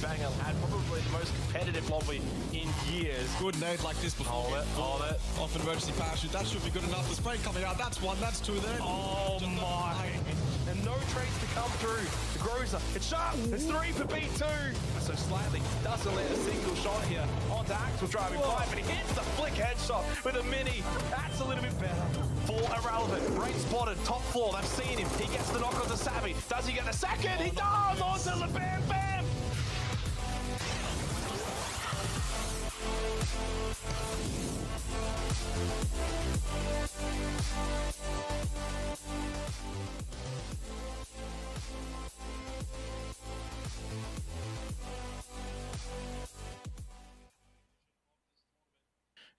Banger had probably the most competitive lobby in years. Good nade like this before. Hold it. Off an emergency parachute. That should be good enough. The spray coming out. That's one. That's two there. Oh my. And no trades to come through. The Grozer. It's sharp. It's 3 for B2. So slightly doesn't let a single shot here. Onto Axel driving by, but he hits the flick headshot with a mini. That's a little bit better. For Irrelevant. Great spotted. Top floor. They've seen him. He gets the knock onto Savvy. Does he get the second? He does. Onto the Bam Bam.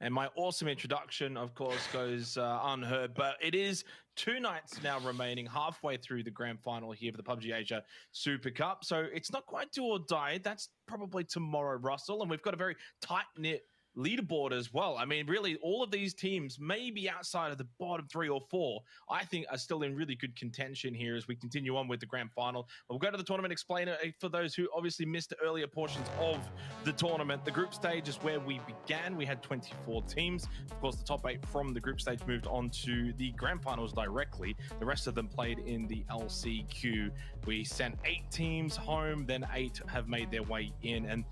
And my awesome introduction, of course, goes unheard, but it is 2 nights now remaining, halfway through the grand final here for the PUBG Asia Super Cup. So it's not quite do or die. That's probably tomorrow, Russell. And we've got a very tight-knit leaderboard as well. I mean, really, all of these teams, maybe outside of the bottom 3 or 4, I think are still in really good contention here as we continue on with the grand final. We'll go to the tournament explainer for those who obviously missed the earlier portions of the tournament. The group stage is where we began. We had 24 teams. Of course, the top 8 from the group stage moved on to the grand finals directly. The rest of them played in the LCQ. We sent 8 teams home, then 8 have made their way in. And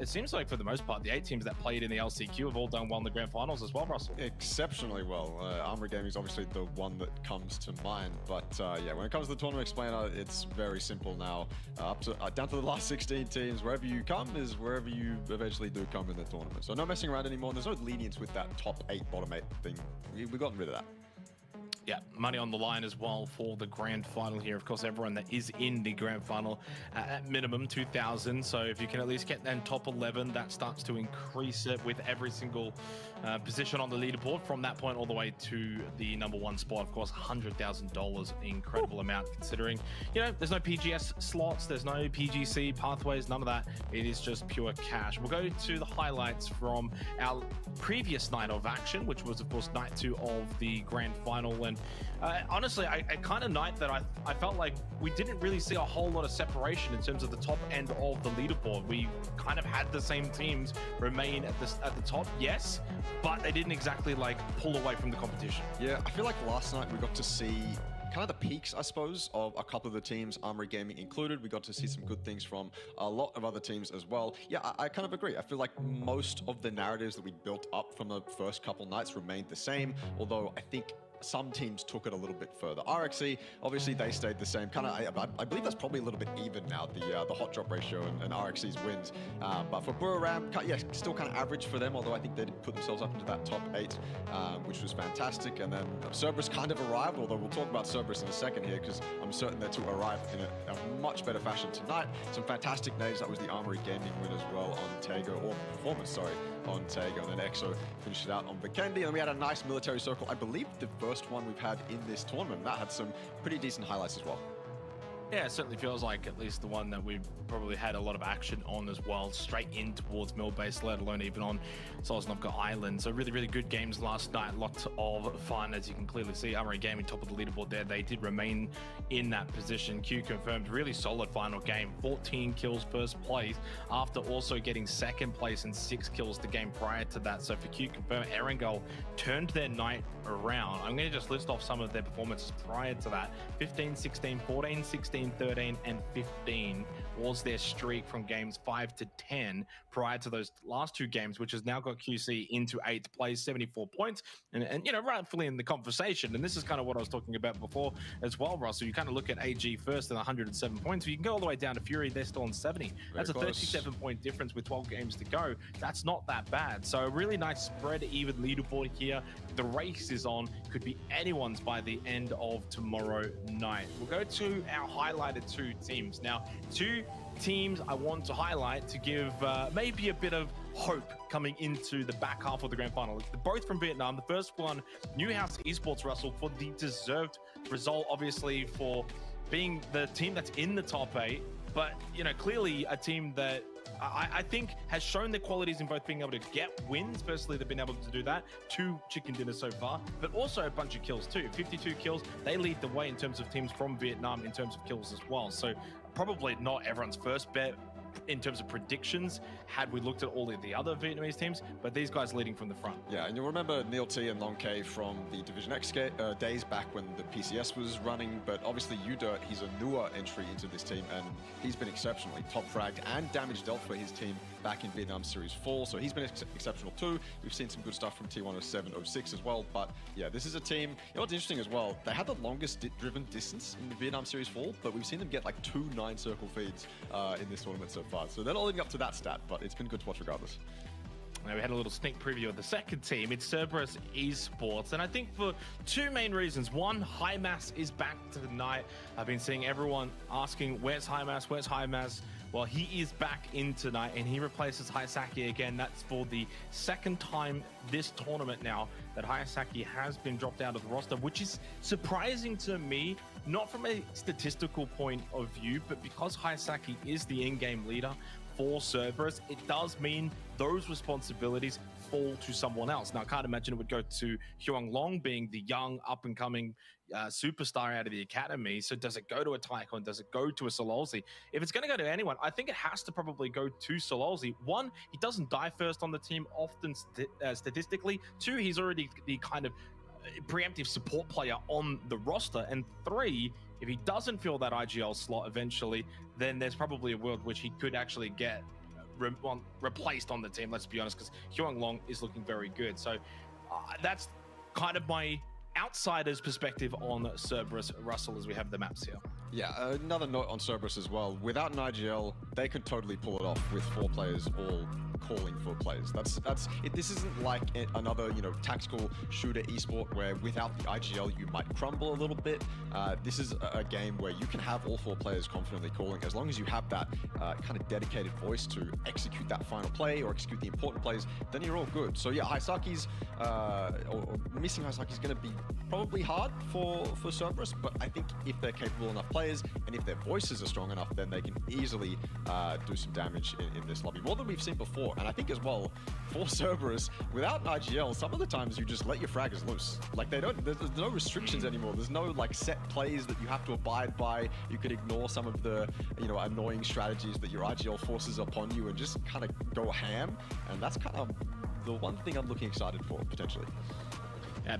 it seems like for the most part, the 8 teams that played in the LCQ have all done well in the grand finals as well, Russell. Exceptionally well. Armory Gaming is obviously the one that comes to mind, but yeah, when it comes to the tournament explainer, it's very simple now. Down to the last 16 teams, wherever you come is wherever you eventually do come in the tournament. So no messing around anymore. There's no lenience with that top 8, bottom 8 thing. We've gotten rid of that. Yeah, money on the line as well for the grand final here. Of course, everyone that is in the grand final at minimum 2,000. So if you can at least get them top 11, that starts to increase it with every single position on the leaderboard from that point all the way to the #1 spot. Of course, $100,000, incredible amount considering, you know, there's no PGS slots, there's no PGC pathways, none of that. It is just pure cash. We'll go to the highlights from our previous night of action, which was, of course, night 2 of the grand final. And honestly, a kind of night that I felt like we didn't really see a whole lot of separation in terms of the top end of the leaderboard. We kind of had the same teams remain at the top, yes, but they didn't exactly like pull away from the competition. Yeah, I feel like last night we got to see kind of the peaks, I suppose, of a couple of the teams, Armory Gaming included. We got to see some good things from a lot of other teams as well. Yeah, I kind of agree. I feel like most of the narratives that we built up from the first couple nights remained the same, although I think some teams took it a little bit further. RXE, obviously they stayed the same. Kind of, I believe that's probably a little bit even now, the hot drop ratio and RXE's wins. But for Buram, yeah, still kind of average for them, although I think they did put themselves up into that top 8, which was fantastic. And then Cerberus kind of arrived, although we'll talk about Cerberus in a second here, because I'm certain they're to arrive in a much better fashion tonight. Some fantastic nades. That was the Armory Gaming win as well on Tego, or performance, sorry, on Tego. And then EXO finished it out on Vikendi. And we had a nice military circle. I believe the first one we've had in this tournament. That had some pretty decent highlights as well. Yeah, it certainly feels like at least the one that we've probably had a lot of action on as well, straight in towards mill base, let alone even on Sosnovka Island. So really, really good games last night. Lots of fun, as you can clearly see. Armory Gaming top of the leaderboard there. They did remain in that position. Q confirmed really solid final game. 14 kills first place after also getting second place and 6 kills the game prior to that. So for Q confirmed, Erangel turned their night around. I'm going to just list off some of their performances prior to that. 15, 16, 14, 16, 13 and 15 was their streak from games 5 to 10 prior to those last 2 games, which has now got QC into 8th place, 74 points, and you know, rightfully in the conversation. And this is kind of what I was talking about before as well, Russell. You kind of look at AG first and 107 points. You can go all the way down to Fury, they're still on 70. That's a 37-point difference with 12 games to go. That's not that bad. So a really nice spread, even leaderboard here. The race is on. Could be anyone's by the end of tomorrow night. We'll go to our highlighted 2 teams. Now, 2 teams I want to highlight to give maybe a bit of hope coming into the back half of the grand final. They're both from Vietnam. The first one, Newhouse Esports, Russell, for the deserved result, obviously, for being the team that's in the top 8. But, you know, clearly a team that I think has shown their qualities in both being able to get wins. Firstly, they've been able to do that. 2 chicken dinners so far, but also a bunch of kills too. 52 kills. They lead the way in terms of teams from Vietnam in terms of kills as well. So probably not everyone's first bet in terms of predictions had we looked at all of the other Vietnamese teams, but these guys leading from the front. Yeah, and you'll remember Neil T and Long K from the Division X days back when the PCS was running, but obviously Udirt, he's a newer entry into this team, and he's been exceptionally top fragged and damage dealt for his team back in Vietnam Series 4, so he's been exceptional too. We've seen some good stuff from T107, 06 as well, but yeah, this is a team, you know what's interesting as well, they had the longest driven distance in the Vietnam Series 4, but we've seen them get like 2 9-circle feeds in this tournament so far. So they're not living up to that stat, but it's been good to watch regardless. Now, we had a little sneak preview of the second team. It's Cerberus Esports, and I think for 2 main reasons. One, High Mass is back tonight. I've been seeing everyone asking, where's High Mass? Where's High Mass? Well, he is back in tonight, and he replaces Hayasaki again. That's for the 2nd time this tournament now that Hayasaki has been dropped out of the roster, which is surprising to me, not from a statistical point of view, but because Hayasaki is the in-game leader for Cerberus, it does mean those responsibilities fall to someone else. Now, I can't imagine it would go to Hyung Long being the young, up-and-coming superstar out of the academy. So does it go to a Tycoon? Does it go to a Sololzi? If it's going to go to anyone, I think it has to probably go to Sololzi. 1, he doesn't die first on the team often statistically. 2, he's already the kind of preemptive support player on the roster. And 3, if he doesn't fill that IGL slot eventually, then there's probably a world which he could actually get replaced on the team, let's be honest, because Hyung Long is looking very good. So that's kind of my outsider's perspective on Cerberus. Russell, as we have the maps here. Yeah, another note on Cerberus as well. Without an IGL, they could totally pull it off with 4 players all calling for plays. That's it. This isn't like another, you know, tactical shooter esport where without the IGL you might crumble a little bit. This is a game where you can have all 4 players confidently calling, as long as you have that kind of dedicated voice to execute that final play or execute the important plays, then you're all good. So yeah, Hayasaki's or missing Hayasaki's going to be probably hard for Cerberus, but I think if they're capable enough players and if their voices are strong enough, then they can easily do some damage in this lobby, more than we've seen before. And I think as well, for Cerberus, without an IGL, some of the times you just let your fraggers loose. Like there's no restrictions anymore. There's no like set plays that you have to abide by. You could ignore some of the, you know, annoying strategies that your IGL forces upon you and just kind of go ham. And that's kind of the one thing I'm looking excited for, potentially.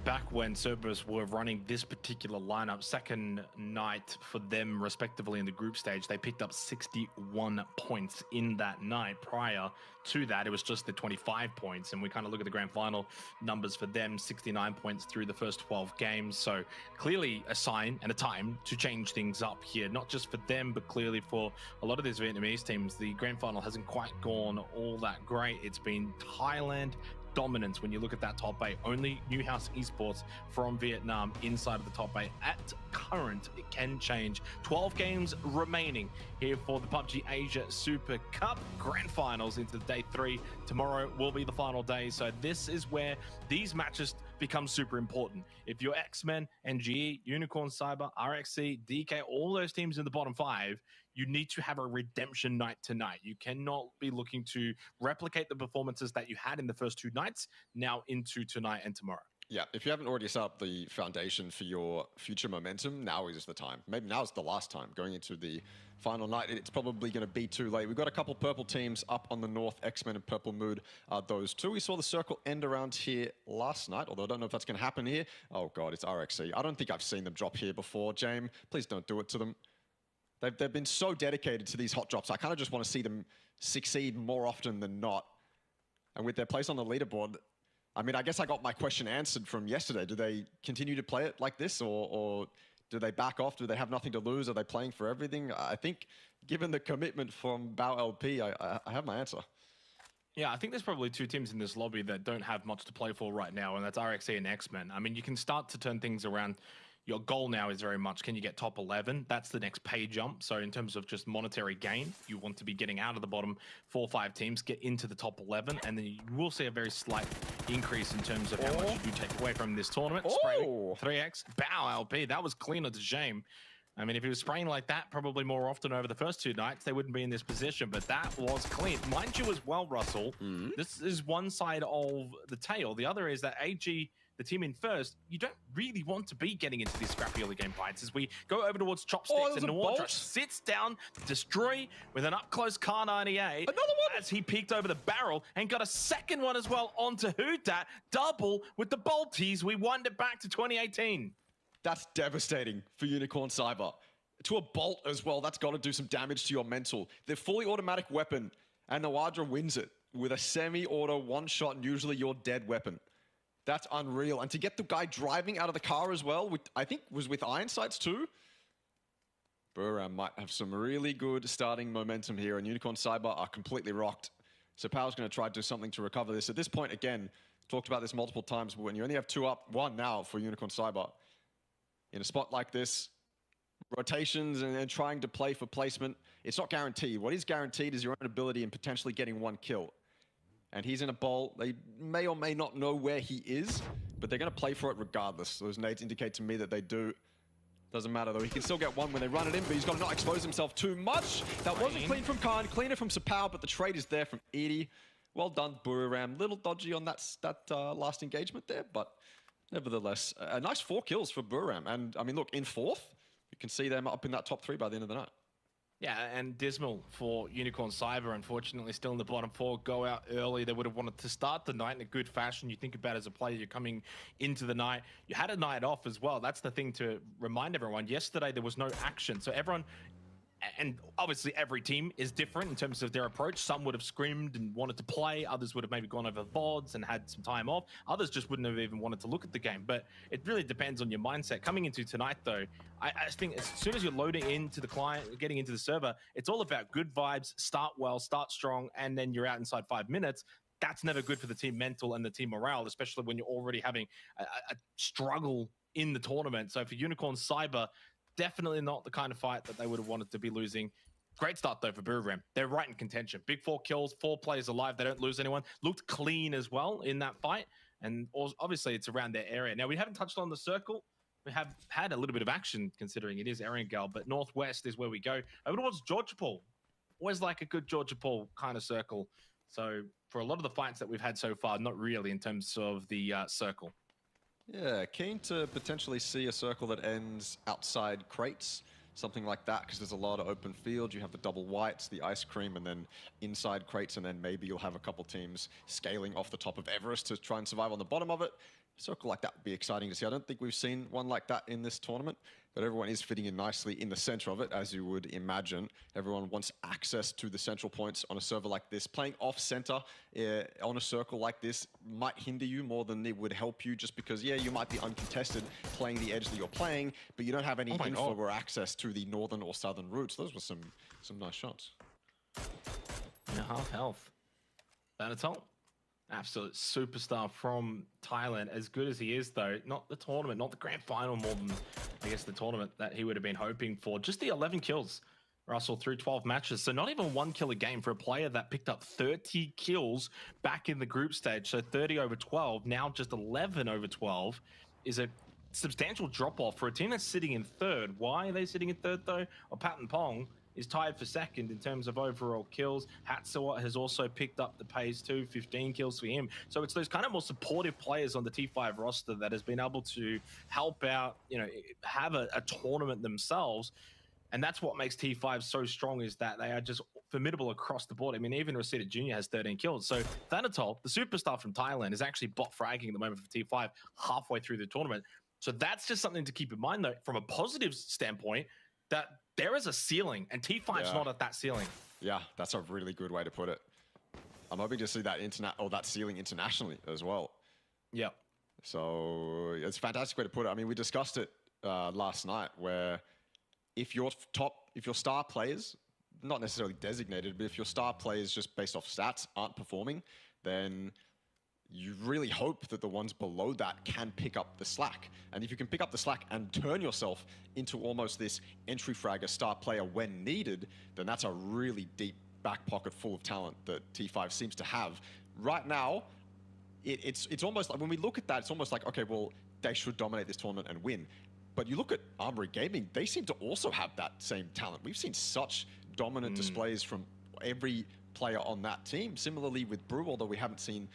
Back when Cerberus were running this particular lineup, second night for them respectively in the group stage, they picked up 61 points in that night. Prior to that, it was just the 25 points, and we kind of look at the grand final numbers for them, 69 points through the first 12 games. So clearly a sign and a time to change things up here, not just for them, but clearly for a lot of these Vietnamese teams. The grand final hasn't quite gone all that great. It's been Thailand dominance when you look at that top 8. Only Newhouse Esports from Vietnam inside of the top 8 at current. It can change. 12 games remaining here for the PUBG Asia Super Cup Grand Finals into day 3. Tomorrow will be the final day, so this is where these matches become super important. If you're X-Men, NGE, Unicorn Cyber, RXC, DK, all those teams in the bottom 5, you need to have a redemption night tonight. You cannot be looking to replicate the performances that you had in the first 2 nights now into tonight and tomorrow. Yeah, if you haven't already set up the foundation for your future momentum, now is the time. Maybe now is the last time. Going into the final night, it's probably going to be too late. We've got a couple purple teams up on the north. X-Men and Purple Mood are those 2. We saw the circle end around here last night, although I don't know if that's going to happen here. Oh God, it's RXC. I don't think I've seen them drop here before. James, please don't do it to them. They've been so dedicated to these hot drops. I kind of just want to see them succeed more often than not. And with their place on the leaderboard, I mean, I guess I got my question answered from yesterday. Do they continue to play it like this, or do they back off? Do they have nothing to lose? Are they playing for everything? I think given the commitment from Bao LP, I have my answer. Yeah, I think there's probably 2 teams in this lobby that don't have much to play for right now, and that's RXC and X-Men. I mean, you can start to turn things around. Your goal now is very much, can you get top 11? That's the next pay jump. So in terms of just monetary gain, you want to be getting out of the bottom 4 or 5 teams, get into the top 11, and then you will see a very slight increase in terms of how much you do take away from this tournament. Spray 3x, Bow LP, that was cleaner to shame. I mean, if he was spraying like that probably more often over the first 2 nights, they wouldn't be in this position, but that was clean. Mind you as well, Russell, this is one side of the tale. The other is that AG, the team in first, you don't really want to be getting into these scrappy early game fights. As we go over towards Chopsticks, and Nawandra sits down to destroy with an up-close Kar 98. Another one! As he peeked over the barrel and got a second one as well onto Hoodat. Double with the bolties. We wind it back to 2018. That's devastating for Unicorn Cyber. To a bolt as well, that's got to do some damage to your mental. They're fully automatic weapon, and Nawandra wins it with a semi-auto one-shot, and usually your dead weapon. That's unreal. And to get the guy driving out of the car as well, I think was with Iron Sights too. Buram might have some really good starting momentum here, and Unicorn Cyber are completely rocked. So Power's going to try to do something to recover this. At this point, again, talked about this multiple times, but when you only have 2 up, 1 now for Unicorn Cyber, in a spot like this, rotations and trying to play for placement, it's not guaranteed. What is guaranteed is your own ability in potentially getting 1 kill. And he's in a bowl. They may or may not know where he is, but they're going to play for it regardless. Those nades indicate to me that they do. Doesn't matter though. He can still get 1 when they run it in, but he's got to not expose himself too much. That wasn't clean from Khan, cleaner from Sapao, but the trade is there from Edie. Well done, Buram. Little dodgy on that last engagement there, but nevertheless, a nice 4 kills for Buram. And I mean, look, in 4th, you can see them up in that top 3 by the end of the night. Yeah, and dismal for Unicorn Cyber, unfortunately, still in the bottom 4. Go out early. They would have wanted to start the night in a good fashion. You think about as a player, you're coming into the night. You had a night off as well. That's the thing to remind everyone. Yesterday, there was no action. So everyone, and obviously every team is different in terms of their approach. Some would have scrimmed and wanted to play. Others would have maybe gone over VODs and had some time off. Others just wouldn't have even wanted to look at the game. But it really depends on your mindset. Coming into tonight, though, I think as soon as you're loading into the client, getting into the server, it's all about good vibes, start well, start strong, and then you're out inside 5 minutes. That's never good for the team mental and the team morale, especially when you're already having a struggle in the tournament. So for Unicorn Cyber, definitely not the kind of fight that they would have wanted to be losing. Great start, though, for Buram. They're right in contention. Big 4 kills, 4 players alive. They don't lose anyone. Looked clean as well in that fight. And obviously, it's around their area. Now, we haven't touched on the circle. We have had a little bit of action, considering it is Erangel, but Northwest is where we go. Over towards Georgia Paul. Always like a good Georgia Paul kind of circle. So for a lot of the fights that we've had so far, not really in terms of the circle. Yeah, keen to potentially see a circle that ends outside crates, something like that, because there's a lot of open field. You have the double whites, the ice cream, and then inside crates, and then maybe you'll have a couple teams scaling off the top of Everest to try and survive on the bottom of it. A circle like that would be exciting to see. I don't think we've seen one like that in this tournament, but everyone is fitting in nicely in the center of it, as you would imagine. Everyone wants access to the central points on a server like this. Playing off center on a circle like this might hinder you more than it would help you, just because, yeah, you might be uncontested playing the edge that you're playing, but you don't have any info or access to the northern or southern routes. Those were some nice shots. Yeah, half health. Banatol. Absolute superstar from Thailand. As good as he is, though, not the tournament, not the grand final more than, I guess, the tournament that he would have been hoping for. Just the 11 kills, Russell, through 12 matches. So not even 1 kill a game for a player that picked up 30 kills back in the group stage. So 30 over 12, now just 11 over 12 is a substantial drop-off for a team that's sitting in 3rd. Why are they sitting in 3rd, though? Well, Patton Pong is tied for 2nd in terms of overall kills. Hatsuwa has also picked up the pace too, 15 kills for him. So it's those kind of more supportive players on the T5 roster that has been able to help out, you know, have a tournament themselves. And that's what makes T5 so strong, is that they are just formidable across the board. I mean, even Rosita Jr. has 13 kills. So Thanatol, the superstar from Thailand, is actually bot fragging at the moment for T5 halfway through the tournament. So that's just something to keep in mind, though, from a positive standpoint, that there is a ceiling, and T5's not at that ceiling. Yeah, that's a really good way to put it. I'm hoping to see that that ceiling internationally as well. Yeah. So it's a fantastic way to put it. I mean, we discussed it last night, where if your star players, not necessarily designated, but if your star players just based off stats aren't performing, then you really hope that the ones below that can pick up the slack. And if you can pick up the slack and turn yourself into almost this entry fragger star player when needed, then that's a really deep back pocket full of talent that T5 seems to have. Right now, it's almost like, when we look at that, it's almost like, okay, well, they should dominate this tournament and win. But you look at Armory Gaming, they seem to also have that same talent. We've seen such dominant displays from every player on that team. Similarly with Brew, although we haven't seen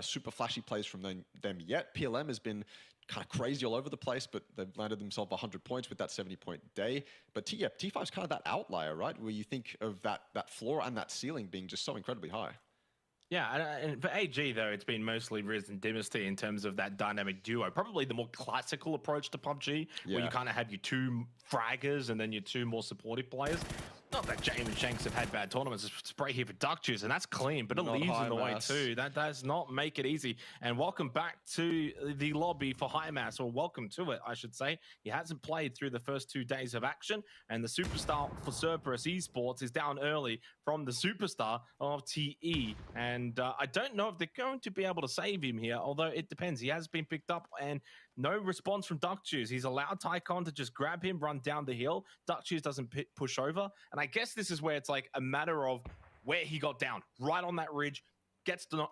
super flashy plays from them yet. PLM has been kind of crazy all over the place, but they've landed themselves 100 points with that 70-point day. But T5 is kind of that outlier, right? Where you think of that floor and that ceiling being just so incredibly high. Yeah, and for AG, though, it's been mostly Riz and Dynasty in terms of that dynamic duo. Probably the more classical approach to PUBG, where you kind of have your two fraggers and then your two more supportive players. Not that James and Shanks have had bad tournaments. It's spray here for Duck Juice, and that's clean, but it leaves in the way too. That does not make it easy. And welcome back to the lobby for High Mass, or welcome to it, I should say. He hasn't played through the first 2 days of action, and the superstar for Cerberus Esports is down early from the superstar of TE. And I don't know if they're going to be able to save him here, although it depends. He has been picked up, and no response from Duck Juice. He's allowed Tycon to just grab him, run down the hill. Duck Juice doesn't push over. And I guess this is where it's like a matter of where he got down, right on that ridge.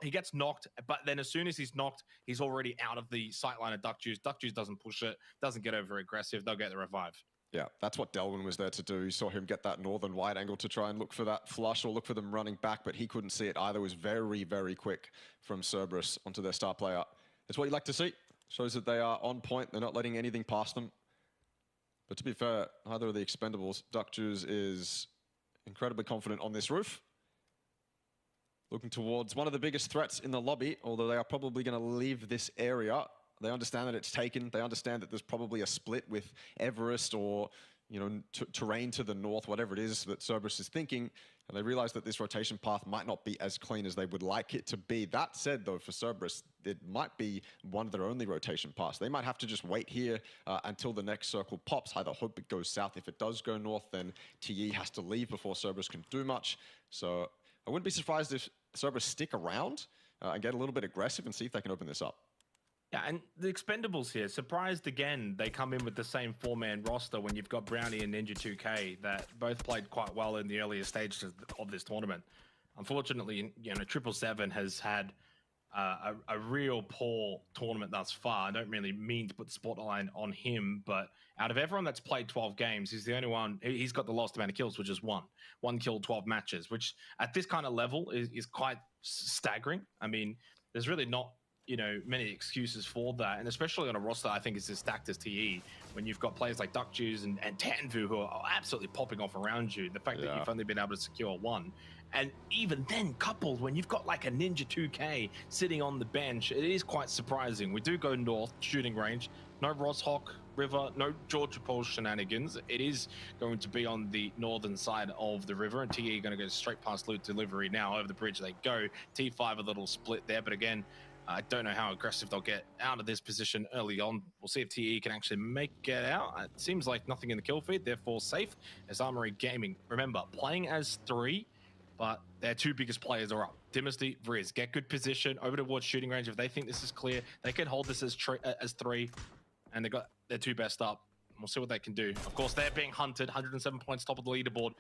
He gets knocked, but then as soon as he's knocked, he's already out of the sightline of Duck Juice. Duck Juice doesn't push it, doesn't get over aggressive. They'll get the revive. Yeah, that's what Delwyn was there to do. You saw him get that northern wide angle to try and look for that flush or look for them running back, but he couldn't see it either. It was very, very quick from Cerberus onto their star player. It's what you like to see. Shows that they are on point. They're not letting anything past them. But to be fair, neither of the expendables. Duck Juice is incredibly confident on this roof. Looking towards one of the biggest threats in the lobby, although they are probably going to leave this area. They understand that it's taken. They understand that there's probably a split with Everest or, you know, terrain to the north, whatever it is that Cerberus is thinking. And they realize that this rotation path might not be as clean as they would like it to be. That said, though, for Cerberus, it might be one of their only rotation paths. They might have to just wait here until the next circle pops. Either hope it goes south. If it does go north, then TE has to leave before Cerberus can do much. So I wouldn't be surprised if Cerberus stick around and get a little bit aggressive and see if they can open this up. Yeah, and the expendables here, surprised again, they come in with the same 4-man roster when you've got Brownie and Ninja 2K that both played quite well in the earlier stages of this tournament. Unfortunately, you know, 777 has had a real poor tournament thus far. I don't really mean to put the spotlight on him, but out of everyone that's played 12 games, he's the only one, he's got the lowest amount of kills, which is 1. 1 kill, 12 matches, which at this kind of level is quite staggering. I mean, there's really not, you know, many excuses for that, and especially on a roster I think is as stacked as TE, when you've got players like Duck Juice and Tanvu who are absolutely popping off around you. The fact that you've only been able to secure 1, and even then coupled when you've got like a Ninja 2K sitting on the bench, it is quite surprising. We do go north, shooting range, no Rosshawk River, no Georgia Pole shenanigans. It is going to be on the northern side of the river, and TE going to go straight past loot delivery now. Over the bridge they go. T5 a little split there, but again, I don't know how aggressive they'll get out of this position early on. We'll see if TE can actually make it out. It seems like nothing in the kill feed, therefore safe as Armory Gaming. Remember, playing as 3, but their 2 biggest players are up. Dynasty, Riz, get good position over towards shooting range. If they think this is clear, they can hold this as 3, and they've got their 2 best up. We'll see what they can do. Of course, they're being hunted. 107 points, top of the leaderboard.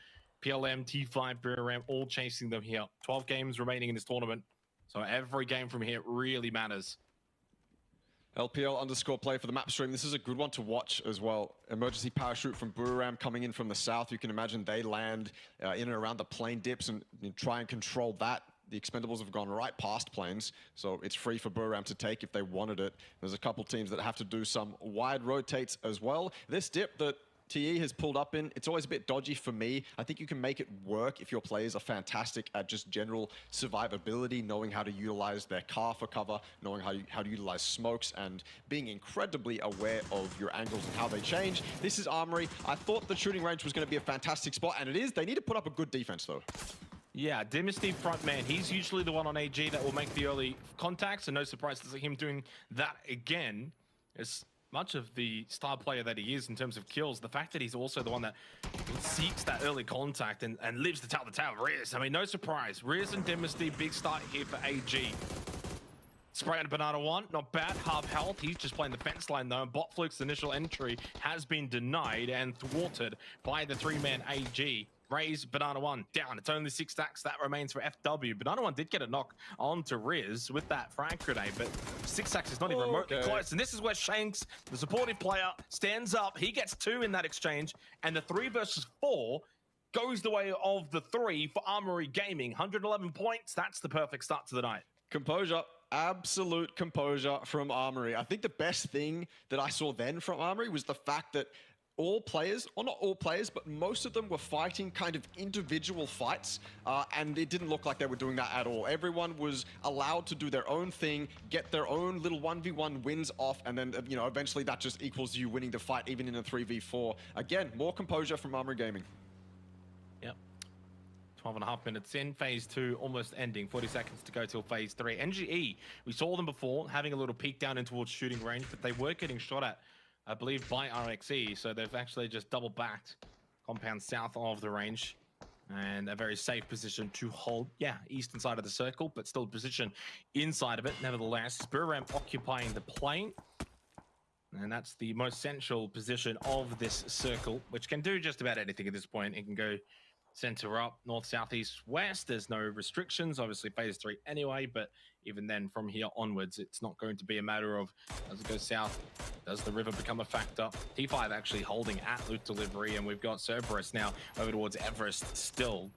PLM, T5, Buram, all chasing them here. 12 games remaining in this tournament. So every game from here really matters. LPL_play for the map stream. This is a good one to watch as well. Emergency parachute from Buram coming in from the south. You can imagine they land in and around the plane dips and try and control that. The expendables have gone right past planes, so it's free for Buram to take if they wanted it. There's a couple teams that have to do some wide rotates as well. This dip that TE has pulled up in, it's always a bit dodgy for me. I think you can make it work if your players are fantastic at just general survivability, knowing how to utilize their car for cover, knowing how to utilize smokes, and being incredibly aware of your angles and how they change. This is Armory. I thought the shooting range was going to be a fantastic spot, and it is. They need to put up a good defense, though. Yeah, Dynasty front man. He's usually the one on AG that will make the early contacts, and no surprise to see him doing that again. It's much of the star player that he is in terms of kills, the fact that he's also the one that seeks that early contact and lives to tell the tale of Riz. I mean, no surprise. Riz and Dynasty, big start here for AG. Spray on Banana 1, not bad, half health. He's just playing the fence line though, and Botfluke's initial entry has been denied and thwarted by the 3-man AG. Raze, Banana One down. It's only 6 stacks that remains for FW. Banana One did get a knock onto Riz with that frag grenade, but 6 stacks is not even remotely close. And this is where Shanks, the supportive player, stands up. He gets 2 in that exchange, and the 3 versus 4 goes the way of the 3 for Armory Gaming. 111 points. That's the perfect start to the night. Composure. Absolute composure from Armory. I think the best thing that I saw then from Armory was the fact that all players, or not all players, but most of them were fighting kind of individual fights, and it didn't look like they were doing that at all. Everyone was allowed to do their own thing, get their own little 1v1 wins off, and then, you know, eventually that just equals you winning the fight, even in a 3v4. Again, more composure from Armory Gaming. Yep. 12.5 minutes in, phase 2 almost ending, 40 seconds to go till phase 3. NGE, we saw them before having a little peek down in towards shooting range, but they were getting shot at, I believe, by RXE, so they've actually just double backed compound south of the range, and a very safe position to hold. Yeah, eastern side of the circle, but still a position inside of it. Nevertheless, Spiram occupying the plane, and that's the most central position of this circle, which can do just about anything at this point. It can go center up, north, south, east, west. There's no restrictions, obviously phase 3 anyway, but even then from here onwards, it's not going to be a matter of, as it goes south, does the river become a factor? T5 actually holding at loot delivery, and we've got Cerberus now over towards Everest still.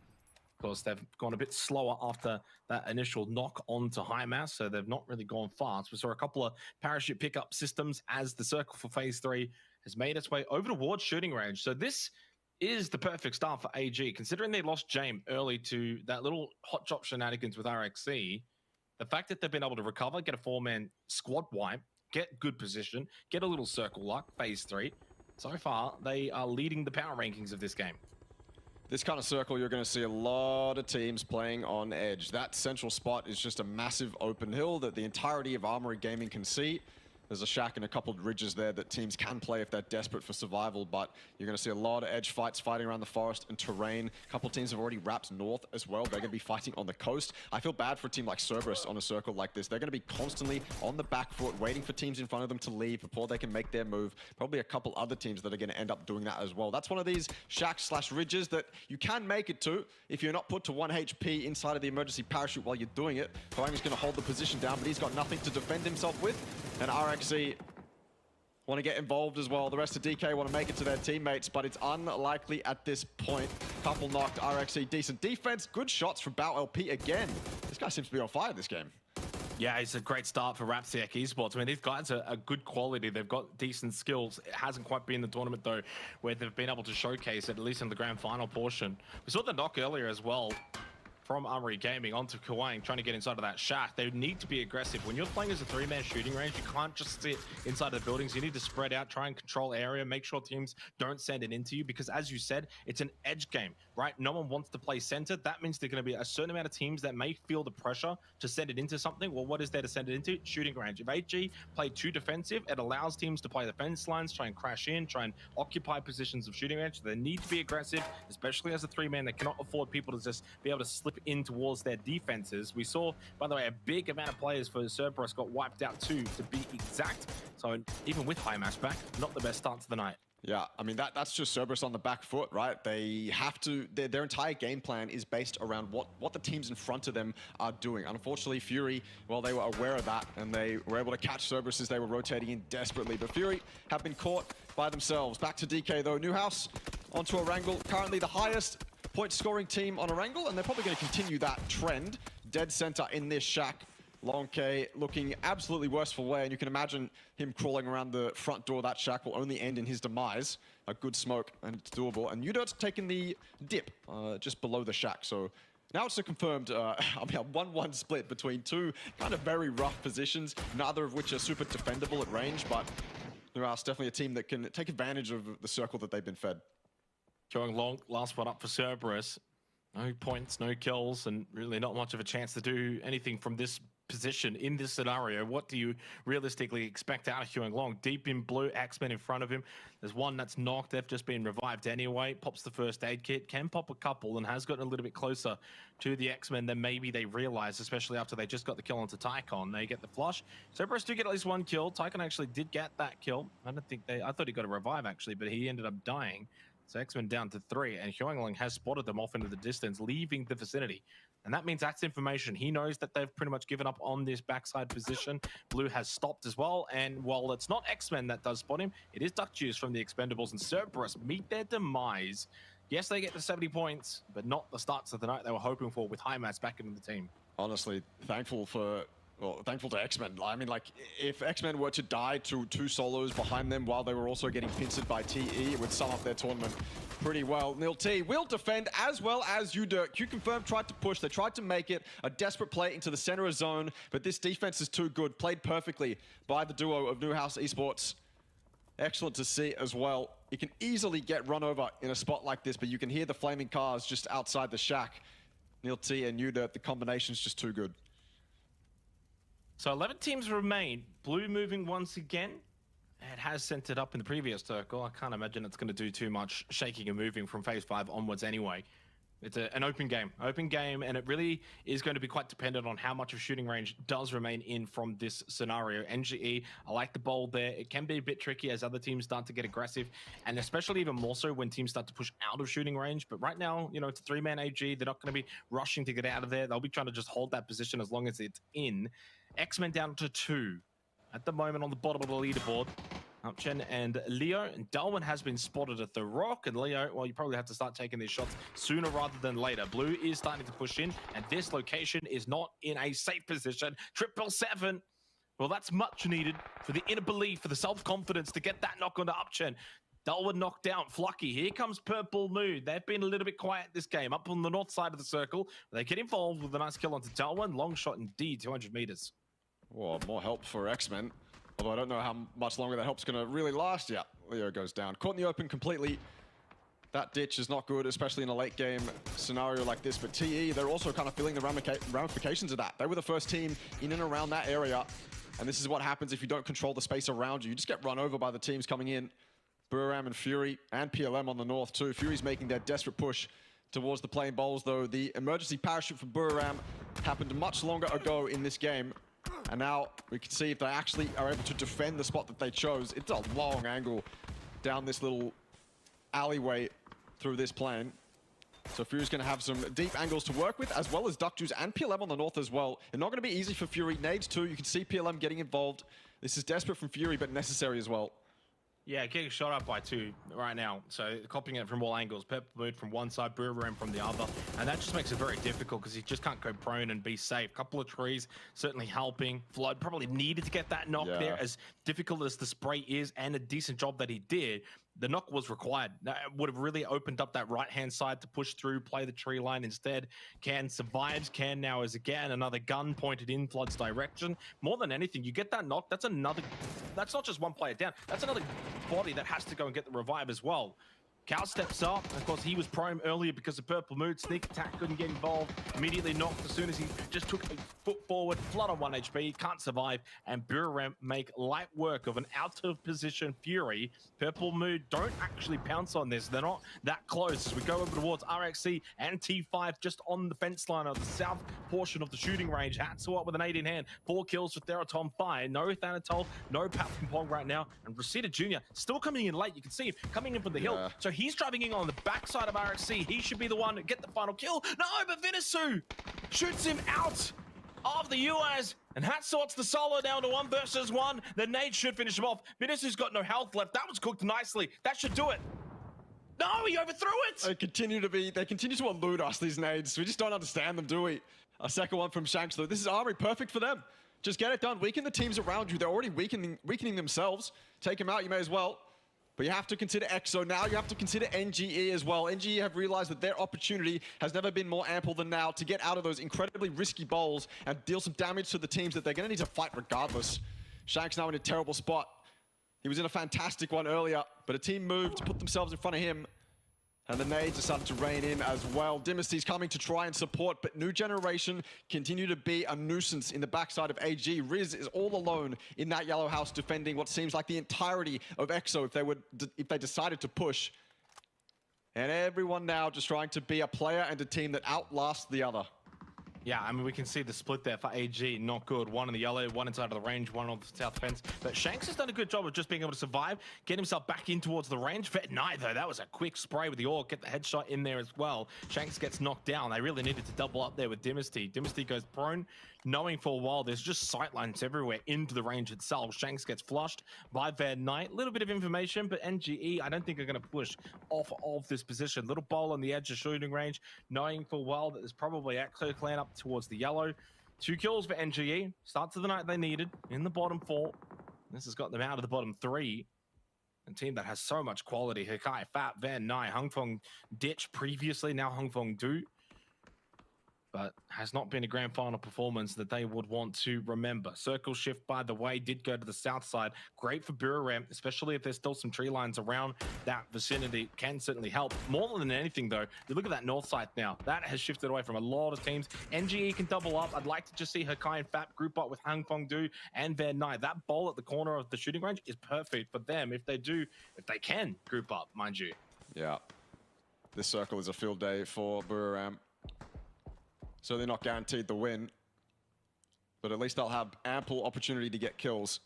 Of course, they've gone a bit slower after that initial knock onto High Mass, so they've not really gone fast. We saw a couple of parachute pickup systems as the circle for phase 3 has made its way over towards shooting range. So this is the perfect start for AG, considering they lost Jame early to that little hot chop shenanigans with RXE. The fact that they've been able to recover, get a 4-man squad wipe, get good position, get a little circle luck, phase 3. So far, they are leading the power rankings of this game. This kind of circle, you're going to see a lot of teams playing on edge. That central spot is just a massive open hill that the entirety of Armory Gaming can see. There's a shack and a couple of ridges there that teams can play if they're desperate for survival, but you're going to see a lot of edge fights fighting around the forest and terrain. A couple of teams have already wrapped north as well. They're going to be fighting on the coast. I feel bad for a team like Cerberus on a circle like this. They're going to be constantly on the back foot, waiting for teams in front of them to leave before they can make their move. Probably a couple other teams that are going to end up doing that as well. That's one of these shacks/ridges that you can make it to if you're not put to 1 HP inside of the emergency parachute while you're doing it. Koami's going to hold the position down, but he's got nothing to defend himself with. And RXE want to get involved as well. The rest of DK want to make it to their teammates, but it's unlikely at this point. Couple knocked, RXE decent defense. Good shots from Bao LP again. This guy seems to be on fire this game. Yeah, it's a great start for Rapsiak Esports. I mean, these guys are good quality. They've got decent skills. It hasn't quite been the tournament, though, where they've been able to showcase it, at least in the grand final portion. We saw the knock earlier as well from Armory Gaming onto Kawang, trying to get inside of that shack. They need to be aggressive. When you're playing as a 3-man shooting range, you can't just sit inside of the buildings. You need to spread out, try and control area, make sure teams don't send it into you, because as you said, it's an edge game, right? No one wants to play center. That means there are going to be a certain amount of teams that may feel the pressure to send it into something. Well, what is there to send it into? Shooting range. If AG play too defensive, it allows teams to play the fence lines, try and crash in, try and occupy positions of shooting range. They need to be aggressive, especially as a 3-man. They cannot afford people to just be able to slip in towards their defenses. We saw, by the way, a big amount of players for Cerberus got wiped out too, to be exact. So even with High Mass back, not the best start to the night. Yeah, I mean, that's just Cerberus on the back foot, right? They have to, their entire game plan is based around what the teams in front of them are doing. Unfortunately, Fury, well, they were aware of that, and they were able to catch Cerberus as they were rotating in desperately. But Fury have been caught by themselves. Back to DK, though. Newhouse onto Erangel, currently the highest point-scoring team on Erangel, and they're probably going to continue that trend. Dead center in this shack. Long K looking absolutely worse for wear, and you can imagine him crawling around the front door of that shack will only end in his demise. A good smoke, and it's doable. And Udirt's taking the dip just below the shack, so now it's a confirmed a 1-1 split between two kind of very rough positions, neither of which are super defendable at range, but Nuras definitely a team that can take advantage of the circle that they've been fed. Going long, last one up for Cerberus. No points, no kills, and really not much of a chance to do anything from this position in this scenario. What do you realistically expect out of Huang Long? Deep in blue, X-Men in front of him. There's one that's knocked. They've just been revived anyway. Pops the first aid kit, can pop a couple, and has gotten a little bit closer to the X-Men than maybe they realized, especially after they just got the kill onto Tycon. They get the flush. Cerberus do get at least one kill. Tycon actually did get that kill. I thought he got a revive actually, but he ended up dying. So X-Men down to 3, and Huangling has spotted them off into the distance, leaving the vicinity. And that means that's information. He knows that they've pretty much given up on this backside position. Blue has stopped as well. And while it's not X-Men that does spot him, it is Duck Juice from the Expendables, and Cerberus meet their demise. Yes, they get the 70 points, but not the starts of the night they were hoping for with Highmats back into the team. Honestly, thankful to X-Men. I mean, like, if X-Men were to die to 2 solos behind them while they were also getting pincered by TE, it would sum up their tournament pretty well. Nil T will defend as well as UDirk. Q-Confirm tried to push. They tried to make it a desperate play into the center of zone, but this defense is too good. Played perfectly by the duo of Newhouse Esports. Excellent to see as well. You can easily get run over in a spot like this, but you can hear the flaming cars just outside the shack. Nil T and UDirk, the combination's just too good. So 11 teams remain. Blue moving once again. It has sent it up in the previous circle. I can't imagine it's going to do too much shaking and moving from phase 5 onwards anyway. It's an open game, and it really is going to be quite dependent on how much of shooting range does remain in from this scenario. NGE, I like the bold there. It can be a bit tricky as other teams start to get aggressive, and especially even more so when teams start to push out of shooting range. But right now, you know, it's a 3-man AG. They're not going to be rushing to get out of there. They'll be trying to just hold that position as long as it's in. X-Men down to 2 at the moment on the bottom of the leaderboard. Upchen and Leo, and Darwin has been spotted at the rock, and Leo, well, you probably have to start taking these shots sooner rather than later. Blue is starting to push in, and this location is not in a safe position. 777, well, that's much needed for the inner belief, for the self-confidence to get that knock onto Upchen. Darwin knocked down Flucky. Here comes Purple Mood. They've been a little bit quiet this game. Up on the north side of the circle, they get involved with a nice kill onto Darwin. Long shot indeed, 200 meters. Whoa, more help for X-Men. Although I don't know how much longer that help's going to really last. Yeah, Leo goes down. Caught in the open completely. That ditch is not good, especially in a late game scenario like this. But TE, they're also kind of feeling the ramifications of that. They were the first team in and around that area. And this is what happens if you don't control the space around you. You just get run over by the teams coming in. Buram and Fury and PLM on the north too. Fury's making their desperate push towards the playing bowls, though. The emergency parachute for Buram happened much longer ago in this game. And now we can see if they actually are able to defend the spot that they chose. It's a long angle down this little alleyway through this plane. So Fury's going to have some deep angles to work with, as well as Duck Juice and PLM on the north as well. It's not going to be easy for Fury. Nades too. You can see PLM getting involved. This is desperate from Fury, but necessary as well. Yeah, getting shot up by 2 right now. So copying it from all angles. Purple Mood from one side, Buram from the other. And that just makes it very difficult because he just can't go prone and be safe. Couple of trees certainly helping. Flood probably needed to get that knock there, as difficult as the spray is, and a decent job that he did. The knock was required. That would have really opened up that right-hand side to push through, play the tree line instead. Can survives. Can now is again another gun pointed in Flood's direction. More than anything, you get that knock, that's not just one player down. That's another body that has to go and get the revive as well. Cal steps up. Of course, he was prone earlier because of Purple Mood. Sneak attack couldn't get involved. Immediately knocked as soon as he just took a foot forward. Flood on 1 HP, can't survive. And Buram make light work of an out-of-position Fury. Purple Mood don't actually pounce on this. They're not that close. As we go over towards RXC and T5 just on the fence line of the south portion of the shooting range. Hatsuat with an 8 in hand. 4 kills for Theraton Fire. No Thanatol, no Pathfinder Pong right now. And Reseda Jr. still coming in late. You can see him coming in from the hill. So he's driving in on the backside of RXC. He should be the one to get the final kill. No, but Vinisu shoots him out of the UAS, and Hatsuat's the solo down to 1 versus 1. The nade should finish him off. Vinisu's got no health left. That was cooked nicely. That should do it. No, he overthrew it. They continue to elude us, these nades. We just don't understand them, do we? A second one from Shanks, though. This is Armory, perfect for them. Just get it done. Weaken the teams around you. They're already weakening themselves. Take them out, you may as well. But you have to consider EXO now. You have to consider NGE as well. NGE have realized that their opportunity has never been more ample than now to get out of those incredibly risky bowls and deal some damage to the teams that they're going to need to fight regardless. Shanks now in a terrible spot. He was in a fantastic one earlier, but a team moved to put themselves in front of him. And the nades decided to rain in as well. Dynasty's coming to try and support, but New Generation continue to be a nuisance in the backside of AG. Riz is all alone in that yellow house defending what seems like the entirety of EXO if they decided to push. And everyone now just trying to be a player and a team that outlasts the other. Yeah, I mean, we can see the split there for AG, not good. One in the yellow, one inside of the range, one on the south fence. But Shanks has done a good job of just being able to survive, get himself back in towards the range. Vet Knight, though, that was a quick spray with the AUG, get the headshot in there as well. Shanks gets knocked down. They really needed to double up there with Dynasty. Dynasty goes prone, knowing for a while there's just sightlines everywhere into the range itself. Shanks gets flushed by Vet Knight. Little bit of information, but NGE, I don't think are going to push off of this position. Little bowl on the edge of shooting range, knowing for a while that there's probably Exo Clan up towards the yellow. 2 kills for NGE. Start to the night they needed in the bottom 4. This has got them out of the bottom 3. A team that has so much quality. Hikai, Fat, Van Nai, Hungfeng Ditch previously, now Hungfeng Du. But has not been a grand final performance that they would want to remember. Circle shift, by the way, did go to the south side. Great for Buram, especially if there's still some tree lines around that vicinity. Can certainly help. More than anything, though, you look at that north side now. That has shifted away from a lot of teams. NGE can double up. I'd like to just see Hikai and Fap group up with Hang Fong Du and Van Nai. That bowl at the corner of the shooting range is perfect for them if they can group up, mind you. Yeah. This circle is a field day for Buram. So they're not guaranteed the win, but at least they'll have ample opportunity to get kills.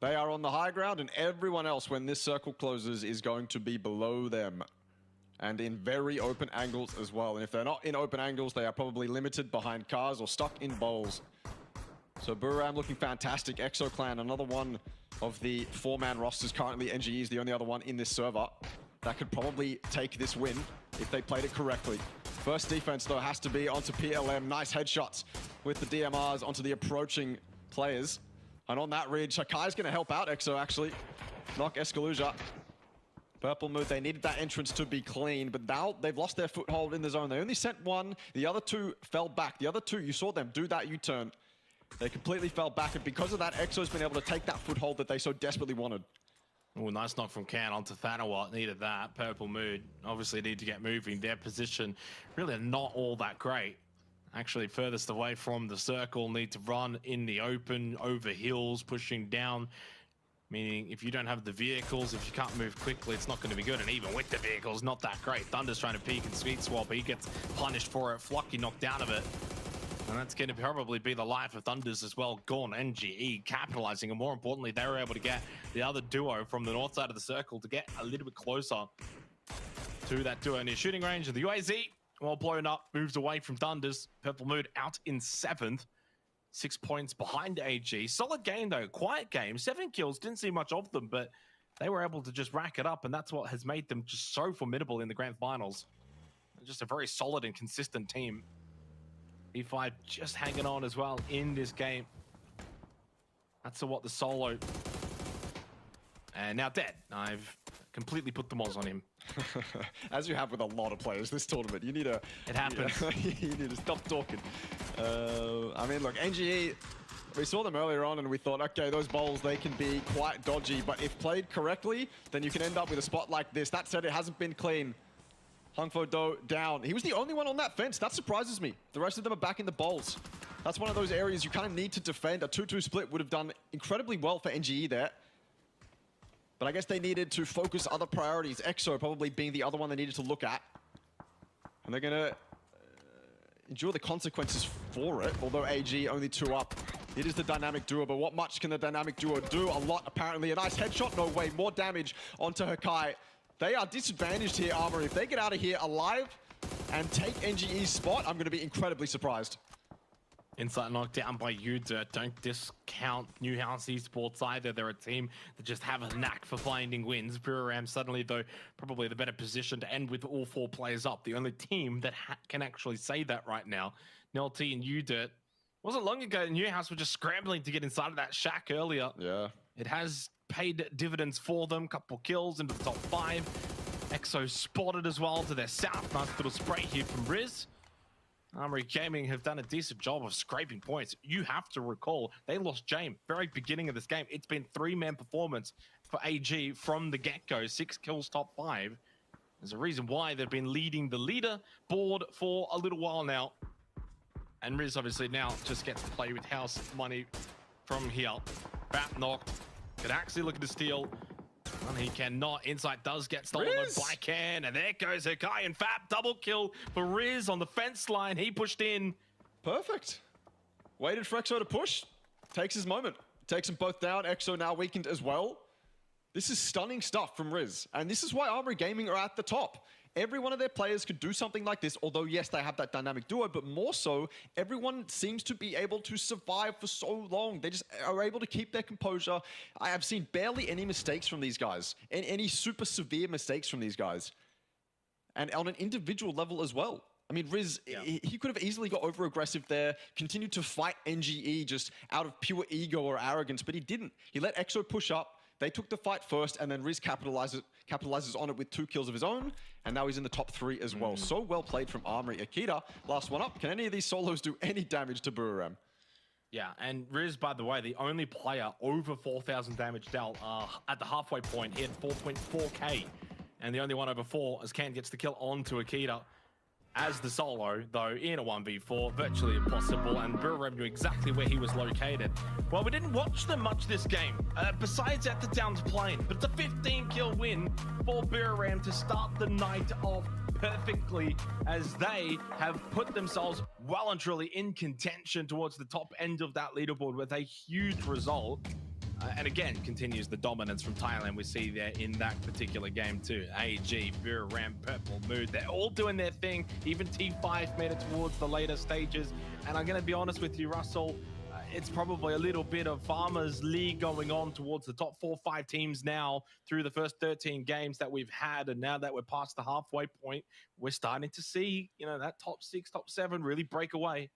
They are on the high ground, and everyone else, when this circle closes, is going to be below them and in very open angles as well. And if they're not in open angles, they are probably limited behind cars or stuck in bowls. So Buram looking fantastic. Exo Clan, another one of the 4-man rosters currently. NGE is the only other one in this server that could probably take this win if they played it correctly. First defense, though, has to be onto PLM. Nice headshots with the DMRs onto the approaching players. And on that ridge, Hakai's going to help out Exo, actually. Knock Escalusia. Purple Mood, they needed that entrance to be clean, but now they've lost their foothold in the zone. They only sent one. The other 2 fell back. The other 2, you saw them do that U-turn. They completely fell back, and because of that, Exo's been able to take that foothold that they so desperately wanted. Oh, nice knock from Can onto Thanawat. Needed that. Purple Mood obviously need to get moving. Their position really not all that great. Actually furthest away from the circle. Need to run in the open, over hills, pushing down. Meaning if you don't have the vehicles, if you can't move quickly, it's not going to be good. And even with the vehicles, not that great. Thunder's trying to peek and sweet swap. He gets punished for it. Flocky knocked out of it. And that's going to probably be the life of Thunders as well. Gone. NGE capitalizing, and more importantly, they were able to get the other duo from the north side of the circle to get a little bit closer to that duo near shooting range. And the UAZ, well blown up, moves away from Thunders. Purple Mood out in 7th. 6 points behind AG. Solid game, though. Quiet game. 7 kills. Didn't see much of them, but they were able to just rack it up, and that's what has made them just so formidable in the grand finals. Just a very solid and consistent team. E5 just hanging on as well in this game. That's what the solo. And now dead. I've completely put the mods on him. As you have with a lot of players this tournament, you need to... It happens. You need to stop talking. I mean, look, NGE, we saw them earlier on and we thought, okay, those bowls, they can be quite dodgy, but if played correctly, then you can end up with a spot like this. That said, it hasn't been clean. Hungfo Do down. He was the only one on that fence. That surprises me. The rest of them are back in the bowls. That's one of those areas you kind of need to defend. A 2-2 split would have done incredibly well for NGE there. But I guess they needed to focus other priorities. EXO probably being the other one they needed to look at. And they're going to endure the consequences for it. Although AG only 2 up. It is the dynamic duo, but what much can the dynamic duo do? A lot, apparently. A nice headshot. No way. More damage onto Hikai. They are disadvantaged here, Armory. If they get out of here alive and take NGE's spot, I'm going to be incredibly surprised. Insight knocked down by Udirt. Don't discount Newhouse Esports either. They're a team that just have a knack for finding wins. Buram suddenly, though, probably the better position to end with all 4 players up. The only team that can actually say that right now. Nelty and Udirt. Wasn't long ago, Newhouse were just scrambling to get inside of that shack earlier. Yeah. It has paid dividends for them. Couple kills into the top 5. Exo spotted as well to their south. Nice little spray here from Riz. Armory Gaming have done a decent job of scraping points. You have to recall, they lost James very beginning of this game. It's been 3-man performance for AG from the get-go. 6 kills, top 5. There's a reason why they've been leading the leader board for a little while now. And Riz obviously now just gets to play with house money from here. Bat knocked. Could actually look at the steal. Well, he cannot. Insight does get stolen Riz. by Can, and there goes Hakai and Fap. Double kill for Riz on the fence line. He pushed in. Perfect. Waited for EXO to push. Takes his moment. Takes them both down. EXO now weakened as well. This is stunning stuff from Riz. And this is why Armory Gaming are at the top. Every one of their players could do something like this, although yes, they have that dynamic duo, but more so, everyone seems to be able to survive for so long. They just are able to keep their composure. I have seen barely any mistakes from these guys, and any super severe mistakes from these guys. And on an individual level as well. I mean, Riz, he could have easily got over-aggressive there, continued to fight NGE just out of pure ego or arrogance, but he didn't. He let EXO push up, they took the fight first, and then Riz capitalizes on it with 2 kills of his own, and now he's in the top 3 as well. So well played from Armory. Akita, last one up. Can any of these solos do any damage to Buram? Yeah, and Riz, by the way, the only player over 4,000 damage dealt at the halfway point. He had 4.4k, and the only one over 4 as Can gets the kill onto Akita. As the solo, though, in a 1v4, virtually impossible, and Buram knew exactly where he was located. Well, we didn't watch them much this game, besides at the Downs plane, but it's a 15-kill win for Buram to start the night off perfectly, as they have put themselves well and truly in contention towards the top end of that leaderboard with a huge result. And again, continues the dominance from Thailand we see there in that particular game too. AG, Buram, Purple Mood, they're all doing their thing. Even T5 made it towards the later stages. And I'm going to be honest with you, Russell, it's probably a little bit of Farmers League going on towards the top 4-5 teams now through the first 13 games that we've had. And now that we're past the halfway point, we're starting to see, you know, that top 6, top 7 really break away.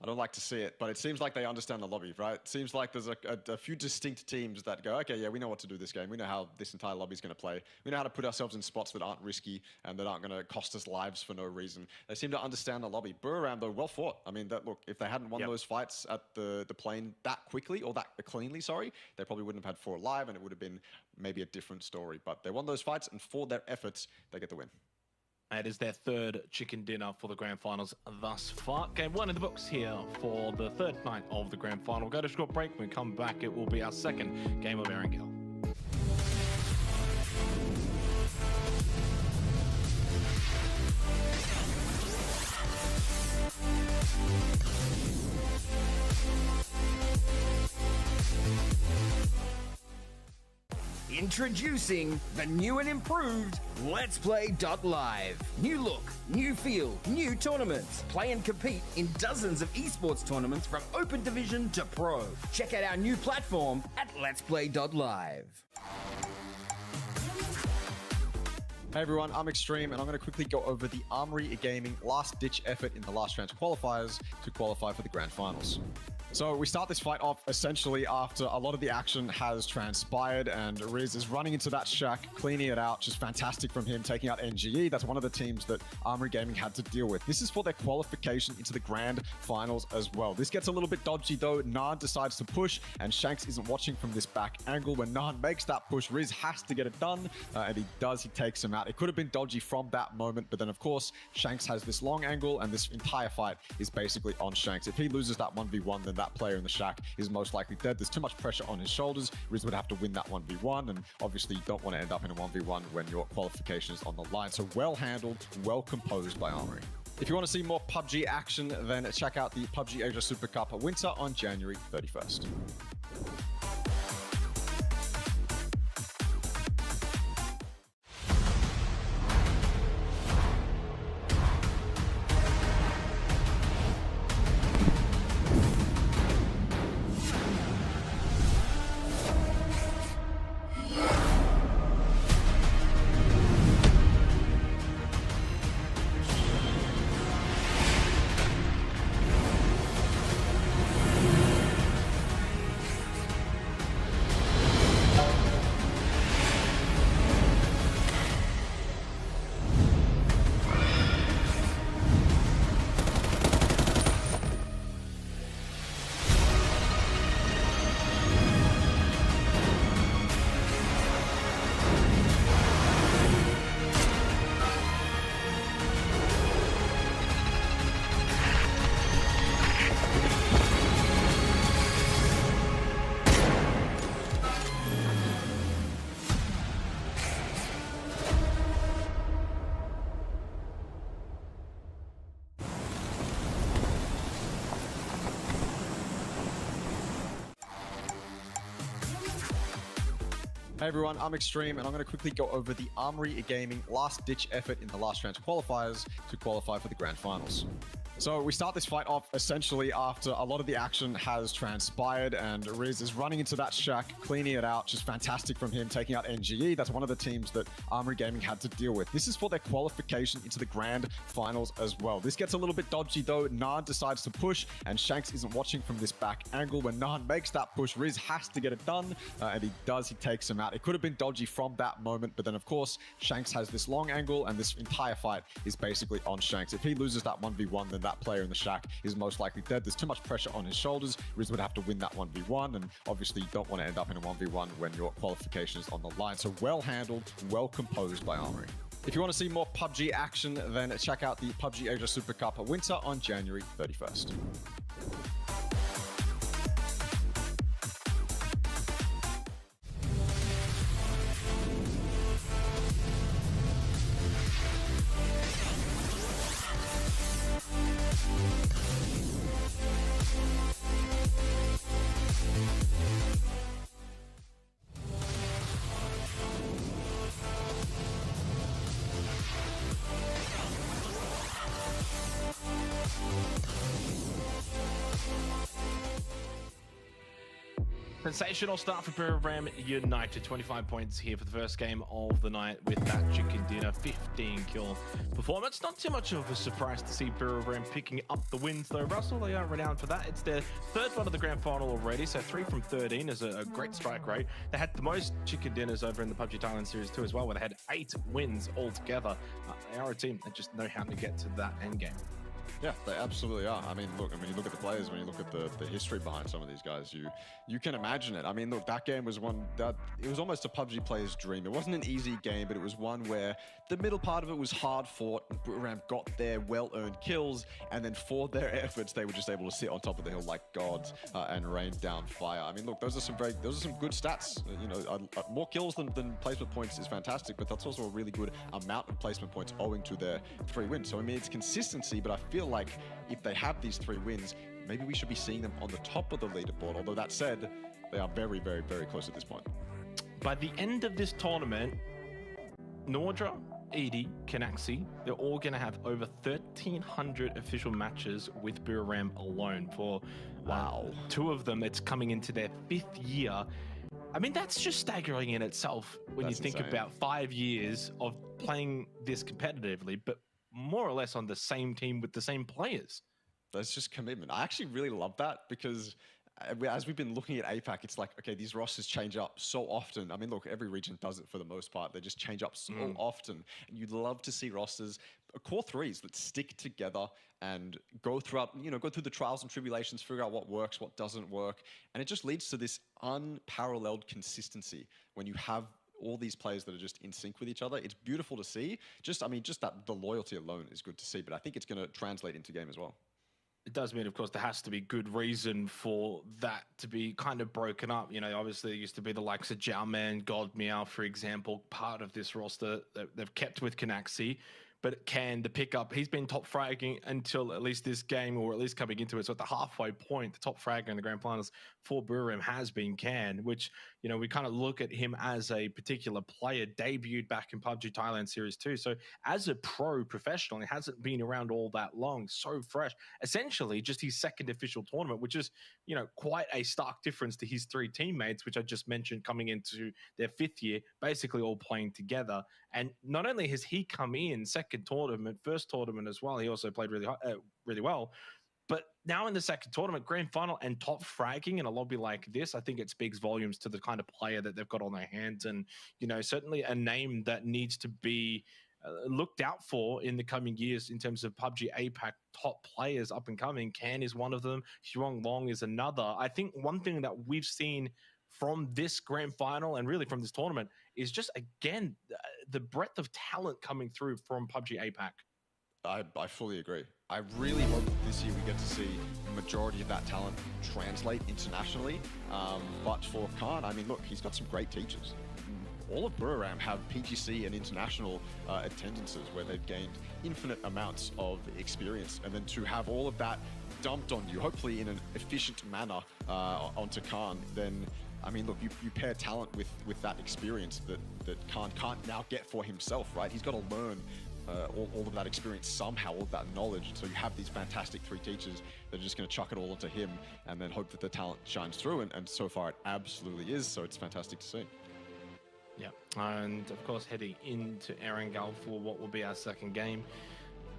I don't like to see it, but it seems like they understand the lobby, right? It seems like there's a few distinct teams that go, okay, yeah, we know what to do this game. We know how this entire lobby is going to play. We know how to put ourselves in spots that aren't risky and that aren't going to cost us lives for no reason. They seem to understand the lobby. Buram, though, well fought. I mean, look, if they hadn't won those fights at the plane that quickly, or that cleanly, sorry, they probably wouldn't have had 4 alive, and it would have been maybe a different story. But they won those fights, and for their efforts, they get the win. It is their 3rd chicken dinner for the grand finals thus far. Game 1 in the books here for the 3rd night of the grand final. We'll go to a short break. When we come back, it will be our 2nd game of Erangel. Introducing the new and improved Let's Play.live. New look, new feel, new tournaments. Play and compete in dozens of esports tournaments from Open Division to Pro. Check out our new platform at Let's Play.live. Hey everyone, I'm Extreme, and I'm going to quickly go over the Armory Gaming last-ditch effort in the last round qualifiers to qualify for the grand finals. So we start this fight off essentially after a lot of the action has transpired, and Riz is running into that shack, cleaning it out. Just fantastic from him, taking out NGE. That's one of the teams that Armory Gaming had to deal with. This is for their qualification into the grand finals as well. This gets a little bit dodgy though. Naan decides to push, and Shanks isn't watching from this back angle. When Naan makes that push, Riz has to get it done, and he does. He takes him out. It could have been dodgy from that moment, but then of course, Shanks has this long angle, and this entire fight is basically on Shanks. If he loses that 1v1, then that player in the shack is most likely dead. There's too much pressure on his shoulders. Riz would have to win that 1v1, and obviously you don't want to end up in a 1v1 when your qualification is on the line. So well handled, well composed by Armory. If you want to see more PUBG action, then check out the PUBG Asia Super Cup Winter on January 31st. everyone, I'm Extreme, and I'm going to quickly go over the Armory Gaming last-ditch effort in the last chance qualifiers to qualify for the grand finals. So we start this fight off essentially after a lot of the action has transpired, and Riz is running into that shack, cleaning it out. Just fantastic from him, taking out NGE. That's one of the teams that Armory Gaming had to deal with. This is for their qualification into the grand finals as well. This gets a little bit dodgy though. Naan decides to push, and Shanks isn't watching from this back angle. When Naan makes that push, Riz has to get it done, and he does. He takes him out. It could have been dodgy from that moment, but then of course, Shanks has this long angle, and this entire fight is basically on Shanks. If he loses that 1v1, then that player in the shack is most likely dead. There's too much pressure on his shoulders. Riz would have to win that 1v1, and obviously you don't want to end up in a 1v1 when your qualification is on the line. So well handled, well composed by Armory. If you want to see more PUBG action, then check out the PUBG Asia Super Cup Winter on January 31st. Sensational start for Buriram United. 25 points here for the first game of the night with that chicken dinner 15 kill performance. Not too much of a surprise to see Buriram picking up the wins though, Russell. They are renowned for that. It's their third one of the grand final already, so 3 from 13 is a great strike rate. They had the most chicken dinners over in the PUBG Thailand Series 2 as well, where they had 8 wins altogether. They are a team that just know how to get to that end game. Yeah, they absolutely are. I mean, look, when you look at the players, when you look at the history behind some of these guys, you can imagine it. I mean, look, that game was one that it was almost a PUBG player's dream. It wasn't an easy game, but it was one where the middle part of it was hard fought. Buriram got their well-earned kills, and then for their efforts, they were just able to sit on top of the hill like gods and rain down fire. I mean, look, those are some good stats. You know, more kills than placement points is fantastic, but that's also a really good amount of placement points owing to their 3 wins. So I mean, it's consistency, but I feel like if they have these 3 wins, maybe we should be seeing them on the top of the leaderboard. Although that said, they are very, very, very close at this point. By the end of this tournament, Nordra, Edie, Canaxi, they're all going to have over 1,300 official matches with Buriram alone. For wow, 2 of them, it's coming into their 5th year. I mean, that's just staggering in itself when you think about 5 years of playing this competitively, but more or less on the same team with the same players. That's just commitment. I actually really love that because as we've been looking at APAC, it's like, okay, these rosters change up so often. I mean, look, every region does it for the most part. They just change up so often. And you'd love to see rosters, core 3s that stick together and go throughout, go through the trials and tribulations, figure out what works, what doesn't work. And it just leads to this unparalleled consistency when you have all these players that are just in sync with each other. It's beautiful to see. Just that the loyalty alone is good to see, but I think it's going to translate into game as well. It does mean, of course, there has to be good reason for that to be kind of broken up. You know, obviously there used to be the likes of Jowman, God Meow, for example, part of this roster that they've kept with Canaxi. But can the pickup, he's been top fragging until at least this game, or at least coming into it. So at the halfway point, the top fragger in the grand finals for Buriram has been Can, which, we kind of look at him as a particular player, debuted back in PUBG Thailand Series 2. So as a pro professional, he hasn't been around all that long, so fresh. Essentially just his 2nd official tournament, which is, quite a stark difference to his 3 teammates, which I just mentioned coming into their 5th year, basically all playing together. And not only has he come in 2nd tournament, 1st tournament as well, he also played really well. But now in the 2nd tournament, grand final and top fragging in a lobby like this, I think it speaks volumes to the kind of player that they've got on their hands. And, certainly a name that needs to be looked out for in the coming years in terms of PUBG APAC top players up and coming. Can is one of them. Huang Long is another. I think one thing that we've seen from this grand final and really from this tournament is just, again, the breadth of talent coming through from PUBG APAC. I fully agree. I really hope that this year we get to see the majority of that talent translate internationally. But for Khan, I mean, look, he's got some great teachers. All of Buriram have PGC and international attendances where they've gained infinite amounts of experience. And then to have all of that dumped on you, hopefully in an efficient manner onto Khan, then I mean, look, you pair talent with that experience that Khan can't now get for himself, right? He's got to learn all of that experience somehow, all of that knowledge. So you have these fantastic 3 teachers that are just going to chuck it all into him and then hope that the talent shines through. And so far, it absolutely is. So it's fantastic to see. Yeah, and of course, heading into Erangel for what will be our second game.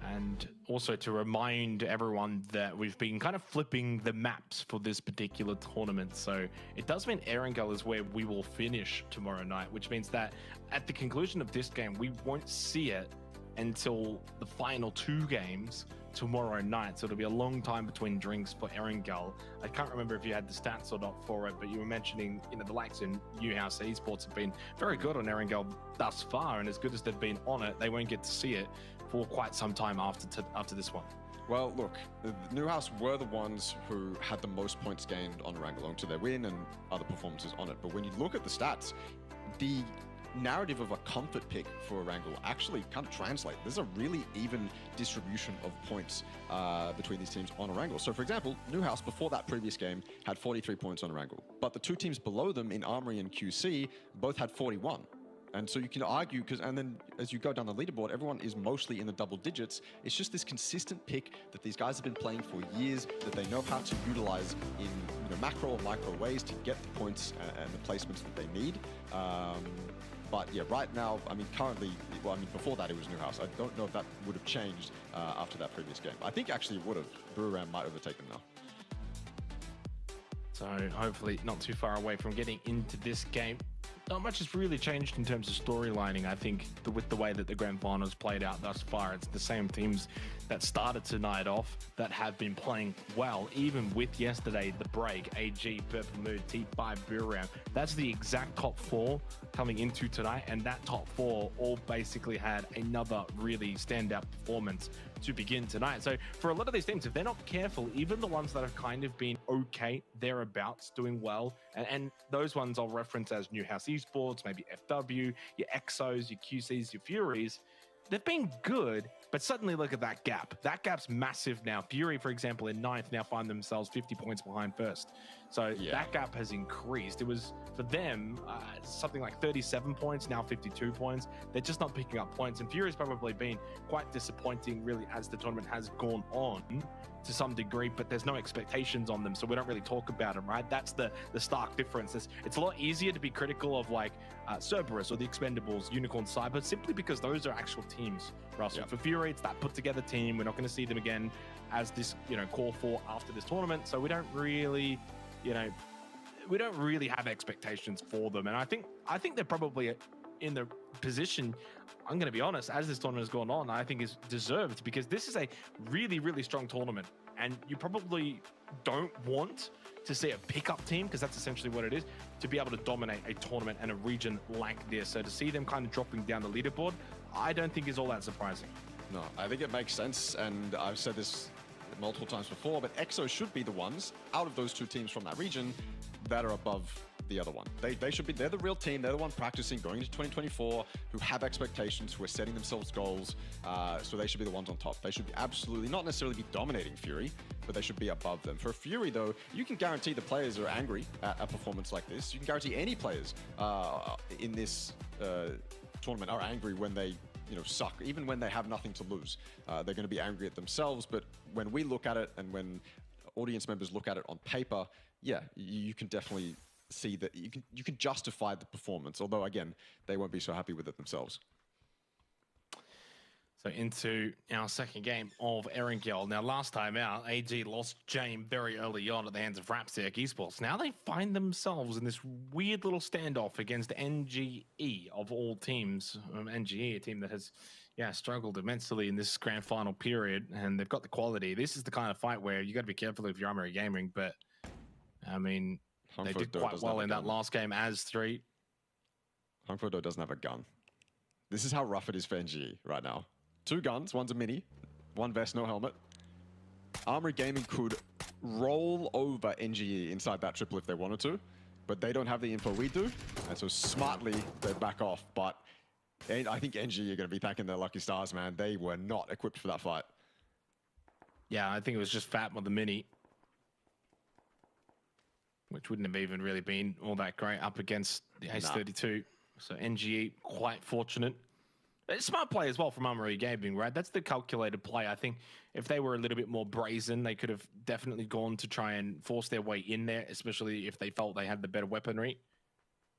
And also to remind everyone that we've been kind of flipping the maps for this particular tournament. So it does mean Erangel is where we will finish tomorrow night, which means that at the conclusion of this game, we won't see it until the final 2 games tomorrow night. So it'll be a long time between drinks for Erangel. I can't remember if you had the stats or not for it, but you were mentioning, the likes in Newhouse Esports have been very good on Erangel thus far, and as good as they've been on it, they won't get to see it for quite some time after this one. Well, look, Newhouse were the ones who had the most points gained on Erangel owing to their win and other performances on it. But when you look at the stats, the narrative of a comfort pick for Erangel actually kind of translate. There's a really even distribution of points between these teams on Erangel. So for example, Newhouse before that previous game had 43 points on Erangel, but the 2 teams below them in Armory and QC both had 41. And so you can argue, and then as you go down the leaderboard, everyone is mostly in the double digits. It's just this consistent pick that these guys have been playing for years, that they know how to utilize in macro or micro ways to get the points and the placements that they need. But yeah, right now, I mean, currently, well, I mean, before that it was Newhouse. I don't know if that would have changed after that previous game. I think actually it would have. Buran might overtake them now. So hopefully not too far away from getting into this game. Not much has really changed in terms of storylining. I think with the way that the grand finals played out thus far, it's the same teams that started tonight off that have been playing well, even with yesterday, the break, AG, Purple Mood, T5, Buran. That's the exact top 4 coming into tonight, and that top 4 all basically had another really standout performance to begin tonight. So for a lot of these teams, if they're not careful, even the ones that have kind of been okay, thereabouts, doing well, and those ones I'll reference as Newhouse Esports, maybe FW, your Exos, your QCs, your Furies, they've been good, but suddenly look at that gap. That gap's massive now. Fury, for example, in 9th now find themselves 50 points behind first. So that gap has increased. It was, for them, something like 37 points, now 52 points. They're just not picking up points. And Fury's probably been quite disappointing, really, as the tournament has gone on to some degree, but there's no expectations on them, so we don't really talk about them, right? That's the stark difference. It's a lot easier to be critical of like Cerberus or the Expendables, Unicorn Cyber, simply because those are actual teams, Russell. For Fury, it's that put together team. We're not going to see them again as this, core 4 after this tournament, so we don't really, we don't really have expectations for them. And I think they're probably in the position, I'm going to be honest, as this tournament has gone on, I think is deserved, because this is a really, really strong tournament, and you probably don't want to see a pickup team, because that's essentially what it is, to be able to dominate a tournament and a region like this. So to see them kind of dropping down the leaderboard, I don't think is all that surprising. No, I think it makes sense, and I've said this multiple times before, but EXO should be the ones out of those 2 teams from that region that are above the other one. They're the real team. They're the one practicing going into 2024, who have expectations, who are setting themselves goals. So they should be the ones on top. They should be absolutely, not necessarily be dominating Fury, but they should be above them. For Fury, though, you can guarantee the players are angry at a performance like this. You can guarantee any players in this tournament are angry when they suck, even when they have nothing to lose. They're going to be angry at themselves, but when we look at it and when audience members look at it on paper, yeah, you can definitely see that you can justify the performance, although again, they won't be so happy with it themselves. So into our second game of Erangel. Now, last time out, AG lost Jame very early on at the hands of Rapsec Esports. Now they find themselves in this weird little standoff against NGE of all teams. NGE, a team that has struggled immensely in this grand final period, and they've got the quality. This is the kind of fight where you got to be careful if you're Armory Gaming, but I mean, they did quite well in that last game as 3. Hongfodo doesn't have a gun. This is how rough it is for NGE right now. 2 guns, one's a mini, 1 vest, no helmet. Armory Gaming could roll over NGE inside that triple if they wanted to, but they don't have the info we do, and so smartly they back off. But I think NGE are going to be thanking their lucky stars, man. They were not equipped for that fight. Yeah, I think it was just Fat with the mini. which wouldn't have even really been all that great up against the Ace-32. So NGE, quite fortunate. It's smart play as well from Armory Gaming, right? That's the calculated play. I think if they were a little bit more brazen, they could have definitely gone to try and force their way in there, especially if they felt they had the better weaponry.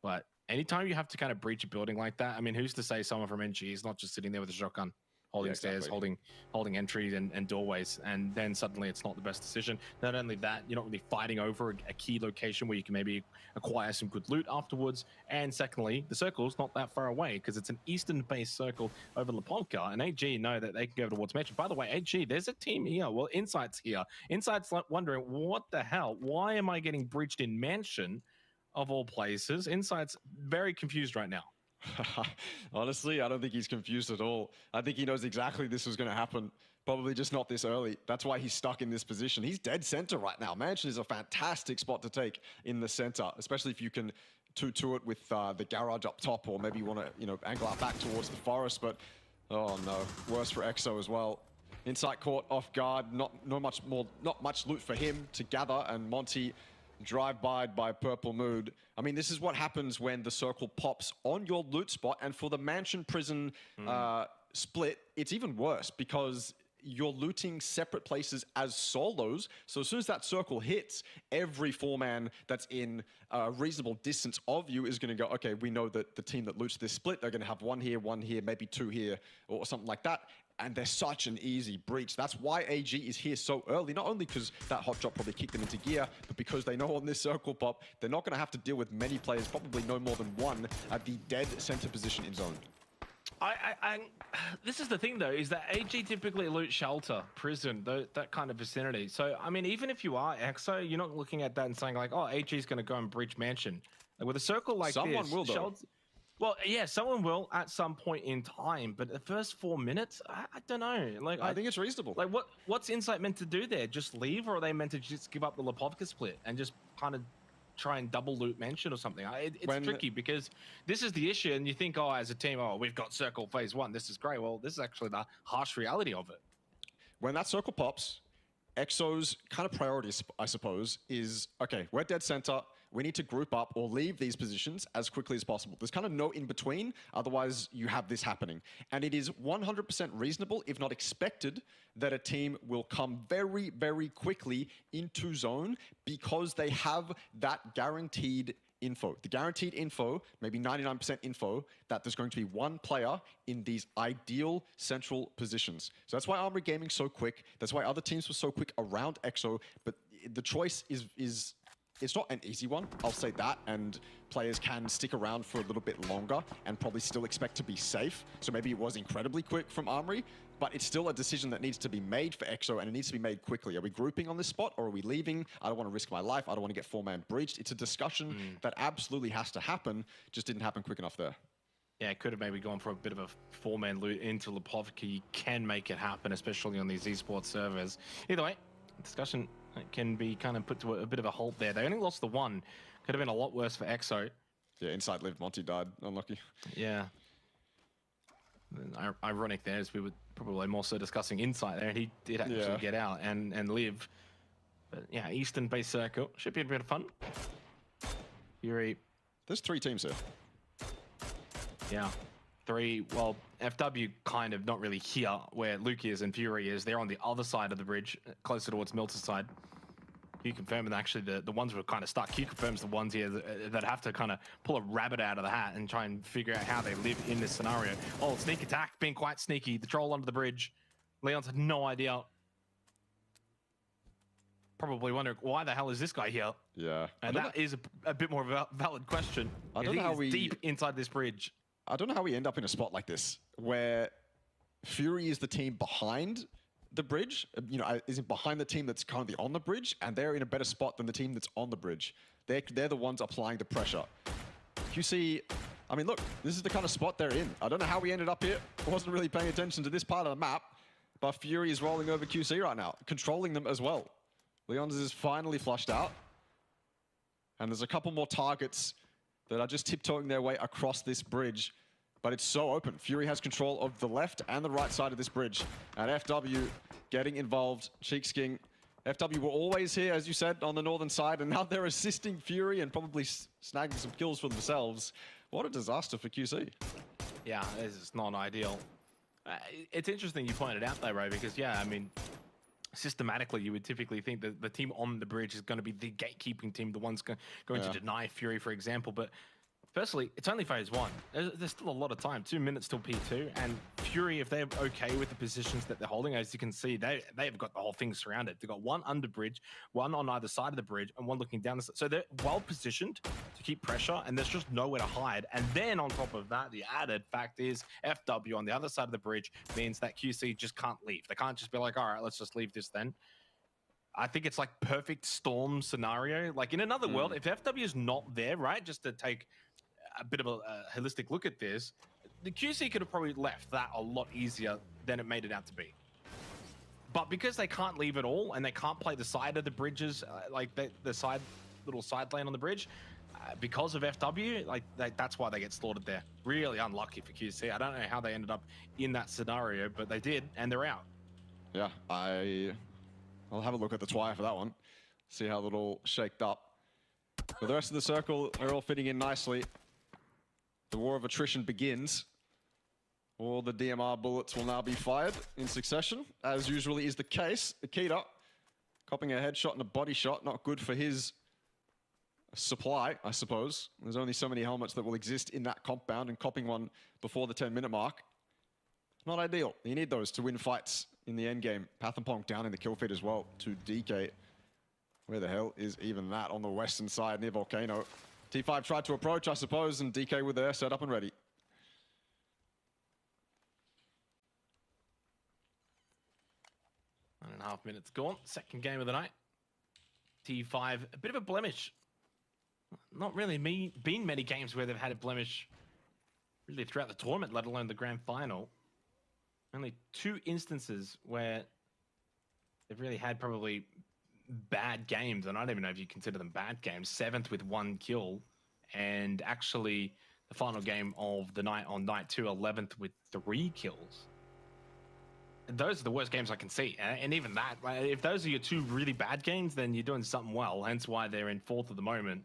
But anytime you have to kind of breach a building like that, I mean, who's to say someone from NG is not just sitting there with a shotgun, holding stairs, holding entries and doorways, and then suddenly it's not the best decision. Not only that, you're not really fighting over a key location where you can maybe acquire some good loot afterwards. And secondly, the circle's not that far away because it's an eastern-based circle over Lepovka, and AG know that they can go towards Mansion. By the way, AG, there's a team here. Well, Insight's here. Insight's wondering, what the hell? Why am I getting breached in Mansion, of all places? Insight's very confused right now. Honestly, I don't think he's confused at all. I think he knows exactly this was going to happen. Probably just not this early. That's why he's stuck in this position. He's dead center right now. Mansion is a fantastic spot to take in the center, especially if you can 2-2 it with the garage up top, or maybe you want to, angle out back towards the forest. But oh no, worse for EXO as well. Insight caught off guard. Not much loot for him to gather, and Monty drive-byed by Purple Mood. I mean, this is what happens when the circle pops on your loot spot, and for the Mansion Prison split, it's even worse because you're looting separate places as solos. So as soon as that circle hits, every 4-man that's in a reasonable distance of you is going to go, okay, we know that the team that loots this split, they're going to have one here, maybe 2 here, or something like that. And they're such an easy breach. That's why AG is here so early, not only because that hot drop probably kicked them into gear, but because they know on this circle pop, they're not going to have to deal with many players, probably no more than one, at the dead center position in zone. This is the thing, though, is that AG typically loot shelter, prison, that kind of vicinity. So, I mean, even if you are EXO, you're not looking at that and saying, like, oh, AG is going to go and breach Mansion. Like, with a circle like Someone this... will, though. Well, yeah, someone will at some point in time, but the first 4 minutes, I don't know. Like, I think it's reasonable. Like, what's Insight meant to do there? Just leave, or are they meant to just give up the Lepovka split and just kind of try and double loot Mansion or something? It's tricky because this is the issue, and you think, oh, as a team, oh, we've got Circle Phase 1, this is great. Well, this is actually the harsh reality of it. When that circle pops, EXO's kind of priorities, I suppose, is, okay, we're dead center. We need to group up or leave these positions as quickly as possible. There's kind of no in between, otherwise you have this happening. And it is 100% reasonable, if not expected, that a team will come very, very quickly into zone because they have that guaranteed info. The guaranteed info, maybe 99% info, that there's going to be one player in these ideal central positions. So that's why Armory Gaming's so quick. That's why other teams were so quick around EXO. But the choice is it's not an easy one, I'll say that, and players can stick around for a little bit longer and probably still expect to be safe. So maybe it was incredibly quick from Armory, but it's still a decision that needs to be made for EXO, and it needs to be made quickly. Are we grouping on this spot, or are we leaving? I don't want to risk my life. I don't want to get 4-man breached. It's a discussion that absolutely has to happen, just didn't happen quick enough there. Yeah, it could have maybe gone for a bit of a 4-man loot into Lepovka. You can make it happen, especially on these esports servers. Either way, discussion can be kind of put to a bit of a halt there. They only lost the one. Could have been a lot worse for EXO. Yeah, Insight lived. Monty died. Unlucky. Yeah. Ironic there, as we were probably more so discussing Insight there, and he did actually get out and live. But yeah, Eastern-based circle. Should be a bit of fun. Fury. There's 3 teams here. Yeah. 3, well, FW kind of not really here where Luke is and Fury is. They're on the other side of the bridge, closer towards Milter's side. Q confirm, and actually the ones who are kind of stuck. Q confirms the ones here that have to kind of pull a rabbit out of the hat and try and figure out how they live in this scenario. Oh, sneak attack, being quite sneaky. The troll under the bridge. Leon's had no idea. Probably wondering, why the hell is this guy here? Yeah. And that is a bit more of a valid question. I don't know how deep inside this bridge. I don't know how we end up in a spot like this, where Fury is the team behind the bridge, is behind the team that's currently on the bridge, and they're in a better spot than the team that's on the bridge. They're the ones applying the pressure. QC, I mean, look, this is the kind of spot they're in. I don't know how we ended up here. I wasn't really paying attention to this part of the map, but Fury is rolling over QC right now, controlling them as well. Leon's is finally flushed out, and there's a couple more targets that are just tiptoeing their way across this bridge, but it's so open. Fury has control of the left and the right side of this bridge, and FW getting involved. Cheeksking FW were always here, as you said, on the northern side, and now they're assisting Fury and probably snagging some kills for themselves. What a disaster for QC. Yeah, it's not ideal. It's interesting you pointed out though, Ray, because yeah, I mean, systematically you would typically think that the team on the bridge is going to be the gatekeeping team, the ones going to deny Fury, for example. But firstly, it's only phase 1. There's still a lot of time, 2 minutes till P2, and Fury, if they're okay with the positions that they're holding, as you can see, they've got the whole thing surrounded. They've got one under bridge, one on either side of the bridge, and one looking down the side. So they're well positioned to keep pressure, and there's just nowhere to hide. And then on top of that, the added fact is FW on the other side of the bridge means that QC just can't leave. They can't just be like, all right, let's just leave this then. I think it's like perfect storm scenario. Like in another world, if FW is not there, right, just to take a bit of a holistic look at this, the QC could have probably left that a lot easier than it made it out to be. But because they can't leave at all and they can't play the side of the bridges, like the little side lane on the bridge, because of FW, like that's why they get slaughtered there. Really unlucky for QC. I don't know how they ended up in that scenario, but they did, and they're out. Yeah, I'll have a look at the Twire for that one. See how it all shaked up. For the rest of the circle, they're all fitting in nicely. The war of attrition begins. All the DMR bullets will now be fired in succession, as usually is the case. Akita copping a headshot and a body shot. Not good for his supply, I suppose. There's only so many helmets that will exist in that compound, and copping one before the 10-minute mark, not ideal. You need those to win fights in the end game. Pathampong down in the kill feed as well to DK. Where the hell is even that on the western side near Volcano? T5 tried to approach, I suppose, and DK were there, set up and ready. One and a half minutes gone. Second game of the night. T5, a bit of a blemish. Not really been many games where they've had a blemish really throughout the tournament, let alone the grand final. Only 2 instances where they've really had probably bad games, and I don't even know if you consider them bad games. 7th with 1 kill, and actually the final game of the night on night 2, 11th with 3 kills. And those are the worst games I can see, and even that, if those are your 2 really bad games, then you're doing something well, hence why they're in 4th at the moment.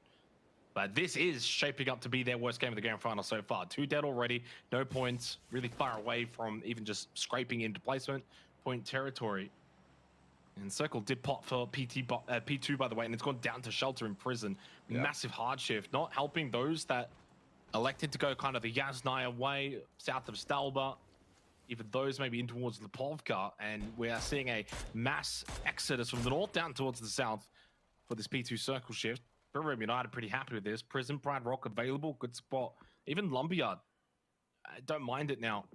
But this is shaping up to be their worst game of the grand final so far. 2 dead already, no points, really far away from even just scraping into placement point territory. And Circle did pop for P2, by the way, and it's gone down to shelter in prison. Yeah. Massive hardship, not helping those that elected to go kind of the Yasnaya way, south of Stalba. Even those maybe in towards Lipovka, and we are seeing a mass exodus from the north down towards the south for this P2 circle shift. River United pretty happy with this. Prison, Pride Rock available, good spot. Even Lumberyard, I don't mind it now.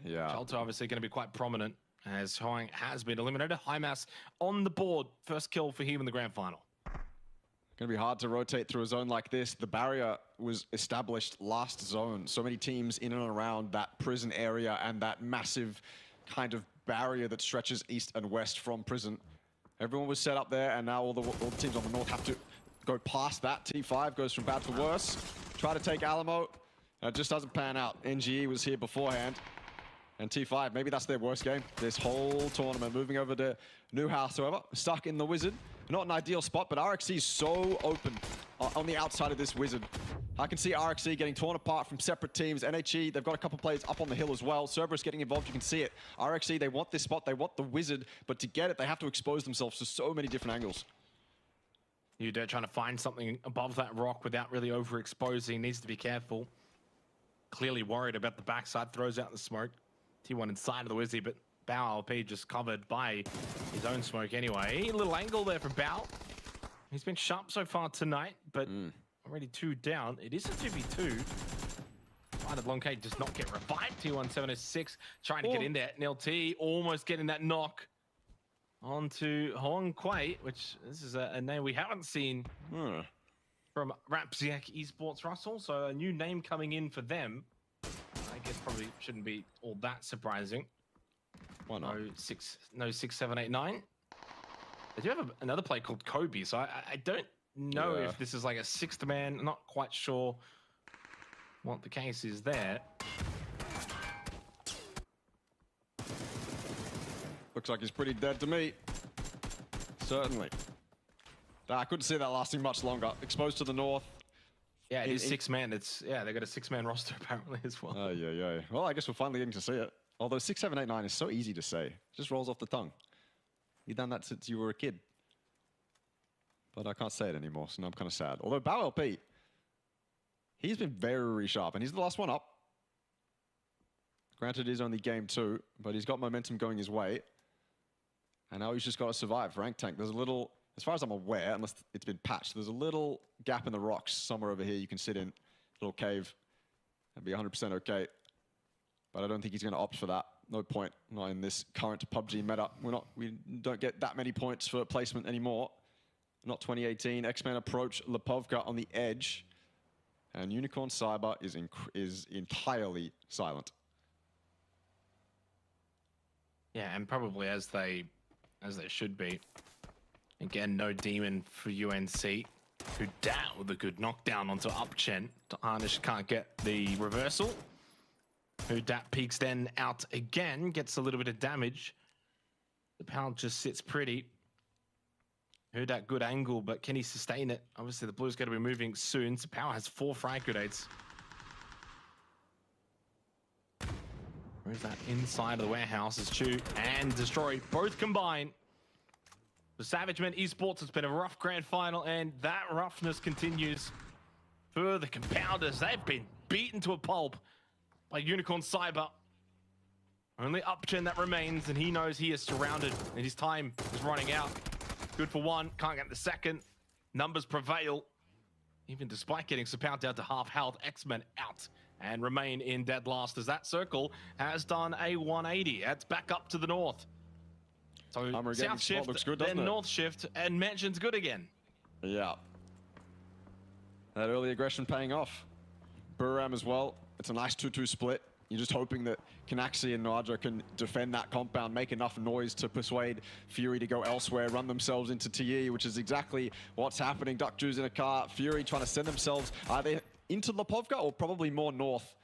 Yeah. Shelter obviously going to be quite prominent, as Hoang has been eliminated. Hymas on the board. First kill for him in the grand final. Going to be hard to rotate through a zone like this. The barrier was established last zone. So many teams in and around that prison area and that massive kind of barrier that stretches east and west from prison. Everyone was set up there, and now all the teams on the north have to go past that. T5 goes from bad to worse. Try to take Alamo. It just doesn't pan out. NGE was here beforehand. And T5, maybe that's their worst game this whole tournament. Moving over to Newhouse, however, stuck in the Wizard. Not an ideal spot, but RXC is so open on the outside of this Wizard. I can see RXC getting torn apart from separate teams. NHE, they've got a couple players up on the hill as well. Cerberus getting involved, you can see it. RXC, they want this spot, they want the Wizard, but to get it, they have to expose themselves to so many different angles. Udo trying to find something above that rock without really overexposing. Needs to be careful. Clearly worried about the backside, throws out the smoke. T1 inside of the Wizzy, but Bao LP just covered by his own smoke anyway. A little angle there from Bao. He's been sharp so far tonight, but already 2 down. It is a 2v2. Blinded Long K does not get revived. T1 706 trying to get in there. Nil T almost getting that knock onto Hong Kuei, which this is a name we haven't seen from Rapsiak Esports, Russell. So a new name coming in for them. I guess probably shouldn't be all that surprising. Why not? No 6, 7, 8, 9. They do have another play called Kobe, so I don't know if this is like a 6th man. I'm not quite sure what the case is there. Looks like he's pretty dead to me. Certainly. I couldn't see that lasting much longer. Exposed to the north. Yeah, it is 6-man. They got a 6-man roster apparently as well. Oh, yeah. Well, I guess we're finally getting to see it. Although 6, 7, 8, 9 is so easy to say. It just rolls off the tongue. You've done that since you were a kid. But I can't say it anymore, so now I'm kind of sad. Although Bao LP, he's been very sharp, and he's the last one up. Granted, it is only game 2, but he's got momentum going his way. And now he's just got to survive. Rank tank, there's a little, as far as I'm aware, unless it's been patched, there's a little gap in the rocks somewhere over here you can sit in. Little cave. That'd be 100% okay. But I don't think he's going to opt for that. No point. Not in this current PUBG meta. We don't get that many points for placement anymore. Not 2018. X-Men approach Lipovka on the edge. And Unicorn Cyber is entirely silent. Yeah, and probably as they should be. Again, no demon for UNC. Who down with a good knockdown onto Upchen. Harnish can't get the reversal. Who dat peeks then out again, gets a little bit of damage. The pound just sits pretty. Who dat good angle, but can he sustain it? Obviously, the Blues got to be moving soon. So Power has 4 frag grenades. Where's that inside of the warehouse? Is Chew and Destroy both combined. The Savage Men Esports has been a rough grand final, and that roughness continues for the Compounders. They've been beaten to a pulp by Unicorn Cyber. Only Upchen that remains, and he knows he is surrounded, and his time is running out. Good for 1, can't get the second. Numbers prevail. Even despite getting Sapout down to half health, X-Men out and remain in dead last as that circle has done a 180. That's back up to the north. So south shift, looks good, then north shift, and Mansion's good again. Yeah. That early aggression paying off. Buram as well. It's a nice 2-2 split. You're just hoping that Kanaxi and Naja can defend that compound, make enough noise to persuade Fury to go elsewhere, run themselves into TE, which is exactly what's happening. Duck Jews in a car, Fury trying to send themselves either into Lipovka or probably more north.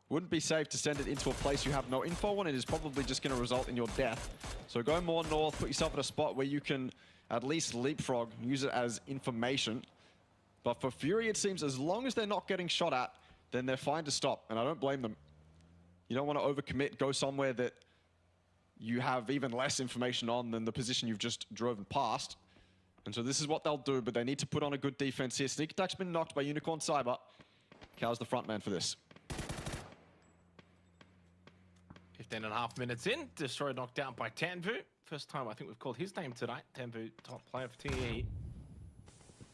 Wouldn't be safe to send it into a place you have no info on. It is probably just going to result in your death. So go more north, put yourself at a spot where you can at least leapfrog, use it as information. But for Fury, it seems as long as they're not getting shot at, then they're fine to stop, and I don't blame them. You don't want to overcommit, go somewhere that you have even less information on than the position you've just driven past. And so this is what they'll do, but they need to put on a good defense here. Sneak attack's been knocked by Unicorn Cyber. Cow's the front man for this. 15.5 minutes in, Destroy knocked down by Tanvu. First time I think we've called his name tonight. Tanvu, top player for TE.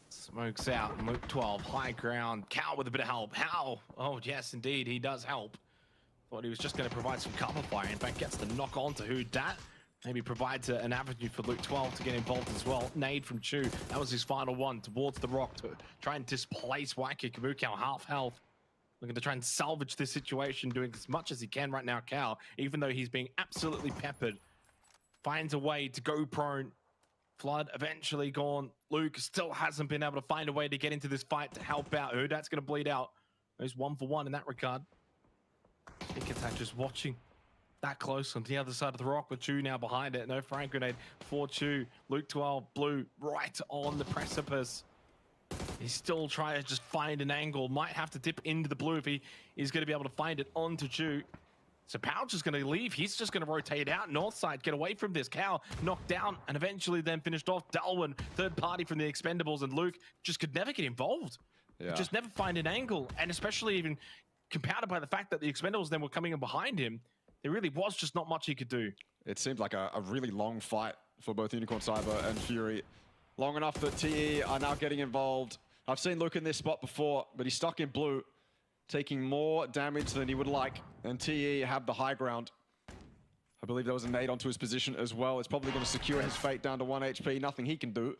Smokes out, Luke 12, high ground. Cow with a bit of help. How? Oh, yes, indeed, he does help. Thought he was just going to provide some cover fire. In fact, gets the knock on to Who Dat. Maybe provides an avenue for Luke 12 to get involved as well. Nade from Chu. That was his final one towards the rock to try and displace Wacky Kabukau, half health. Looking to try and salvage this situation, doing as much as he can right now, Cal, even though he's being absolutely peppered. Finds a way to go prone. Flood eventually gone. Luke still hasn't been able to find a way to get into this fight to help out. Who Dat's going to bleed out. He's 1 for 1 in that regard. Sneak attack just watching that close on the other side of the rock with Chu now behind it. No frag grenade for Chu. Luke 12, blue, right on the precipice. He's still trying to just find an angle. Might have to dip into the blue if he is going to be able to find it onto Chu. So Powell's just going to leave. He's just going to rotate out north side, get away from this. Cow knocked down and eventually then finished off. Darwin, third party from the Expendables, and Luke just could never get involved. Yeah. Just never find an angle, and especially even compounded by the fact that the Expendables then were coming in behind him. There really was just not much he could do. It seemed like a really long fight for both Unicorn Cyber and Fury. Long enough that TE are now getting involved. I've seen Luke in this spot before, but he's stuck in blue, taking more damage than he would like, and TE have the high ground. I believe there was a nade onto his position as well. It's probably going to secure his fate down to 1 HP. Nothing he can do.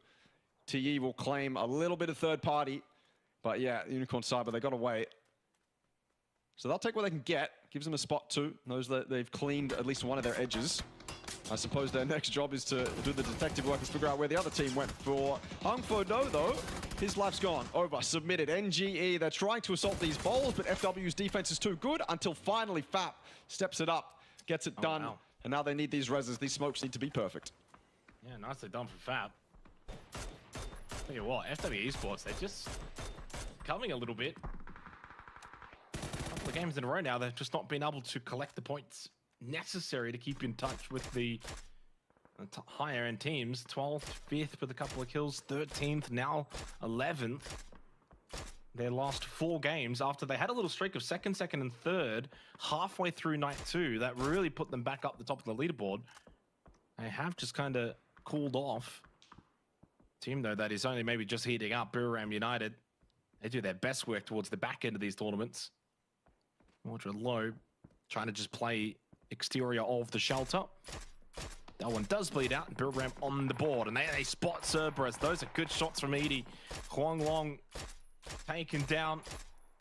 TE will claim a little bit of third party, but yeah, Unicorn Cyber, they got to wait. So they'll take what they can get. Gives them a spot too. Knows that they've cleaned at least one of their edges. I suppose their next job is to do the detective work and figure out where the other team went for. Hung Fo Do, though, his life's gone. Over, submitted. NGE, they're trying to assault these bowls, but FW's defense is too good until finally Fap steps it up, gets it done. Wow. And now they need these reses. These smokes need to be perfect. Yeah, nicely done for Fab. Tell you what, FW Esports, they're just coming a little bit. A couple of games in a row now, they've just not been able to collect the points necessary to keep in touch with the higher end teams. 12th, 5th with a couple of kills, 13th, now 11th. Their last 4 games after they had a little streak of second, and third halfway through night 2 that really put them back up the top of the leaderboard. They have just kind of cooled off. Team though that is only maybe just heating up, Buriram United. They do their best work towards the back end of these tournaments. Ultra low, trying to just play exterior of the shelter. That one does bleed out. Buriram on the board, and they spot Cerberus. Those are good shots from Edie. Huang Long taken down.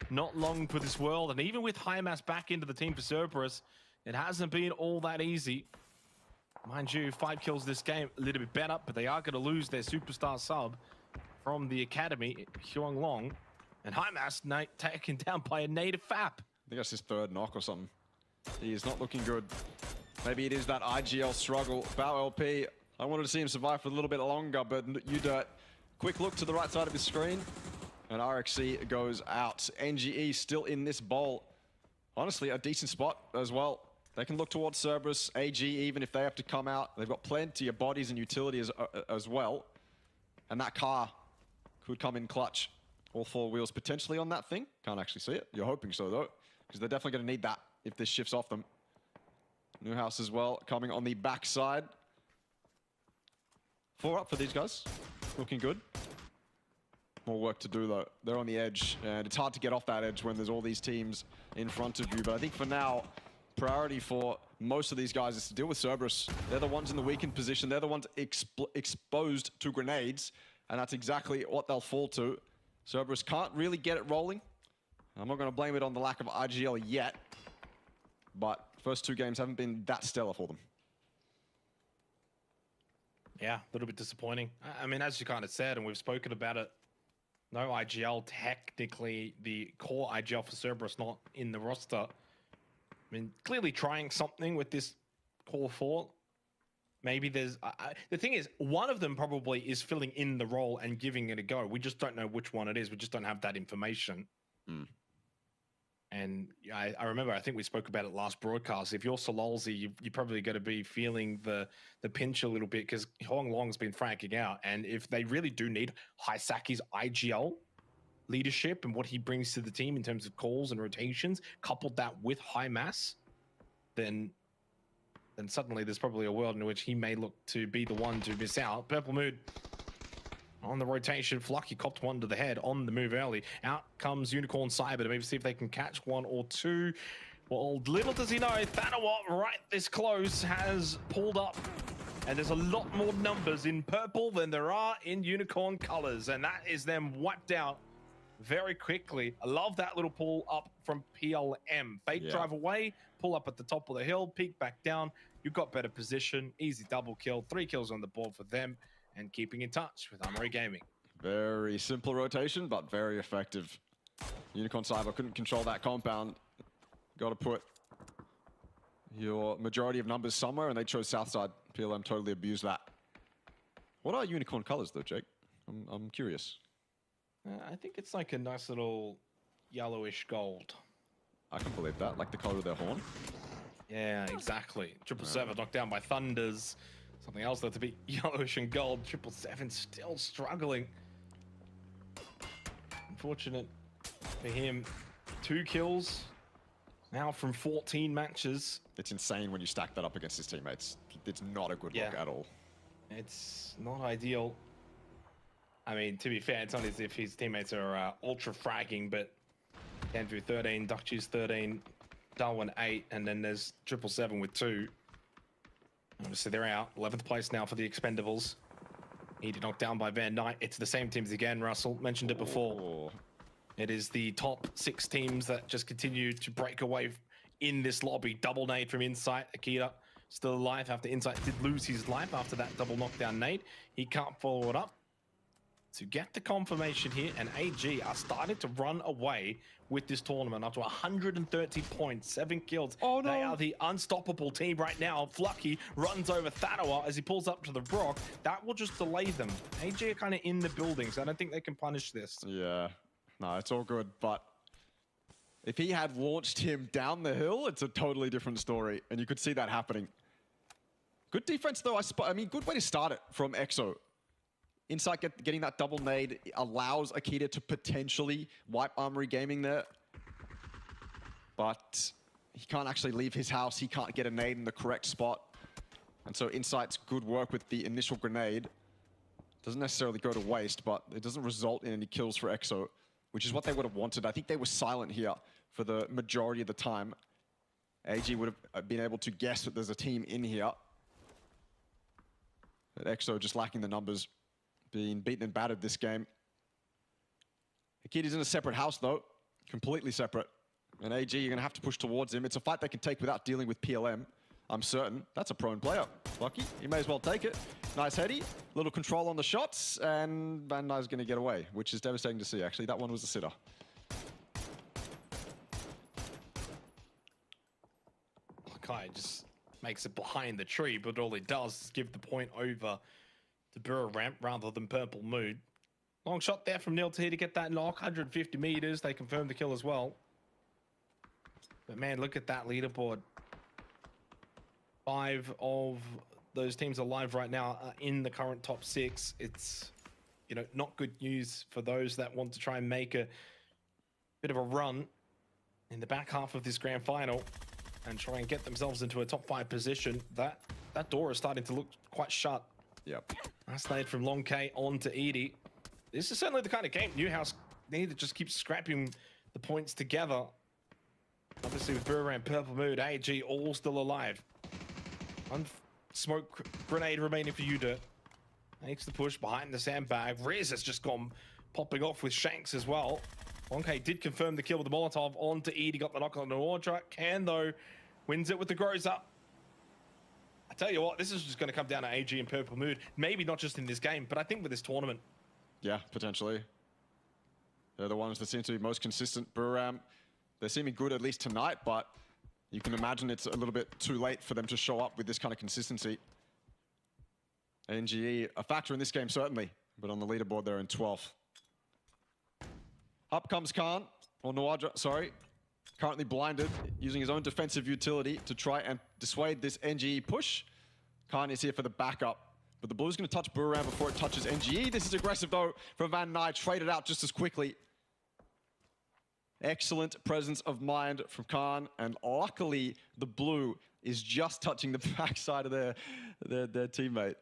Not long for this world, and even with Hymas back into the team for Cerberus, it hasn't been all that easy. Mind you, 5 kills this game, a little bit better, but they are going to lose their superstar sub from the academy, Huang Long. And Hymas taken down by a native FAP. I think that's his 3rd knock or something. He is not looking good. Maybe it is that IGL struggle. Bao LP, I wanted to see him survive for a little bit longer, but U-Dirt, quick look to the right side of his screen, and RXC goes out. NGE still in this bowl. Honestly, a decent spot as well. They can look towards Cerberus, AG, even if they have to come out. They've got plenty of bodies and utility as well. And that car could come in clutch. All 4 wheels potentially on that thing. Can't actually see it. You're hoping so, though, because they're definitely going to need that if this shifts off them. Newhouse as well, coming on the backside. 4 up for these guys. Looking good. More work to do, though. They're on the edge, and it's hard to get off that edge when there's all these teams in front of you. But I think for now, priority for most of these guys is to deal with Cerberus. They're the ones in the weakened position. They're the ones exposed to grenades, and that's exactly what they'll fall to. Cerberus can't really get it rolling. I'm not going to blame it on the lack of IGL yet, but first 2 games haven't been that stellar for them. Yeah, a little bit disappointing. I mean, as you kind of said, and we've spoken about it, no IGL, technically the core IGL for Cerberus not in the roster. I mean, clearly trying something with this core 4. Maybe there's... the thing is, one of them probably is filling in the role and giving it a go. We just don't know which one it is. We just don't have that information. And I remember, I think we spoke about it last broadcast. If you're Sololzi, you're probably going to be feeling the pinch a little bit because Huang Long's been franking out. And if they really do need Haisaki's IGL leadership and what he brings to the team in terms of calls and rotations, coupled that with Hymas, then suddenly there's probably a world in which he may look to be the one to miss out. Purple Mood on the rotation. Flucky copped one to the head on the move early. Out comes Unicorn Cyber to maybe see if they can catch 1 or 2. Well, little does he know, Thanawat right this close has pulled up. And there's a lot more numbers in purple than there are in unicorn colors. And that is them wiped out very quickly. I love that little pull up from PLM. Fake drive away, pull up at the top of the hill, peek back down. You've got better position, easy double kill, 3 kills on the board for them, and keeping in touch with Armory Gaming. Very simple rotation, but very effective. Unicorn Cyber couldn't control that compound. Got to put your majority of numbers somewhere, and they chose Southside. PLM totally abused that. What are unicorn colors, though, Jake? I'm curious. I think it's like a nice little yellowish gold. I can believe that, like the color of their horn. Yeah, exactly. 777 knocked down by Thunders. Something else that to be yellowish and gold. 777 still struggling. Unfortunate for him. 2 kills now from 14 matches. It's insane when you stack that up against his teammates. It's not a good look at all. It's not ideal. I mean, to be fair, it's not as if his teammates are ultra fragging, but Andrew 13, Duckcheese 13, Darwin 8, and then there's 777 with 2. Obviously, they're out. 11th place now for the Expendables. He did knocked down by Van Knight. It's the same teams again, Russell. Mentioned it before. It is the top 6 teams that just continue to break away in this lobby. Double nade from Insight. Akita still alive after Insight did lose his life after that double knockdown nade. He can't follow it up. to get the confirmation here, and AG are starting to run away with this tournament up to 130 points, 7 kills. Oh, no. They are the unstoppable team right now. Flucky runs over Thanawa as he pulls up to the rock. That will just delay them. AG are kind of in the building, so I don't think they can punish this. Yeah, no, it's all good, but if he had launched him down the hill, it's a totally different story, and you could see that happening. Good defense, though. I mean, good way to start it from EXO. Insight getting that double nade allows Akita to potentially wipe Armory Gaming there. But he can't actually leave his house. He can't get a nade in the correct spot. And so Insight's good work with the initial grenade doesn't necessarily go to waste, but it doesn't result in any kills for EXO, which is what they would have wanted. I think they were silent here for the majority of the time. AG would have been able to guess that there's a team in here. But EXO just lacking the numbers. Being beaten and battered this game. Akita's in a separate house, though. Completely separate. And AG, you're going to have to push towards him. It's a fight they can take without dealing with PLM, I'm certain. That's a prone player. Lucky. You may as well take it. Nice heady. Little control on the shots. And Van Nye's going to get away, which is devastating to see, actually. That one was a sitter. Kai just makes it behind the tree, but all it does is give the point over to Burrow Ramp rather than Purple Mood. Long shot there from Nil T to get that knock, 150 meters. They confirm the kill as well. But man, look at that leaderboard. 5 of those teams alive right now are in the current top 6. It's, you know, not good news for those that want to try and make a bit of a run in the back half of this grand final and try and get themselves into a top 5 position. That door is starting to look quite shut. Yep. That's laid from Long K on to Edie. This is certainly the kind of game Newhouse need to just keep scrapping the points together. Obviously with Burrow and Purple Mood, AG all still alive. One smoke grenade remaining for Uda. Makes the push behind the sandbag. Riz has just gone popping off with Shanks as well. Long K did confirm the kill with the Molotov on to Edie. Got the knock on the Ordra. Can though. Wins it with the Grows Up. I tell you what, this is just going to come down to AG and Purple Mood. Maybe not just in this game, but I think with this tournament. Yeah, potentially. They're the ones that seem to be most consistent. Buram, they're seeming good at least tonight, but you can imagine it's a little bit too late for them to show up with this kind of consistency. NGE, a factor in this game, certainly, but on the leaderboard, they're in 12th. Up comes Khan, or Nawadra, sorry. Currently blinded, using his own defensive utility to try and dissuade this NGE push. Khan is here for the backup, but the Blue's going to touch Buram before it touches NGE. This is aggressive, though, from Van Nye. Traded out just as quickly. Excellent presence of mind from Khan, and luckily, the Blue is just touching the backside of their teammate.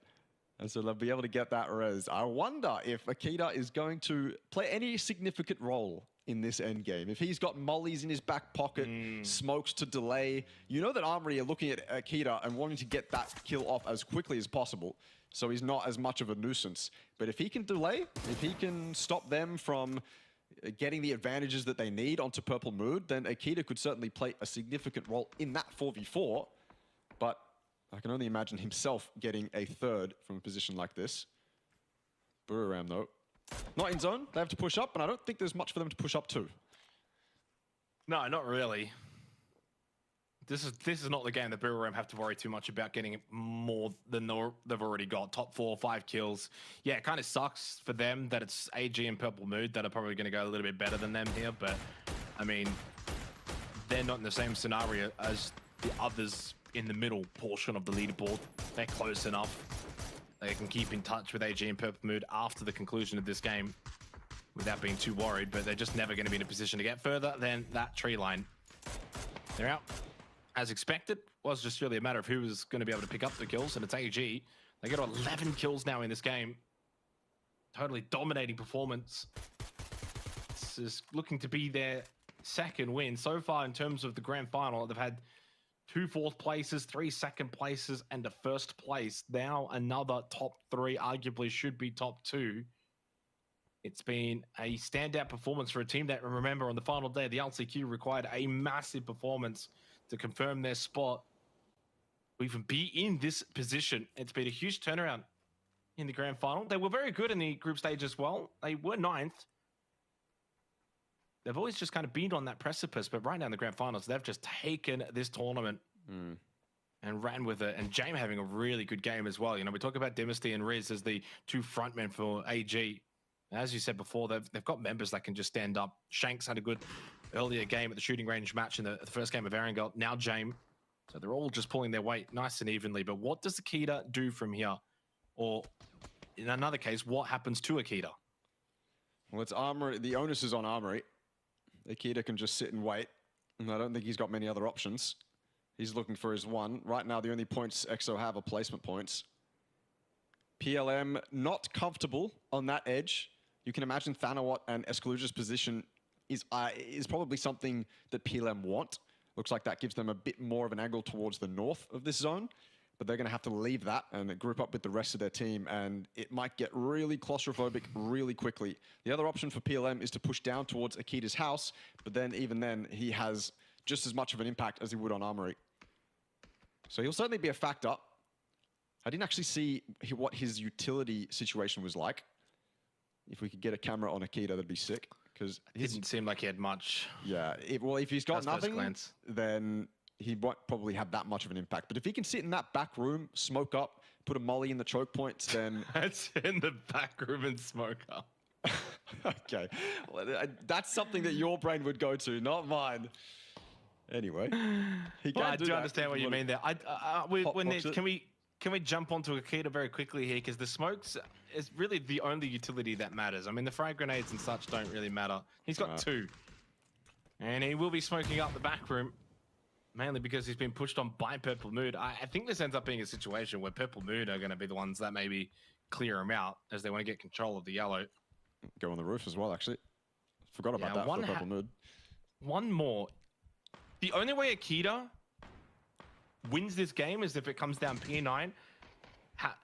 And so they'll be able to get that res. I wonder if Akita is going to play any significant role in this end game. If he's got mollies in his back pocket, smokes to delay, you know that Armory are looking at Akita and wanting to get that kill off as quickly as possible, so he's not as much of a nuisance. But if he can delay, if he can stop them from getting the advantages that they need onto Purple Mood, then Akita could certainly play a significant role in that 4v4. But I can only imagine himself getting a third from a position like this. Buram, though. Not in zone. They have to push up, and I don't think there's much for them to push up to. No, not really. This is not the game that Buram have to worry too much about getting more than they've already got. Top 4, 5 kills. Yeah, it kind of sucks for them that it's AG and Purple Mood that are probably going to go a little bit better than them here, but I mean, they're not in the same scenario as the others in the middle portion of the leaderboard. They're close enough. They can keep in touch with AG and Purple Mood after the conclusion of this game without being too worried, but they're just never going to be in a position to get further than that tree line. They're out. As expected, was just really a matter of who was going to be able to pick up the kills, and it's AG. They get 11 kills now in this game. Totally dominating performance. This is looking to be their second win. So far in terms of the grand final, they've had 2 4th places, 3 2nd places, and a 1st place. Now another top 3, arguably should be top 2. It's been a standout performance for a team that, remember, on the final day, the LCQ required a massive performance to confirm their spot, to even be in this position. It's been a huge turnaround in the grand final. They were very good in the group stage as well. They were 9th. They've always just kind of been on that precipice, but right now in the grand finals, they've just taken this tournament and ran with it. And James having a really good game as well. You know, we talk about Dynasty and Riz as the two frontmen for AG. As you said before, they've got members that can just stand up. Shanks had a good earlier game at the shooting range match in the first game of Erangel. Now James. So they're all just pulling their weight nice and evenly. But what does Akita do from here? Or in another case, what happens to Akita? Well, it's Armory. The onus is on Armory. Akita can just sit and wait. And I don't think he's got many other options. He's looking for his one. Right now, the only points EXO have are placement points. PLM not comfortable on that edge. You can imagine Thanawat and Escaluja's position is probably something that PLM want. Looks like that gives them a bit more of an angle towards the north of this zone. But they're going to have to leave that and group up with the rest of their team, and it might get really claustrophobic really quickly. The other option for PLM is to push down towards Akita's house, but then even then, he has just as much of an impact as he would on Armory. So he'll certainly be a factor. I didn't actually see what his utility situation was like. If we could get a camera on Akita, that'd be sick. Because it didn't seem like he had much. Yeah, well, if he's got nothing, then he won't probably have that much of an impact. But if he can sit in that back room, smoke up, put a molly in the choke points, then... That's in the back room and smoke up. Okay. Well, that's something that your brain would go to, not mine. Anyway. I do understand what you mean there. Can we jump onto Akita very quickly here? Because the smokes is really the only utility that matters. I mean, the frag grenades and such don't really matter. He's got 2. And he will be smoking up the back room. Mainly because he's been pushed on by Purple Mood. I think this ends up being a situation where Purple Mood are going to be the ones that maybe clear him out as they want to get control of the yellow. Go on the roof as well, actually. Forgot about that for Purple Mood. One more. The only way Akita wins this game is if it comes down P9.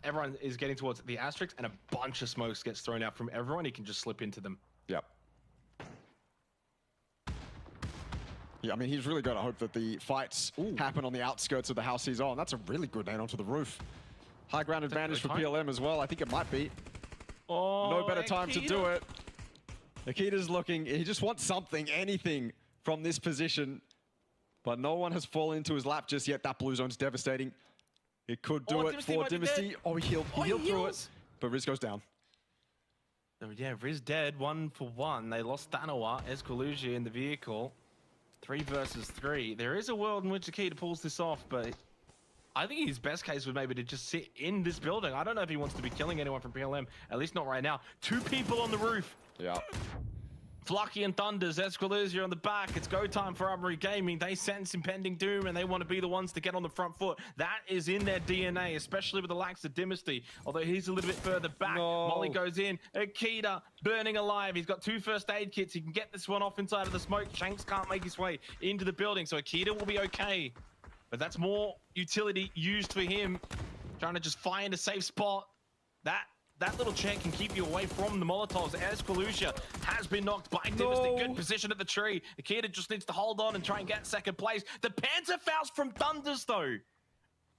Everyone is getting towards the asterisk and a bunch of smokes gets thrown out from everyone. He can just slip into them. Yep. Yeah, I mean, he's really got to hope that the fights happen on the outskirts of the house he's on. That's a really good nade onto the roof. High ground advantage for PLM as well. I think it might be. Oh, no better time to do it. Akita's looking. He just wants something, anything from this position. But no one has fallen into his lap just yet. That blue zone's devastating. It could do it for Dynasty. Oh, he healed through it. But Riz goes down. So, yeah, Riz dead. 1 for 1. They lost Thanawat, Escaluja in the vehicle. 3 versus 3. There is a world in which Akita pulls this off, but I think his best case would maybe to just sit in this building. I don't know if he wants to be killing anyone from PLM, at least not right now. 2 people on the roof. Yeah. Flucky and Thunders, Escaluja on the back. It's go time for Armory Gaming. They sense impending doom and they want to be the ones to get on the front foot. That is in their DNA, especially with the likes of Dynasty. Although he's a little bit further back. No. Molly goes in. Akita burning alive. He's got 2 first aid kits. He can get this one off inside of the smoke. Shanks can't make his way into the building, so Akita will be okay. But that's more utility used for him. Trying to just find a safe spot. That little check can keep you away from the Molotovs. Escaluja has been knocked by Dynasty. Good position at the tree. Akita just needs to hold on and try and get second place. The Panzer Faust from Thunders, though.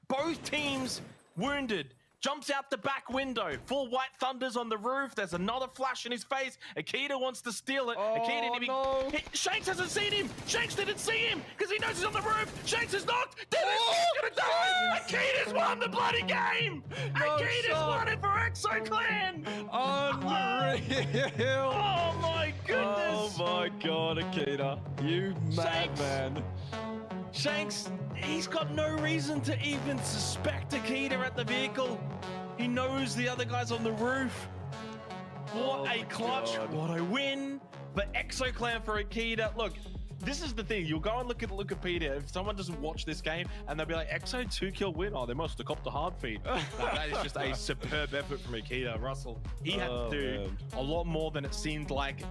Both teams wounded. Jumps out the back window. 4 white Thunders on the roof. There's another flash in his face. Akita wants to steal it. Oh, Akita no. Shanks hasn't seen him. Shanks didn't see him because he knows he's on the roof. Shanks is knocked. Dynasty's gonna die. Akita's won the bloody game. Akita's won it for EXO Clan. Unreal. Oh my goodness. Oh my God, Akita. You madman. Shanks, he's got no reason to even suspect Akita at the vehicle. He knows the other guy's on the roof. What a clutch, what a win. But EXO Clan for Akita. Look, this is the thing. You'll go and look at Wikipedia. If someone doesn't watch this game and they'll be like, EXO 2-kill win. Oh, they must have copped a hard feed. No, that is just a superb effort from Akita. Russell, he had to do a lot more than it seemed like.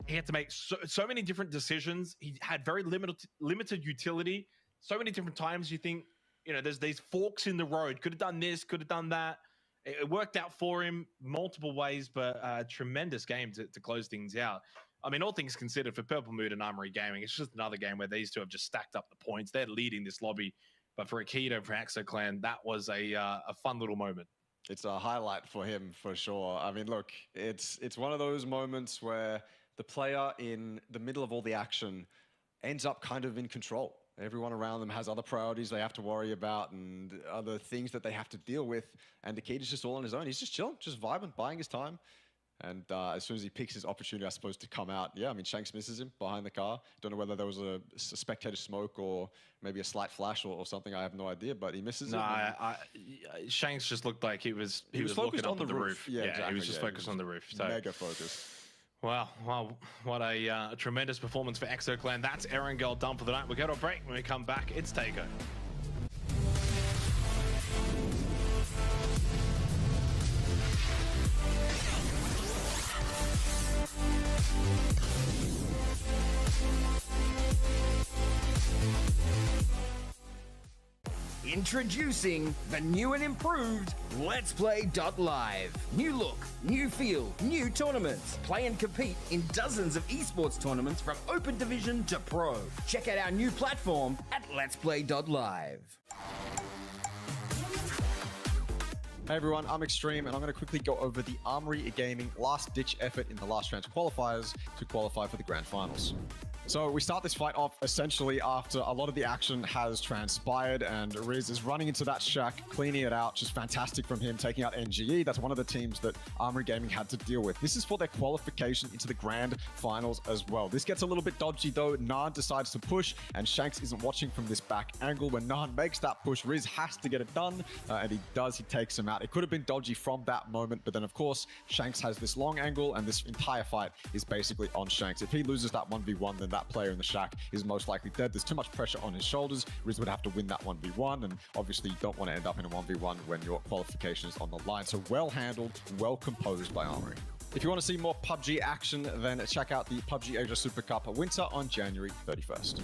He had to make so many different decisions. He had very limited utility. So many different times you think, you know, there's these forks in the road. Could have done this, could have done that. It worked out for him multiple ways, but a tremendous game to close things out. I mean, all things considered, for Purple Mood and Armory Gaming, it's just another game where these two have just stacked up the points. They're leading this lobby. But for Akita, for EXO Clan, that was a fun little moment. It's a highlight for him for sure. I mean, look, it's one of those moments where the player in the middle of all the action ends up kind of in control. Everyone around them has other priorities they have to worry about and other things that they have to deal with. And the kid is just all on his own. He's just chilling, just vibing, buying his time. And as soon as he picks his opportunity, I suppose, to come out, yeah, I mean, Shanks misses him behind the car. Don't know whether there was a spectator smoke or maybe a slight flash or something. I have no idea, but he misses it. Shanks just looked like he was focused looking up on at the the roof. roof. Yeah, He exactly, was just focused on the roof. So. Mega focused. Wow, what a tremendous performance for ExoClan. That's Erangel done for the night. We'll go to a break. When we come back, it's Takeover. Introducing the new and improved Let's Play Live. New look, new feel, new tournaments. Play and compete in dozens of esports tournaments from Open Division to Pro. Check out our new platform at Let's Play Live. Hey everyone, I'm Extreme, and I'm going to quickly go over the Armory Gaming last-ditch effort in the last round qualifiers to qualify for the grand finals. So we start this fight off essentially after a lot of the action has transpired, and Riz is running into that shack, cleaning it out. Just fantastic from him, taking out NGE. That's one of the teams that Armory Gaming had to deal with. This is for their qualification into the grand finals as well. This gets a little bit dodgy though. Naan decides to push, and Shanks isn't watching from this back angle. When Naan makes that push, Riz has to get it done, and he does. He takes him out. It could have been dodgy from that moment, but then of course, Shanks has this long angle, and this entire fight is basically on Shanks. If he loses that 1v1, then that player in the shack is most likely dead. There's too much pressure on his shoulders. Riz would have to win that 1v1, and obviously you don't want to end up in a 1v1 when your qualification is on the line. So well handled, well composed by Armory. If you want to see more PUBG action, then check out the PUBG Asia Super Cup Winter on January 31st.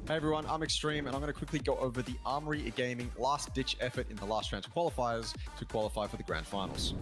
Hey everyone, I'm Extreme, and I'm going to quickly go over the Armory Gaming last-ditch effort in the last round qualifiers to qualify for the grand finals.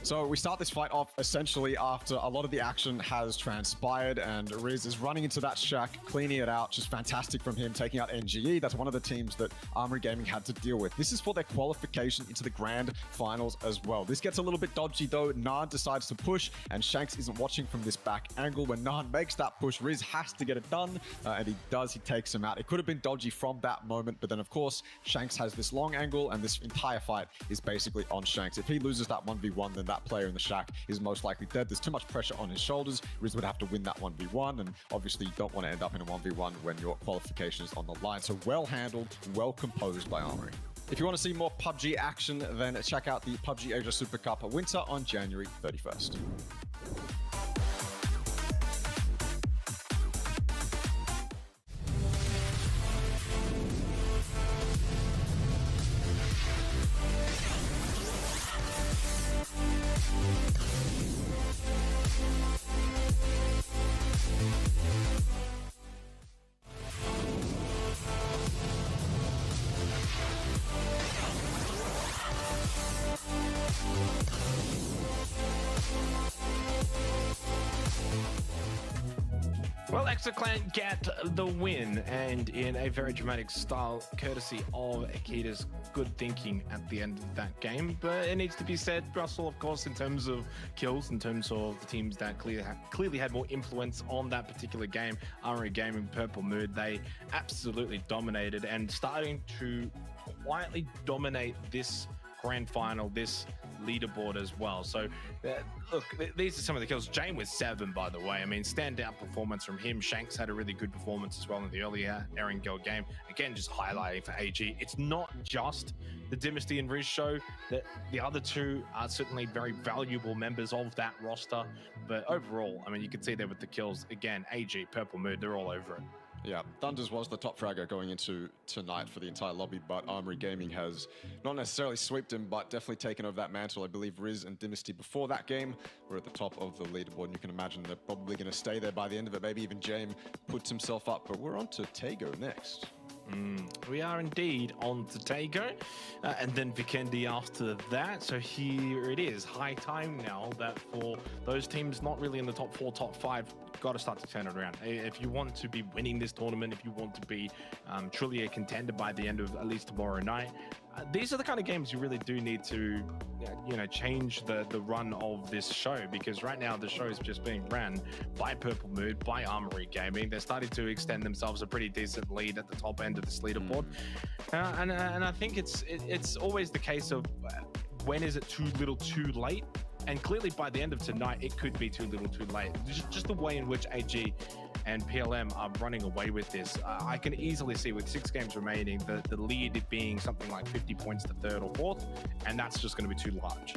So we start this fight off essentially after a lot of the action has transpired, and Riz is running into that shack, cleaning it out. Just fantastic from him, taking out NGE. That's one of the teams that Armory Gaming had to deal with. This is for their qualification into the grand finals as well. This gets a little bit dodgy though. Naan decides to push, and Shanks isn't watching from this back angle. When Naan makes that push, Riz has to get it done, and he does. He takes him out. It could have been dodgy from that moment, but then of course, Shanks has this long angle, and this entire fight is basically on Shanks. If he loses that 1v1, then that player in the shack is most likely dead. There's too much pressure on his shoulders. Riz would have to win that 1v1, and obviously you don't want to end up in a 1v1 when your qualification is on the line. So well handled, well composed by Armory. If you want to see more PUBG action, then check out the PUBG Asia Super Cup Winter on January 31st. Clan get the win, and in a very dramatic style, courtesy of Akita's good thinking at the end of that game. But it needs to be said, Russell, of course, in terms of kills, in terms of the teams that clearly had more influence on that particular game, Armory Gaming, Purple Mood, they absolutely dominated and starting to quietly dominate this grand final, this leaderboard as well. So look, these are some of the kills. Jane with 7, by the way. I mean, standout performance from him. Shanks had a really good performance as well in the earlier Erangel game. Again, just highlighting for AG, it's not just the Dynasty and Riz show. The other two are certainly very valuable members of that roster, but overall, I mean, you can see there with the kills. Again, AG, Purple Mood, they're all over it. Yeah, Thunders was the top fragger going into tonight for the entire lobby, but Armory Gaming has not necessarily swept him, but definitely taken over that mantle. I believe Riz and Dynasty before that game were at the top of the leaderboard, and you can imagine they're probably going to stay there by the end of it. Maybe even James puts himself up, but we're on to Tego next. We are indeed on to Tego, and then Vikendi after that. So here it is, high time now that for those teams not really in the top 4, top 5, got to start to turn it around. If you want to be winning this tournament, if you want to be truly a contender by the end of at least tomorrow night, these are the kind of games you really do need to, change the run of this show, because right now the show is just being ran by Purple Mood, by Armory Gaming. They're starting to extend themselves a pretty decent lead at the top end of this leaderboard, and I think it's always the case of when is it too little, too late. And clearly by the end of tonight, it could be too little too late. Just the way in which AG and PLM are running away with this. I can easily see with 6 games remaining, the lead being something like 50 points to 3rd or 4th, and that's just going to be too large.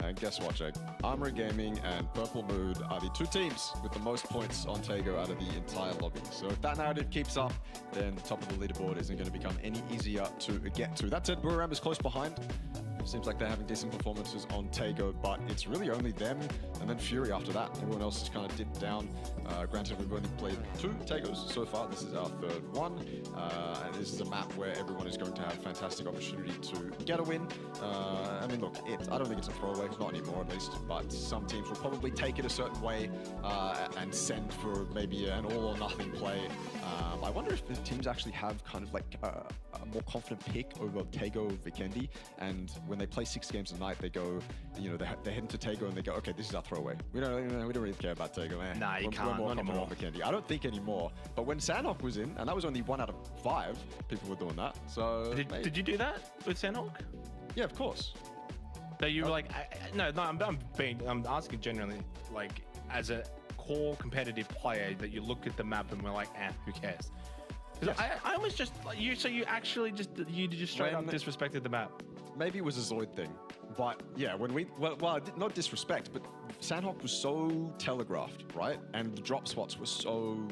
And guess what, Jake? Armory Gaming and Purple Mood are the 2 teams with the most points on Tego out of the entire lobby. So if that narrative keeps up, then the top of the leaderboard isn't going to become any easier to get to. That said, Buram is close behind. Seems like they're having decent performances on Tego, but it's really only them and then Fury after that. Everyone else has kind of dipped down. Granted, we've only played 2 Tegos so far. This is our 3rd one. And this is a map where everyone is going to have fantastic opportunity to get a win. I mean, look, I don't think it's a throwaway. It's not anymore, at least. But some teams will probably take it a certain way and send for maybe an all-or-nothing play. I wonder if the teams actually have kind of like a more confident pick over Tego Vikendi, and when they play 6 games a night, they go, they head into Tego and they go, okay, this is our throwaway. We don't really care about Tego, man. Nah, you can't, more not anymore. Vikendi. I don't think anymore. But when Sandhawk was in, and that was only 1 out of 5 people were doing that. So did you do that with Sandhawk? Yeah, of course. So you were like, I'm asking genuinely, like, as a core competitive player, that you look at the map and we're like, who cares? Yes. I almost just you straight up disrespected the map. Maybe it was a Zoid thing, but yeah, when we not disrespect, but Sandhawk was so telegraphed, right? And the drop spots were so,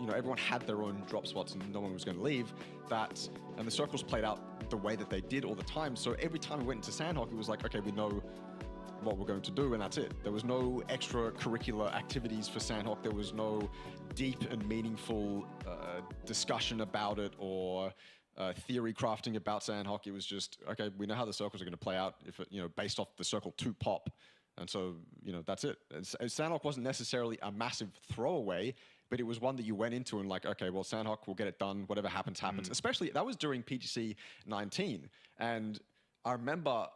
everyone had their own drop spots and no one was going to leave. And the circles played out the way that they did all the time. So every time we went into Sandhawk, it was like, okay, we know what we're going to do, and that's it. There was no extracurricular activities for Sandhawk. There was no deep and meaningful discussion about it or theory crafting about Sandhawk. It was just, okay, we know how the circles are going to play out if it, based off the circle 2 pop, and so that's it. Sandhawk wasn't necessarily a massive throwaway, but it was one that you went into and like, okay, well, Sandhawk will get it done. Whatever happens, happens. Especially that was during PGC 19, and I remember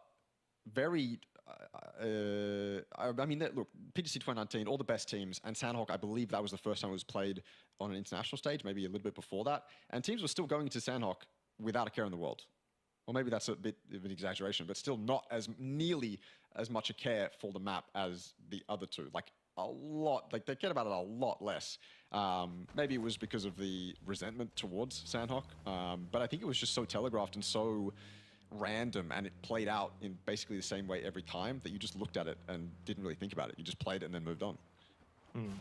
very. I mean, look, PGC 2019, all the best teams, and Sandhawk, I believe that was the first time it was played on an international stage, maybe a little bit before that, and teams were still going into Sandhawk without a care in the world. Or maybe that's a bit of an exaggeration, but still not as nearly as much a care for the map as the other 2. Like a lot, like they cared about it a lot less. Maybe it was because of the resentment towards Sandhawk, but I think it was just so telegraphed and so random, and it played out in basically the same way every time that you just looked at it and didn't really think about it. You just played it and then moved on.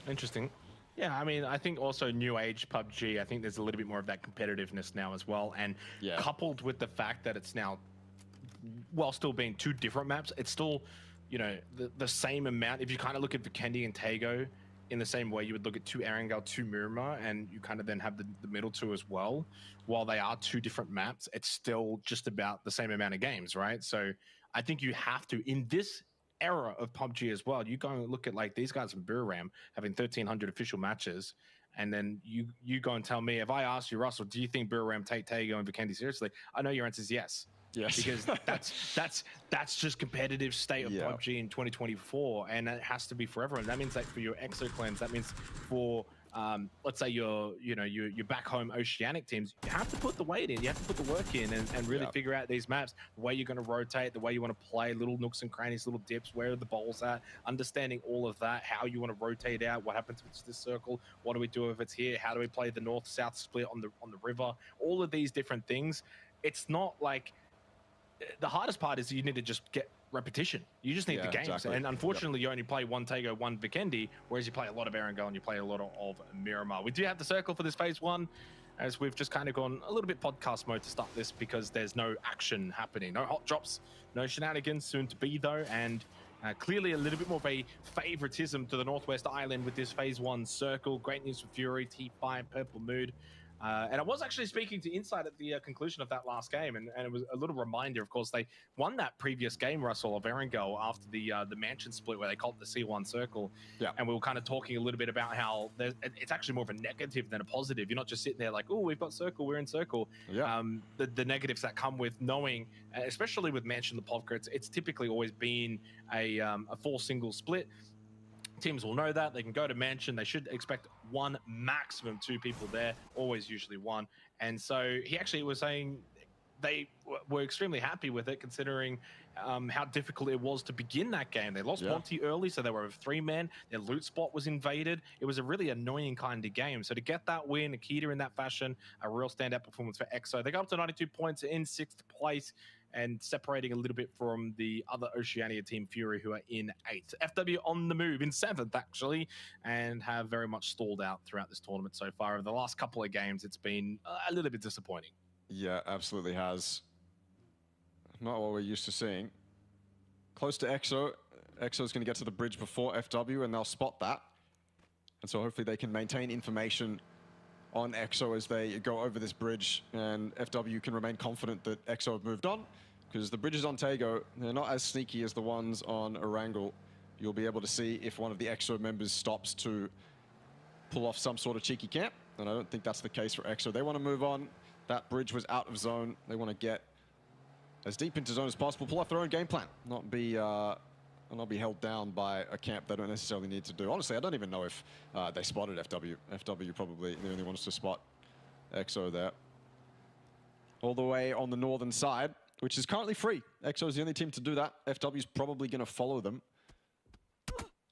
Interesting. Yeah, I mean, I think also new age PUBG, I think there's a little bit more of that competitiveness now as well. And coupled with the fact that it's now, while still being 2 different maps, it's still, the same amount. If you kind of look at Vikendi and Tego in the same way you would look at 2 Erangel, 2 Miramar, and you kind of then have the middle 2 as well. While they are 2 different maps, it's still just about the same amount of games, right? So I think you have to, in this era of PUBG as well, you go and look at like these guys from Buram having 1,300 official matches, and then you go and tell me, if I ask you, Russell, do you think Buriram take Tago and Vikendi seriously? I know your answer is yes. Yes. Because that's just competitive state of PUBG in 2024, and it has to be for everyone. That means that for your exo clans, that means for let's say your back home oceanic teams, you have to put the weight in, you have to put the work in, and really figure out these maps, the way you're going to rotate, the way you want to play, little nooks and crannies, little dips, where are the bowls at, understanding all of that, how you want to rotate out, what happens if it's this circle, what do we do if it's here, how do we play the north-south split on the river, all of these different things. It's not like the hardest part is you need to just get repetition. You just need the games. Exactly. And unfortunately, you only play one Tago, one Vikendi, whereas you play a lot of Erangel and you play a lot of Miramar. We do have the circle for this phase one, as we've just kind of gone a little bit podcast mode to start this because there's no action happening. No hot drops, no shenanigans, soon to be though, and clearly a little bit more of a favoritism to the Northwest Island with this phase one circle. Great news for Fury, T5, Purple Mood. And I was actually speaking to Insight at the conclusion of that last game, and it was a little reminder. Of course, they won that previous game, Russell, of Erangel after the mansion split where they called it the C1 circle. Yeah. And we were kind of talking a little bit about how it's actually more of a negative than a positive. You're not just sitting there like, oh, we've got circle, we're in circle. Yeah. The negatives that come with knowing, especially with mansion the Povka, it's typically always been a 4-single split. Teams will know that. They can go to mansion. They should expect one, maximum 2 people there, always usually 1. And so he actually was saying they were extremely happy with it, considering how difficult it was to begin that game. They lost Monty early, so they were a 3-man. Their loot spot was invaded. It was a really annoying kind of game. So to get that win, Akita in that fashion, a real standout performance for EXO. They got up to 92 points in 6th place, and separating a little bit from the other Oceania team, Fury, who are in 8th. FW on the move in 7th, actually, and have very much stalled out throughout this tournament so far. Over the last couple of games, it's been a little bit disappointing. Yeah, absolutely has. Not what we're used to seeing. Close to EXO. EXO's going to get to the bridge before FW, and they'll spot that. And so hopefully they can maintain information on EXO as they go over this bridge, and FW can remain confident that EXO have moved on, because the bridges on Tago, they're not as sneaky as the ones on Erangel. You'll be able to see if one of the EXO members stops to pull off some sort of cheeky camp, and I don't think that's the case for EXO. They want to move on. That bridge was out of zone. They want to get as deep into zone as possible, pull off their own game plan, not be held down by a camp they don't necessarily need to do. Honestly, I don't even know if they spotted FW. FW probably the only ones to spot EXO there. All the way on the northern side, which is currently free. EXO is the only team to do that. FW is probably going to follow them.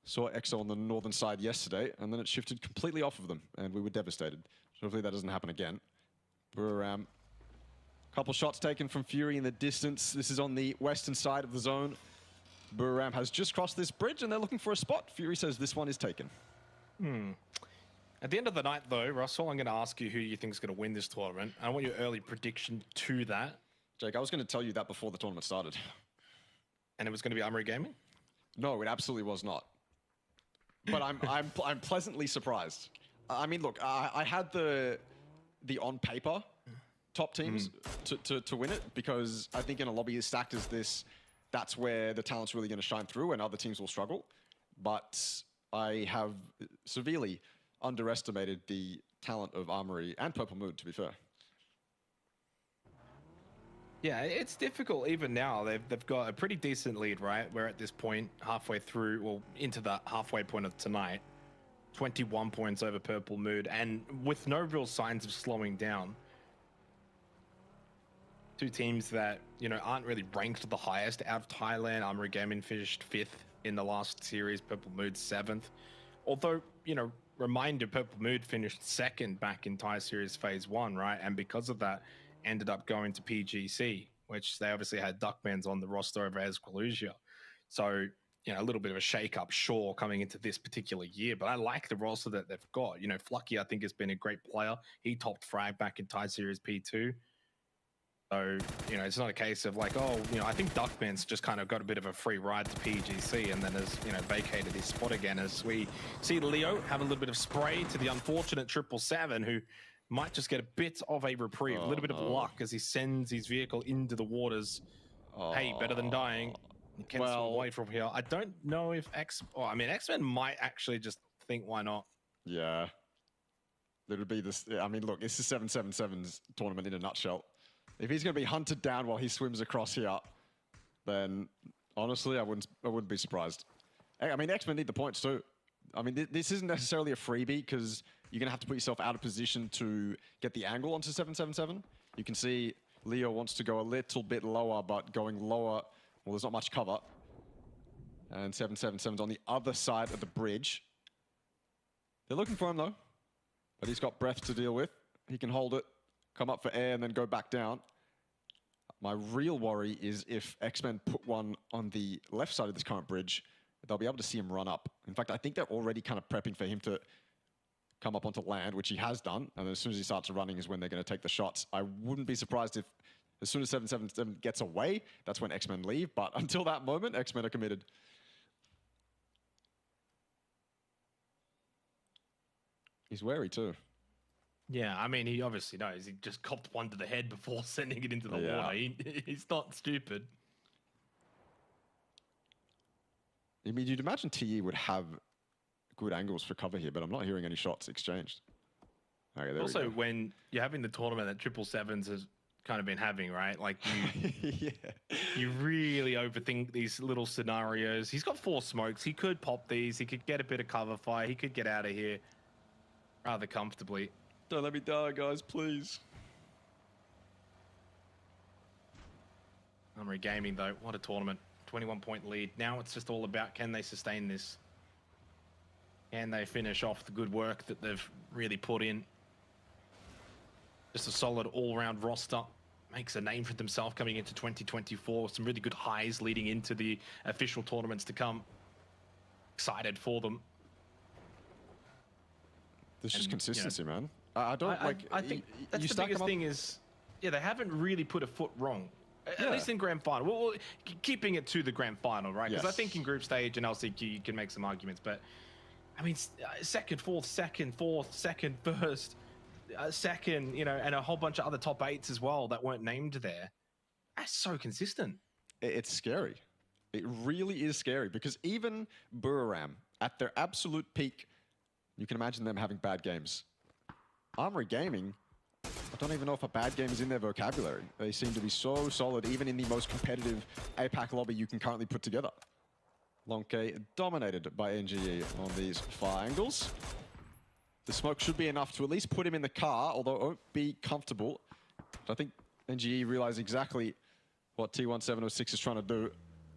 Saw EXO on the northern side yesterday, and then it shifted completely off of them, and we were devastated. So hopefully that doesn't happen again. We're couple shots taken from Fury in the distance. This is on the western side of the zone. Buriram has just crossed this bridge, and they're looking for a spot. Fury says this one is taken. At the end of the night, though, Russell, I'm going to ask you who you think is going to win this tournament. I want your early prediction to that. Jake, I was going to tell you that before the tournament started. And it was going to be Armory Gaming? No, it absolutely was not. But I'm pleasantly surprised. I mean, look, I had the on paper top teams to win it, because I think in a lobby as stacked as this, that's where the talent's really going to shine through and other teams will struggle. But I have severely underestimated the talent of Armory and Purple Mood, to be fair. Yeah, it's difficult even now. They've got a pretty decent lead, right? We're at this point halfway through, well, into the halfway point of tonight. 21 points over Purple Mood, and with no real signs of slowing down. Two teams that, you know, aren't really ranked the highest out of Thailand. Armory Gaming finished 5th in the last series, Purple Mood 7th. Although, you know, reminder, Purple Mood finished 2nd back in Thai Series Phase 1, right? And because of that, ended up going to PGC, which they obviously had Duckmans on the roster over Esquilusia. So, you know, a little bit of a shake-up, sure, coming into this particular year. But I like the roster that they've got. You know, Flucky, I think, has been a great player. He topped Frag back in Thai Series P2. So, you know, it's not a case of like, oh, you know, I think Duckman's just kind of got a bit of a free ride to PGC and then has, you know, vacated his spot again, as we see Leo have a little bit of spray to the unfortunate 777, who might just get a bit of a reprieve, a little bit of luck as he sends his vehicle into the waters. Hey, better than dying. He can swim away from here. I don't know if X-Men might actually just think, why not? Yeah. It would be this. I mean, look, this is 777's tournament in a nutshell. If he's going to be hunted down while he swims across here, then honestly, I wouldn't be surprised. I mean, X-Men need the points too. I mean, this isn't necessarily a freebie because you're going to have to put yourself out of position to get the angle onto 777. You can see Leo wants to go a little bit lower, but going lower, well, there's not much cover. And 777's on the other side of the bridge. They're looking for him though. But he's got breath to deal with. He can hold it, come up for air, and then go back down. My real worry is if X-Men put one on the left side of this current bridge, they'll be able to see him run up. In fact, I think they're already kind of prepping for him to come up onto land, which he has done. And as soon as he starts running is when they're going to take the shots. I wouldn't be surprised if as soon as 777 gets away, that's when X-Men leave. But until that moment, X-Men are committed. He's wary too. Yeah, I mean, he obviously knows. He just copped one to the head before sending it into the water. He's not stupid. I mean, you'd imagine TE would have good angles for cover here, but I'm not hearing any shots exchanged. Okay, there also, we go. when you're having the tournament that 777s has kind of been having, right? Like, you really overthink these little scenarios. He's got 4 smokes. He could pop these. He could get a bit of cover fire. He could get out of here rather comfortably. Don't let me die, guys, please. Armory Gaming, though, what a tournament. 21-point lead. Now it's just all about, can they sustain this? Can they finish off the good work that they've really put in? Just a solid all-round roster. Makes a name for themselves coming into 2024. Some really good highs leading into the official tournaments to come. Excited for them. There's just consistency, man. I don't I think that's the biggest thing is, yeah, they haven't really put a foot wrong. At least in grand final. Well, keeping it to the grand final, right? Because I think in group stage and LCQ you can make some arguments, but I mean, second, fourth, second, first, second, you know, and a whole bunch of other top 8s as well that weren't named there. That's so consistent. It's scary. It really is scary because even Buriram at their absolute peak, you can imagine them having bad games. Armory Gaming, I don't even know if a bad game is in their vocabulary. They seem to be so solid, even in the most competitive APAC lobby you can currently put together. Long K dominated by NGE on these far angles. The smoke should be enough to at least put him in the car, although it won't be comfortable. I think NGE realized exactly what T1706 is trying to do,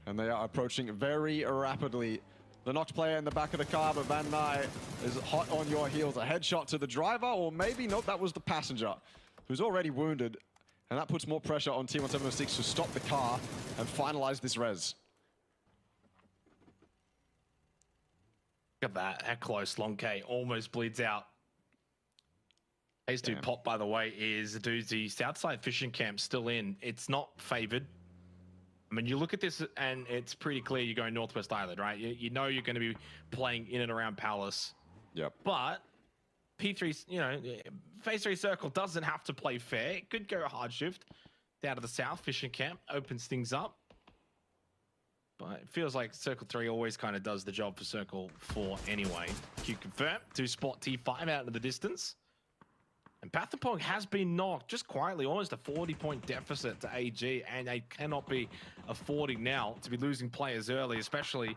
and they are approaching very rapidly. The knocked player in the back of the car, but Van Nye is hot on your heels. A headshot to the driver, or maybe, nope, that was the passenger, who's already wounded. And that puts more pressure on T1706 to stop the car and finalize this res. Look at that, how close Long K almost bleeds out. Ace dude pop, by the way, is a doozy. Southside Fishing Camp still in. It's not favored. I mean, you look at this and it's pretty clear you're going Northwest Island, right? You know you're going to be playing in and around Palace. Yep. But P3, you know, Phase 3 Circle doesn't have to play fair. It could go hard shift down to the south. Fishing Camp opens things up. But it feels like Circle 3 always kind of does the job for Circle 4 anyway. Q confirmed to spot T5 out in the distance. And Pathapong has been knocked just quietly, almost a 40-point deficit to AG, and they cannot be affording now to be losing players early, especially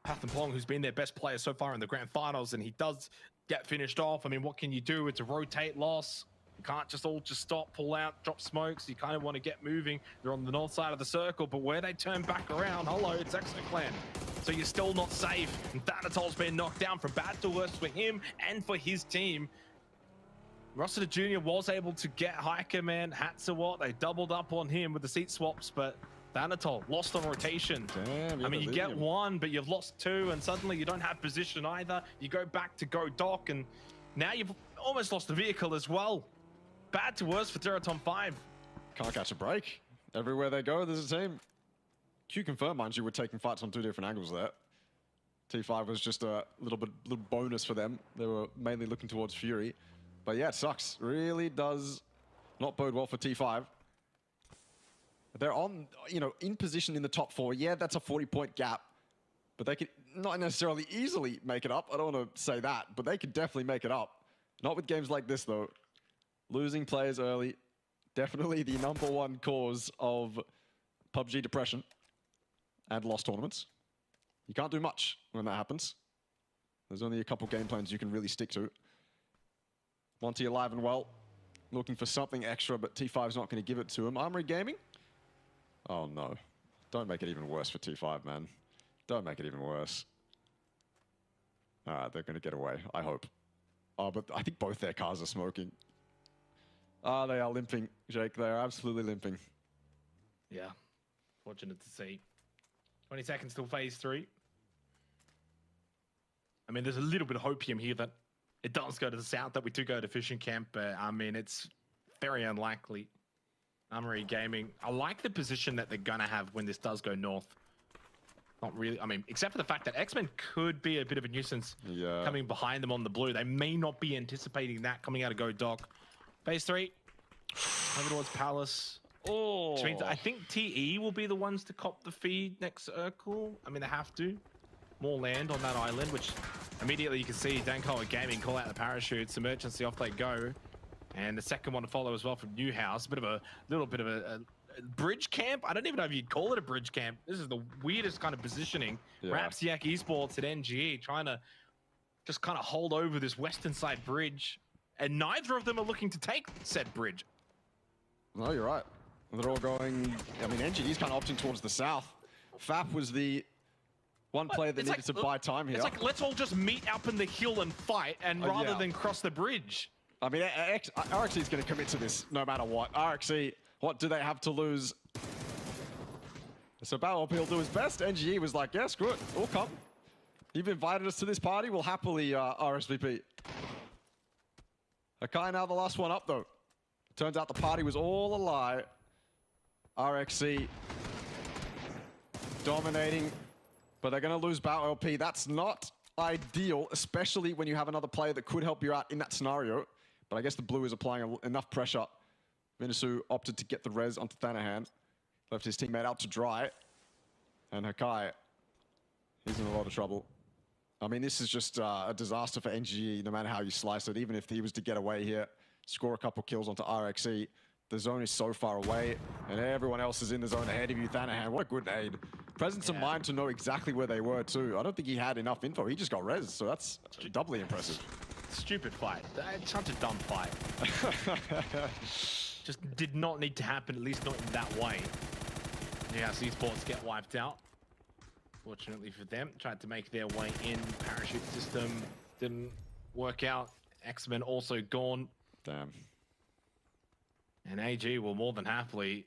Pathapong, who's been their best player so far in the grand finals, and he does get finished off. I mean, what can you do? It's a rotate loss. You can't just stop, pull out, drop smokes. You kind of want to get moving. They're on the north side of the circle, but where they turn back around, hello, it's Exoclan. So you're still not safe. And Thanatol's been knocked down from bad to worse for him and for his team. Rossiter Jr. was able to get Hiker, man. Hatsawat, they doubled up on him with the seat swaps, but Thanatol lost on rotation. Damn, I mean, you get one, but you've lost 2, and suddenly you don't have position either. You go back to go dock, and now you've almost lost the vehicle as well. Bad to worse for Teraton 5. Can't catch a break. Everywhere they go, there's a team. Q confirmed, mind you, we're taking fights on 2 different angles there. T5 was just a little bonus for them. They were mainly looking towards Fury. But yeah, it sucks. Really does not bode well for T5. They're on, you know, in position in the top 4. Yeah, that's a 40-point gap. But they could not necessarily easily make it up. I don't want to say that, but they could definitely make it up. Not with games like this, though. Losing players early, definitely the #1 cause of PUBG depression and lost tournaments. You can't do much when that happens. There's only a couple game plans you can really stick to. Monty alive and well, looking for something extra, but T5's not going to give it to him. Armory Gaming? Oh no. Don't make it even worse for T5, man. Don't make it even worse. Alright, they're going to get away, I hope. Oh, but I think both their cars are smoking. Ah, they are limping, Jake. They are absolutely limping. Yeah, fortunate to see. 20 seconds till phase 3. I mean, there's a little bit of hopium here that it does go to the south, that we do go to fishing camp, but I mean, it's very unlikely. Armory Gaming, I like the position that they're gonna have when this does go north. Not really, I mean, except for the fact that X-Men could be a bit of a nuisance coming behind them on the blue. They may not be anticipating that coming out of Go Doc. Phase 3, over towards Palace. Oh, Which means I think TE will be the ones to cop the feed next circle. I mean, they have to. More land on that island, which immediately you can see Dankoa Gaming call out the parachutes, emergency, off they go. And the second one to follow as well from Newhouse. A little bit of a bridge camp. I don't even know if you'd call it a bridge camp. This is the weirdest kind of positioning. Rapsiak Esports at NGE trying to just kind of hold over this western side bridge. And neither of them are looking to take said bridge. No, you're right. They're all going, I mean, NGE's kind of opting towards the south. FAP was the one player that needed to buy time here. It's like, let's all just meet up in the hill and fight, and rather than cross the bridge. I mean, RXC is going to commit to this no matter what. RXC, what do they have to lose? So Battle will do his best. NGE was like, yeah, screw it, we'll come. You've invited us to this party, we'll happily RSVP. Akai now the last one up, though. Turns out the party was all a lie. RXC dominating, but they're going to lose Bao LP. That's not ideal, especially when you have another player that could help you out in that scenario. But I guess the blue is applying enough pressure. Minisu opted to get the res onto Thanahan. Left his teammate out to dry. And Hakai, he's in a lot of trouble. I mean, this is just a disaster for NGE, no matter how you slice it. Even if he was to get away here, score a couple kills onto RXE, the zone is so far away, and everyone else is in the zone ahead of you. Thanahan, what a good aid. Presence of mind to know exactly where they were, too. I don't think he had enough info. He just got res, so that's doubly impressive. Stupid fight. It's such a dumb fight. Just did not need to happen, at least not in that way. Yeah, Esports get wiped out. Fortunately for them, tried to make their way in. Parachute system didn't work out. X-Men also gone. Damn. And AG will more than happily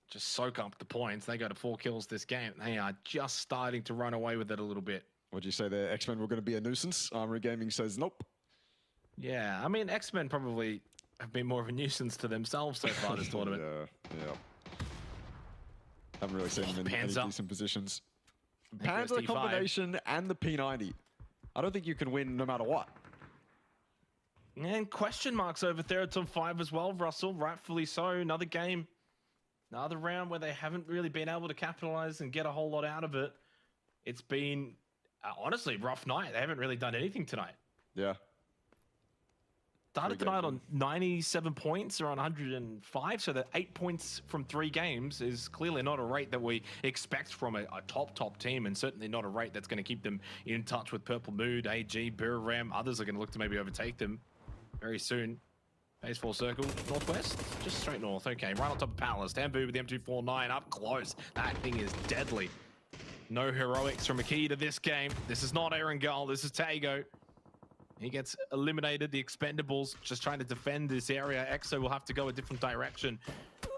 just soak up the points. They go to 4 kills this game. They are just starting to run away with it a little bit. Would you say the X-Men were going to be a nuisance? Armory Gaming says nope. Yeah, I mean, X-Men probably have been more of a nuisance to themselves so far this tournament. Yeah. Haven't really seen them in any decent positions. Panzer combination and the P90. I don't think you can win no matter what. And question marks over Theraton 5 as well, Russell. Rightfully so. Another game, another round where they haven't really been able to capitalize and get a whole lot out of it. It's been, honestly, a rough night. They haven't really done anything tonight. Yeah. Started tonight on 97 points or on 105, so that 8 points from 3 games is clearly not a rate that we expect from a top team, and certainly not a rate that's going to keep them in touch with Purple Mood, AG, Buriram. Others are going to look to maybe overtake them very soon. Phase 4 circle, northwest, just straight north. Okay, right on top of Palace. Tambu with the M249 up close. That thing is deadly. No heroics from a key to this game. This is not Aaron Gull, this is Tago. He gets eliminated. The Expendables just trying to defend this area. Exo will have to go a different direction.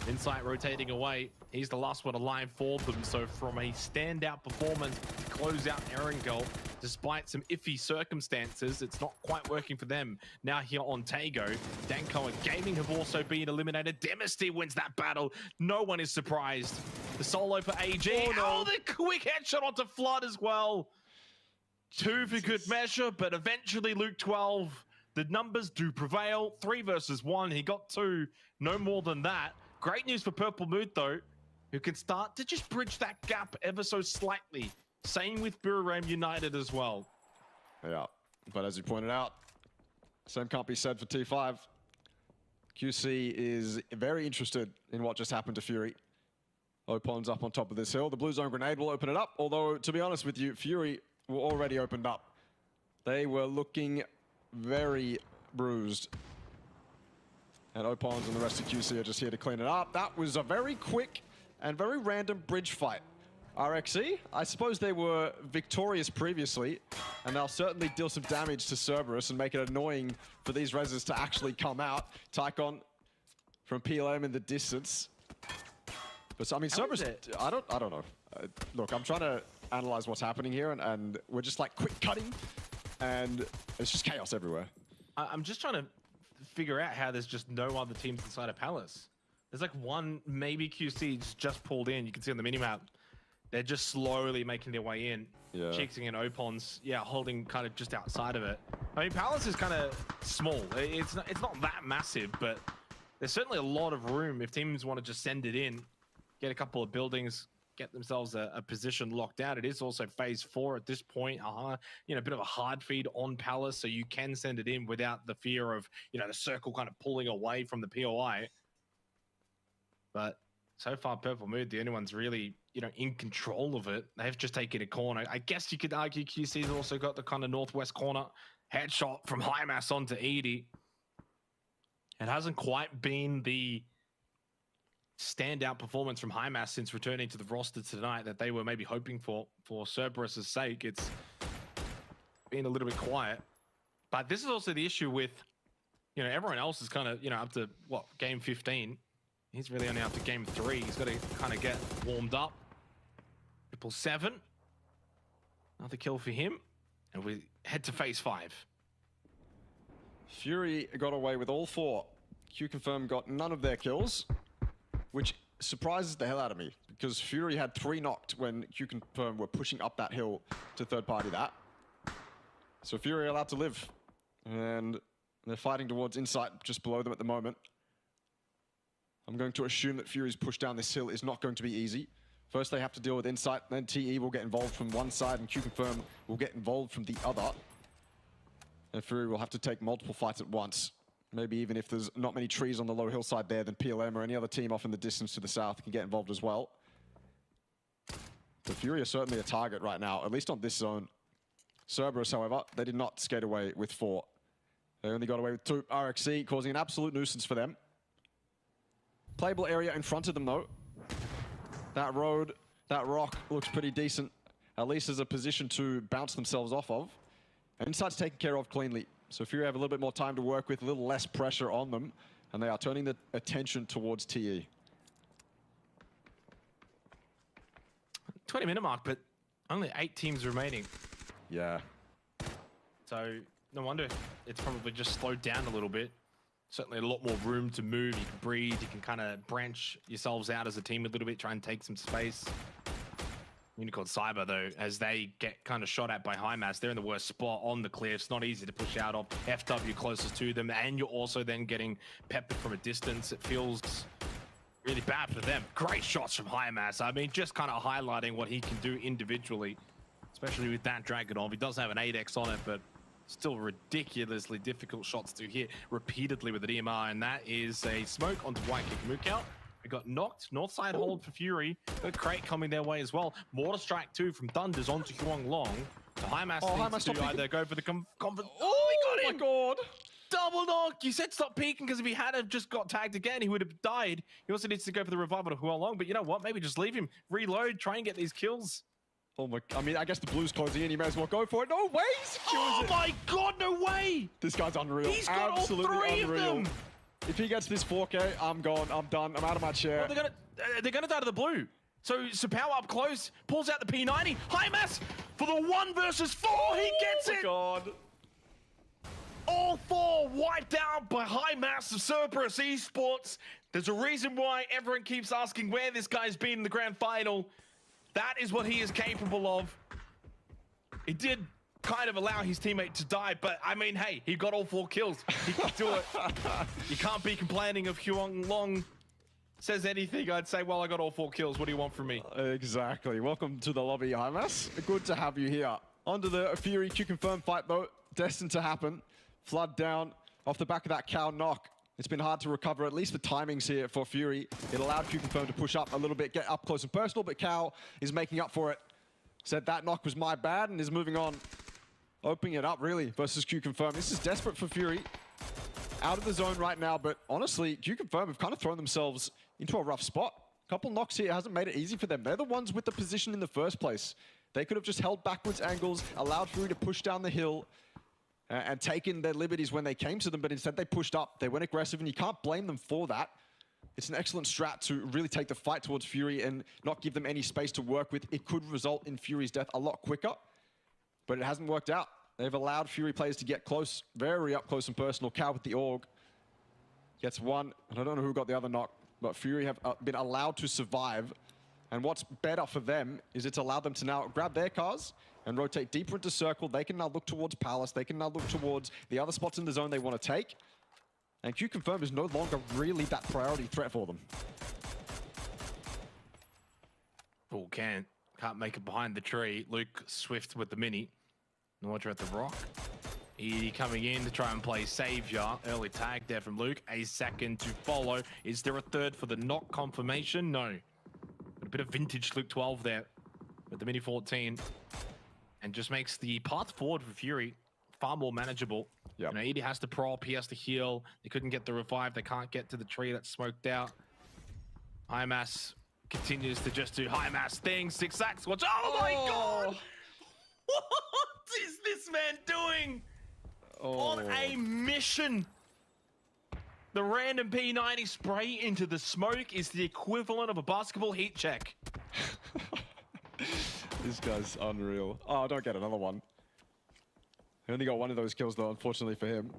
Insight rotating away. He's the last one alive for them. So from a standout performance to close out Erangel, despite some iffy circumstances, it's not quite working for them. Now here on Tago, Dankoa Gaming have also been eliminated. Demisty wins that battle. No one is surprised. The solo for AG. Oh, the quick headshot onto Flood as well. 2 for good measure, but eventually Luke 12, the numbers do prevail. 3 versus 1, he got 2, no more than that. Great news for Purple Mood though, who can start to just bridge that gap ever so slightly. Same with Buriram United as well. Yeah, but as you pointed out, Same can't be said for T5. QC is very interested in what just happened to Fury. Opon's up on top of this hill. The blue zone grenade will open it up, although, to be honest with you, Fury were already opened up. They were looking very bruised. And Opons and the rest of QC are just here to clean it up. That was a very quick and very random bridge fight. RXE, I suppose they were victorious previously, and they'll certainly deal some damage to Cerberus and make it annoying for these reses to actually come out. Tycon from PLM in the distance. But I mean, Cerberus, I don't know. Look, I'm trying to analyze what's happening here, and we're just like quick cutting, and it's just chaos everywhere. I'm just trying to figure out how there's just no other teams inside of Palace. There's like one, maybe QC's just pulled in. You can see on the minimap. They're just slowly making their way in. Yeah. Cheeksing and Opons, yeah, holding kind of just outside of it. I mean, Palace is kind of small. It's not that massive, but there's certainly a lot of room if teams want to just send it in, get a couple of buildings, get themselves a position locked out. It is also phase 4 at this point. You know, a bit of a hard feed on Palace, so you can send it in without the fear of, you know, the circle kind of pulling away from the POI. But so far, Purple Mood, the only ones really, you know, in control of it. They've just taken a corner. I guess you could argue QC's also got the kind of northwest corner headshot from Hymas onto Edie. It hasn't quite been the standout performance from Hymas since returning to the roster tonight that they were maybe hoping for Cerberus' sake. It's been a little bit quiet. But this is also the issue with, you know, everyone else is kind of, you know, up to, what, game 15. He's really only up to game 3. He's got to kind of get warmed up. 777. Another kill for him. And we head to phase 5. Fury got away with all 4. Q-Confirm got none of their kills, which surprises the hell out of me, because Fury had 3 knocked when Q-Confirm were pushing up that hill to third party that. So Fury are allowed to live. And they're fighting towards Insight just below them at the moment. I'm going to assume that Fury's push down this hill is not going to be easy. First, they have to deal with Insight, then TE will get involved from one side, and Q-Confirm will get involved from the other. And Fury will have to take multiple fights at once. Maybe even if there's not many trees on the low hillside there, then PLM or any other team off in the distance to the south can get involved as well. The Fury are certainly a target right now, at least on this zone. Cerberus, however, they did not skate away with 4. They only got away with 2. RXE causing an absolute nuisance for them. Playable area in front of them, though. That road, that rock looks pretty decent, at least as a position to bounce themselves off of. And Insight's taken care of cleanly. So Fury have a little bit more time to work with, a little less pressure on them, and they are turning the attention towards TE. 20-minute mark, but only 8 teams remaining. Yeah. So no wonder it's probably just slowed down a little bit. Certainly a lot more room to move. You can breathe. You can kind of branch yourselves out as a team a little bit, try and take some space. Unicorn Cyber, though, as they get kind of shot at by Hymas, they're in the worst spot on the cliffs. Not easy to push out of. FW closest to them, and you're also then getting peppered from a distance. It feels really bad for them. Great shots from Hymas. I mean, just kind of highlighting what he can do individually, especially with that Dragunov. He does have an 8x on it, but still ridiculously difficult shots to hit repeatedly with the DMR, and that is a smoke onto White Kick Mookout. We got knocked. North side hold for Fury. Got Crate coming their way as well. Mortar Strike 2 from Thunders onto Huang Long. So Hymas needs to either go for the confidence. Oh, he got him! Oh my god! Double knock! You said stop peeking because if he had have just got tagged again, he would have died. He also needs to go for the revival to Huang Long, but you know what? Maybe just leave him. Reload, try and get these kills. Oh my, I mean, I guess the blue's closing in. You may as well go for it. No way! Oh my god, no way! This guy's unreal. He's got absolutely all 3 unreal. of them! If he gets this 4K, I'm gone. I'm done. I'm out of my chair. Well, they're gonna die to the blue. So Power up close, pulls out the P90. Hymas for the 1 versus 4. He gets it. Oh my god! All 4 wiped out by Hymas of Cerberus Esports. There's a reason why everyone keeps asking where this guy's been in the grand final. That is what he is capable of. He did kind of allow his teammate to die, but I mean, hey, he got all 4 kills. He can do it. You can't be complaining if Huang Long says anything. I'd say, well, I got all 4 kills. What do you want from me? Exactly. Welcome to the lobby, Hymas. Good to have you here. On to the Fury Q-Confirm fight, though. Destined to happen. Flood down off the back of that cow knock. It's been hard to recover, at least the timings here for Fury. It allowed Q-Confirm to push up a little bit, get up close and personal, but Cow is making up for it. Said that knock was my bad and is moving on. Opening it up, really, versus Q-Confirm. This is desperate for Fury. Out of the zone right now, but honestly, Q-Confirm have kind of thrown themselves into a rough spot. Couple knocks here hasn't made it easy for them. They're the ones with the position in the first place. They could have just held backwards angles, allowed Fury to push down the hill, and taken their liberties when they came to them, but instead they pushed up. They went aggressive, and you can't blame them for that. It's an excellent strat to really take the fight towards Fury and not give them any space to work with. It could result in Fury's death a lot quicker, but it hasn't worked out. They've allowed Fury players to get close, very up close and personal. Cow with the AUG gets one, and I don't know who got the other knock, but Fury have been allowed to survive. And what's better for them is it's allowed them to now grab their cars and rotate deeper into circle. They can now look towards Palace. They can now look towards the other spots in the zone they want to take. And Q-Confirm is no longer really that priority threat for them. Oh, can't make it behind the tree. Luke Swift with the mini. Nordra at the rock. Edie coming in to try and play savior. Early tag there from Luke. A second to follow. Is there a third for the knock confirmation? No. But a bit of vintage Luke 12 there with the mini 14. And just makes the path forward for Fury far more manageable. Yep. You know, Edie has to prop, he has to heal. They couldn't get the revive. They can't get to the tree that's smoked out. HiMass continues to just do HiMass things. 6 sacks. Watch. Oh my God! What is this man doing? On a mission. The random P90 spray into the smoke is the equivalent of a basketball heat check. This guy's unreal. Oh, don't get another one. He only got one of those kills though, unfortunately for him.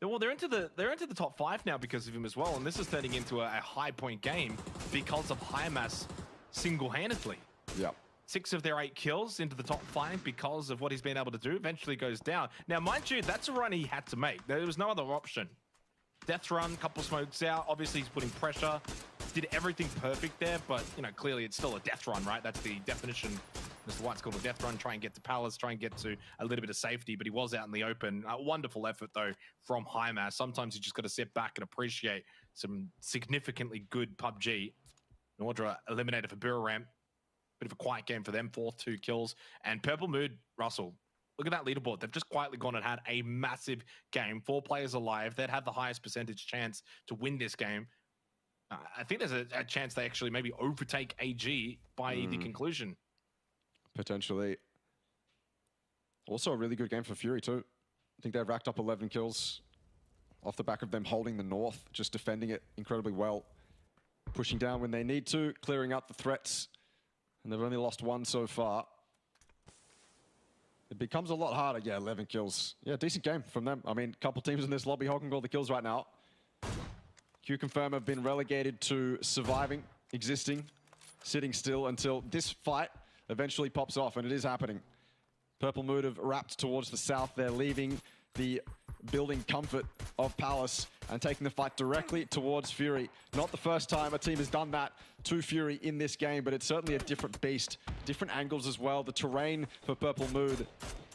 Well, they're into the top 5 now because of him as well, and this is turning into a high point game because of HiMass single-handedly. Yep. 6 of their 8 kills into the top 5 because of what he's been able to do. Eventually goes down. Now, mind you, that's a run he had to make. There was no other option. Death run, couple smokes out. Obviously, he's putting pressure. Did everything perfect there, but, you know, clearly it's still a death run, right? That's the definition as to why it's called a death run. Try and get to Palace, try and get to a little bit of safety, but he was out in the open. A wonderful effort, though, from HiMass. Sometimes you just got to sit back and appreciate some significantly good PUBG. Nordra eliminated for Bureau Ramp. Bit of a quiet game for them, 4-2 kills. And Purple Mood, Russell, look at that leaderboard. They've just quietly gone and had a massive game. 4 players alive. They'd have the highest percentage chance to win this game. I think there's a chance they actually maybe overtake AG by the conclusion. Potentially. Also a really good game for Fury too. I think they've racked up 11 kills off the back of them holding the North, just defending it incredibly well. Pushing down when they need to, clearing out the threats. And they've only lost 1 so far. It becomes a lot harder. Yeah, 11 kills. Yeah, decent game from them. I mean, a couple teams in this lobby hogging all the kills right now. Q-Confirm have been relegated to surviving, existing, sitting still until this fight eventually pops off, and it is happening. Purple Mood have wrapped towards the south. They're leaving the building comfort of Palace and taking the fight directly towards Fury. Not the first time a team has done that to Fury in this game, but it's certainly a different beast. Different angles as well. The terrain for Purple Mood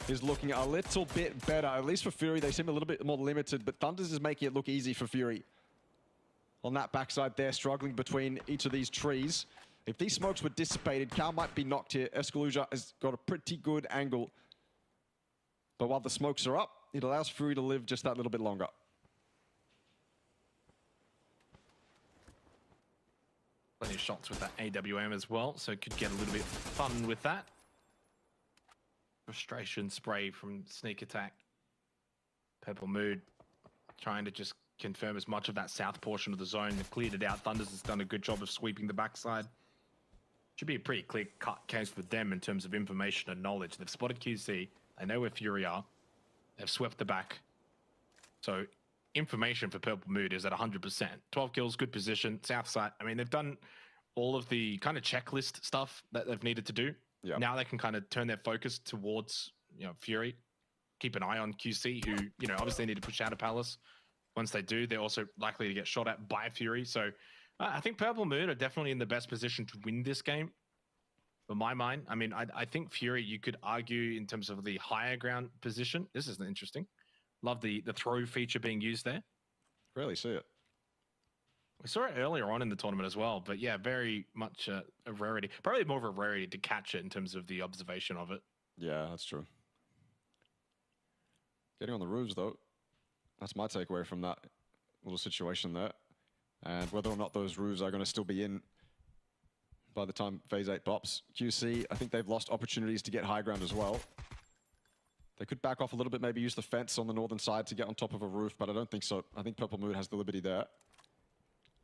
is looking a little bit better. At least for Fury, they seem a little bit more limited, but Thunders is making it look easy for Fury. On that backside there, struggling between each of these trees. If these smokes were dissipated, Cal might be knocked here. Escaluja has got a pretty good angle. But while the smokes are up, it allows Fury to live just that little bit longer. Plenty of shots with that AWM as well, so could get a little bit fun with that. Frustration spray from Sneak Attack. Purple Mood trying to just confirm as much of that south portion of the zone. They've cleared it out. Thunders has done a good job of sweeping the backside. Should be a pretty clear-cut case for them in terms of information and knowledge. They've spotted QC. They know where Fury are. They've swept the back. So information for Purple Mood is at 100%. 12 kills, good position, south side. I mean, they've done all of the kind of checklist stuff that they've needed to do. Yep. Now they can kind of turn their focus towards, you know, Fury. Keep an eye on QC, who, you know, obviously need to push out of Palace. Once they do, they're also likely to get shot at by Fury. So I think Purple Moon are definitely in the best position to win this game. For my mind, I mean, I think Fury, you could argue in terms of the higher ground position. This is interesting. Love the throw feature being used there. Rarely see it. We saw it earlier on in the tournament as well, but yeah, very much a rarity. Probably more of a rarity to catch it in terms of the observation of it. Yeah, that's true. Getting on the roofs, though. That's my takeaway from that little situation there. And whether or not those roofs are going to still be in by the time Phase 8 pops. QC, I think they've lost opportunities to get high ground as well. They could back off a little bit, maybe use the fence on the northern side to get on top of a roof, but I don't think so. I think Purple Mood has the liberty there.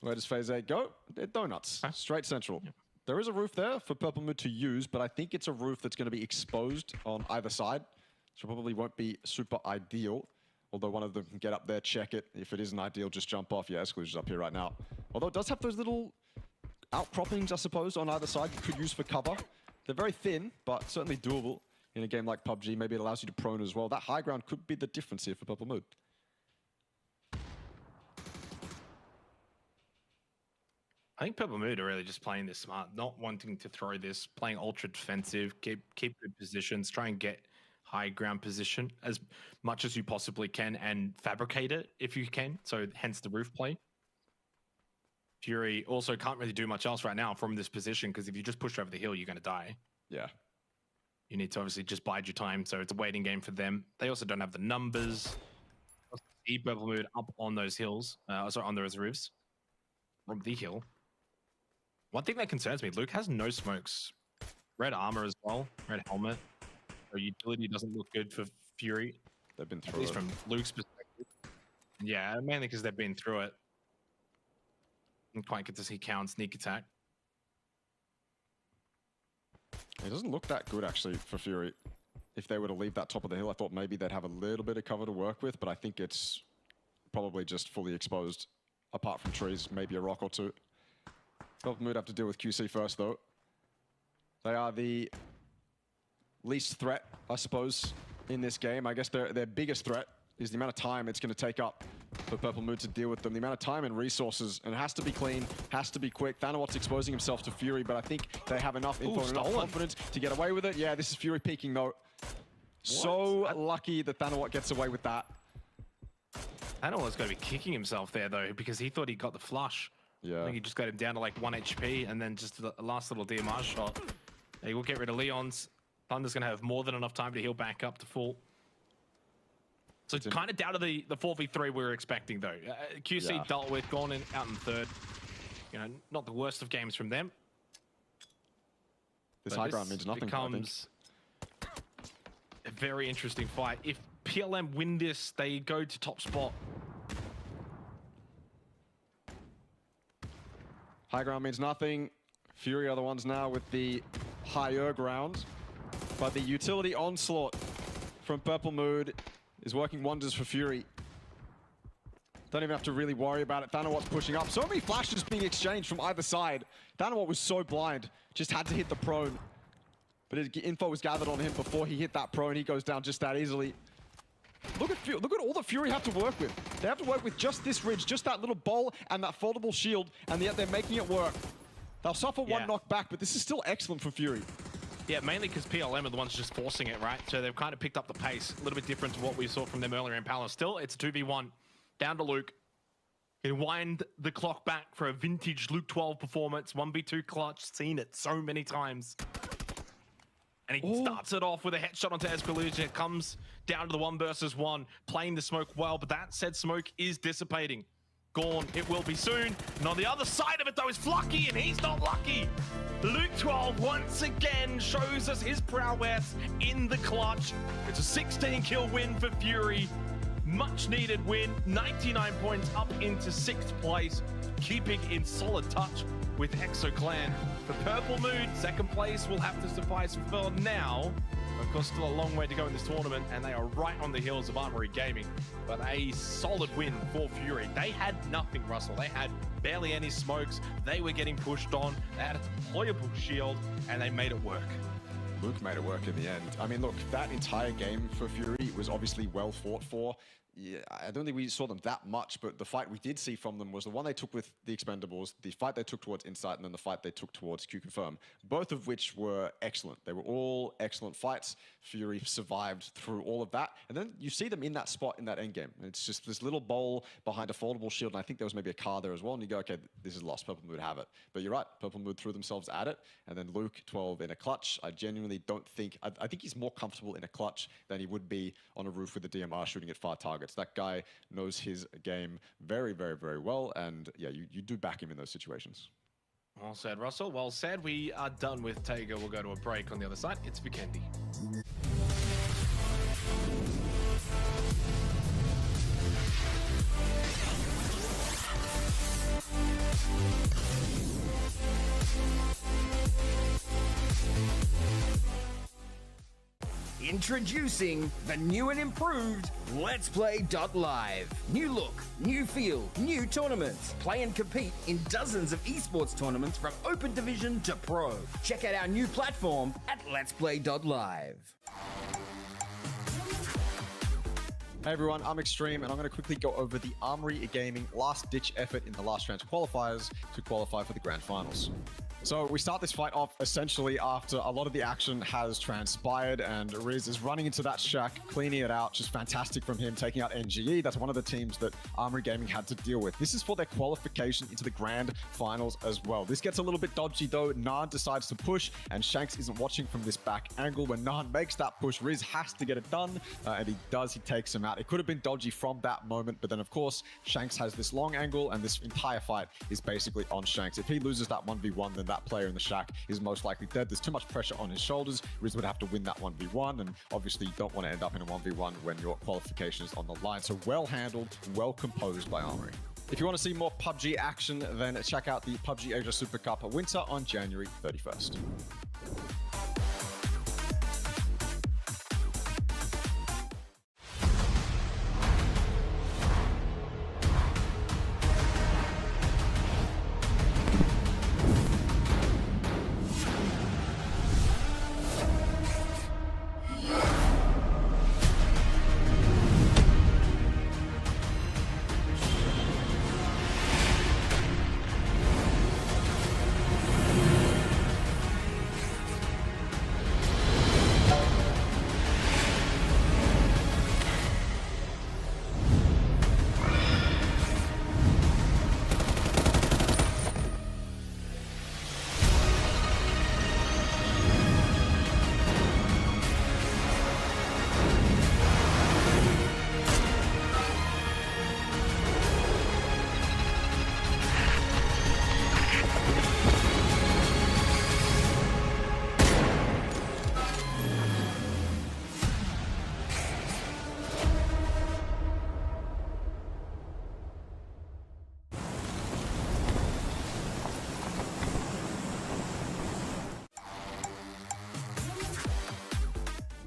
Where does Phase 8 go? Donuts. Huh? Straight central. Yep. There is a roof there for Purple Mood to use, but I think it's a roof that's going to be exposed on either side. So probably won't be super ideal. Although one of them can get up there, check it. If it isn't ideal, just jump off. Yeah, Exclusion's up here right now. Although it does have those little outcroppings, I suppose, on either side you could use for cover. They're very thin, but certainly doable in a game like PUBG. Maybe it allows you to prone as well. That high ground could be the difference here for Purple Mood. I think Purple Mood are really just playing this smart, not wanting to throw this, playing ultra defensive, keep good positions, try and get high ground position as much as you possibly can and fabricate it if you can. So hence the roof play. Fury also can't really do much else right now from this position because if you just push over the hill, you're going to die. Yeah. You need to obviously just bide your time. So it's a waiting game for them. They also don't have the numbers. See Purple Mood up on those hills, sorry, on those roofs. From the hill. One thing that concerns me, Luke has no smokes. Red armor as well, red helmet. So utility doesn't look good for Fury. They've been through At least it. from Luke's perspective. Yeah, mainly because they've been through it. Didn't quite get to see count sneak attack. It doesn't look that good, actually, for Fury. If they were to leave that top of the hill, I thought maybe they'd have a little bit of cover to work with, but I think it's probably just fully exposed, apart from trees, maybe a rock or two. Purple Mood have to deal with QC first, though. They are the least threat, I suppose, in this game. I guess their biggest threat is the amount of time it's going to take up for Purple Mood to deal with them. The amount of time and resources, and it has to be clean, has to be quick. Thanawat's exposing himself to Fury, but I think they have enough info and enough confidence to get away with it. Yeah, this is Fury peeking, though. So lucky that Thanawat gets away with that. Thanawat's got to be kicking himself there, though, because he thought he got the flush. Yeah. I think he just got him down to like 1 HP, and then just the last little DMR shot. He will get rid of Leon's. Thunder's going to have more than enough time to heal back up to full. So it's kind of down to the 4v3 we were expecting, though. QC dealt with, gone out in third. You know, not the worst of games from them. This high ground means nothing. Becomes a very interesting fight. If PLM win this, they go to top spot. High ground means nothing. Fury are the ones now with the higher ground. But the utility onslaught from Purple Mood is working wonders for Fury. Don't even have to really worry about it. Thanawat's pushing up. So many flashes being exchanged from either side. Thanawat was so blind. Just had to hit the prone. But info was gathered on him before he hit that prone. He goes down just that easily. Look at all that Fury have to work with. They have to work with just this ridge, just that little bowl and that foldable shield, and yet they're making it work. They'll suffer one knockback, but this is still excellent for Fury. Yeah, mainly because PLM are the ones just forcing it, right? So they've kind of picked up the pace, a little bit different to what we saw from them earlier in Palace. Still, it's a 2v1. Down to Luke. He wind the clock back for a vintage Luke 12 performance. 1v2 clutch, seen it so many times. And he starts it off with a headshot onto Escalusion. It comes down to the 1 versus 1, playing the smoke well, but that said smoke is dissipating. Gone, it will be soon. And on the other side of it, though, is Flucky, and he's not lucky. Luke 12 once again shows us his prowess in the clutch. It's a 16 kill win for Fury. Much needed win, 99 points up into 6th place, keeping in solid touch with ExoClan. For Purple Mood, 2nd place will have to suffice for now. Of course, still a long way to go in this tournament, and they are right on the heels of Armory Gaming. But a solid win for Fury. They had nothing, Russell. They had barely any smokes. They were getting pushed on. They had a deployable shield, and they made it work. Luke made it work in the end. I mean, look, that entire game for Fury was obviously well fought for. yeah, I don't think we saw them that much, but the fight we did see from them was the one they took with the Expendables, the fight they took towards Insight, and then the fight they took towards Q-Confirm, both of which were excellent. They were all excellent fights. Fury survived through all of that, and then you see them in that spot in that endgame. It's just this little bowl behind a foldable shield, and I think there was maybe a car there as well, and you go, okay, this is lost. Purple Mood have it. But you're right, Purple Mood threw themselves at it, and then Luke, 12 in a clutch. I genuinely don't think, I think he's more comfortable in a clutch than he would be on a roof with a DMR shooting at 5 targets. That guy knows his game very, very, very well, and yeah, you do back him in those situations. Well said, Russell. Well said. We are done with Tager. We'll go to a break on the other side. It's Vikendi. Introducing the new and improved Let's Play Live. New look, new feel, new tournaments. Play and compete in dozens of esports tournaments from Open Division to Pro. Check out our new platform at Let's Play Live. Hey everyone, I'm Extreme, and I'm going to quickly go over the Armory Gaming last-ditch effort in the last round qualifiers to qualify for the Grand Finals. So we start this fight off essentially after a lot of the action has transpired, and Riz is running into that shack, cleaning it out. Just fantastic from him, taking out NGE. That's one of the teams that Armory Gaming had to deal with. This is for their qualification into the Grand Finals as well. This gets a little bit dodgy though. Naan decides to push, and Shanks isn't watching from this back angle. When Naan makes that push, Riz has to get it done, and he does. He takes him out. It could have been dodgy from that moment, but then of course, Shanks has this long angle, and this entire fight is basically on Shanks. If he loses that 1v1, then that player in the shack is most likely dead. There's too much pressure on his shoulders. Riz would have to win that 1v1, and obviously you don't want to end up in a 1v1 when your qualification is on the line. So well handled, well composed by Armory. If you want to see more PUBG action, then check out the PUBG Asia Super Cup Winter on January 31st.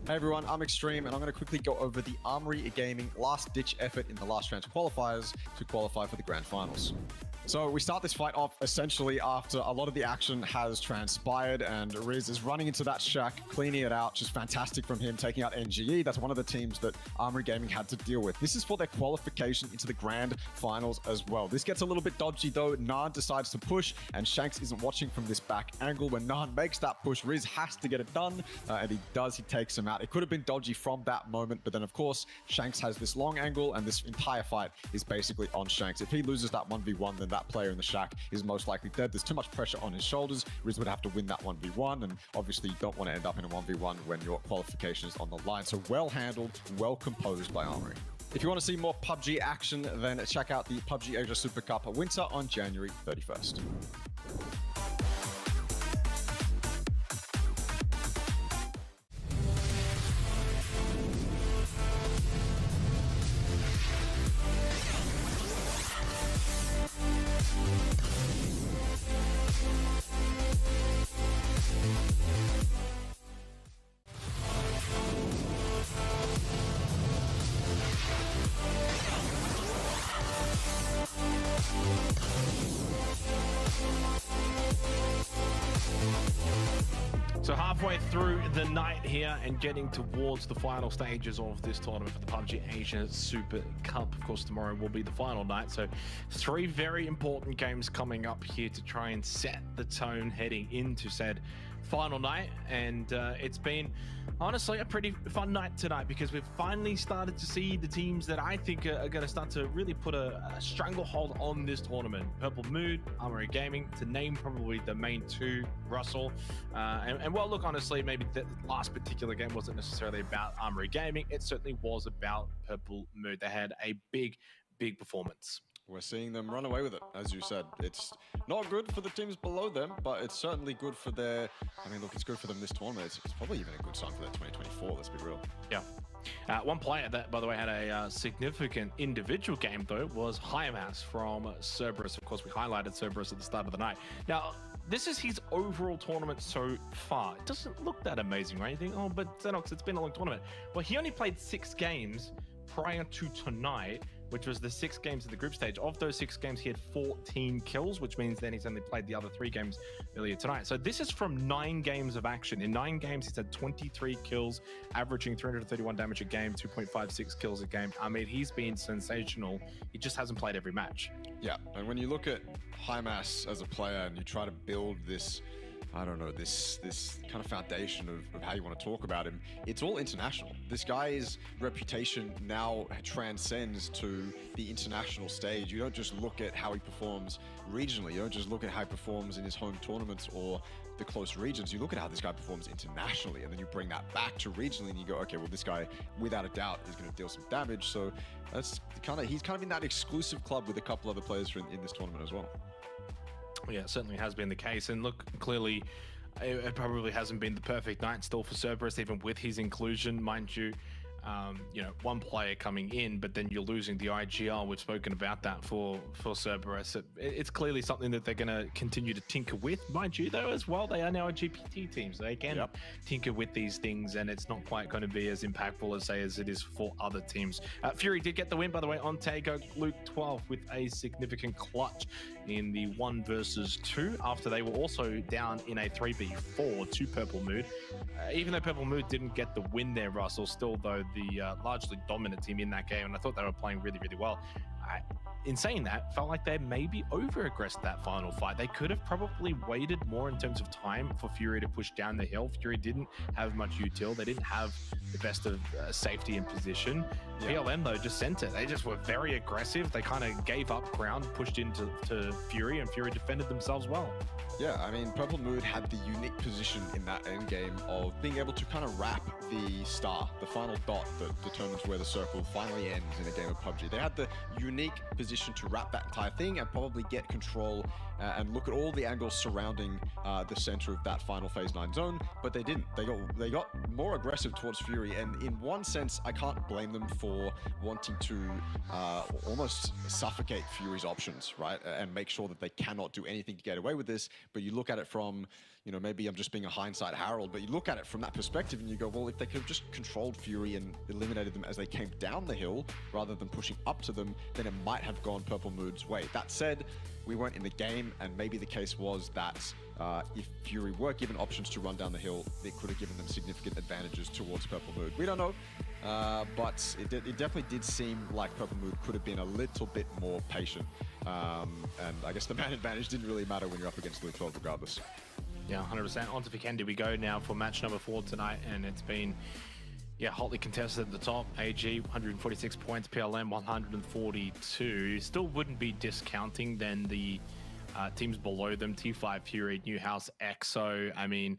Hey everyone, I'm Extreme, and I'm going to quickly go over the Armory Gaming last-ditch effort in the last round qualifiers to qualify for the Grand Finals. So we start this fight off essentially after a lot of the action has transpired, and Riz is running into that shack, cleaning it out. Just fantastic from him, taking out NGE. That's one of the teams that Armory Gaming had to deal with. This is for their qualification into the Grand Finals as well. This gets a little bit dodgy though. Naan decides to push, and Shanks isn't watching from this back angle. When Naan makes that push, Riz has to get it done, and he does. He takes him out. It could have been dodgy from that moment, but then of course, Shanks has this long angle, and this entire fight is basically on Shanks. If he loses that 1v1, then that player in the shack is most likely dead. There's too much pressure on his shoulders. Riz would have to win that 1v1, and obviously you don't want to end up in a 1v1 when your qualification is on the line. So well handled, well composed by Armory. If you want to see more PUBG action, then check out the PUBG Asia Super Cup Winter on January 31st. So halfway through the night here and getting towards the final stages of this tournament for the PUBG Asia Super Cup. Of course, tomorrow will be the final night. So 3 very important games coming up here to try and set the tone heading into said final night. And it's been honestly a pretty fun night tonight because we've finally started to see the teams that I think are going to start to really put a stranglehold on this tournament. Purple Mood, Armory Gaming, to name probably the main 2, Russell. And well, look, honestly, maybe the last particular game wasn't necessarily about Armory Gaming. It certainly was about Purple Mood. They had a big performance. We're seeing them run away with it, as you said. It's not good for the teams below them, but it's certainly good for their... I mean, look, it's good for them this tournament. It's probably even a good sign for their 2024, let's be real. Yeah. One player that, by the way, had a significant individual game, though, was Hymas from Cerberus. Of course, we highlighted Cerberus at the start of the night. Now, this is his overall tournament so far. It doesn't look that amazing, right? You think, oh, but Xenox, it's been a long tournament. Well, he only played 6 games prior to tonight, which was the 6 games of the group stage. Of those 6 games, he had 14 kills, which means then he's only played the other 3 games earlier tonight. So this is from 9 games of action. In 9 games, he's had 23 kills, averaging 331 damage a game, 2.56 kills a game. I mean, he's been sensational. He just hasn't played every match. Yeah, and when you look at Hymas as a player and you try to build this, I don't know, this kind of foundation of how you want to talk about him, it's all international. This guy's reputation now transcends to the international stage. You don't just look at how he performs regionally. You don't just look at how he performs in his home tournaments or the close regions. You look at how this guy performs internationally, and then you bring that back to regionally, and you go, okay, well, this guy, without a doubt, is going to deal some damage. So that's he's kind of in that exclusive club with a couple other players in this tournament as well. Yeah, it certainly has been the case. And look, clearly, it probably hasn't been the perfect night still for Cerberus, even with his inclusion, mind you. You know, 1 player coming in, but then you're losing the IGL. We've spoken about that for Cerberus. It's clearly something that they're going to continue to tinker with, mind you, though, as well. They are now a GPT team, so they can tinker with these things, and it's not quite going to be as impactful as, say, as it is for other teams. Fury did get the win, by the way, on Tago Luke 12 with a significant clutch in the 1 versus 2 after they were also down in a 3v4 to Purple Mood. Even though Purple Mood didn't get the win there, Russell, still, though, the largely dominant team in that game, and I thought they were playing really well. In saying that, felt like they maybe over-aggressed that final fight. They could have probably waited more in terms of time for Fury to push down the hill. Fury didn't have much util. They didn't have the best of safety and position. PLM, though, just sent it. They just were very aggressive. They kind of gave up ground, pushed into Fury, and Fury defended themselves well. Yeah, I mean, Purple Mood had the unique position in that end game of being able to kind of wrap the star, the final dot that determines where the circle finally ends in a game of PUBG. They had the unique position to wrap that entire thing and probably get control and look at all the angles surrounding the center of that final phase 9 zone, but they didn't. They got more aggressive towards Fury, and in one sense, I can't blame them for wanting to almost suffocate Fury's options, right? And make sure that they cannot do anything to get away with this. But you look at it from, you know, maybe I'm just being a hindsight Harold, but you look at it from that perspective and you go, well, if they could have just controlled Fury and eliminated them as they came down the hill rather than pushing up to them, then it might have gone Purple Mood's way. That said, we weren't in the game, and maybe the case was that if Fury were given options to run down the hill, it could have given them significant advantages towards Purple Mood. We don't know, but it definitely did seem like Purple Mood could have been a little bit more patient. And I guess the man advantage didn't really matter when you're up against Luke 12 regardless. Yeah, 100%. On to Vikendi we go now for match number 4 tonight, and it's been hotly contested at the top. AG 146 points, PLM 142. Still wouldn't be discounting then the teams below them, T5 Fury, Newhouse, EXO. I mean,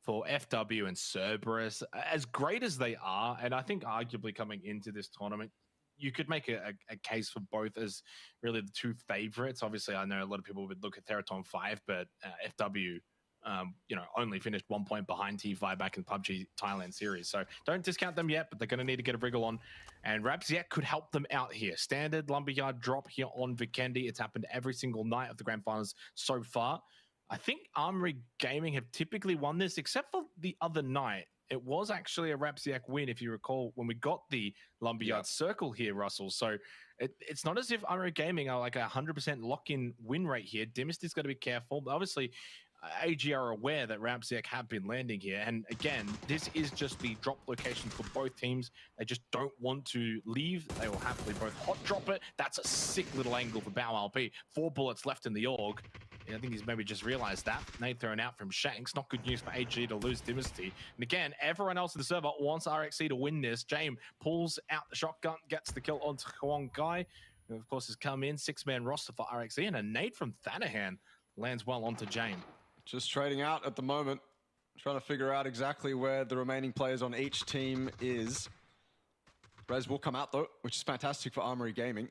for FW and Cerberus, as great as they are, and I think arguably coming into this tournament, you could make a case for both as really the 2 favorites. Obviously, I know a lot of people would look at Theraton 5, but FW, only finished 1 point behind T5 back in PUBG Thailand series. So don't discount them yet, but they're going to need to get a wriggle on. And Rapsiak could help them out here. Standard Lumberyard drop here on Vikendi. It's happened every single night of the grand finals so far. I think Armory Gaming have typically won this, except for the other night. It was actually a Rapsiak win, if you recall, when we got the Lumberyard circle here, Russell. So it's not as if Armory Gaming are like a 100% lock-in win rate here. Dimist is going to be careful. But obviously, AG are aware that Ramsiak have been landing here. And again, this is just the drop location for both teams. They just don't want to leave. They will happily both hot drop it. That's a sick little angle for Bao LP. 4 bullets left in the AUG. I think he's maybe just realized that. Nade thrown out from Shanks. Not good news for AG to lose Dynasty. And again, everyone else in the server wants RXC to win this. James pulls out the shotgun, gets the kill onto Huang Kai, who of course has come in. 6-man roster for RXC, and a nade from Thanahan lands well onto James. Just trading out at the moment. Trying to figure out exactly where the remaining players on each team is. Rez will come out though, which is fantastic for Armory Gaming.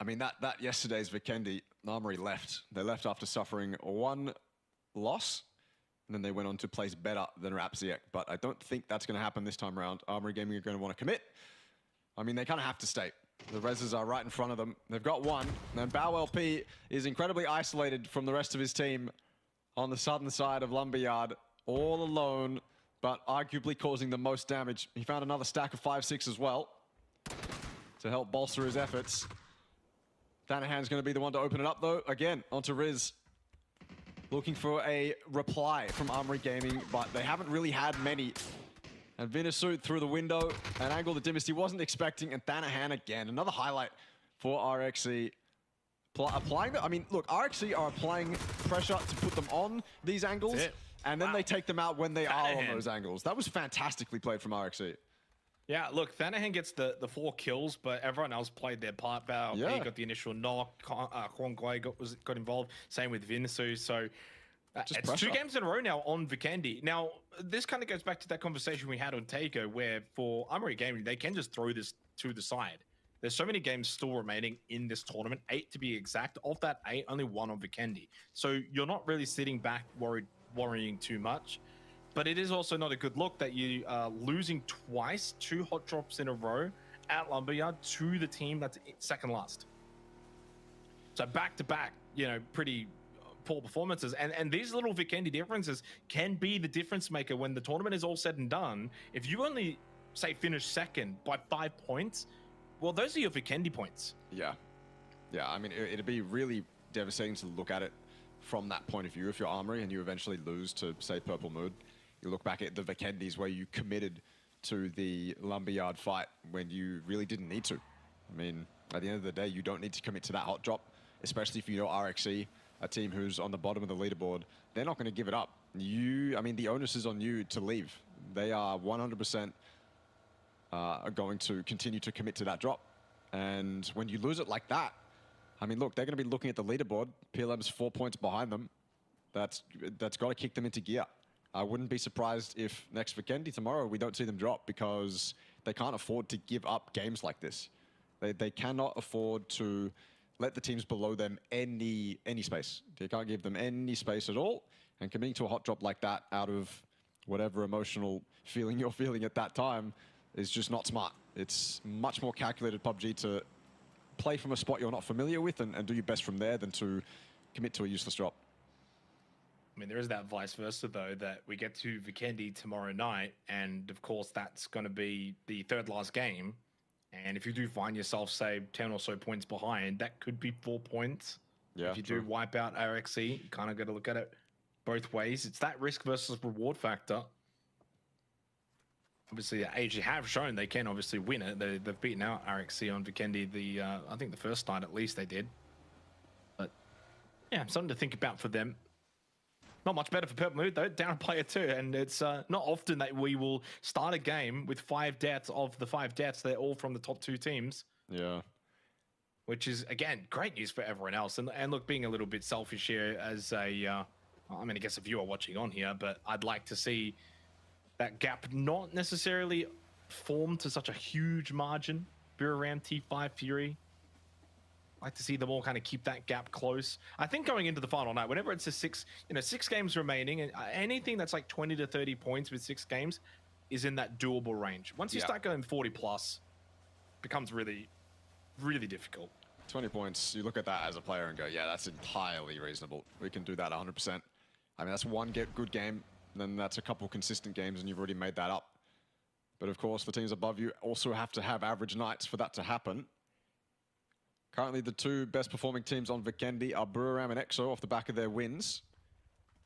I mean, that yesterday's Vikendi, Armory left. They left after suffering 1 loss, and then they went on to place better than Rapsiak. But I don't think that's going to happen this time around. Armory Gaming are going to want to commit. I mean, they kind of have to stay. The Rezzes are right in front of them. They've got 1. And Bao LP is incredibly isolated from the rest of his team on the southern side of Lumberyard, all alone, but arguably causing the most damage. He found another stack of 5-6 as well to help bolster his efforts. Thanahan's going to be the one to open it up, though. Again, onto Riz. Looking for a reply from Armory Gaming, but they haven't really had many. And Vinasuit through the window, an angle that Dynasty wasn't expecting, and Thanahan again. Another highlight for RXC. Applying I mean, look, RXC are applying pressure to put them on these angles, and then they take them out when they are on those angles. That was fantastically played from RXC. Yeah, look, Thanahan gets the 4 kills, but everyone else played their part. Bao LP got the initial knock. Huang Guai got involved. Same with Vinasu. So it's 2 games in a row now on Vikendi. Now, this kind of goes back to that conversation we had on Taiko, where for Armory Gaming, they can just throw this to the side. There's so many games still remaining in this tournament, 8 to be exact. Of that 8, only 1 on Vikendi. So you're not really sitting back worrying too much. But it is also not a good look that you are losing twice, 2 hot drops in a row at Lumberyard to the team that's second last. So back-to-back, you know, pretty poor performances. And these little Vikendi differences can be the difference maker when the tournament is all said and done. If you only, say, finish second by 5 points, well, those are your Vikendi points. Yeah. Yeah, I mean, it'd be really devastating to look at it from that point of view. If you're Armory and you eventually lose to, say, Purple Mood, you look back at the Vikendis where you committed to the Lumberyard fight when you really didn't need to. I mean, at the end of the day, you don't need to commit to that hot drop, especially if you know RXC, a team who's on the bottom of the leaderboard. They're not going to give it up. I mean, the onus is on you to leave. They are 100% going to continue to commit to that drop. And when you lose it like that, I mean, look, they're going to be looking at the leaderboard. PLM's 4 points behind them. That's got to kick them into gear. I wouldn't be surprised if next Vikendi tomorrow we don't see them drop, because they can't afford to give up games like this. They cannot afford to let the teams below them any space. They can't give them any space at all. And committing to a hot drop like that out of whatever emotional feeling you're feeling at that time is just not smart. It's much more calculated PUBG to play from a spot you're not familiar with and do your best from there than to commit to a useless drop. I mean, there is that vice versa, though, that we get to Vikendi tomorrow night, and of course, that's going to be the 3rd last game. And if you do find yourself, say, 10 or so points behind, that could be 4 points. Yeah, if you do wipe out RXC, you kind of got to look at it both ways. It's that risk versus reward factor. Obviously, AG have shown they can obviously win it. They've beaten out RXC on Vikendi. I think the first night at least they did. But yeah, something to think about for them. Not much better for Purple Mood, though. Down a player 2. And it's not often that we will start a game with 5 deaths. Of the 5 deaths, they're all from the top 2 teams. Yeah. Which is, again, great news for everyone else. And look, being a little bit selfish here as a, I mean, I guess a viewer watching on here, but I'd like to see that gap not necessarily form to such a huge margin. Be around T5 Fury. Like to see them all kind of keep that gap close. I think going into the final night, whenever it's a 6 games remaining, and anything that's like 20 to 30 points with 6 games is in that doable range. Once you start going 40 plus, becomes really, really difficult. 20 points, you look at that as a player and go, yeah, that's entirely reasonable. We can do that 100%. I mean, that's one good game, then that's a couple consistent games and you've already made that up. But of course, the teams above you also have to have average nights for that to happen. Currently, the two best performing teams on Vikendi are Buriram and EXO off the back of their wins,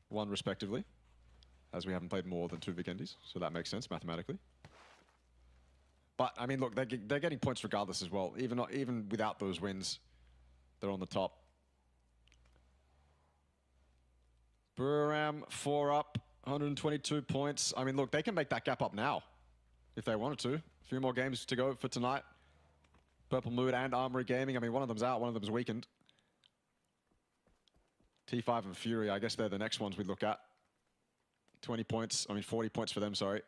one respectively, as we haven't played more than two Vikendis, so that makes sense mathematically. But I mean, look, they're getting points regardless as well. Even without those wins, they're on the top. Buriram 4 up, 122 points. I mean, look, they can make that gap up now if they wanted to. A few more games to go for tonight. Purple Mood and Armory Gaming. I mean, one of them's out, one of them's weakened. T5 and Fury, I guess they're the next ones we look at. 20 points, 40 points for them, sorry.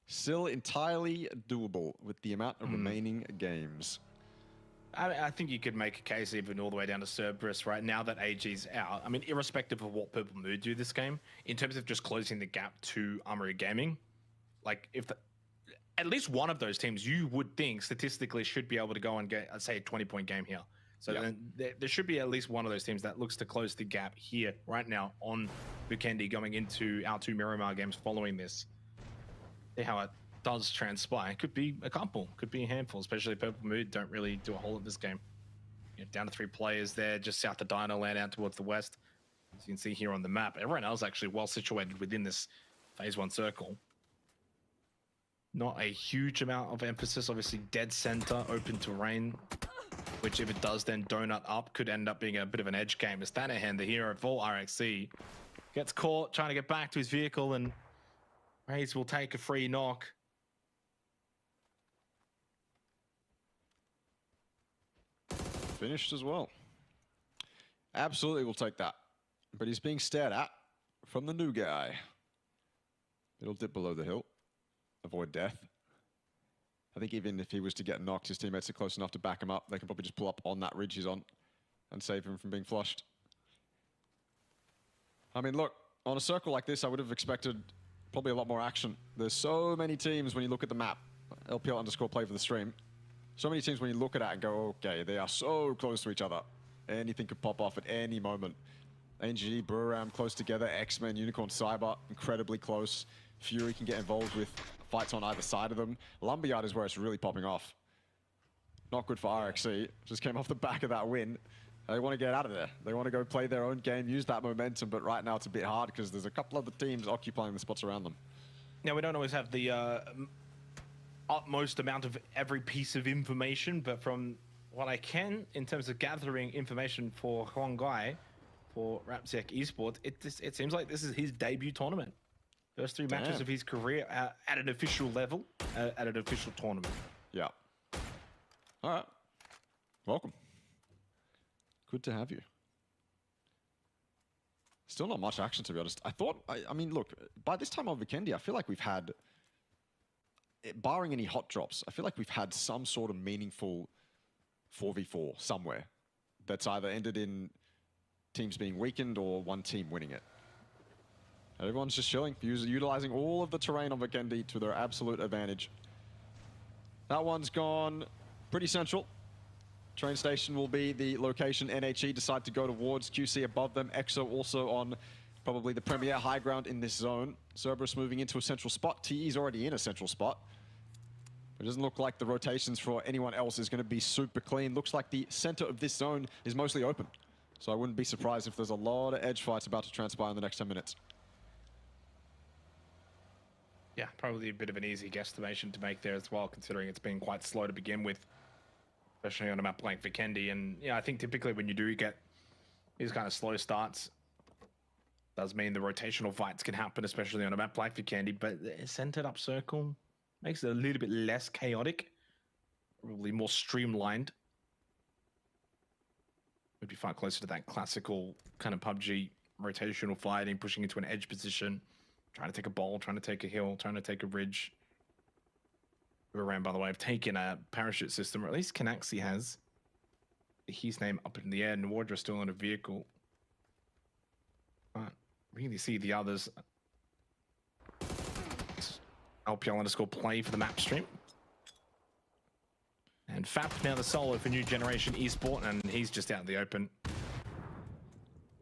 Still entirely doable with the amount of remaining games. I think you could make a case even all the way down to Cerberus right now that AG's out. I mean, irrespective of what Purple Mood do this game, in terms of just closing the gap to Armory Gaming, like if at least one of those teams you would think statistically should be able to go and get, say, a 20-point game here. So then there should be at least one of those teams that looks to close the gap here right now on Vikendi going into our two Miramar games following this. See how it does transpire. It could be a couple, could be a handful, especially Purple Mood don't really do a whole lot this game. Down to 3 players there, just south of Dino Land out towards the west. As you can see here on the map, everyone else actually well situated within this phase 1 circle. Not a huge amount of emphasis, obviously dead center, open terrain, which if it does then donut up, could end up being a bit of an edge game. As Thanahan, the hero for RXC, gets caught trying to get back to his vehicle, and Raze will take a free knock. Finished as well. Absolutely will take that. But he's being stared at from the new guy. It'll dip below the hill. Avoid death. I think even if he was to get knocked, his teammates are close enough to back him up. They can probably just pull up on that ridge he's on and save him from being flushed. I mean, look, on a circle like this, I would have expected probably a lot more action. There's so many teams when you look at the map. LPL_play for the stream. So many teams when you look at it and go, okay, they are so close to each other. Anything could pop off at any moment. NG, Buriram close together. X-Men, Unicorn, Cyber, incredibly close. Fury can get involved with fights on either side of them. Lumberyard is where it's really popping off. Not good for RXC. Just came off the back of that win. They want to get out of there. They want to go play their own game, use that momentum, but right now it's a bit hard because there's a couple other teams occupying the spots around them. Now, we don't always have the utmost amount of every piece of information, but from what I can, in terms of gathering information for Huang Gai, for Rapsec Esports, it seems like this is his debut tournament. First 3 matches of his career at an official level, at an official tournament. Yeah. All right. Welcome. Good to have you. Still not much action, to be honest. I mean, look, by this time on Vikendi, I feel like we've had, barring any hot drops, I feel like we've had some sort of meaningful 4v4 somewhere that's either ended in teams being weakened or one team winning it. Everyone's just chilling, utilizing all of the terrain on Vikendi to their absolute advantage. That one's gone pretty central. Train station will be the location NHE decide to go towards. QC above them. EXO also on probably the premier high ground in this zone. Cerberus moving into a central spot. TE's already in a central spot. It doesn't look like the rotations for anyone else is going to be super clean. Looks like the center of this zone is mostly open. So I wouldn't be surprised if there's a lot of edge fights about to transpire in the next 10 minutes. Yeah, probably a bit of an easy guesstimation to make there as well, considering it's been quite slow to begin with, especially on a map like Vikendi. And yeah, I think typically when you do get these kind of slow starts, does mean the rotational fights can happen, especially on a map like Vikendi, but the centered up circle makes it a little bit less chaotic, probably more streamlined. Would be far closer to that classical kind of PUBG rotational fighting, pushing into an edge position, trying to take a ball, trying to take a hill, trying to take a ridge. Around, by the way, have taken a parachute system, or at least Canaxi has. His name up in the air, and Wardra still in a vehicle. Can't really see the others. LPL_play for the map stream. And FAP now the solo for New Generation Esport, and he's just out in the open.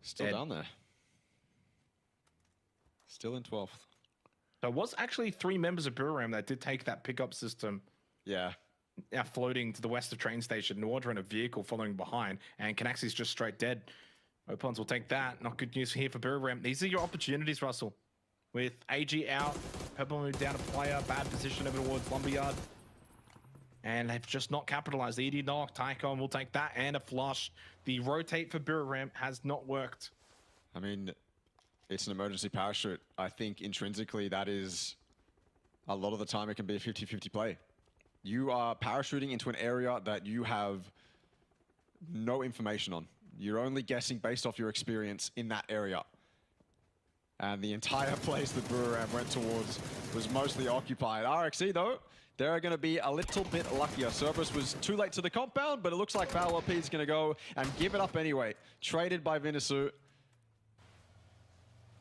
Still down there. Still in 12th. There was actually 3 members of Buriram that did take that pickup system. Yeah. now floating to the west of train station. Nordra in a vehicle following behind, and Canaxi's just straight dead. Opons will take that. Not good news here for Buriram. These are your opportunities, Russell. With AG out, Purple moved down a player, bad position over towards Lumberyard. And they've just not capitalized. The ED knock, Tycon will take that and a flush. The rotate for Buriram has not worked. I mean, it's an emergency parachute. I think intrinsically that is, a lot of the time it can be a 50-50 play. You are parachuting into an area that you have no information on. You're only guessing based off your experience in that area. And the entire place that Buriram went towards was mostly occupied. RXE though, they're going to be a little bit luckier. Cerberus was too late to the compound, but it looks like Valor P is going to go and give it up anyway. Traded by Vinisu.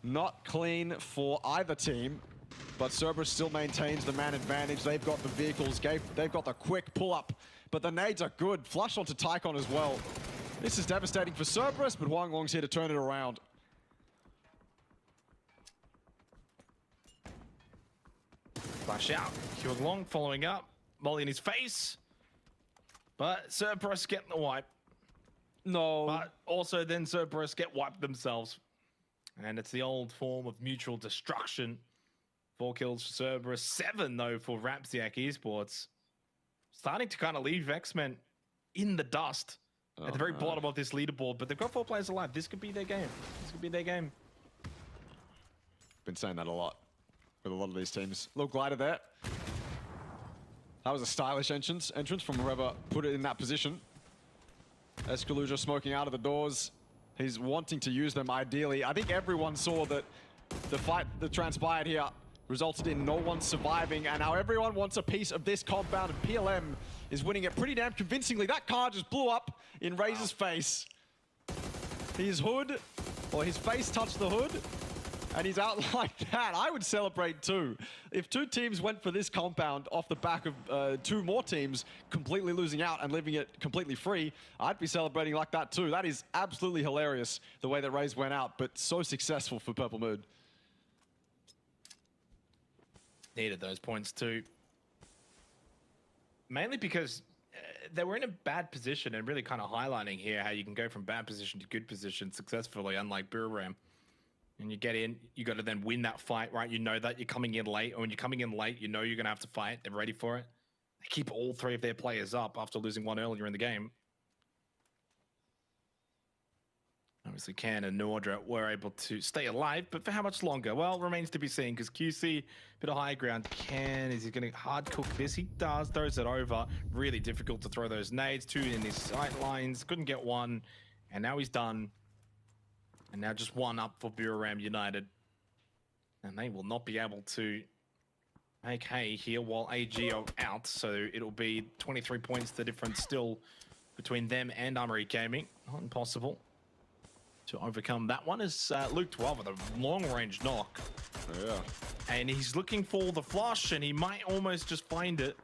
Not clean for either team, but Cerberus still maintains the man advantage. They've got the vehicles, they've got the quick pull-up, but the nades are good. Flush onto Tycon as well. This is devastating for Cerberus, but Wang Long's here to turn it around. Flash out. Hyun Long following up. Molly in his face. But Cerberus getting the wipe. No. But also then Cerberus get wiped themselves. And it's the old form of mutual destruction. 4 kills for Cerberus. 7 though for Rapsiak Esports. Starting to kind of leave X-Men in the dust. At the very bottom of this leaderboard, but they've got 4 players alive. This could be their game. This could be their game. Been saying that a lot with a lot of these teams. Little glider there. That was a stylish entrance from whoever put it in that position. Escaluja smoking out of the doors. He's wanting to use them ideally. I think everyone saw that the fight that transpired here resulted in no one surviving, and now everyone wants a piece of this compound, and PLM is winning it pretty damn convincingly. That car just blew up in Razor's face. His hood, or his face touched the hood, and he's out like that. I would celebrate too. If 2 teams went for this compound off the back of 2 more teams completely losing out and leaving it completely free, I'd be celebrating like that too. That is absolutely hilarious, the way that Raze went out, but so successful for Purple Mood. Needed those points too. Mainly because they were in a bad position, and really kind of highlighting here how you can go from bad position to good position successfully, unlike Buriram. And you get in, you got to then win that fight, right? You know that you're coming in late, or when you're coming in late, you know you're going to have to fight. They're ready for it. They keep all 3 of their players up after losing 1 earlier in the game. Obviously, Can and Nordra were able to stay alive, but for how much longer? Well, remains to be seen, because QC, bit of high ground. Can, is he going to hard cook this? He does, throws it over. Really difficult to throw those nades. 2 in his sight lines, couldn't get 1, and now he's done. And now just 1 up for Buriram United. And they will not be able to make hay here while AG are out, so it'll be 23 points the difference still between them and Armory Gaming. Not impossible to overcome that one. Is Luke 12 with a long-range knock. Yeah. And he's looking for the flush, and he might almost just find it.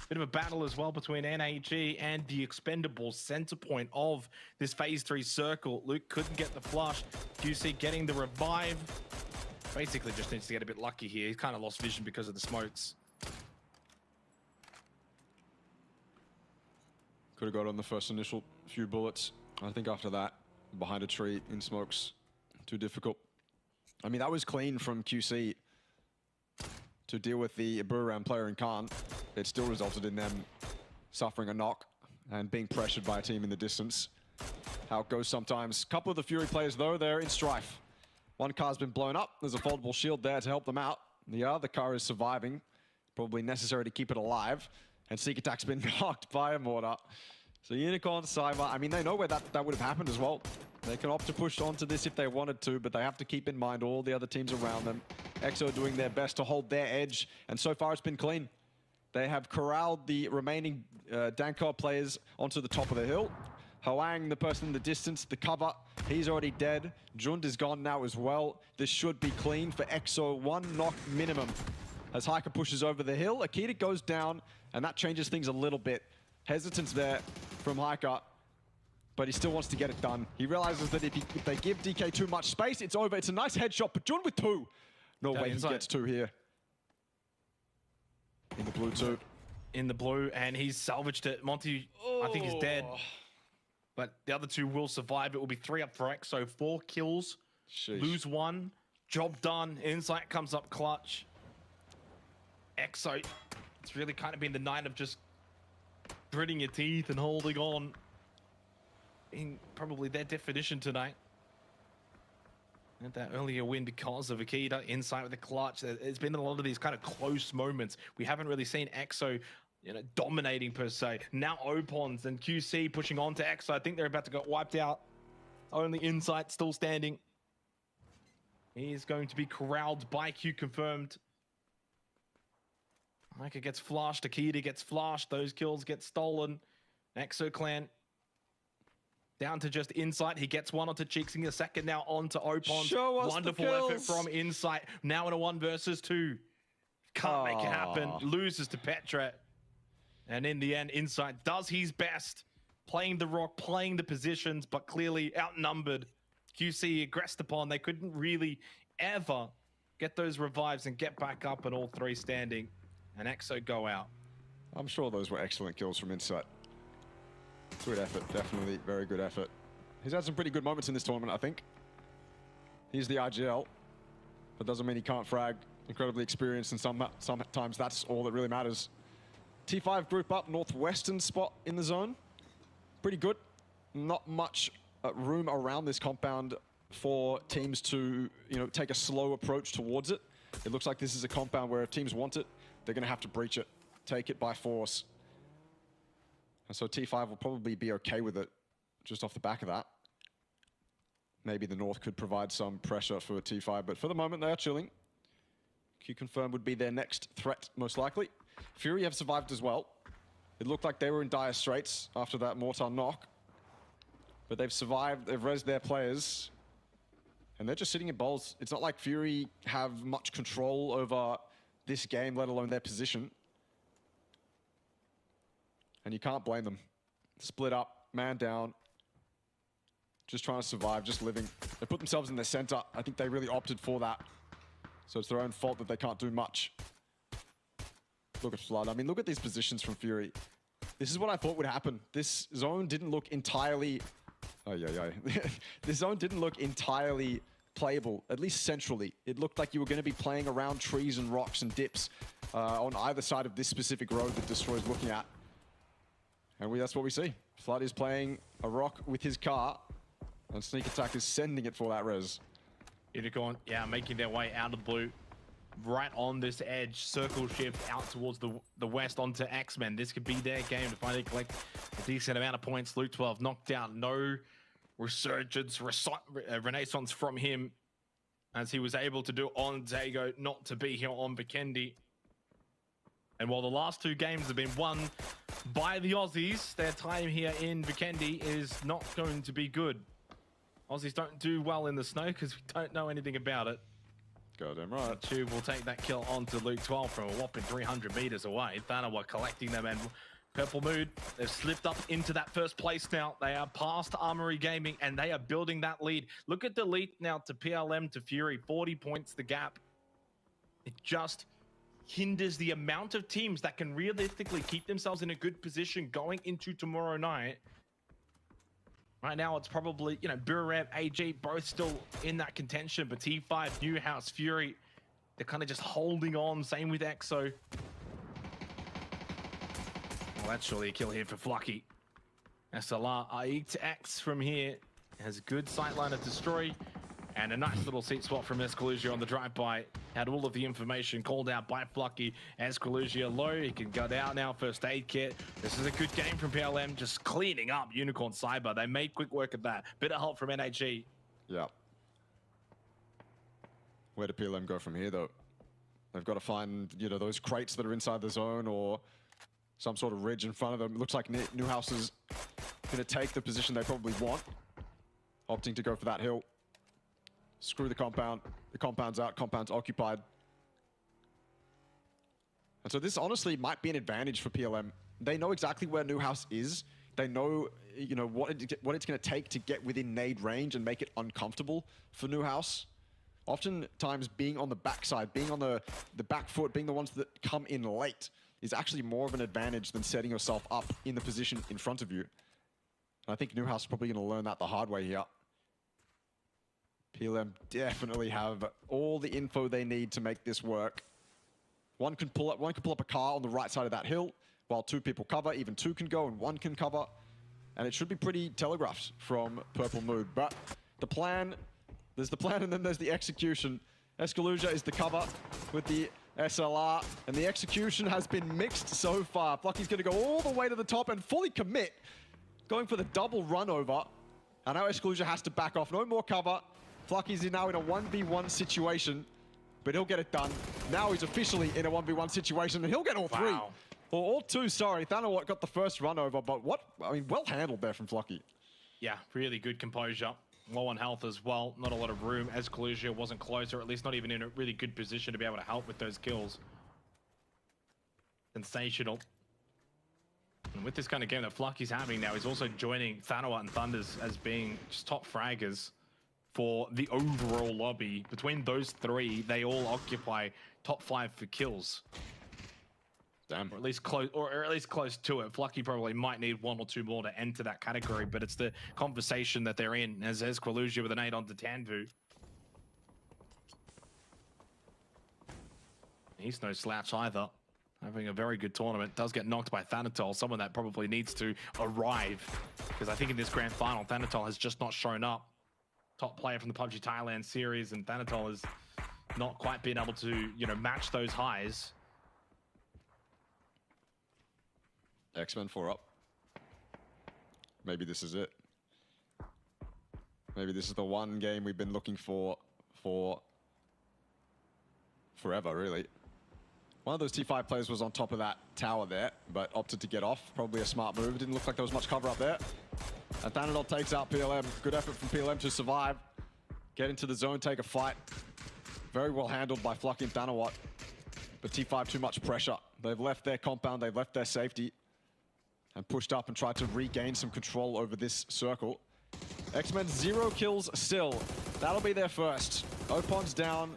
Bit of a battle as well between NAG and the expendable center point of this phase 3 circle. Luke couldn't get the flush. QC getting the revive. Basically just needs to get a bit lucky here. He's kind of lost vision because of the smokes. Could have got on the first initial few bullets. I think after that, behind a tree in smokes, too difficult. I mean, that was clean from QC to deal with the Buriram player in Khan. It still resulted in them suffering a knock and being pressured by a team in the distance. How it goes sometimes. Couple of the Fury players, though, they're in strife. One car's been blown up. There's a foldable shield there to help them out. The other car is surviving. Probably necessary to keep it alive. And Seek Attack's been knocked by a mortar. So Unicorn, Cyber, I mean, they know where that would have happened as well. They can opt to push onto this if they wanted to, but they have to keep in mind all the other teams around them. EXO doing their best to hold their edge, and so far it's been clean. They have corralled the remaining Dankar players onto the top of the hill. Hwang, the person in the distance, the cover, he's already dead. Jund is gone now as well. This should be clean for EXO. 1 knock minimum. As Hiker pushes over the hill, Akita goes down, and that changes things a little bit. Hesitance there from Hiker, but he still wants to get it done. He realizes that if they give DK too much space, it's over. It's a nice headshot, but Jund with 2. No way he gets 2 here. In the blue 2. in the blue, and he's salvaged it. Monty, I think he's dead. But the other two will survive. It will be 3 up for EXO. 4 kills, lose 1. Job done. Insight comes up clutch. EXO, it's really kind of been the night of just gritting your teeth and holding on. In probably their definition tonight. And that earlier win because of Akita. Insight with the clutch. There's been a lot of these kind of close moments. We haven't really seen EXO, dominating per se. Now Opons and QC pushing on to EXO. I think they're about to get wiped out. Only Insight still standing. He's going to be corralled by Q confirmed. Micah gets flashed. Akita gets flashed. Those kills get stolen. EXO clan down to just Insight. He gets one onto Cheeksing, the second now onto Opons. Show us Wonderful the effort from Insight. Now in a 1 versus 2. Can't make it happen. Loses to Petra. And in the end, Insight does his best. Playing the rock, playing the positions, but clearly outnumbered. QC aggressed upon. They couldn't really ever get those revives and get back up, and all 3 standing. And EXO go out. I'm sure those were excellent kills from Insight. Good effort, definitely very good effort. He's had some pretty good moments in this tournament, I think. He's the IGL, but doesn't mean he can't frag. Incredibly experienced, and sometimes that's all that really matters. T5 group up, northwestern spot in the zone. Pretty good. Not much room around this compound for teams to, take a slow approach towards it. It looks like this is a compound where if teams want it, they're going to have to breach it, take it by force. And so T5 will probably be okay with it just off the back of that. Maybe the North could provide some pressure for T5, but for the moment they are chilling. Q confirm would be their next threat, most likely. Fury have survived as well. It looked like they were in dire straits after that mortar knock, but they've survived, they've rezzed their players, and they're just sitting in bowls. It's not like Fury have much control over this game, let alone their position. And you can't blame them. Split up, man down, just trying to survive, just living. They put themselves in the center. I think they really opted for that. So it's their own fault that they can't do much. Look at Flood. I mean, look at these positions from Fury. This is what I thought would happen. This zone didn't look entirely... Oh, yeah. This zone didn't look entirely playable, at least centrally. It looked like you were going to be playing around trees and rocks and dips on either side of this specific road that Destroy's looking at. And that's what we see. Flood is playing a rock with his car, and Sneak Attack is sending it for that res. Unicorn, making their way out of the blue. Right on this edge, circle shift out towards the west onto X-Men. This could be their game to finally collect a decent amount of points. Luke 12 knocked down. No resurgence, renaissance from him, as he was able to do on Dago, not to be here on Vikendi. And while the last 2 games have been won by the Aussies, their time here in Vikendi is not going to be good. Aussies don't do well in the snow because we don't know anything about it. Goddamn right. Tube will take that kill onto Luke 12 from a whopping 300 meters away. Thanawa collecting them, and Purple Mood, they've slipped up into that first place now. They are past Armory Gaming, and they are building that lead. Look at the lead now to PLM to Fury, 40 points the gap. It just hinders the amount of teams that can realistically keep themselves in a good position going into tomorrow night. Right now, it's probably, Burev, AG, both still in that contention, but T5, Newhouse, Fury, they're kind of just holding on. Same with EXO. Well, that's surely a kill here for Flucky. SLR, Aik to X from here. Has a good sightline of Destroy. And a nice little seat swap from Escaluzia on the drive-by. Had all of the information called out by Flucky. Escaluzia low, he can go down now, first aid kit. This is a good game from PLM, just cleaning up Unicorn Cyber. They made quick work of that. Bit of help from NHE. Yeah. Where do PLM go from here, though? They've got to find, those crates that are inside the zone or some sort of ridge in front of them. It looks like Newhouse is going to take the position they probably want, opting to go for that hill. Screw the compound. The compound's out. Compound's occupied. And so this honestly might be an advantage for PLM. They know exactly where Newhouse is. They know, what it's going to take to get within nade range and make it uncomfortable for Newhouse. Oftentimes being on the backside, being on the back foot, being the ones that come in late is actually more of an advantage than setting yourself up in the position in front of you. I think Newhouse is probably going to learn that the hard way here. PLM definitely have all the info they need to make this work. One can pull up a car on the right side of that hill, while two people cover. Even two can go and one can cover. And it should be pretty telegraphed from Purple Mood. But the plan, there's the plan and then there's the execution. Escalusia is the cover with the SLR, and the execution has been mixed so far. Flocky's going to go all the way to the top and fully commit, going for the double run over. And now Escalusia has to back off. No more cover. Flocky's now in a 1v1 situation, but he'll get it done. Now he's officially in a 1v1 situation, and he'll get all three. Or all two, sorry. Thanawat got the first run over, but well handled there from Flocky. Yeah, really good composure. Low on health as well. Not a lot of room. Escalusia wasn't close, or at least not even in a really good position to be able to help with those kills. Sensational. And with this kind of game that Flocky's having now, he's also joining Thanawat and Thunders as being just top fraggers for the overall lobby. Between those three, they all occupy top 5 for kills. Damn. Or at least close to it. Flocky probably might need 1 or 2 more to enter that category, but it's the conversation that they're in as Escalusia with an 8 onto Tanvu. He's no slouch either. Having a very good tournament. Does get knocked by Thanatol, someone that probably needs to arrive. Because I think in this grand final, Thanatol has just not shown up. Top player from the PUBG Thailand series, and Thanatol has not quite been able to, match those highs. X-Men 4 up. Maybe this is it. Maybe this is the one game we've been looking for forever, really. One of those T5 players was on top of that tower there, but opted to get off. Probably a smart move. Didn't look like there was much cover up there. And Thanadol takes out PLM. Good effort from PLM to survive. Get into the zone, take a fight. Very well handled by Flocky and Thanawat. But T5 too much pressure. They've left their compound, they've left their safety, and pushed up and tried to regain some control over this circle. X-Men 0 kills still. That'll be their first. Opon's down,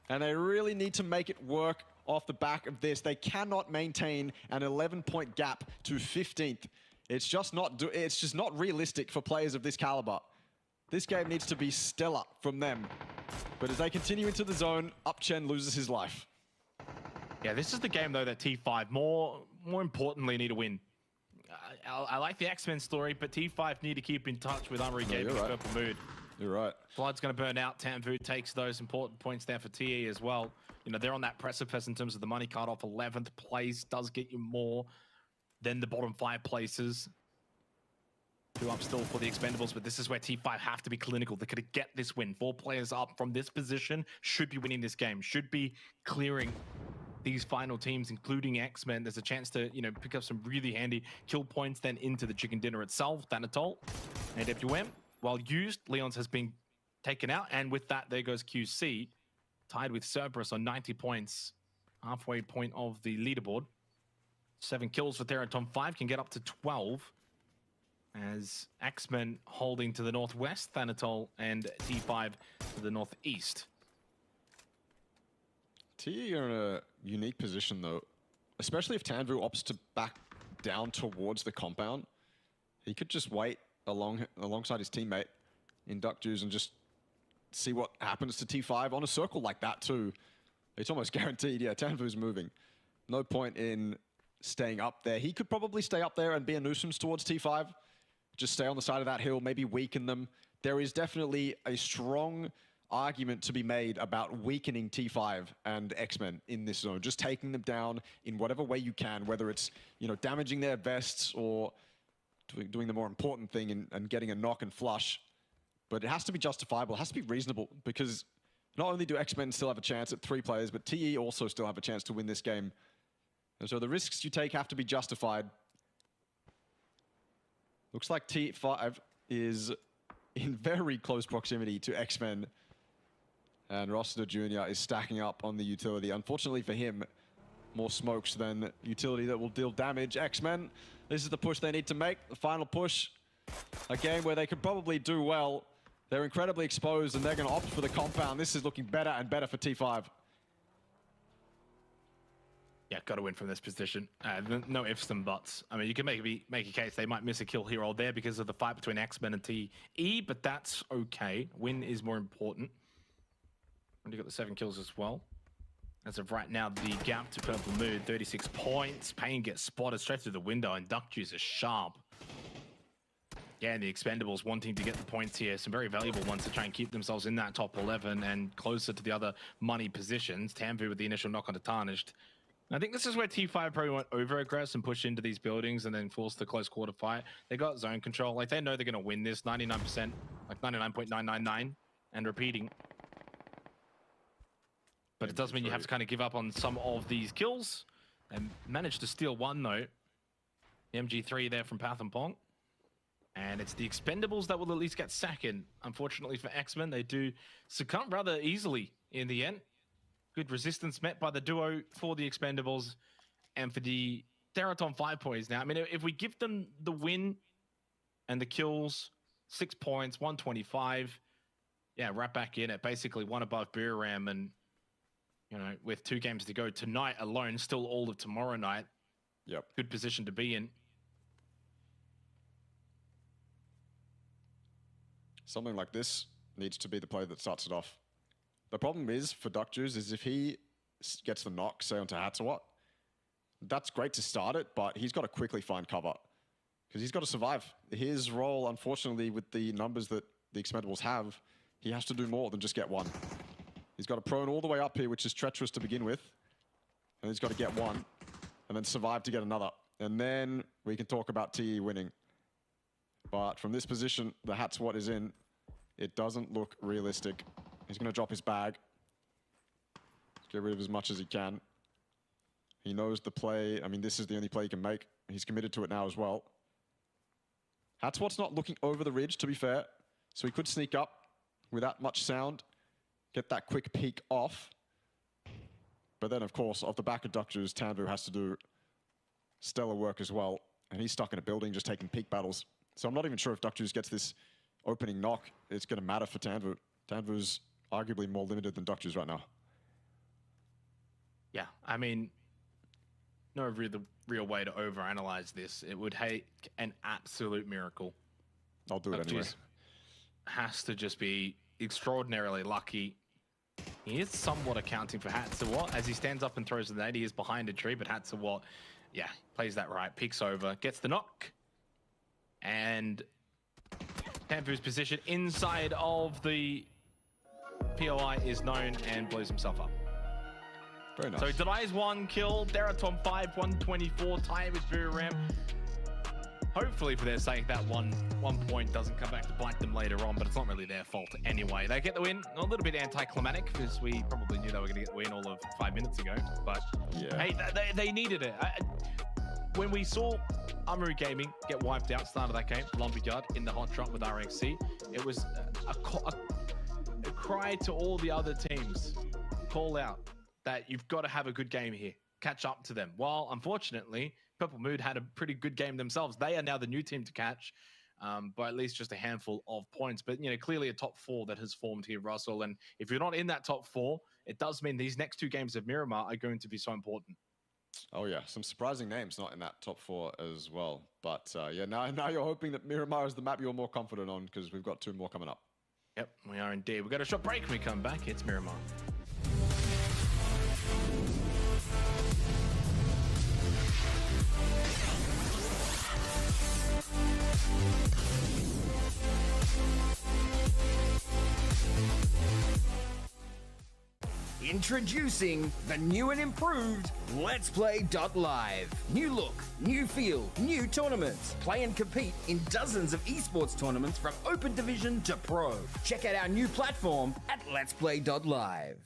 and they really need to make it work off the back of this. They cannot maintain an 11-point gap to 15th. It's just not realistic for players of this caliber. This game needs to be stellar from them. But as they continue into the zone, Upchen loses his life. Yeah, this is the game though that T5 more importantly need to win. I like the X-Men story, but T5 need to keep in touch with Unreal Gaming and Purple Mood. You're right. Flood's going to burn out. Tanvu takes those important points there for TE as well. They're on that precipice in terms of the money cut off. 11th place does get you more than the bottom 5 places. 2 up still for the Expendables, but this is where T5 have to be clinical. They're going to get this win. 4 players up from this position should be winning this game, should be clearing these final teams, including X-Men. There's a chance to, pick up some really handy kill points then into the chicken dinner itself. Thanatol and WM, while used, Leon's has been taken out, and with that, there goes QC, tied with Cerberus on 90 points, halfway point of the leaderboard. 7 kills for Theraton, 5 can get up to 12, as X-Men holding to the northwest, Thanatol and T5 to the northeast. TE are in a unique position though, especially if Tanvu opts to back down towards the compound. He could just wait alongside his teammate in Duck Juice and just see what happens to T5 on a circle like that too. It's almost guaranteed. Yeah, Tanvu's moving. No point in staying up there. He could probably stay up there and be a nuisance towards T5. Just stay on the side of that hill, maybe weaken them. There is definitely a strong argument to be made about weakening T5 and X-Men in this zone. Just taking them down in whatever way you can, whether it's, damaging their vests or doing the more important thing and getting a knock and flush. But it has to be justifiable. It has to be reasonable, because not only do X-Men still have a chance at 3 players, but TE also still have a chance to win this game. And so the risks you take have to be justified. Looks like T5 is in very close proximity to X-Men. And Rossiter Jr. is stacking up on the utility. Unfortunately for him, more smokes than utility that will deal damage. X-Men, this is the push they need to make. The final push. A game where they could probably do well. They're incredibly exposed and they're going to opt for the compound. This is looking better and better for T5. Yeah, got to win from this position. No ifs and buts. I mean, you can make a case they might miss a kill here or there because of the fight between X-Men and TE, but that's okay. Win is more important. And you got the 7 kills as well. As of right now, the gap to Purple Mood, 36 points. Payne gets spotted straight through the window, and Duck Juice is sharp. Yeah, and the Expendables wanting to get the points here. Some very valuable ones to try and keep themselves in that top 11 and closer to the other money positions. Tamvu with the initial knock on to Tarnished. I think this is where T5 probably went over-aggress and push into these buildings and then force the close quarter fight. They got zone control. Like, they know they're going to win this 99%, like 99.999, and repeating. But it does mean you have to kind of give up on some of these kills. And managed to steal one, though. The MG3 there from Path and Pong. And it's the Expendables that will at least get second. Unfortunately for X-Men, they do succumb rather easily in the end. Good resistance met by the duo for the Expendables and for the Teraton 5 points now. I mean, if we give them the win and the kills, 6 points, 125, yeah, right back in it. Basically one above Buriram, and, you know, with 2 games to go tonight alone, still all of tomorrow night. Yep. Good position to be in. Something like this needs to be the play that starts it off. The problem is for Duck Juice is if he gets the knock, say onto Hatsawat, that's great to start it, but he's got to quickly find cover because he's got to survive. His role, unfortunately, with the numbers that the Expendables have, he has to do more than just get one. He's got to prone all the way up here, which is treacherous to begin with, and he's got to get one and then survive to get another. And then we can talk about TE winning. But from this position, the Hatsawat is in. It doesn't look realistic. He's going to drop his bag. Get rid of as much as he can. He knows the play. I mean, this is the only play he can make. He's committed to it now as well. Hatsawat's not looking over the ridge, to be fair. So he could sneak up without much sound. Get that quick peek off. But then, of course, off the back of Duck Juice, Tamvu has to do stellar work as well. And he's stuck in a building just taking peek battles. So I'm not even sure if Duck Juice gets this opening knock, it's going to matter for Tamvu. Tamvu's arguably more limited than Duck Juice right now. Yeah, I mean, no real way to overanalyze this. It would take an absolute miracle. I'll do it anyway. Has to just be extraordinarily lucky. He is somewhat accounting for Hatsawat. As he stands up and throws the nade, he is behind a tree, but Hatsawat, yeah, plays that right, peeks over, gets the knock. And Tamvu's position inside of the POI is known and blows himself up. Very nice. So he denies 1 kill. Deraton 5, 124, tie with Buriram. Hopefully for their sake, that one point doesn't come back to bite them later on, but it's not really their fault anyway. They get the win. A little bit anticlimactic because we probably knew they were going to get the win all of 5 minutes ago. But yeah, hey, they needed it. When we saw Amaru Gaming get wiped out, start of that game, Lumberyard in the hot drop with RXC, it was a cry to all the other teams, call out that you've got to have a good game here, catch up to them. While unfortunately, Purple Mood had a pretty good game themselves. They are now the new team to catch by at least just a handful of points. But, you know, clearly a top 4 that has formed here, Russell. And if you're not in that top 4, it does mean these next 2 games of Miramar are going to be so important. Oh, yeah. Some surprising names not in that top 4 as well. But, yeah, now you're hoping that Miramar is the map you're more confident on because we've got 2 more coming up. Yep, we are indeed. We've got a short break when we come back. It's Miramar. Introducing the new and improved Let's Play Live. New look, new feel, new tournaments. Play and compete in dozens of esports tournaments from Open Division to Pro. Check out our new platform at Let's Play Live.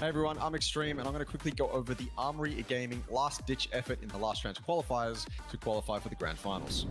Hey everyone, I'm Extreme, and I'm going to quickly go over the Armory Gaming last-ditch effort in the last round qualifiers to qualify for the Grand Finals.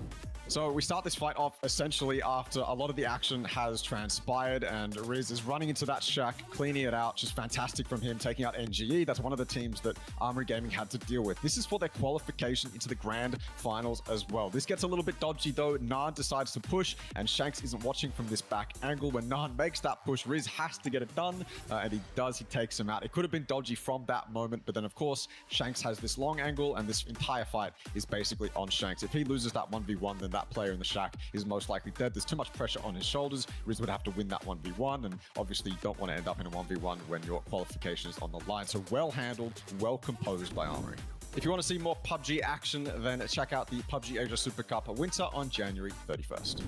So we start this fight off essentially after a lot of the action has transpired, and Riz is running into that shack, cleaning it out. Just fantastic from him, taking out NGE. That's one of the teams that Armory Gaming had to deal with. This is for their qualification into the grand finals as well. This gets a little bit dodgy though. Naan decides to push, and Shanks isn't watching from this back angle. When Naan makes that push, Riz has to get it done, and he does. He takes him out. It could have been dodgy from that moment, but then of course Shanks has this long angle, and this entire fight is basically on Shanks. If he loses that 1v1, then that player in the shack is most likely dead. There's too much pressure on his shoulders. Riz would have to win that 1v1, and obviously you don't want to end up in a 1v1 when your qualification is on the line. So well handled, well composed by Armory. If you want to see more PUBG action, then check out the PUBG Asia Super Cup Winter on January 31st.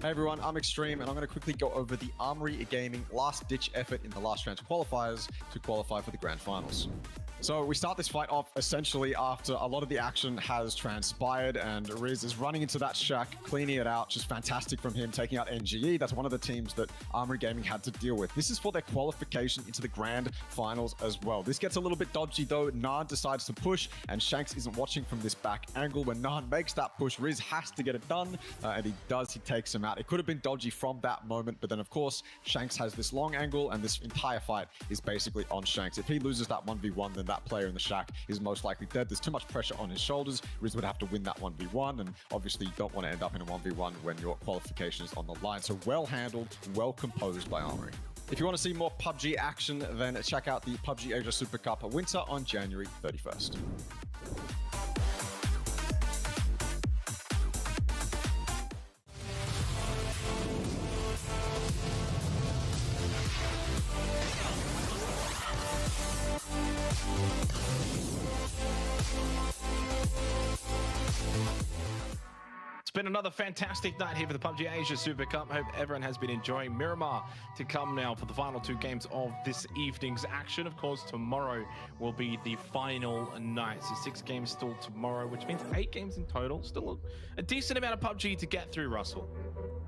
Hey everyone, I'm Extreme, and I'm going to quickly go over the Armory Gaming last-ditch effort in the last chance qualifiers to qualify for the grand finals. So we start this fight off essentially after a lot of the action has transpired, and Riz is running into that shack, cleaning it out. Just fantastic from him, taking out NGE. That's one of the teams that Armory Gaming had to deal with. This is for their qualification into the grand finals as well. This gets a little bit dodgy though. Naan decides to push, and Shanks isn't watching from this back angle. When Naan makes that push, Riz has to get it done, and he does. He takes him out. It could have been dodgy from that moment, but then of course Shanks has this long angle, and this entire fight is basically on Shanks. If he loses that 1v1, then that player in the shack is most likely dead. There's too much pressure on his shoulders. Riz would have to win that 1v1, and obviously you don't want to end up in a 1v1 when your qualification is on the line. So well handled, well composed by Armory. If you want to see more PUBG action, then check out the PUBG Asia Super Cup Winter on January 31st. It's been another fantastic night here for the PUBG Asia Super Cup. Hope everyone has been enjoying. Miramar to come now for the final two games of this evening's action. Of course, tomorrow will be the final night. So 6 games still tomorrow, which means 8 games in total. Still a decent amount of PUBG to get through, Russell.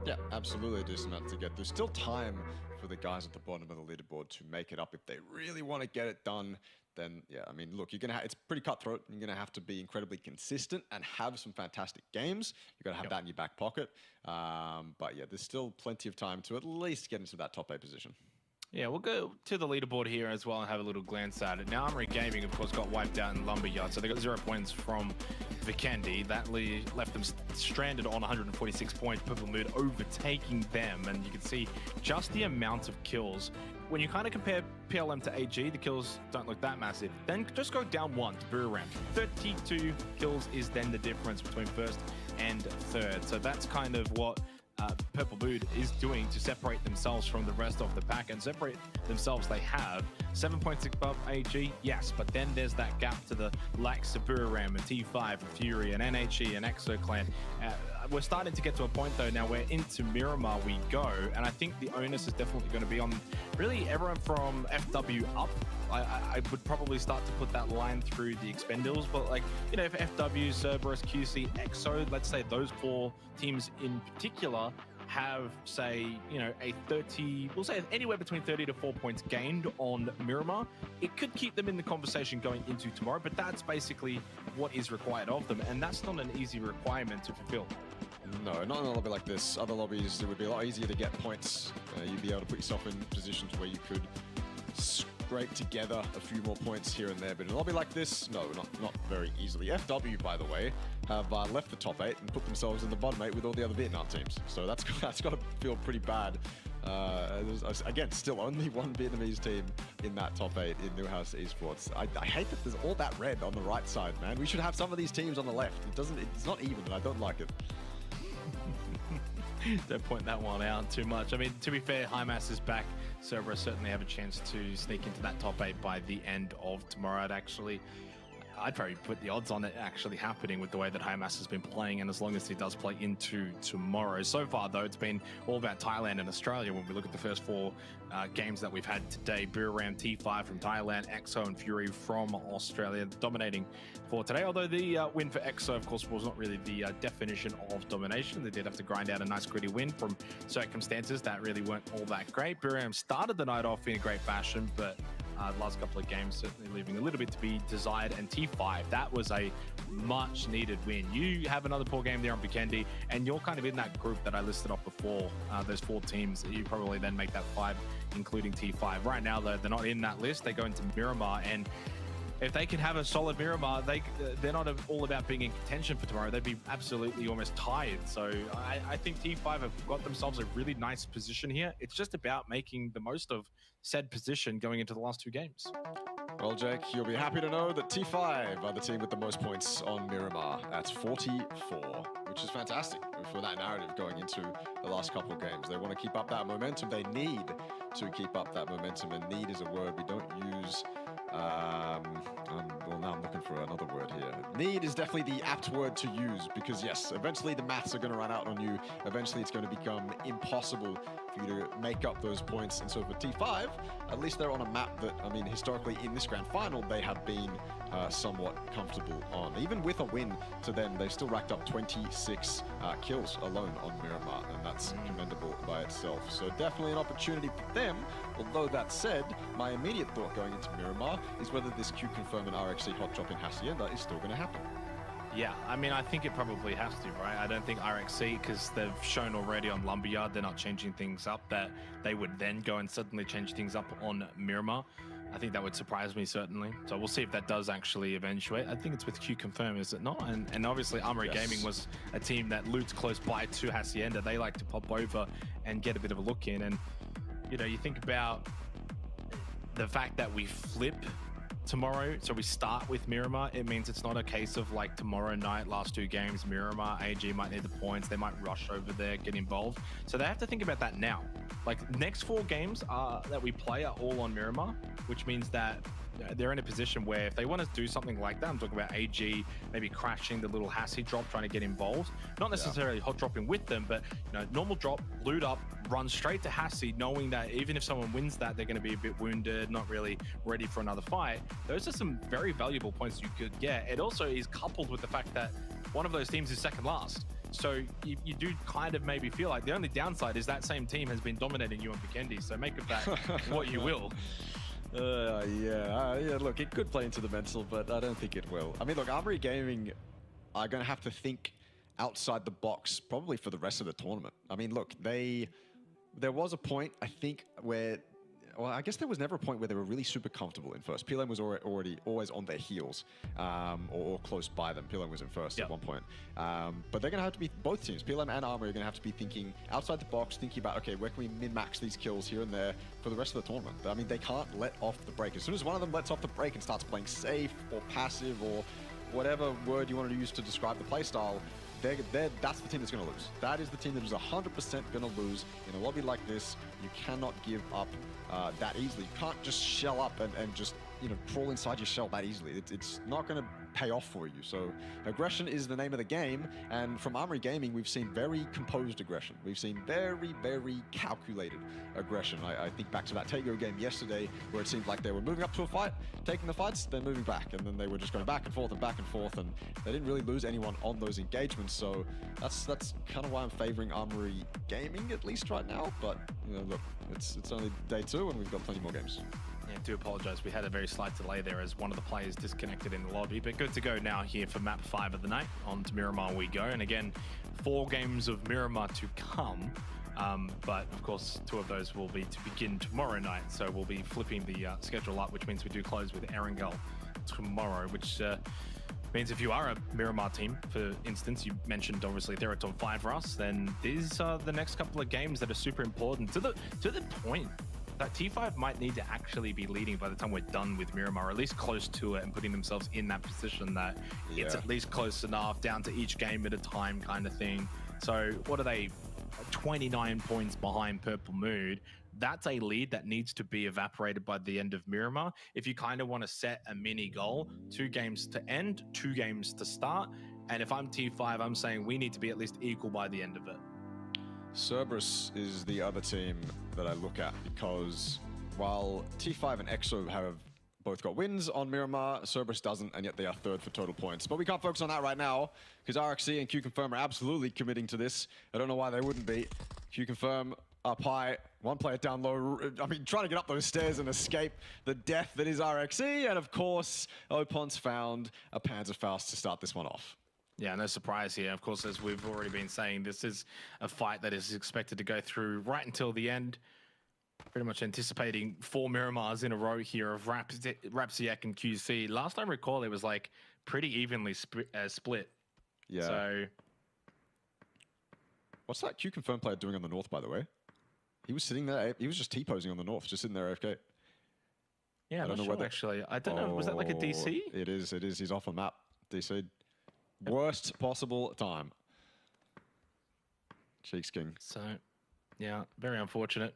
Yeah, absolutely a decent amount to get. There's still time for the guys at the bottom of the leaderboard to make it up if they really want to get it done. Then yeah, I mean, look, you're gonna it's pretty cutthroat. You're gonna have to be incredibly consistent and have some fantastic games. You gotta have that in your back pocket. But yeah, there's still plenty of time to at least get into that top 8 position. Yeah, we'll go to the leaderboard here as well and have a little glance at it. Now, Armory Gaming, of course, got wiped out in Lumberyard, so they got 0 points from Vikendi. That left them stranded on 146 points. Purple Mood overtaking them, and you can see just the amount of kills. When you kind of compare PLM to AG, the kills don't look that massive. Then just go down 1 to Buriram. 32 kills is then the difference between first and third. So that's kind of what Purple Mood is doing to separate themselves from the rest of the pack, and separate themselves they have. 7 points above AG, yes, but then there's that gap to the likes of Buriram and T5 and Fury and NHE and ExoClan. We're starting to get to a point though now where into Miramar we go, and I think the onus is definitely going to be on really everyone from FW up. I would probably start to put that line through the Expendables, but like, you know, if FW, Cerberus, QC, EXO, let's say those 4 teams in particular have, say, you know, a 30, we'll say anywhere between 30 to 4 points gained on Miramar, it could keep them in the conversation going into tomorrow, but that's basically what is required of them, and that's not an easy requirement to fulfill. No, not in a lobby like this. Other lobbies, it would be a lot easier to get points. You'd be able to put yourself in positions where you could scrape together a few more points here and there. But in a lobby like this, no, not very easily. FW, by the way, have left the top 8 and put themselves in the bottom 8 with all the other Vietnam teams. So that's got to feel pretty bad. Again, still only one Vietnamese team in that top 8 in Newhouse Esports. I hate that there's all that red on the right side, man. We should have some of these teams on the left. It's not even, and I don't like it. Don't point that one out too much. I mean, to be fair, HiMass is back. Cerberus certainly have a chance to sneak into that top 8 by the end of tomorrow. I'd probably put the odds on it actually happening with the way that HiMass has been playing, and as long as he does play into tomorrow. So far, though, it's been all about Thailand and Australia. When we look at the first 4 games that we've had today, Buriram T5 from Thailand, EXO and Fury from Australia dominating for today. Although the win for EXO, of course, was not really the definition of domination. They did have to grind out a nice gritty win from circumstances that really weren't all that great. Buriram started the night off in a great fashion, but the last couple of games certainly leaving a little bit to be desired. And T5, that was a much needed win. You have another poor game there on Vikendi, and you're kind of in that group that I listed off before, those 4 teams. You probably then make that 5, including T5. Right now, though, they're not in that list. They go into Miramar, and if they can have a solid Miramar, they're not all about being in contention for tomorrow. They'd be absolutely almost tired. So I think T5 have got themselves a really nice position here. It's just about making the most of said position going into the last 2 games. Well, Jake, you'll be happy to know that T5 are the team with the most points on Miramar. That's 44, which is fantastic for that narrative going into the last couple of games. They want to keep up that momentum. They need to keep up that momentum, and need is a word we don't use. Well, now I'm looking for another word here. Need is definitely the apt word to use, because yes, eventually the maths are going to run out on you. Eventually it's going to become impossible for you to make up those points. And so for T5, at least they're on a map that, I mean, historically in this grand final, they have been somewhat comfortable on. Even with a win to them, they've still racked up 26 kills alone on Miramar, and that's commendable by itself. So definitely an opportunity for them. Although that said, my immediate thought going into Miramar is whether this Q confirm and RXC hot drop in Hacienda is still going to happen. Yeah, I mean, I think it probably has to, right? I don't think RXC, because they've shown already on Lumberyard, they're not changing things up, that they would then go and suddenly change things up on Miramar. I think that would surprise me, certainly. So we'll see if that does actually eventuate. I think it's with Q Confirm, is it not? And obviously, Armory Gaming was a team that loots close by to Hacienda. They like to pop over and get a bit of a look in. And, you know, you think about the fact that we flip tomorrow, so we start with Miramar. It means it's not a case of like tomorrow night, last 2 games, Miramar, AG might need the points, they might rush over there, get involved. So they have to think about that now. Like, next 4 games that we play are all on Miramar, which means that they're in a position where if they want to do something like that, I'm talking about AG maybe crashing the little Hassie drop, trying to get involved, not necessarily hot dropping with them, but you know, normal drop, loot up, run straight to Hassie, knowing that even if someone wins that, they're going to be a bit wounded, not really ready for another fight. Those are some very valuable points you could get. It also is coupled with the fact that one of those teams is second last. So you do kind of maybe feel like the only downside is that same team has been dominating you on Vikendi. So make of that what you will. Yeah, look, it could play into the mental, but I don't think it will. I mean, look, Armory Gaming are going to have to think outside the box probably for the rest of the tournament. I mean, look, there was a point, I think, where, well, I guess there was never a point where they were really super comfortable in first. PLM was always on their heels, or close by them. PLM was in first at one point. But they're going to have to be, both teams, PLM and Armory, are going to have to be thinking outside the box, thinking about, okay, where can we min-max these kills here and there for the rest of the tournament? I mean, they can't let off the break. As soon as one of them lets off the break and starts playing safe or passive or whatever word you want to use to describe the playstyle, that's the team that's going to lose. That is the team that is 100% going to lose. In a lobby like this, you cannot give up that easily. You can't just shell up and just, you know, crawl inside your shell that easily. It's not going to pay off for you. So aggression is the name of the game, and from Armory Gaming, we've seen very composed aggression. We've seen very, very calculated aggression. I think back to that Tego game yesterday, where it seemed like they were moving up to a fight, taking the fights, then moving back, and then they were just going back and forth, and they didn't really lose anyone on those engagements. So that's kind of why I'm favoring Armory Gaming, at least right now. But you know, look, it's only day 2, and we've got plenty more games. Yeah, I do apologize. We had a very slight delay there as one of the players disconnected in the lobby, but good to go now here for map 5 of the night. On to Miramar we go, and again, 4 games of Miramar to come. But of course, 2 of those will be to begin tomorrow night, so we'll be flipping the schedule up, which means we do close with Erangel tomorrow, which means if you are a Miramar team, for instance, you mentioned obviously they're a top 5 for us, then these are the next couple of games that are super important to the point that T5 might need to actually be leading by the time we're done with Miramar, or at least close to it, and putting themselves in that position that it's at least close enough, down to each game at a time kind of thing. So what are they, 29 points behind Purple Mood? That's a lead that needs to be evaporated by the end of Miramar. If you kind of want to set a mini goal, 2 games to end, 2 games to start. And if I'm T5, I'm saying we need to be at least equal by the end of it. Cerberus is the other team that I look at, because while T5 and EXO have both got wins on Miramar, Cerberus doesn't, and yet they are 3rd for total points. But we can't focus on that right now, because RXC and Q-Confirm are absolutely committing to this. I don't know why they wouldn't be. Q-Confirm up high, 1 player down low. I mean, trying to get up those stairs and escape the death that is RXC. And of course, Opon's found a Panzerfaust to start this one off. Yeah, no surprise here. Of course, as we've already been saying, this is a fight that is expected to go through right until the end. Pretty much anticipating 4 Miramars in a row here of Rapsiak and QC. Last I recall, it was like pretty evenly split. Yeah. So, what's that Q-Confirm player doing on the north, by the way? He was sitting there. He was just T-posing on the north, just sitting there AFK. Yeah, I don't know whether actually. I don't know. Was that like a DC? It is. It is. He's off on map. DC. Worst possible time. Cheeks King. So, yeah, very unfortunate.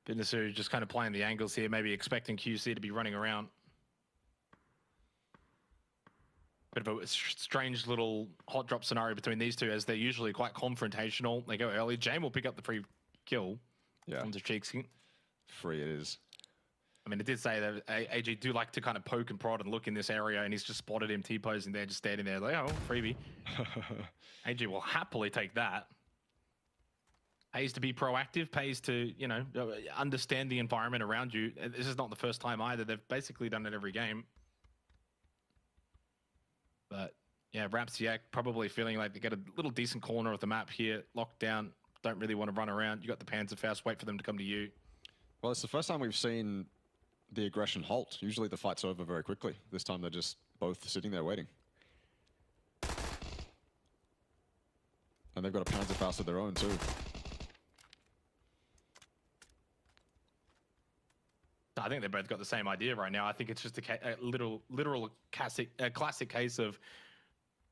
Binasu just kind of playing the angles here, maybe expecting QC to be running around. Bit of a strange little hot drop scenario between these two, as they're usually quite confrontational. They go early. Jame will pick up the free kill from the Cheeks King. Free it is. I mean, it did say that AG do like to kind of poke and prod and look in this area, and he's just spotted him T-posing there, just standing there like, oh, freebie. AG will happily take that. Pays to be proactive, pays to, you know, understand the environment around you. This is not the first time either. They've basically done it every game. But, yeah, Rapsiak probably feeling like they get a little decent corner of the map here, locked down, don't really want to run around. You got the Panzerfaust, wait for them to come to you. Well, it's the first time we've seen the aggression halt. Usually the fight's over very quickly. This time they're just both sitting there waiting. And they've got a Panzerfaust of their own too. I think they've both got the same idea right now. I think it's just a literal classic case of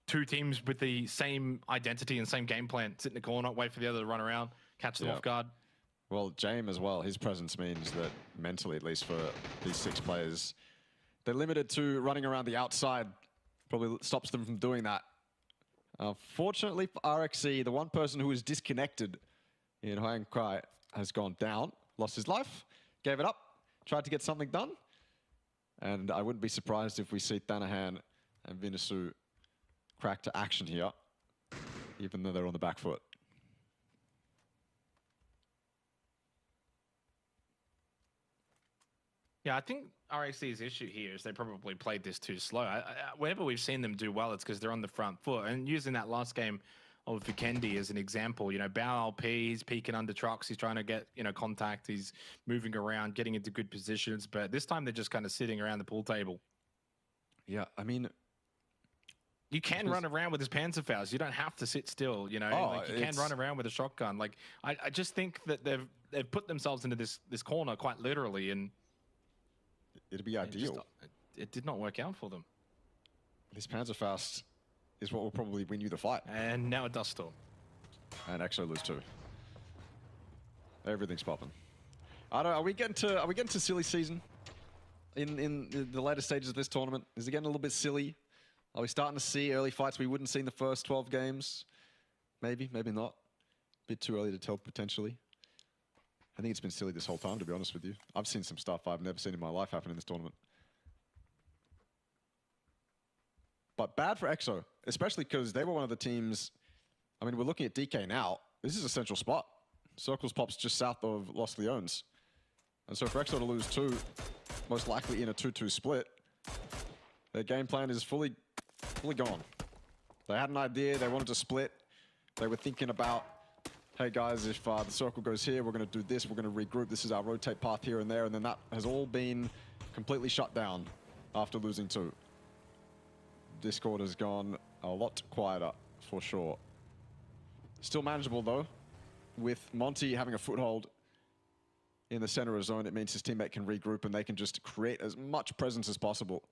2 teams with the same identity and same game plan. Sit in the corner, wait for the other to run around, catch them off guard. Well, Jame as well, his presence means that mentally, at least for these 6 players, they're limited to running around the outside. Probably stops them from doing that. Fortunately for RXC, the one person who was disconnected in Huang Kai has gone down, lost his life, gave it up, tried to get something done. And I wouldn't be surprised if we see Thanahan and Vinasu crack to action here, even though they're on the back foot. Yeah, I think RXC's issue here is they probably played this too slow. Whenever we've seen them do well, it's because they're on the front foot. And using that last game of Vikendi as an example, you know, Bao LP, he's peeking under trucks, he's trying to get, you know, contact, he's moving around, getting into good positions. But this time they're just kind of sitting around the pool table. Yeah, I mean, you can run around with his Panzerfaust. You don't have to sit still, you know. Like, you can run around with a shotgun. Like, I just think that they've put themselves into this corner quite literally, and it'd be ideal. It did not work out for them. This Panzerfaust is what will probably win you the fight. And now a Dust Storm. And EXO lose too. Everything's popping. I don't know, are we getting to silly season? in the later stages of this tournament? Is it getting a little bit silly? Are we starting to see early fights we wouldn't see in the first 12 games? Maybe, maybe not. A bit too early to tell, potentially. I think it's been silly this whole time, to be honest with you. I've seen some stuff I've never seen in my life happen in this tournament. But bad for EXO, especially because they were one of the teams. I mean, we're looking at DK now. This is a central spot. Circles pops just south of Los Leones. And so for EXO to lose 2, most likely in a 2-2 split, their game plan is fully gone. They had an idea, they wanted to split. They were thinking about, hey guys, if the circle goes here, we're going to do this, we're going to regroup, this is our rotate path here and there, and then that has all been completely shut down after losing 2. Discord has gone a lot quieter, for sure. Still manageable though. With Monty having a foothold in the center of zone, it means his teammate can regroup and they can just create as much presence as possible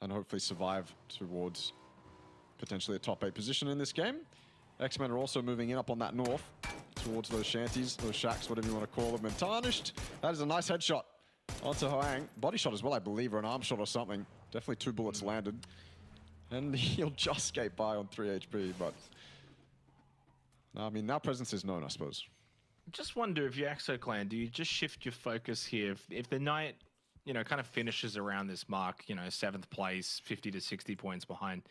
and hopefully survive towards potentially a top 8 position in this game. X-Men are also moving in up on that north towards those shanties, those shacks, whatever you want to call them. And tarnished, that is a nice headshot onto Hoang. Body shot as well, I believe, or an arm shot or something. Definitely 2 bullets landed. And he'll just skate by on 3 HP, but I mean, now presence is known, I suppose. Just wonder if you're EXO Clan, do you just shift your focus here? If the night, you know, kind of finishes around this mark, you know, 7th place, 50 to 60 points behind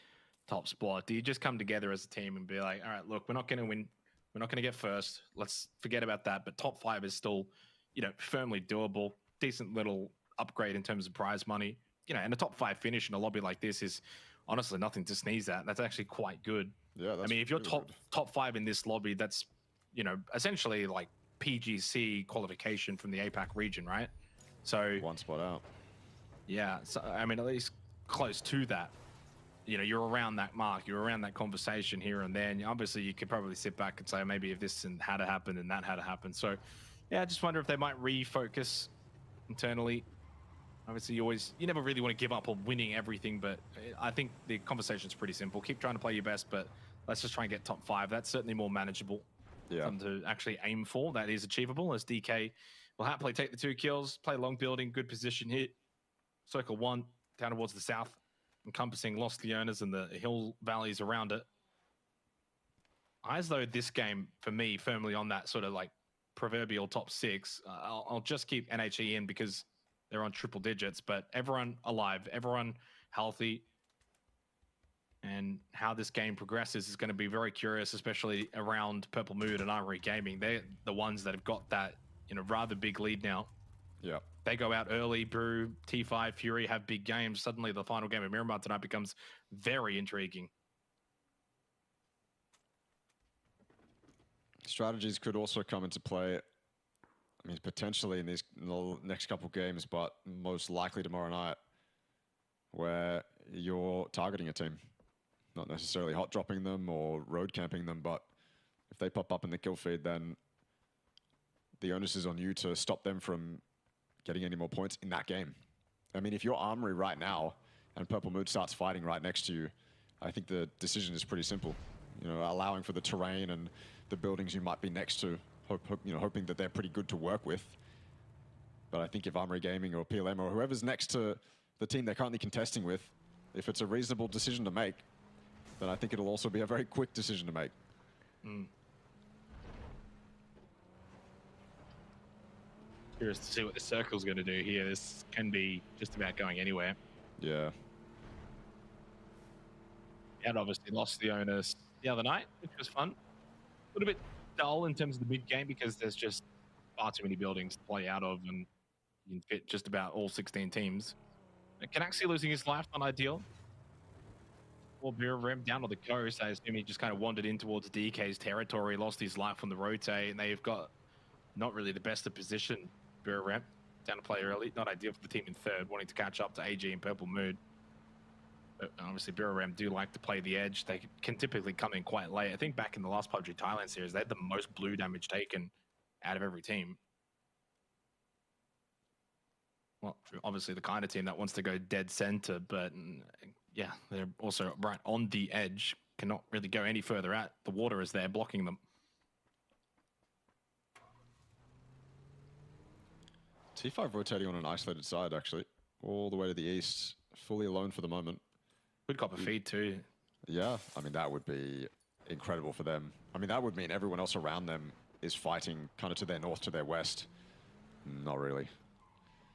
top spot, do you just come together as a team and be like, all right, look, we're not going to win. We're not going to get first. Let's forget about that. But top 5 is still, you know, firmly doable. Decent little upgrade in terms of prize money. You know, and a top 5 finish in a lobby like this is honestly nothing to sneeze at. That's actually quite good. Yeah, that's, I mean, if you're really top 5 in this lobby, that's, you know, essentially like PGC qualification from the APAC region, right? So 1 spot out. Yeah, so I mean, at least close to that. You know, you're around that mark, you're around that conversation here and there. And obviously, you could probably sit back and say, maybe if this and had to happen and that had to happen. So, yeah, I just wonder if they might refocus internally. Obviously, you never really want to give up on winning everything, but I think the conversation's pretty simple. Keep trying to play your best, but let's just try and get top 5. That's certainly more manageable. Yeah. Something to actually aim for. That is achievable, as DK will happily take the 2 kills, play long building, good position hit. Circle 1 down towards the south, encompassing Los Leones and the hill valleys around it. As though this game, for me, firmly on that sort of like proverbial top 6. I'll just keep NHE in because they're on triple digits, but everyone alive, everyone healthy. And how this game progresses is going to be very curious, especially around Purple Mood and Armory Gaming. They're the ones that have got that, you know, rather big lead now. Yeah. They go out early, Brew, T5, Fury have big games. Suddenly the final game of Miramar tonight becomes very intriguing. Strategies could also come into play. I mean, potentially in the next couple games, but most likely tomorrow night, where you're targeting a team. Not necessarily hot dropping them or road camping them, but if they pop up in the kill feed, then the onus is on you to stop them from getting any more points in that game. I mean, if you're Armory right now and Purple Mood starts fighting right next to you, I think the decision is pretty simple. You know, allowing for the terrain and the buildings you might be next to, hoping that they're pretty good to work with. But I think if Armory Gaming or PLM or whoever's next to the team they're currently contesting with, if it's a reasonable decision to make, then I think it'll also be a very quick decision to make. Curious to see what the circle's going to do here. This can be just about going anywhere. Yeah. And obviously lost the owners the other night, which was fun. A little bit dull in terms of the mid game because there's just far too many buildings to play out of, and you can fit just about all 16 teams. Canaxi losing his life, not ideal. Well, Rim down on the coast. I assume he just kind of wandered in towards DK's territory, lost his life on the rotate, and they've got not really the best of position. Rim down to play early, not ideal for the team in 3rd, wanting to catch up to AG in Purple Mood. But obviously, Ram do like to play the edge. They can typically come in quite late. I think back in the last PUBG Thailand series, they had the most blue damage taken out of every team. Well, obviously the kind of team that wants to go dead center, but yeah, they're also right on the edge. Cannot really go any further out. The water is there blocking them. T5 rotating on an isolated side, actually. All the way to the east. Fully alone for the moment. Good copper feed too. Yeah, I mean, that would be incredible for them. I mean, that would mean everyone else around them is fighting kind of to their north, to their west. Not really.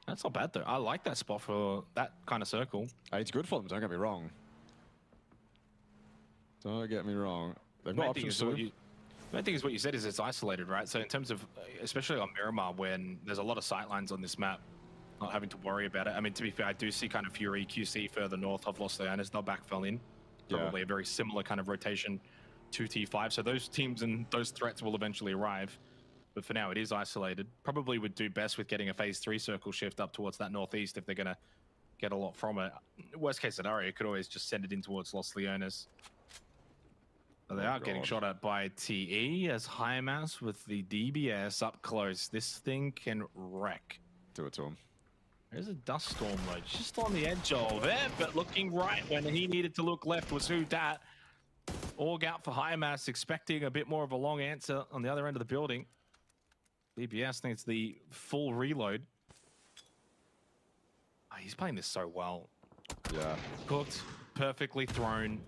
That's not bad though. I like that spot for that kind of circle. It's good for them, don't get me wrong. Don't get me wrong. They've got options too. The main thing is what you said is it's isolated, right? So in terms of, especially on Miramar, when there's a lot of sightlines on this map, not having to worry about it. I mean, to be fair, I do see kind of Fury, QC further north of Los Leones. They'll backfill in. Probably a very similar kind of rotation to T5. So those teams and those threats will eventually arrive. But for now, it is isolated. Probably would do best with getting a phase 3 circle shift up towards that northeast if they're going to get a lot from it. Worst case scenario, you could always just send it in towards Los Leones. So they are getting shot at by TE as Hymas with the DBS up close. This thing can wreck. Do it to him. There's a dust storm though, just on the edge of it, but looking right when he needed to look left was who dat. Org out for Hymas, expecting a bit more of a long answer on the other end of the building. DBS needs the full reload. Oh, he's playing this so well. Yeah. Cooked, perfectly thrown.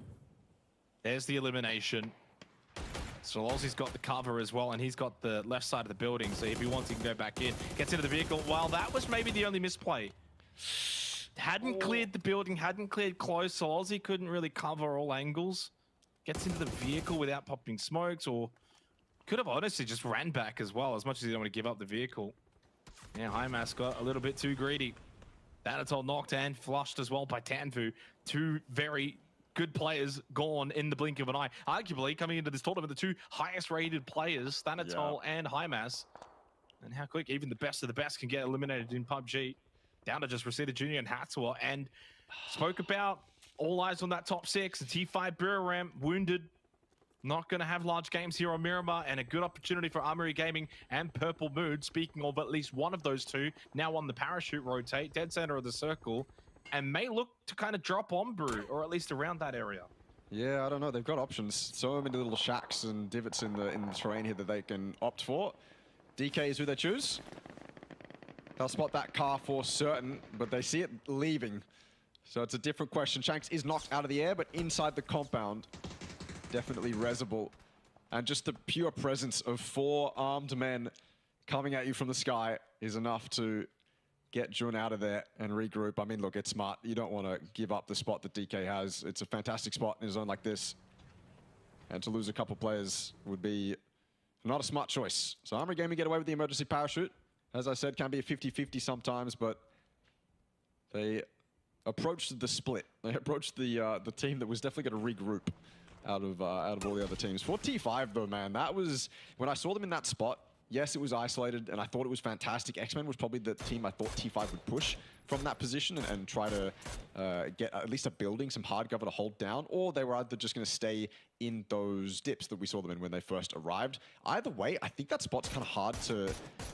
There's the elimination. So Ozzy's got the cover as well, and he's got the left side of the building, so if he wants, he can go back in. Gets into the vehicle. Well, that was maybe the only misplay. Hadn't cleared the building, hadn't cleared close, so Ozzy couldn't really cover all angles. Gets into the vehicle without popping smokes, or could have honestly just ran back as well, as much as he didn't want to give up the vehicle. Yeah, Hymas got a little bit too greedy. Danatol knocked and flushed as well by Tanvu. Two very good players gone in the blink of an eye. Arguably, coming into this tournament, the two highest rated players, Danatol and Hymas. And how quick even the best of the best can get eliminated in PUBG. Down to just Reseda Jr. and Hatsua. And spoke about all eyes on that top 6. The T5 Bureau Ramp wounded. Not going to have large games here on Miramar, and a good opportunity for Armory Gaming and Purple Mood. Speaking of at least one of those two, now on the parachute rotate, dead center of the circle, and may look to kind of drop on Brew, or at least around that area. Yeah, I don't know. They've got options. So many little shacks and divots in the terrain here that they can opt for. DK is who they choose. They'll spot that car for certain, but they see it leaving. So it's a different question. Shanks is knocked out of the air, but inside the compound. Definitely resable. And just the pure presence of 4 armed men coming at you from the sky is enough to get Jun out of there and regroup. I mean, look, it's smart. You don't want to give up the spot that DK has. It's a fantastic spot in a zone like this. And to lose a couple players would be not a smart choice. So Armory Gaming get away with the emergency parachute. As I said, can be a 50-50 sometimes, but they approached the split. They approached the team that was definitely going to regroup out of all the other teams. For T5 though, man, that was, when I saw them in that spot, yes, it was isolated, and I thought it was fantastic. X-Men was probably the team I thought T5 would push from that position and try to get at least a building, some hard cover to hold down, or they were either just going to stay in those dips that we saw them in when they first arrived. Either way, I think that spot's kind of hard to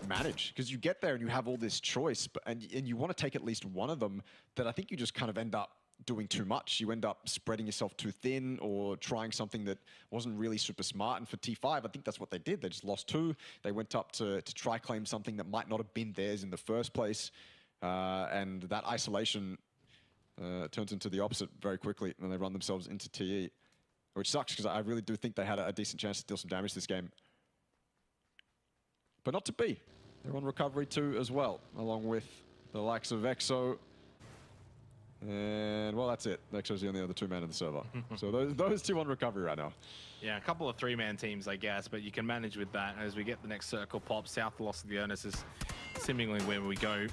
manage, because you get there and you have all this choice, and you want to take at least one of them, that I think you just kind of end up doing too much. You end up spreading yourself too thin or trying something that wasn't really super smart. And for T5, I think that's what they did. They just lost 2. They went up to try claim something that might not have been theirs in the first place. And that isolation turns into the opposite very quickly, and they run themselves into TE, which sucks because I really do think they had a decent chance to deal some damage this game. But not to be. They're on recovery too as well, along with the likes of EXO. And, well, that's it. EXO's the only other 2-man in the server. So those 2 on recovery right now. Yeah, a couple of 3-man teams, I guess, but you can manage with that. As we get the next circle pop, south of Los Leones is seemingly where we go.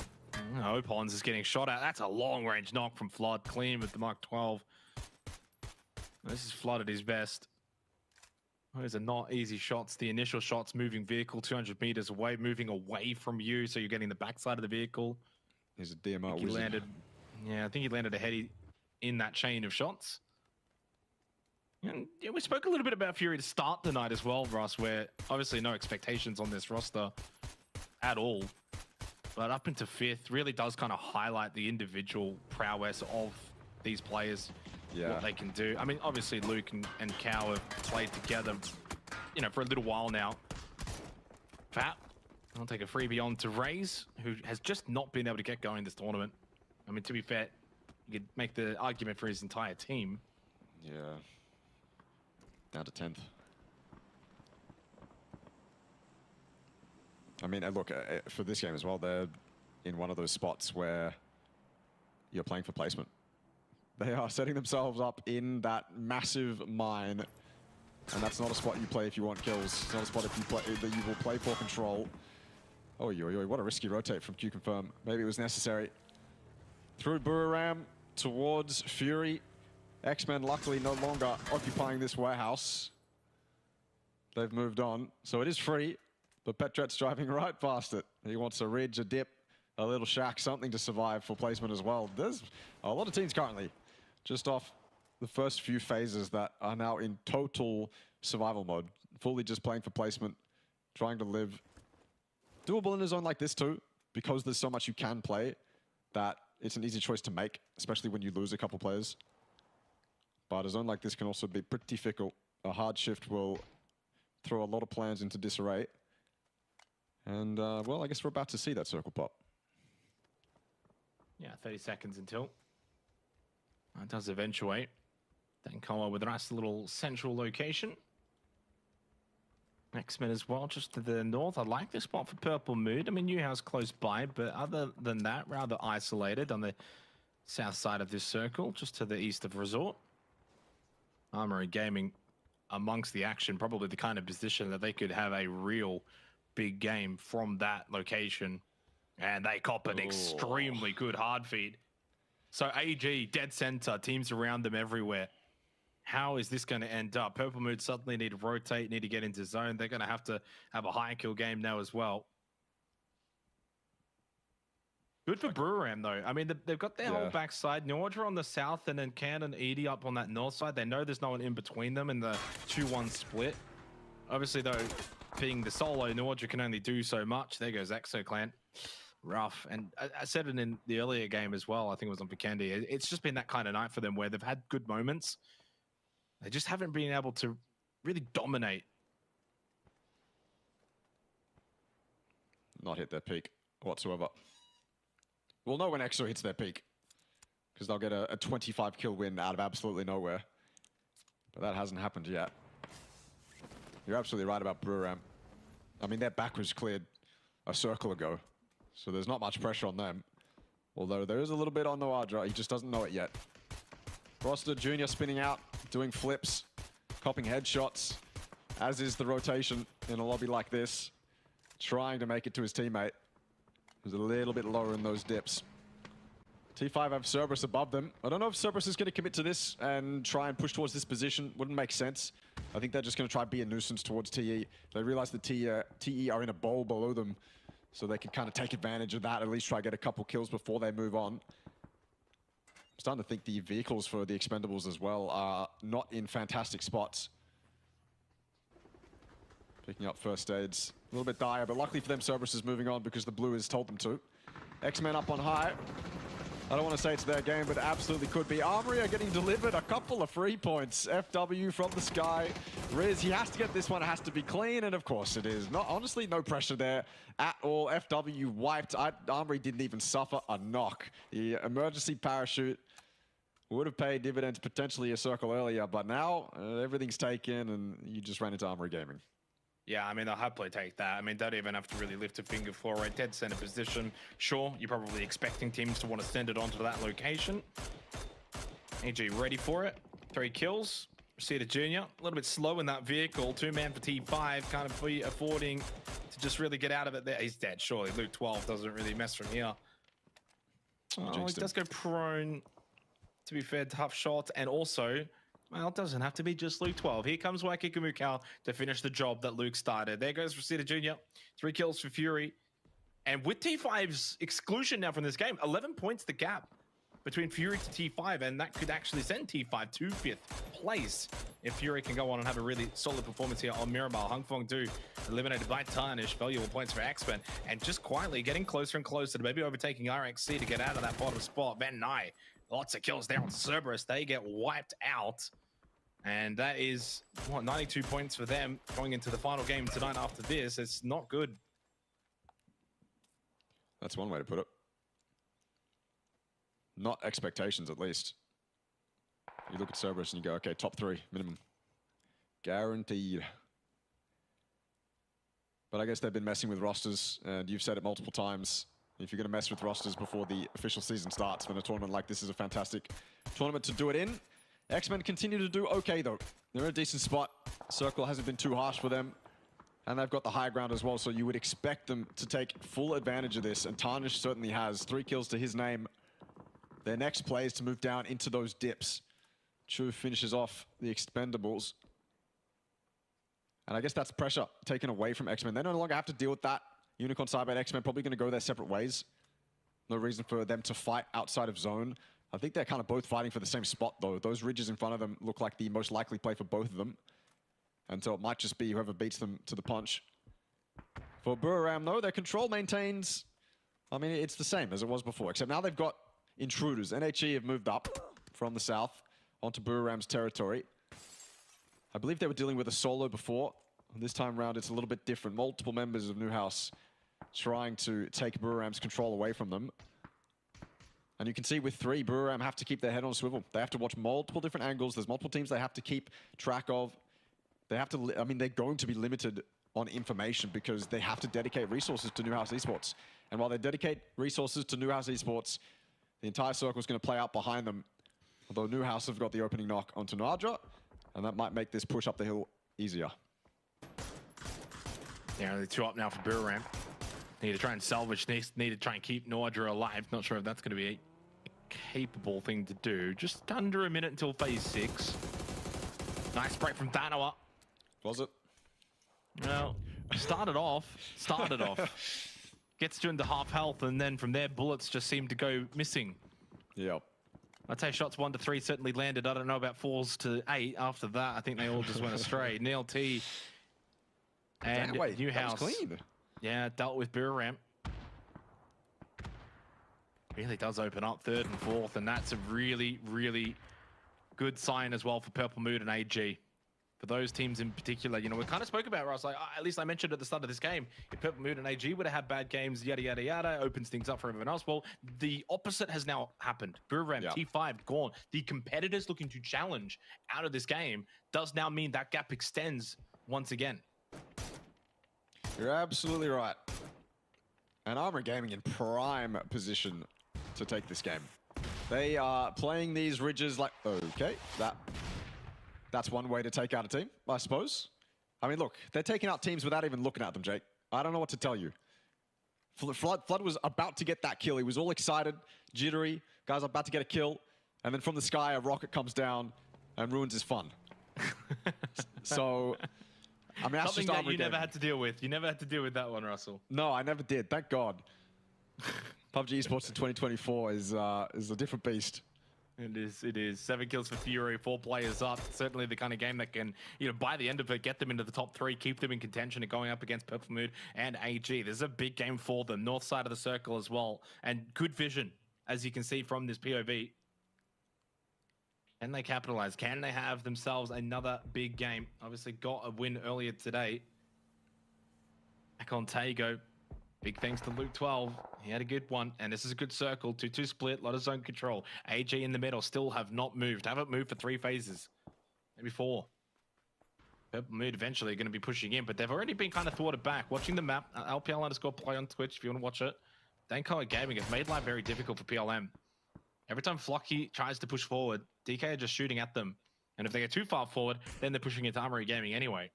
Opons is getting shot at. That's a long-range knock from Flood. Clean with the Mark 12. This is Flood at his best. Those are not easy shots. The initial shots, moving vehicle 200 meters away, moving away from you, so you're getting the backside of the vehicle. Here's a DMR wizard. He landed. Yeah, I think he landed ahead in that chain of shots. And yeah, we spoke a little bit about Fury to start the night as well, Russ, where obviously no expectations on this roster at all. But up into 5th really does kind of highlight the individual prowess of these players, what they can do. I mean, obviously Luke and Cow have played together, you know, for a little while now. Fat I'll take a freebie on to Raze, who has just not been able to get going this tournament. I mean, to be fair, you could make the argument for his entire team. Yeah. Down to 10th. I mean, look, for this game as well, they're in one of those spots where you're playing for placement. They are setting themselves up in that massive mine, and that's not a spot you play if you want kills. It's not a spot if you play that you will play for control. Oh, what a risky rotate from Q-Confirm. Maybe it was necessary. Through Buriram towards Fury. X-Men luckily no longer occupying this warehouse. They've moved on, so it is free. But Petret's driving right past it. He wants a ridge, a dip, a little shack, something to survive for placement as well. There's a lot of teams currently just off the first few phases that are now in total survival mode. Fully just playing for placement, trying to live. Doable in a zone like this too, because there's so much you can play that it's an easy choice to make, especially when you lose a couple players. But a zone like this can also be pretty fickle. A hard shift will throw a lot of plans into disarray. And, well, I guess we're about to see that circle pop. Yeah, 30 seconds until. It does eventuate. Then Koa with a nice little central location. X-Men as well, just to the north. I like this spot for Purple Mood. I mean, Newhouse close by, but other than that, rather isolated on the south side of this circle, just to the east of Resort. Armory Gaming amongst the action, probably the kind of position that they could have a real big game from that location, and they cop an extremely good hard feed. So AG, dead center, teams around them everywhere. How is this going to end up? Purple Mood suddenly need to rotate, need to get into zone. They're going to have a high kill game now as well. Good for Buriram, though. I mean, they've got their whole backside. Nordra on the south, and then Can and Edie up on that north side. They know there's no one in between them in the 2-1 split. Obviously, though, being the solo, Nordra can only do so much. There goes ExoClan. Rough. And I said it in the earlier game as well. I think it was on Vikendi. It's just been that kind of night for them where they've had good moments. They just haven't been able to really dominate. Not hit their peak whatsoever. We'll know when EXO hits their peak, because they'll get a 25 kill win out of absolutely nowhere. But that hasn't happened yet. You're absolutely right about Buriram. I mean, their back was cleared a circle ago, so there's not much pressure on them. Although there is a little bit on Noadra, he just doesn't know it yet. Roster Jr. spinning out, doing flips, copping headshots, as is the rotation in a lobby like this, trying to make it to his teammate, who's a little bit lower in those dips. T5 have Cerberus above them. I don't know if Cerberus is going to commit to this and try and push towards this position. Wouldn't make sense. I think they're just going to try and be a nuisance towards TE. They realize the TE are in a bowl below them, so they can kind of take advantage of that, at least try to get a couple kills before they move on. I'm starting to think the vehicles for the Expendables as well are not in fantastic spots. Picking up first aids. A little bit dire, but luckily for them, Cerberus is moving on because the blue has told them to. X-Men up on high. I don't want to say it's their game, but it absolutely could be. Armory are getting delivered a couple of free points. FW from the sky. Riz, he has to get this one. It has to be clean, and of course it is. Honestly, no pressure there at all. FW wiped. Armory didn't even suffer a knock. The emergency parachute would have paid dividends potentially a circle earlier, but now everything's taken, and you just ran into Armory Gaming. Yeah, I mean, they'll happily take that. I mean, don't even have to really lift a finger for it. Dead center position. Sure, you're probably expecting teams to want to send it onto that location. AG ready for it. 3 kills. Rosita Jr. a little bit slow in that vehicle. 2-man for T5. Can't be affording to just really get out of it there. He's dead, surely. Luke 12 doesn't really mess from here. Oh, he does go prone. To be fair, tough shot. And also, well, it doesn't have to be just Luke 12. Here comes Waiki Kamukau to finish the job that Luke started. There goes Rosita Jr. 3 kills for Fury. And with T5's exclusion now from this game, 11 points the gap between Fury to T5, and that could actually send T5 to 5th place if Fury can go on and have a really solid performance here on Miramar. Hung Fong Do eliminated by Tarnish. Valuable points for X-Men, and just quietly getting closer and closer to maybe overtaking RXC to get out of that bottom spot. Van Nye, lots of kills there on Cerberus. They get wiped out. And that is, what, 92 points for them going into the final game tonight after this. It's not good. That's one way to put it. Not expectations, at least. You look at Cerberus and you go, okay, top 3, minimum. Guaranteed. But I guess they've been messing with rosters, and you've said it multiple times. If you're going to mess with rosters before the official season starts, then a tournament like this is a fantastic tournament to do it in. X-Men continue to do okay, though. They're in a decent spot. Circle hasn't been too harsh for them. And they've got the high ground as well, so you would expect them to take full advantage of this. And Tarnish certainly has. 3 kills to his name. Their next play is to move down into those dips. Chu finishes off the expendables. And I guess that's pressure taken away from X-Men. They no longer have to deal with that. Unicorn, Cyber, and X-Men probably going to go their separate ways. No reason for them to fight outside of zone. I think they're kind of both fighting for the same spot, though. Those ridges in front of them look like the most likely play for both of them. And so it might just be whoever beats them to the punch. For Buriram, though, their control maintains... I mean, it's the same as it was before, except now they've got intruders. NHE have moved up from the south onto Buriram's territory. I believe they were dealing with a solo before. This time around, it's a little bit different. Multiple members of Newhouse trying to take Buriram's control away from them. And you can see with 3, Buriram have to keep their head on a swivel. They have to watch multiple different angles. There's multiple teams they have to keep track of. They have to, I mean, they're going to be limited on information because they have to dedicate resources to Newhouse Esports. And while they dedicate resources to Newhouse Esports, the entire circle is going to play out behind them. Although Newhouse have got the opening knock onto Nadra, and that might make this push up the hill easier. Yeah, they're 2 up now for Buriram. Need to try and salvage this. Need to try and keep Nadra alive. Not sure if that's going to be a capable thing to do. Just under a minute until phase 6. Nice break from Thanoa. Was it? Well, started off. Gets you into half health, and then from there, bullets just seem to go missing. Yep. I'd say shots 1 to 3 certainly landed. I don't know about 4s to 8. After that, I think they all just went astray. Neil T and Newhouse. Clean. Yeah, dealt with Buriram. Really does open up 3rd and 4th, and that's a really, really good sign as well for Purple Mood and AG. For those teams in particular, you know, we kind of spoke about, Ross, like, at least I mentioned at the start of this game, if Purple Mood and AG would have had bad games, yada, yada, yada, opens things up for everyone else. Well, the opposite has now happened. Buriram, T5, gone. The competitors looking to challenge out of this game does now mean that gap extends once again. You're absolutely right. And Armor Gaming in prime position to take this game. They are playing these ridges like, okay, that's one way to take out a team, I suppose. I mean, look, they're taking out teams without even looking at them, Jake. I don't know what to tell you. Flood was about to get that kill. He was all excited, jittery. Guys about to get a kill. And then from the sky, a rocket comes down and ruins his fun. So, I mean, that's something just that you never had to deal with. You never had to deal with that one, Russell. No, I never did. Thank God. PUBG Esports in 2024 is a different beast. It is. 7 kills for Fury, 4 players up. Certainly the kind of game that can, you know, by the end of it, get them into the top 3, keep them in contention and going up against Purple Mood and AG. There's a big game for them. North side of the circle as well. And good vision, as you can see from this POV. Can they capitalize? Can they have themselves another big game? Obviously got a win earlier today. Back on Tago. Big thanks to Luke 12. He had a good one, and this is a good circle. 2-2 split, a lot of zone control. AG in the middle still have not moved. Haven't moved for 3 phases. Maybe 4. Purple Mood eventually going to be pushing in, but they've already been kind of thwarted back. Watching the map, LPL_play on Twitch if you want to watch it. Danko Gaming have made life very difficult for PLM. Every time Flocky tries to push forward, DK are just shooting at them. And if they get too far forward, then they're pushing into Armory Gaming anyway.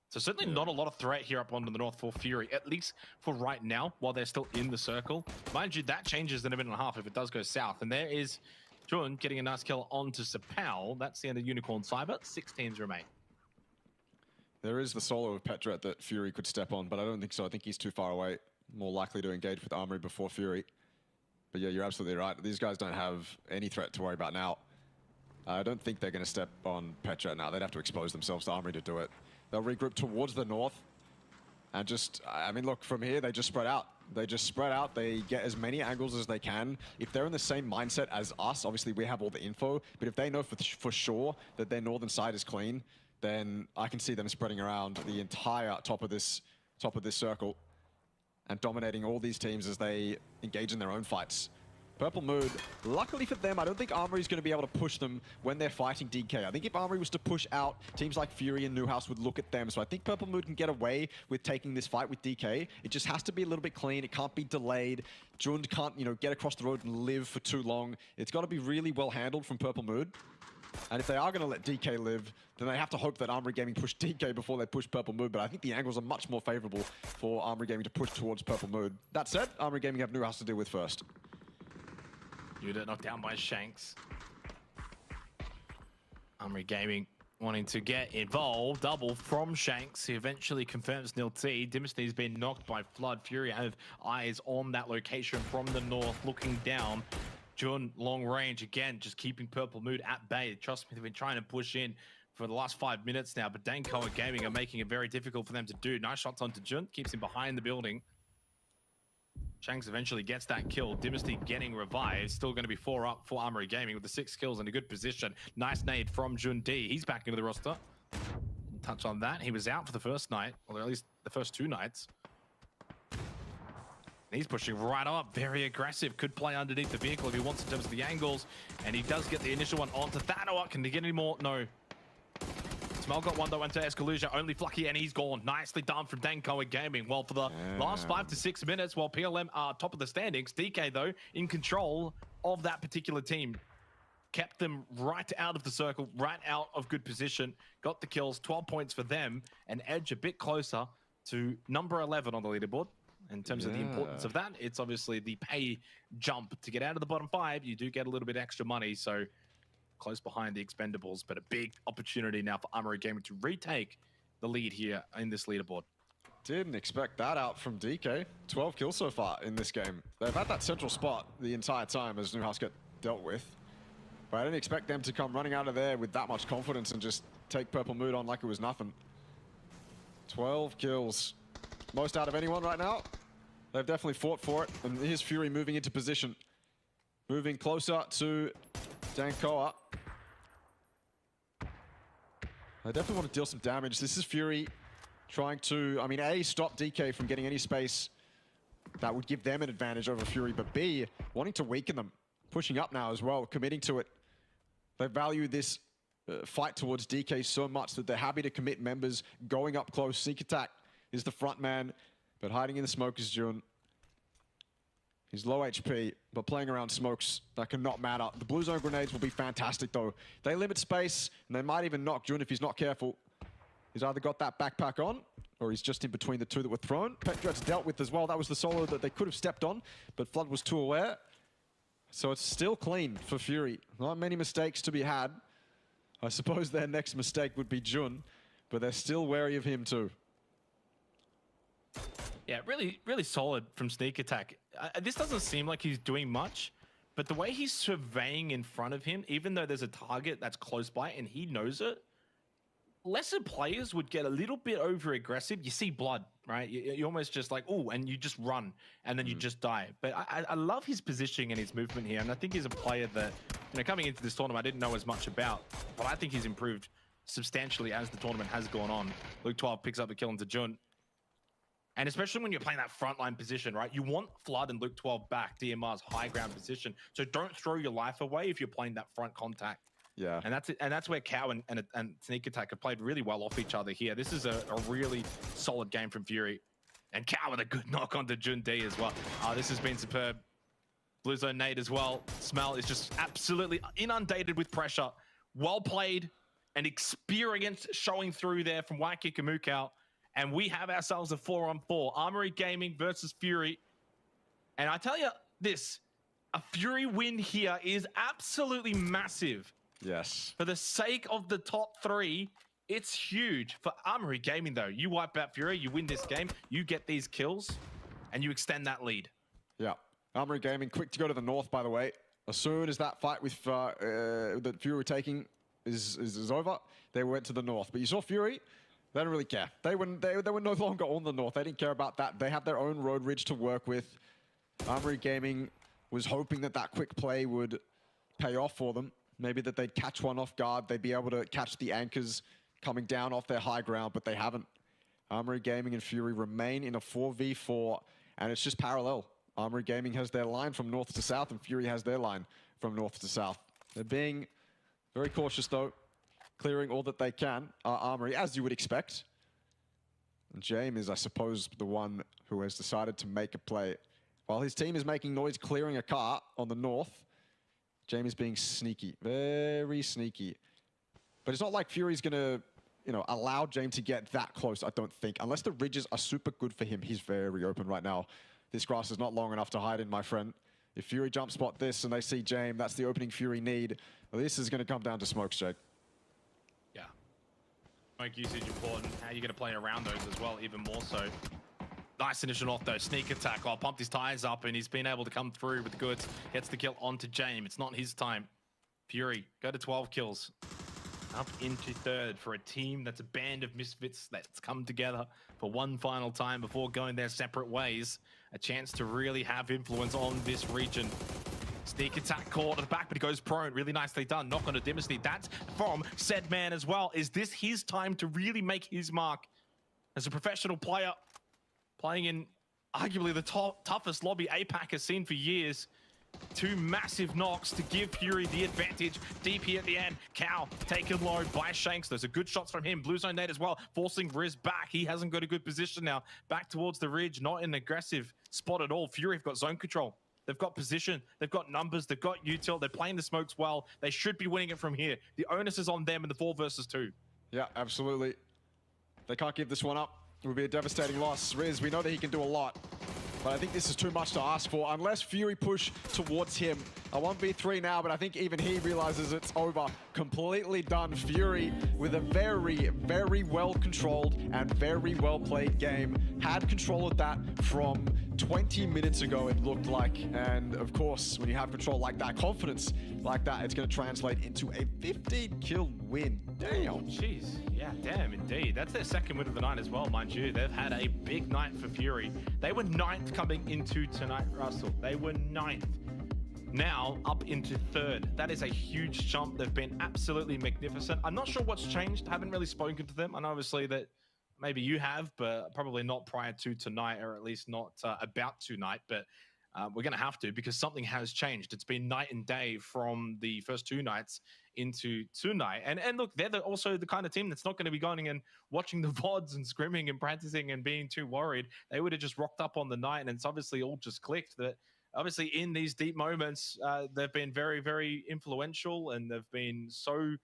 So certainly not a lot of threat here up onto the north for Fury, at least for right now, while they're still in the circle. Mind you, that changes in a minute and a half if it does go south. And there is Jun getting a nice kill onto Sapal. That's the end of Unicorn Cyber. 6 teams remain. There is the solo of Petret that Fury could step on, but I don't think so. I think he's too far away. More likely to engage with Armory before Fury. But yeah, you're absolutely right. These guys don't have any threat to worry about now. I don't think they're going to step on Petret now. They'd have to expose themselves to Armory to do it. They'll regroup towards the north. And just, I mean, look, from here, they just spread out. They just spread out. They get as many angles as they can. If they're in the same mindset as us, obviously we have all the info. But if they know for sure that their northern side is clean, then I can see them spreading around the entire top of this circle. and dominating all these teams as they engage in their own fights. Purple Mood, luckily for them, I don't think Armory's going to be able to push them when they're fighting DK. I think if Armory was to push out, teams like Fury and Newhouse would look at them. So I think Purple Mood can get away with taking this fight with DK. It just has to be a little bit clean. It can't be delayed. Jund can't, get across the road and live for too long. It's got to be really well handled from Purple Mood. And if they are going to let DK live, then they have to hope that Armory Gaming push DK before they push Purple Mood. But I think the angles are much more favorable for Armory Gaming to push towards Purple Mood. That said, Armory Gaming have Newhouse to deal with first. Yuta knocked down by Shanks. Armory Gaming wanting to get involved. Double from Shanks. He eventually confirms nil T. Dimisty's been knocked by Flood. Fury have eyes on that location from the north, looking down. Jun, long range, again, just keeping Purple Mood at bay. Trust me, they've been trying to push in for the last 5 minutes now, but Dankoa Gaming are making it very difficult for them to do. Nice shots onto Jun, keeps him behind the building. Shanks eventually gets that kill. Dimisty getting revived. Still going to be 4 up for Armory Gaming with the 6 kills in a good position. Nice nade from Jun D. He's back into the roster. Didn't touch on that. He was out for the first night, or at least the first 2 nights. He's pushing right up, very aggressive. Could play underneath the vehicle if he wants in terms of the angles. And he does get the initial one onto Thanoa. Can he get any more? No. Smell got one though into Escalusia, only Flucky, and he's gone. Nicely done from Dankoa Gaming. Well, for the last 5 to 6 minutes, while PLM are top of the standings, DK though, in control of that particular team. Kept them right out of the circle, right out of good position. Got the kills, 12 points for them, and edge a bit closer to number 11 on the leaderboard. In terms of the importance of that, it's obviously the pay jump. To get out of the bottom 5, you do get a little bit extra money, so close behind the Expendables, but a big opportunity now for Armory Gaming to retake the lead here in this leaderboard. Didn't expect that out from DK. 12 kills so far in this game. They've had that central spot the entire time as Newhouse get dealt with, but I didn't expect them to come running out of there with that much confidence and just take Purple Mood on like it was nothing. 12 kills. Most out of anyone right now. They've definitely fought for it, and here's Fury moving into position. Moving closer to Dankoa. They definitely want to deal some damage. This is Fury trying to, A, stop DK from getting any space that would give them an advantage over Fury, but B, wanting to weaken them. Pushing up now as well, committing to it. They value this fight towards DK so much that they're happy to commit members going up close. Sneak attack is the front man, but hiding in the smoke is Jun. He's low HP, but playing around smokes, that cannot matter. The blue zone grenades will be fantastic though. They limit space, and they might even knock Jun if he's not careful. He's either got that backpack on, or he's just in between the 2 that were thrown. Petrod's dealt with as well. That was the solo that they could have stepped on, but Flood was too aware. So it's still clean for Fury. Not many mistakes to be had. I suppose their next mistake would be Jun, but they're still wary of him too. Yeah, really, really solid from Sneak Attack. This doesn't seem like he's doing much, but the way he's surveying in front of him, even though there's a target that's close by and he knows it, lesser players would get a little bit over aggressive. You see blood, right? You almost just like, oh, and you just run and then you just die. But I love his positioning and his movement here. And I think he's a player that, coming into this tournament, I didn't know as much about, but I think he's improved substantially as the tournament has gone on. Luke 12 picks up the kill into Jun. And especially when you're playing that frontline position, right? You want Flood and Luke 12 back, DMR's high ground position. So don't throw your life away if you're playing that front contact. Yeah. And that's it. And that's where Cow and Sneak Attack have played really well off each other here. This is a really solid game from Fury. And Cow with a good knock onto Jun D as well. This has been superb. Blue Zone nade as well. Smell is just absolutely inundated with pressure. Well played and experience showing through there from Waikiki Mukau. And we have ourselves a 4-on-4. Armory Gaming versus Fury. And I tell you this, a Fury win here is absolutely massive. Yes. For the sake of the top 3, it's huge. For Armory Gaming, though, you wipe out Fury, you win this game, you get these kills, and you extend that lead. Yeah. Armory Gaming quick to go to the north, by the way. As soon as that fight with that Fury were taking is over, they went to the north. But you saw Fury. They don't really care. They were no longer on the north. They didn't care about that. They had their own road ridge to work with. Armory Gaming was hoping that that quick play would pay off for them. Maybe that they'd catch one off guard. They'd be able to catch the anchors coming down off their high ground, but they haven't. Armory Gaming and Fury remain in a 4v4 and it's just parallel. Armory Gaming has their line from north to south, and Fury has their line from north to south. They're being very cautious, though, clearing all that they can. Armory, as you would expect. And James is, I suppose, the one who has decided to make a play. While his team is making noise clearing a car on the north, James is being sneaky, very sneaky. But it's not like Fury's going to, allow James to get that close, I don't think. Unless the ridges are super good for him, he's very open right now. This grass is not long enough to hide in, my friend. If Fury jump spot this and they see James, that's the opening Fury need. Well, this is going to come down to smokes, Jake. Yeah. Smoke usage important. How are you going to play around those as well, even more so? Nice initial off though, sneak attack. Oh, pumped his tires up and he's been able to come through with the goods. Gets the kill onto James. It's not his time. Fury, go to 12 kills. Up into third for a team that's a band of misfits that's come together for one final time before going their separate ways. A chance to really have influence on this region. Sneak attack caught at the back, but he goes prone. Really nicely done. Knock on a Dynasty. That's from said man as well. Is this his time to really make his mark as a professional player? Playing in arguably the toughest lobby APAC has seen for years. Two massive knocks to give Fury the advantage. DP at the end. Cow taken low by Shanks. Those are good shots from him. Blue zone nade as well, forcing Riz back. He hasn't got a good position now. Back towards the ridge, not an aggressive spot at all. Fury have got zone control. They've got position. They've got numbers. They've got util. They're playing the smokes well. They should be winning it from here. The onus is on them in the 4 versus 2. Yeah, absolutely. They can't give this one up. It would be a devastating loss. Riz, we know that he can do a lot, but I think this is too much to ask for unless Fury push towards him. A 1v3 now, but I think even he realizes it's over. Completely done. Fury with a very well controlled and very well played game. Had control of that from 20 minutes ago, it looked like. And of course, when you have control like that, confidence like that, it's going to translate into a 15-kill win. Damn. Jeez. Yeah, damn, indeed. That's their second win of the night as well, mind you. They've had a big night for Fury. They were 9th coming into tonight, Russell. They were 9th. Now up into 3rd. That is a huge jump. They've been absolutely magnificent. I'm not sure what's changed. I haven't really spoken to them. I know obviously that maybe you have, but probably not prior to tonight, or at least not about tonight. But we're going to have to, because something has changed. It's been night and day from the first 2 nights into tonight. And look, they're also the kind of team that's not going to be going and watching the VODs and scrimming and practicing and being too worried. They would have just rocked up on the night, and it's obviously all just clicked. That obviously in these deep moments, they've been very influential, and they've been so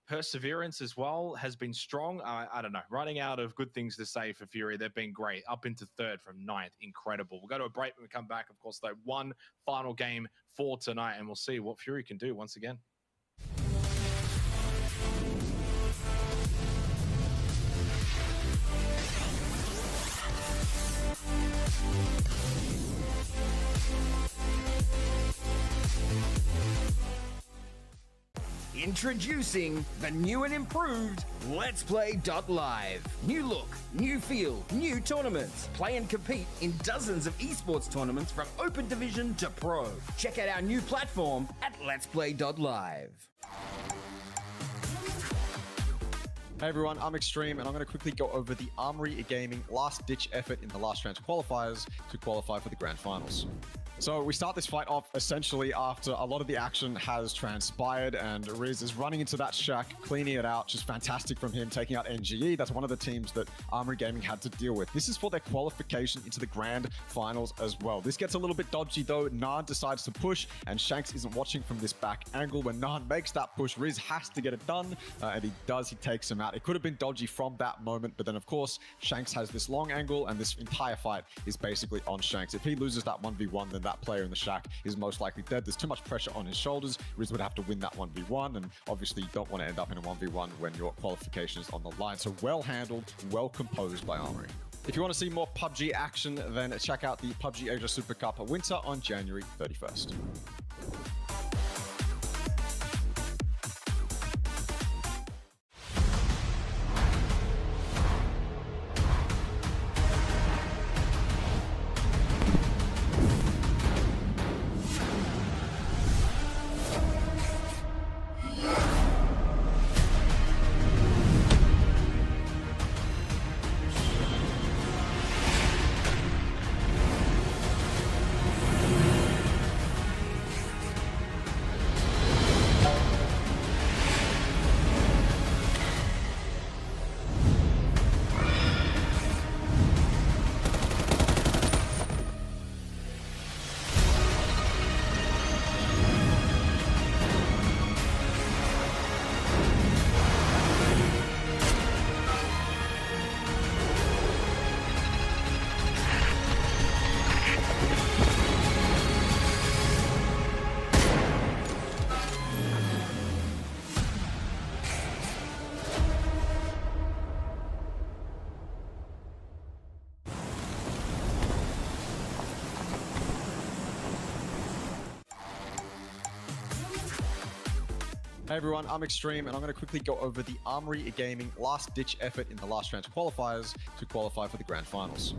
perseverance as well has been strong. I don't know, running out of good things to say for Fury. They've been great. Up into 3rd from 9th. Incredible. We'll go to a break when we come back. Of course, though, one final game for tonight, and we'll see what Fury can do once again. Introducing the new and improved Let's Play Live. New look, new feel, new tournaments. Play and compete in dozens of esports tournaments from Open Division to Pro. Check out our new platform at Let's Play Live. Hey everyone, I'm Extreme, and I'm going to quickly go over the Armory Gaming last-ditch effort in the last round of qualifiers to qualify for the grand finals. So we start this fight off essentially after a lot of the action has transpired, and Riz is running into that shack, cleaning it out. Just fantastic from him, taking out NGE. That's one of the teams that Armory Gaming had to deal with. This is for their qualification into the grand finals as well. This gets a little bit dodgy though. Naan decides to push, and Shanks isn't watching from this back angle. When Naan makes that push, Riz has to get it done, and he does. He takes him out. It could have been dodgy from that moment, but then of course, Shanks has this long angle, and this entire fight is basically on Shanks. If he loses that 1v1, then that player in the shack is most likely dead. There's too much pressure on his shoulders. Riz would have to win that 1v1, and obviously you don't want to end up in a 1v1 when your qualification is on the line. So well handled, well composed by Armory. If you want to see more PUBG action, then check out the PUBG Asia Super Cup Winter on January 31st. Hey everyone, I'm Extreme, and I'm going to quickly go over the Armory Gaming last-ditch effort in the last chance qualifiers to qualify for the grand finals.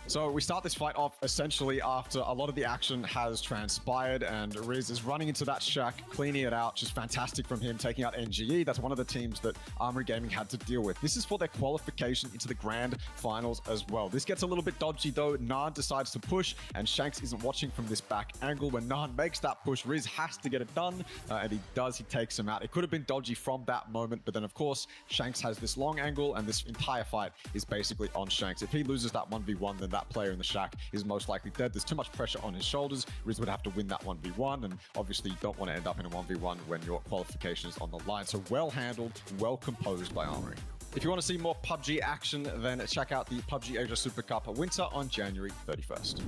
So we start this fight off essentially after a lot of the action has transpired, and Riz is running into that shack, cleaning it out. Just fantastic from him, taking out NGE. That's one of the teams that Armory Gaming had to deal with. This is for their qualification into the grand finals as well. This gets a little bit dodgy though. Naan decides to push, and Shanks isn't watching from this back angle. When Naan makes that push, Riz has to get it done, and he does. He takes him out. It could have been dodgy from that moment, but then of course, Shanks has this long angle, and this entire fight is basically on Shanks. If he loses that 1v1, then that player in the shack is most likely dead. There's too much pressure on his shoulders. Riz would have to win that 1v1, and obviously you don't want to end up in a 1v1 when your qualification is on the line. So well handled, well composed by Armory. If you want to see more PUBG action, then check out the PUBG Asia Super Cup Winter on January 31st.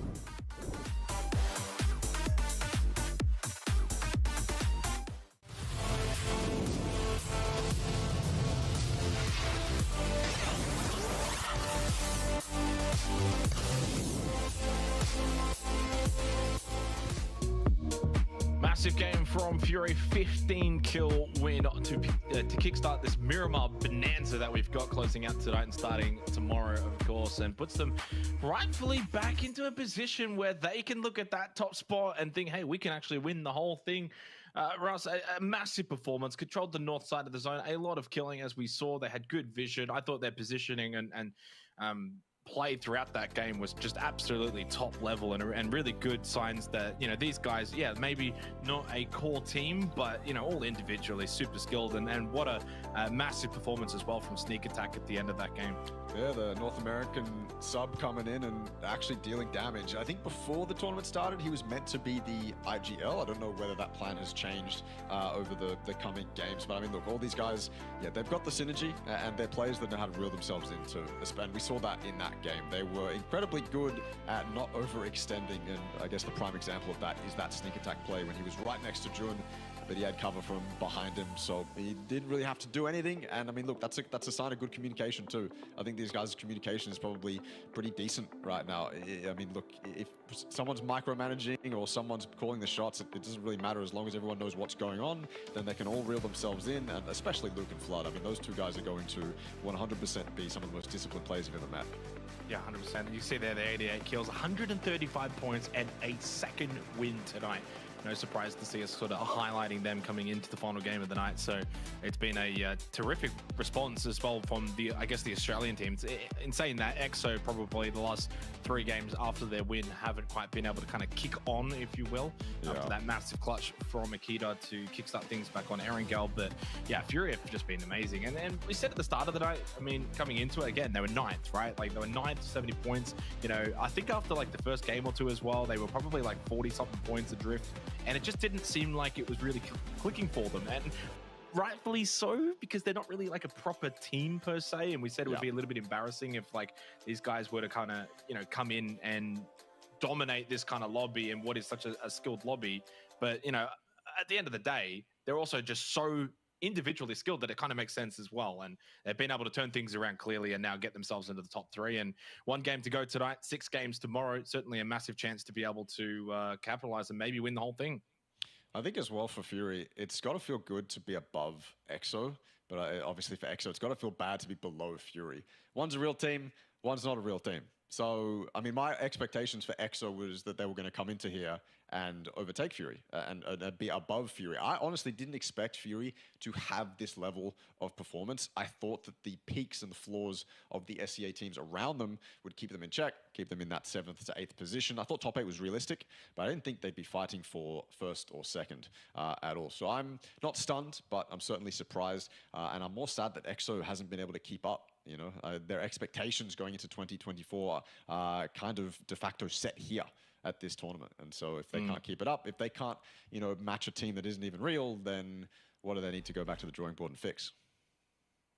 Massive game from Fury, 15 kill win to kickstart this Miramar bonanza that we've got closing out tonight and starting tomorrow, of course, and puts them rightfully back into a position where they can look at that top spot and think, hey, we can actually win the whole thing. Russ, a massive performance, controlled the north side of the zone, a lot of killing as we saw. They had good vision. I thought their positioning and play throughout that game was just absolutely top level, and really good signs that, you know, these guys, yeah, maybe not a core team, but, you know, all individually super skilled, and what a massive performance as well from Sneak Attack at the end of that game. Yeah, the North American sub coming in and actually dealing damage. I think before the tournament started, he was meant to be the IGL. I don't know whether that plan has changed over the coming games. But I mean, look, all these guys, yeah, they've got the synergy, and they're players that know how to reel themselves into. And we saw that in that game. They were incredibly good at not overextending. And I guess the prime example of that is that Sneak Attack play when he was right next to Jun, but he had cover from behind him, so he didn't really have to do anything. And I mean, look, that's a sign of good communication too. I think these guys' communication is probably pretty decent right now. I mean, look, if someone's micromanaging or someone's calling the shots, it doesn't really matter. As long as everyone knows what's going on, then they can all reel themselves in, and especially Luke and Flood. I mean, those two guys are going to 100% be some of the most disciplined players you've ever met. Yeah, 100%. You see there, the 88 kills, 135 points, and a second win tonight. No surprise to see us sort of highlighting them coming into the final game of the night. So it's been a terrific response as well from the, I guess, the Australian teams. In saying that, EXO probably the last 3 games after their win haven't quite been able to kind of kick on, if you will, after that massive clutch from Akita to kickstart things back on Erangel. But yeah, Fury have just been amazing. And we said at the start of the night, I mean, coming into it, again, they were 9th, right? Like they were 9th, 70 points. You know, I think after like the first game or two as well, they were probably like 40-something points adrift. And it just didn't seem like it was really clicking for them. And rightfully so, because they're not really like a proper team per se. And we said it would be a little bit embarrassing if like these guys were to kind of, you know, come in and dominate this kind of lobby and what is such a skilled lobby. But, you know, at the end of the day, they're also just so individually skilled that it kind of makes sense as well. And they've been able to turn things around clearly and now get themselves into the top 3. And 1 game to go tonight, 6 games tomorrow. Certainly a massive chance to be able to capitalize and maybe win the whole thing. I think as well for Fury, it's got to feel good to be above EXO, but obviously for EXO, it's got to feel bad to be below Fury. One's a real team, one's not a real team. So, I mean, my expectations for EXO was that they were going to come into here and overtake Fury and be above Fury. I honestly didn't expect Fury to have this level of performance. I thought that the peaks and the flaws of the SEA teams around them would keep them in check, keep them in that 7th to 8th position. I thought top 8 was realistic, but I didn't think they'd be fighting for 1st or 2nd at all. So I'm not stunned, but I'm certainly surprised. And I'm more sad that EXO hasn't been able to keep up. You know, their expectations going into 2024 are kind of de facto set here at this tournament. And so if they can't keep it up, if they can't, you know, match a team that isn't even real, then what do they need to go back to the drawing board and fix?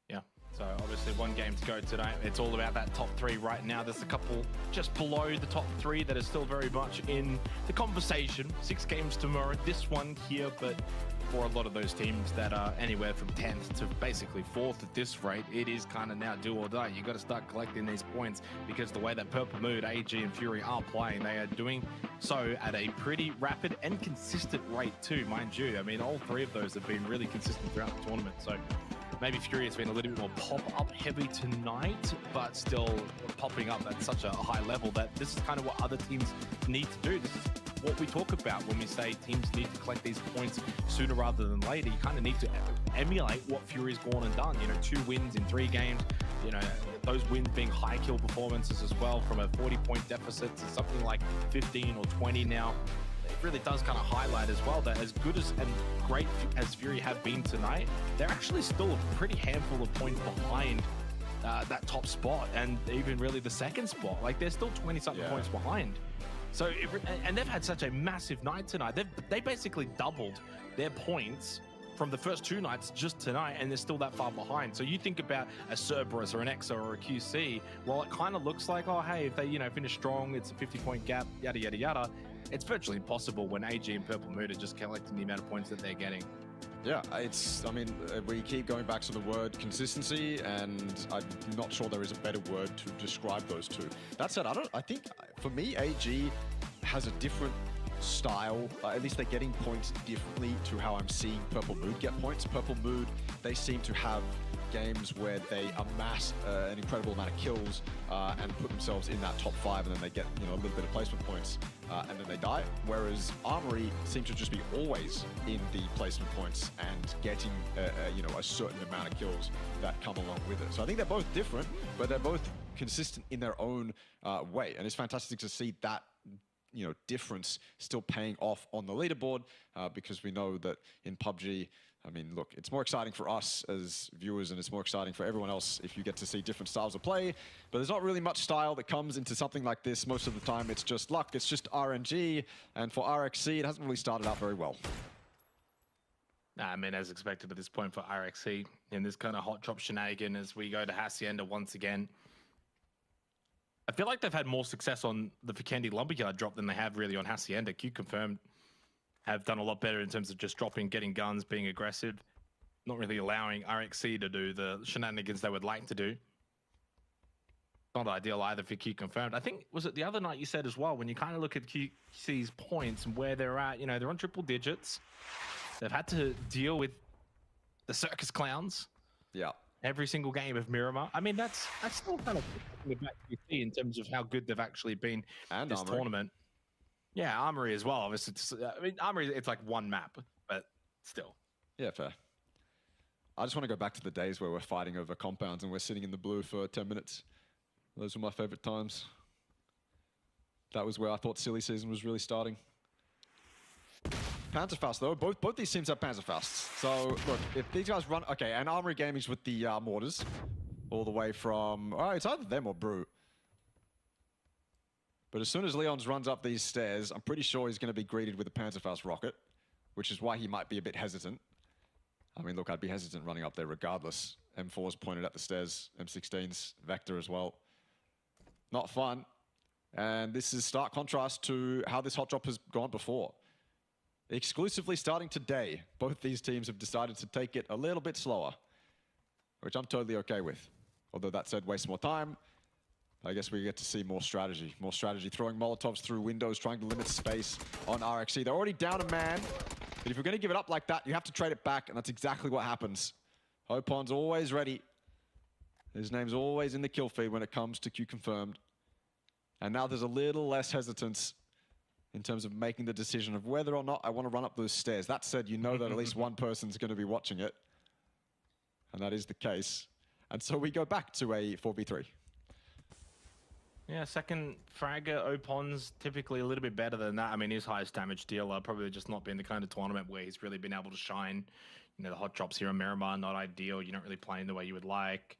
Yeah. So obviously one game to go today. It's all about that top 3 right now. There's a couple just below the top 3 that are still very much in the conversation. 6 games tomorrow. This one here, but for a lot of those teams that are anywhere from 10th to basically 4th at this rate, it is kind of now do or die. You got to start collecting these points because the way that Purple Mood, AG, and Fury are playing, they are doing so at a pretty rapid and consistent rate too, mind you. I mean, all 3 of those have been really consistent throughout the tournament. So maybe Fury has been a little bit more pop-up heavy tonight, but still popping up at such a high level that this is kind of what other teams need to do. This is what we talk about when we say teams need to collect these points sooner rather than later. You kind of need to emulate what Fury's gone and done. You know, 2 wins in 3 games. You know, those wins being high kill performances as well, from a 40-point deficit to something like 15 or 20 now. It really does kind of highlight as well that as good as and great as Fury have been tonight, they're actually still a pretty handful of points behind that top spot, and even really the second spot. Like, they're still 20-something points behind. So, and they've had such a massive night tonight. They basically doubled their points from the first 2 nights just tonight, and they're still that far behind. So you think about a Cerberus or an EXO or a QC, well, it kind of looks like, oh, hey, if they, you know, finish strong, it's a 50-point gap, yada, yada, yada. It's virtually impossible when AG and Purple Mood are just collecting the amount of points that they're getting. Yeah, I mean, we keep going back to the word consistency, and I'm not sure there is a better word to describe those two. That said, I think for me, AG has a different style. At least they're getting points differently to how I'm seeing Purple Mood get points. Purple Mood, they seem to have games where they amass an incredible amount of kills and put themselves in that top 5, and then they get, you know, a little bit of placement points and then they die. Whereas Armory seem to just be always in the placement points and getting you know, a certain amount of kills that come along with it. So I think they're both different, but they're both consistent in their own way, and it's fantastic to see that, you know, difference still paying off on the leaderboard, because we know that in PUBG, I mean, look, it's more exciting for us as viewers, and it's more exciting for everyone else if you get to see different styles of play, but there's not really much style that comes into something like this. Most of the time, it's just luck, it's just RNG, and for RXC, it hasn't really started out very well. I mean, as expected at this point for RXC, in this kind of hot drop shenanigan as we go to Hacienda once again. I feel like they've had more success on the Vikendi Lumberyard drop than they have really on Hacienda. Q Confirmed have done a lot better in terms of just dropping, getting guns, being aggressive, not really allowing RXC to do the shenanigans they would like to do. Not ideal either for Q Confirmed. I think, was it the other night you said as well, when you kind of look at QC's points and where they're at, you know, they're on triple digits. They've had to deal with the circus clowns. Yeah. Every single game of Miramar. I mean, that's still kind of back to see in terms of how good they've actually been and this tournament. Yeah, Armory as well. Obviously, I mean, Armory, it's like one map, but still. Yeah, fair. I just want to go back to the days where we're fighting over compounds and we're sitting in the blue for 10 minutes. Those were my favorite times. That was where I thought silly season was really starting. Panzerfaust, though. Both these teams have Panzerfausts. So, look, if these guys run... Okay, and Armory Gaming's with the mortars. All the way from... Oh, it's either them or Brew. But as soon as Leons runs up these stairs, I'm pretty sure he's going to be greeted with a Panzerfaust rocket, which is why he might be a bit hesitant. I mean, look, I'd be hesitant running up there regardless. M4's pointed at the stairs. M16's Vector as well. Not fun. And this is stark contrast to how this hot drop has gone before. Exclusively starting today, both these teams have decided to take it a little bit slower, which I'm totally okay with. Although that said, waste more time. I guess we get to see more strategy. More strategy, throwing Molotovs through windows, trying to limit space on RXC. They're already down a man, but if you're going to give it up like that, you have to trade it back, and that's exactly what happens. Hopon's always ready. His name's always in the kill feed when it comes to Q Confirmed. And now there's a little less hesitance in terms of making the decision of whether or not I want to run up those stairs. That said, you know that at least one person's going to be watching it. And that is the case. And so we go back to a 4v3. Yeah, second fragger, Opon's typically a little bit better than that. I mean, his highest damage dealer, probably just not been the kind of tournament where he's really been able to shine. You know, the hot drops here on Miramar, not ideal. You're not really playing the way you would like.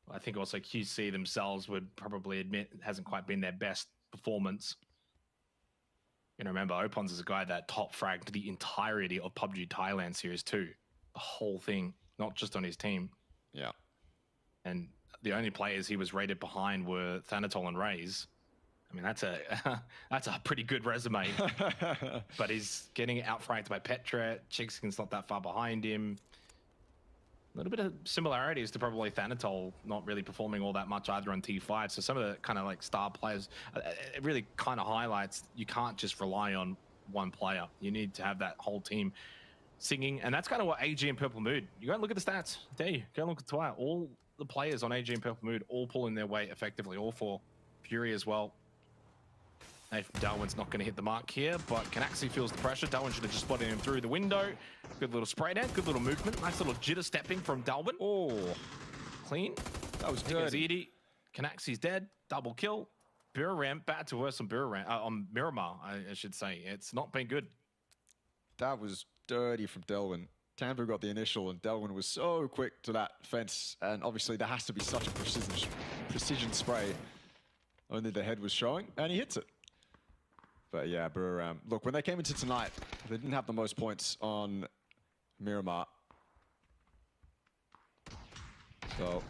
I think also QC themselves would probably admit it hasn't quite been their best performance. You know, remember, Opons is a guy that top fragged the entirety of PUBG Thailand Series 2. The whole thing, not just on his team. Yeah. And the only players he was rated behind were Thanatol and Raze. I mean, that's a pretty good resume. But he's getting outfranked by Petra. Chickskin's not that far behind him. A little bit of similarities to probably Thanatol not really performing all that much either on T5. So some of the kind of like star players, it really kind of highlights you can't just rely on one player. You need to have that whole team singing. And that's kind of what AG and Purple Mood, you go and look at the stats. There you go and look at Twire. All the players on AG and Purple Mood all pulling their weight effectively. All for Fury as well. Darwin's not going to hit the mark here, but Canaxi feels the pressure. Darwin should have just spotted him through the window. Good little spray down, good little movement. Nice little jitter stepping from Darwin. Oh, clean. that was dirty. Canaxi's dead. Double kill. Buriram, bad to worse on Buriram, on Miramar, I should say. It's not been good. That was dirty from Delwyn. Tanvu got the initial, and Delwyn was so quick to that fence. And obviously, there has to be such a precision spray. Only the head was showing, and he hits it. But yeah, Buriram. Look, when they came into tonight, they didn't have the most points on Miramar. So,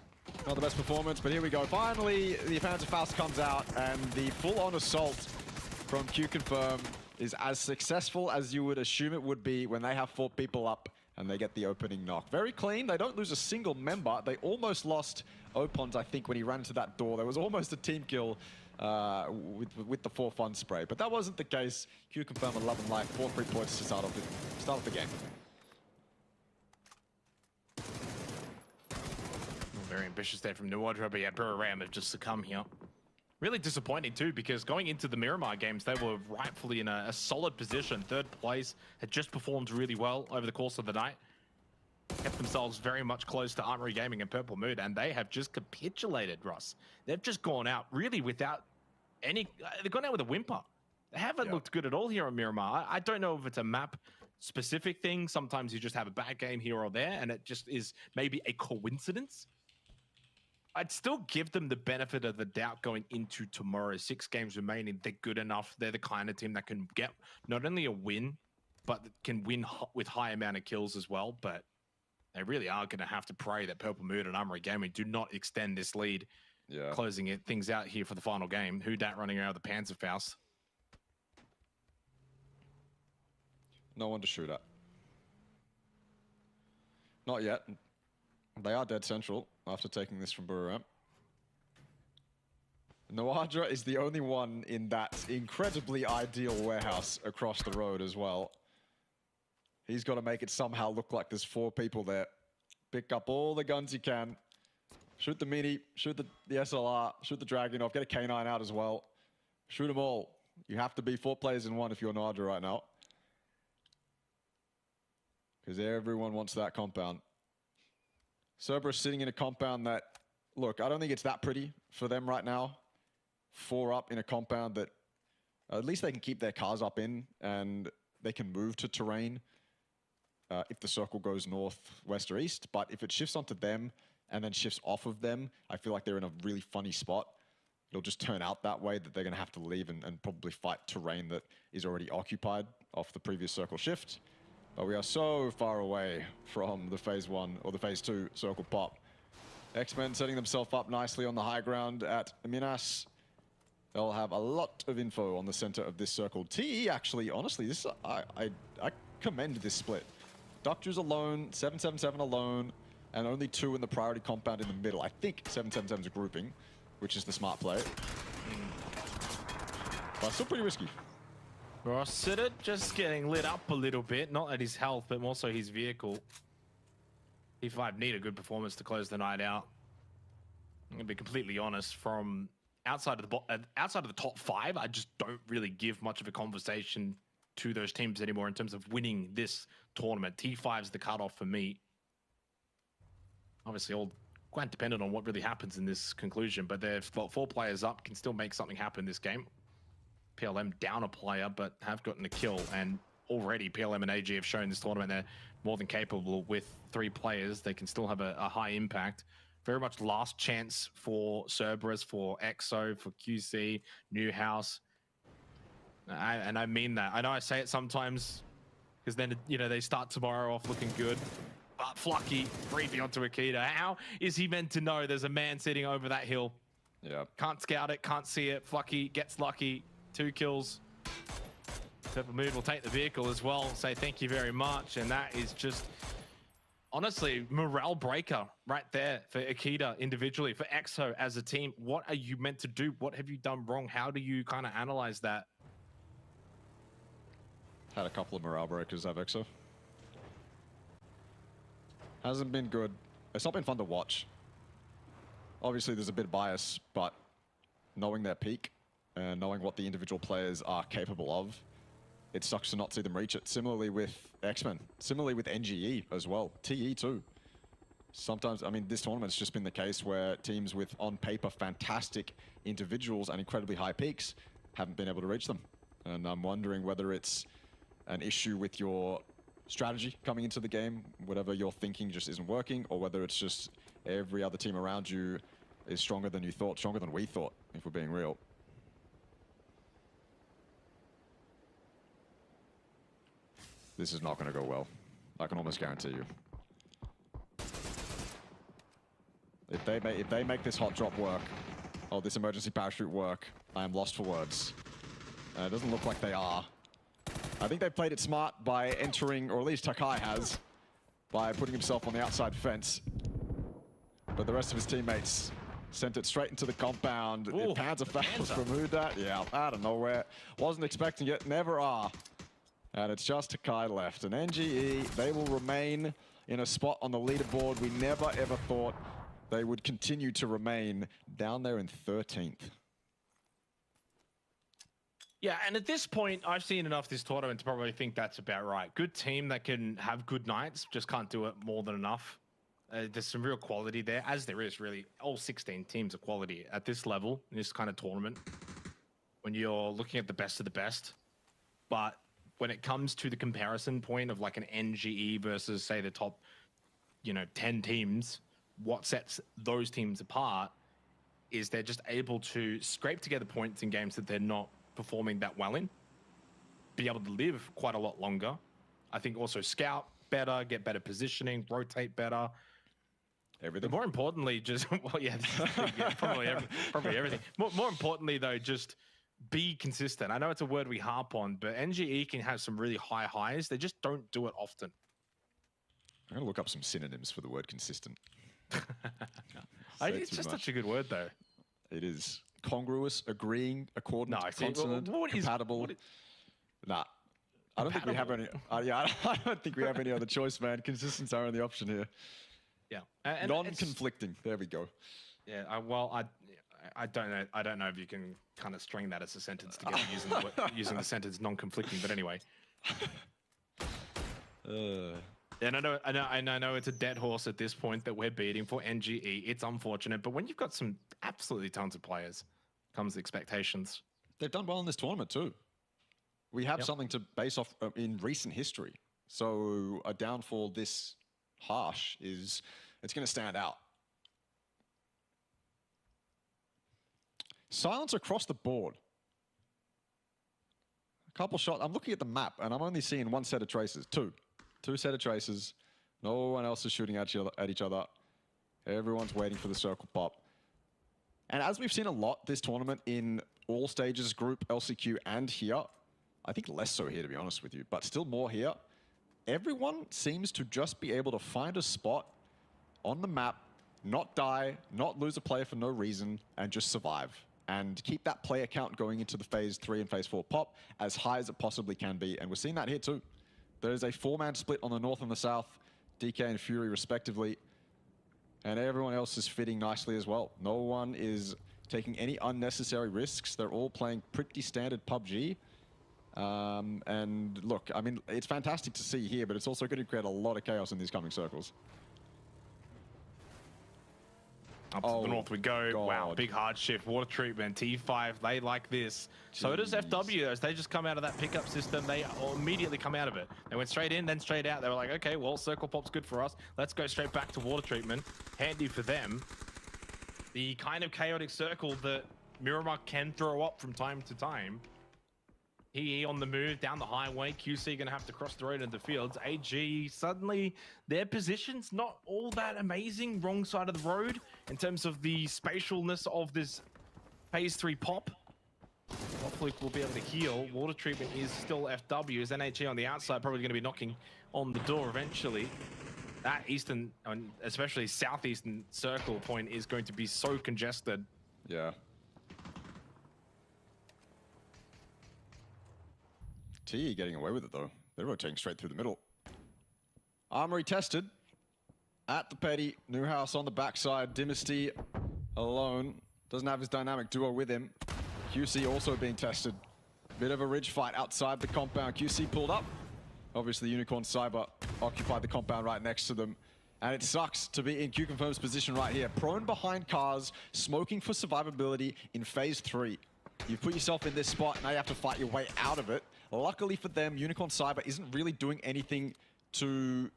not the best performance, but here we go. Finally, the Panzer Faust comes out, and the full-on assault from Q Confirm is as successful as you would assume it would be when they have 4 people up and they get the opening knock. Very clean. They don't lose a single member. They almost lost Opons, I think, when he ran into that door. There was almost a team kill with the 4 fun spray, but that wasn't the case. Q Confirm 11 life, 4 free points to start off the game. Very ambitious there from Nuadra, but yeah, Buriram have just succumbed here. Really disappointing too, because going into the Miramar games, they were rightfully in a solid position. 3rd place, had just performed really well over the course of the night. Kept themselves very much close to Armory Gaming and Purple Mood, and they have just capitulated, Russ. They've just gone out really without any... They've gone out with a whimper. They haven't looked good at all here on Miramar. I don't know if it's a map-specific thing. Sometimes you just have a bad game here or there, and it just is maybe a coincidence. I'd still give them the benefit of the doubt going into tomorrow. 6 games remaining. They're good enough. They're the kind of team that can get not only a win, but can win with high amount of kills as well. But they really are going to have to pray that Purple Mood and Armory Gaming do not extend this lead. Yeah. Closing things out here for the final game. Who dat running around with the Panzer Faust? No one to shoot at. Not yet. They are dead central after taking this from Buriram. Noadra is the only one in that incredibly ideal warehouse across the road as well. He's got to make it somehow look like there's 4 people there. Pick up all the guns you can. Shoot the Mini, shoot the SLR, shoot the Dragunov, get a K9 out as well. Shoot them all. You have to be 4 players in one if you're Noadra right now. Because everyone wants that compound. Cerberus sitting in a compound that, look, I don't think it's that pretty for them right now. 4 up in a compound that at least they can keep their cars up in and they can move to terrain if the circle goes north, west, or east. But if it shifts onto them and then shifts off of them, I feel like they're in a really funny spot. It'll just turn out that way that they're going to have to leave and probably fight terrain that is already occupied off the previous circle shift. But we are so far away from the phase 1 or the phase 2 circle pop. X-Men setting themselves up nicely on the high ground at Minas. They'll have a lot of info on the center of this circle. TE actually, honestly, this I commend this split. Doctor's alone, 777 alone, and only 2 in the priority compound in the middle. I think 777's a grouping, which is the smart play. But still pretty risky. Rossiter just getting lit up a little bit, not at his health, but more so his vehicle. T5 need a good performance to close the night out. I'm gonna be completely honest, from outside of the top 5, I just don't really give much of a conversation to those teams anymore in terms of winning this tournament. T5's the cutoff for me. Obviously, all quite dependent on what really happens in this conclusion, but they've got 4 players up, can still make something happen this game. PLM down a player, but have gotten a kill, and already PLM and AG have shown this tournament they're more than capable with 3 players. They can still have a high impact. Very much last chance for Cerberus, for EXO, for QC, Newhouse. And I mean that. I know I say it sometimes, because then, you know, they start tomorrow off looking good. But Flucky, 3v onto Akita. How is he meant to know there's a man sitting over that hill? Yeah. Can't scout it, can't see it. Flucky gets lucky. 2 kills. Purple Moon will take the vehicle as well. Say thank you very much. And that is just, honestly, morale breaker right there for Akita individually, for EXO as a team. What are you meant to do? What have you done wrong? How do you kind of analyze that? Had a couple of morale breakers, have EXO. Hasn't been good. It's not been fun to watch. Obviously, there's a bit of bias, but knowing their peak and knowing what the individual players are capable of, it sucks to not see them reach it. Similarly with X-Men, similarly with NGE as well, TE too. Sometimes, I mean, this tournament's just been the case where teams with, on paper, fantastic individuals and incredibly high peaks haven't been able to reach them. And I'm wondering whether it's an issue with your strategy coming into the game, whatever you're thinking just isn't working, or whether it's just every other team around you is stronger than you thought, stronger than we thought, if we're being real. This is not going to go well. I can almost guarantee you. If they make this hot drop work, or this emergency parachute work, I am lost for words. It doesn't look like they are. I think they've played it smart by entering, or at least Takai has, by putting himself on the outside fence. But the rest of his teammates sent it straight into the compound. Panzer fails from Mudat. Yeah, out of nowhere. Wasn't expecting it, never are. And it's just Takai left. And NGE, they will remain in a spot on the leaderboard we never ever thought they would continue to remain, down there in 13th. Yeah, and at this point, I've seen enough this tournament to probably think that's about right. Good team that can have good nights, just can't do it more than enough. There's some real quality there, as there is really. All 16 teams are quality at this level, in this kind of tournament, when you're looking at the best of the best. But when it comes to the comparison point of like an NGE versus, say, the top, 10 teams, what sets those teams apart is they're just able to scrape together points in games that they're not performing that well in, be able to live quite a lot longer. I think also scout better, get better positioning, rotate better. Everything. But more importantly, just, well, yeah, probably everything. More importantly, though, just be consistent. I know it's a word we harp on, but NGE can have some really high highs. They just don't do it often. I'm going to look up some synonyms for the word consistent. It's just such a good word, though. It is. Congruous, agreeing, accordant, consonant, compatible. Nah, I don't think we have any. I don't think we have any other choice, man. Consistent's our only option here. Yeah, non-conflicting. There we go. Yeah. I don't know. I don't know if you can kind of string that as a sentence together using the sentence non-conflicting. But anyway. And I know it's a dead horse at this point that we're beating for NGE. It's unfortunate, but when you've got some absolutely talented players, comes the expectations. They've done well in this tournament too. We have something to base off in recent history. So a downfall this harsh it's going to stand out. Silence across the board. A couple shots. I'm looking at the map and I'm only seeing one set of traces. Two set of traces. No one else is shooting at each other. Everyone's waiting for the circle pop. And as we've seen a lot this tournament in all stages, group, LCQ, and here, I think less so here, to be honest with you, but still more here, everyone seems to just be able to find a spot on the map, not die, not lose a player for no reason, and just survive. And keep that player count going into the Phase 3 and Phase 4 pop as high as it possibly can be. And we're seeing that here too. There's a 4-man split on the north and the south, DK and Fury respectively. And everyone else is fitting nicely as well. No one is taking any unnecessary risks. They're all playing pretty standard PUBG. And look, I mean, it's fantastic to see here, but it's also going to create a lot of chaos in these coming circles. Up to the north we go. God. Wow, big hard shift. Water treatment, T5, they like this. Jeez. So does FW. As they just come out of that pickup system, they immediately come out of it. They went straight in, then straight out. They were like, okay, well, circle pop's good for us. Let's go straight back to water treatment. Handy for them. The kind of chaotic circle that Miramar can throw up from time to time. He on the move down the highway. QC gonna have to cross the road into the fields. AG suddenly their position's not all that amazing. Wrong side of the road in terms of the spatialness of this phase 3 pop. Hopefully we'll be able to heal. Water treatment is still FW. As NHE on the outside probably going to be knocking on the door eventually. That eastern, and especially southeastern circle point is going to be so congested. Yeah. T getting away with it though. They're rotating straight through the middle. Armory tested at the petty. Newhouse on the backside. Dynasty alone. Doesn't have his dynamic duo with him. QC also being tested. Bit of a ridge fight outside the compound. QC pulled up. Obviously, Unicorn Cyber occupied the compound right next to them. And it sucks to be in Q-Confirm's position right here. Prone behind cars, smoking for survivability in phase 3. You've put yourself in this spot, now you have to fight your way out of it. Luckily for them, Unicorn Cyber isn't really doing anything to,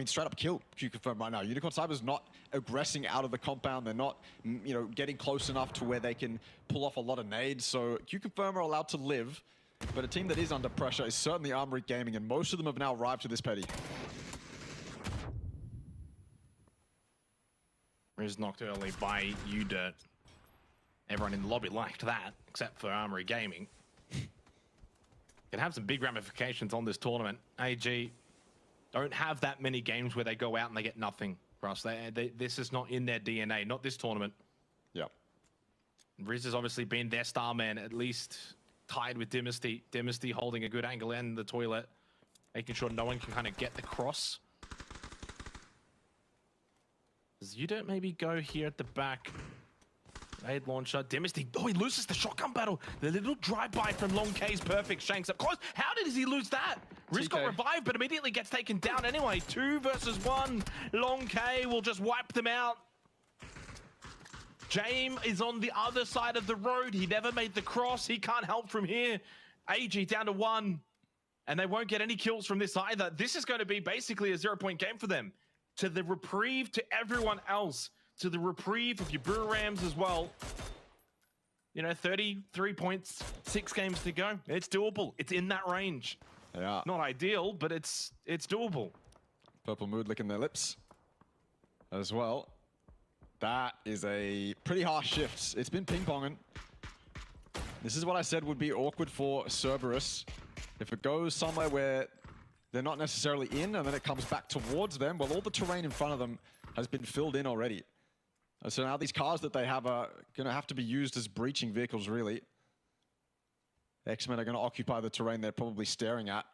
straight up kill Q-Confirm right now. Unicorn Cyber's not aggressing out of the compound. They're not, getting close enough to where they can pull off a lot of nades. So Q-Confirm are allowed to live, but a team that is under pressure is certainly Armory Gaming, and most of them have now arrived to this petty. Riz knocked early by U-Dirt. Everyone in the lobby liked that, except for Armory Gaming. Can have some big ramifications on this tournament. AG don't have that many games where they go out and they get nothing for us. This is not in their DNA, not this tournament. Yep. Riz has obviously been their star man, at least tied with Dynasty. Dynasty holding a good angle in the toilet, making sure no one can kind of get the cross. Does you don't maybe go here at the back? Aid launcher. Dynasty. Oh, he loses the shotgun battle. The little drive-by from Long K is perfect. Shanks up close. How did he lose that? Riz got revived, but immediately gets taken down anyway. 2 versus 1. Long K will just wipe them out. James is on the other side of the road. He never made the cross. He can't help from here. AG down to 1. And they won't get any kills from this either. This is going to be basically a 0-point game for them. To the reprieve to everyone else. To the reprieve of your Brewer Rams as well. 33 points, 6 games to go. It's doable. It's in that range. Yeah. Not ideal, but it's doable. Purple Mood licking their lips as well. That is a pretty harsh shift. It's been ping-ponging. This is what I said would be awkward for Cerberus. If it goes somewhere where they're not necessarily in and then it comes back towards them, well, all the terrain in front of them has been filled in already. So now these cars that they have are going to have to be used as breaching vehicles, really. X-Men are going to occupy the terrain they're probably staring at.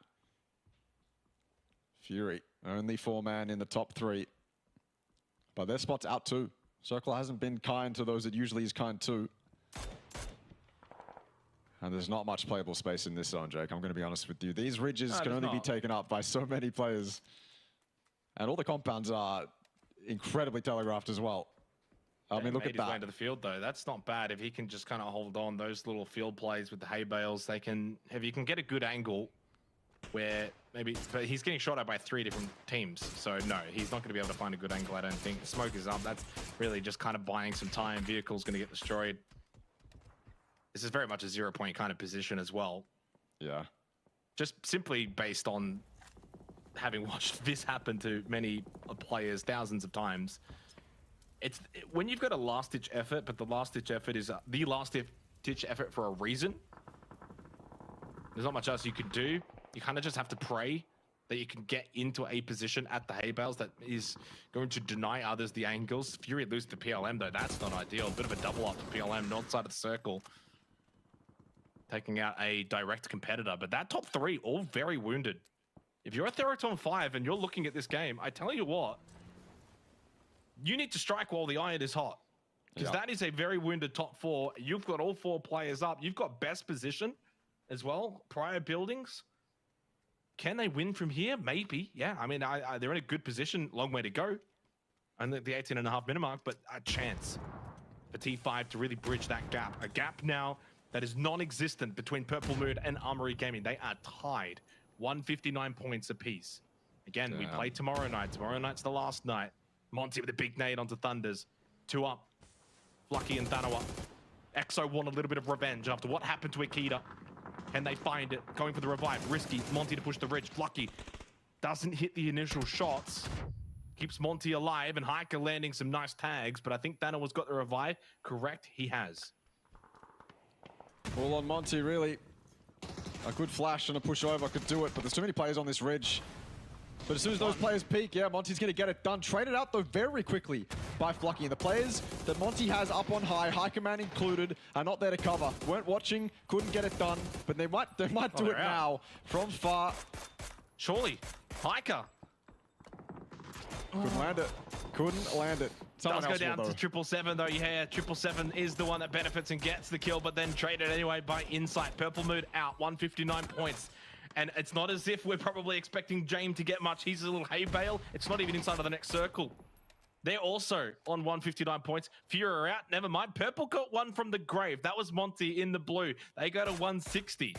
Fury, only 4-man in the top 3. But their spot's out too. Circle hasn't been kind to those it usually is kind to. And there's not much playable space in this zone, Jake. I'm going to be honest with you. These ridges can only be taken up by so many players. And all the compounds are incredibly telegraphed as well. I mean, look at that. Into the field though, that's not bad. If he can just kind of hold on those little field plays with the hay bales, they can. If you can get a good angle, where maybe, but he's getting shot at by 3 different teams, so no, he's not going to be able to find a good angle. I don't think. The smoke is up. That's really just kind of buying some time. Vehicle's going to get destroyed. This is very much a 0-point kind of position as well. Yeah. Just simply based on having watched this happen to many players thousands of times. It's when you've got a last-ditch effort, but the last-ditch effort is the last-ditch effort for a reason. There's not much else you can do. You kind of just have to pray that you can get into a position at the hay bales that is going to deny others the angles. Fury loses the PLM, though. That's not ideal. A bit of a double up for PLM, north side of the circle. Taking out a direct competitor. But that top 3, all very wounded. If you're a Theraton 5 and you're looking at this game, I tell you what, you need to strike while the iron is hot. Because that is a very wounded top 4. You've got all 4 players up. You've got best position as well. Prior buildings. Can they win from here? Maybe. Yeah, I mean, they're in a good position. Long way to go. Only the 18.5 minute mark, but a chance for T5 to really bridge that gap. A gap now that is non-existent between Purple Mood and Armory Gaming. They are tied. 159 points apiece. Again, we play tomorrow night. Tomorrow night's the last night. Monty with a big nade onto Thunders. 2 up. Flucky and Thanawa. EXO want a little bit of revenge after what happened to Akita. and they find it. Going for the revive. Risky. Monty to push the ridge. Lucky. Doesn't hit the initial shots. Keeps Monty alive, and Hiker landing some nice tags, but I think Thanos got the revive. Correct, he has. All on Monty, really. A good flash and a push over could do it, but there's too many players on this ridge. But as soon as those players peak, yeah, Monty's going to get it done. Traded out, though, very quickly by Flucky. And the players that Monty has up on high, High Command included, are not there to cover. Weren't watching, couldn't get it done, but they might do it now from far. Surely, Hiker. Couldn't land it. Couldn't land it. Someone Does go else down will, to 777 though. Yeah, 777 is the one that benefits and gets the kill, but then traded anyway by Insight. Purple Mood out, 159 points. And it's not as if we're probably expecting James to get much. He's a little hay bale. It's not even inside of the next circle. They're also on 159 points. Fury are out. Never mind. Purple got one from the grave. That was Monty in the blue. They go to 160.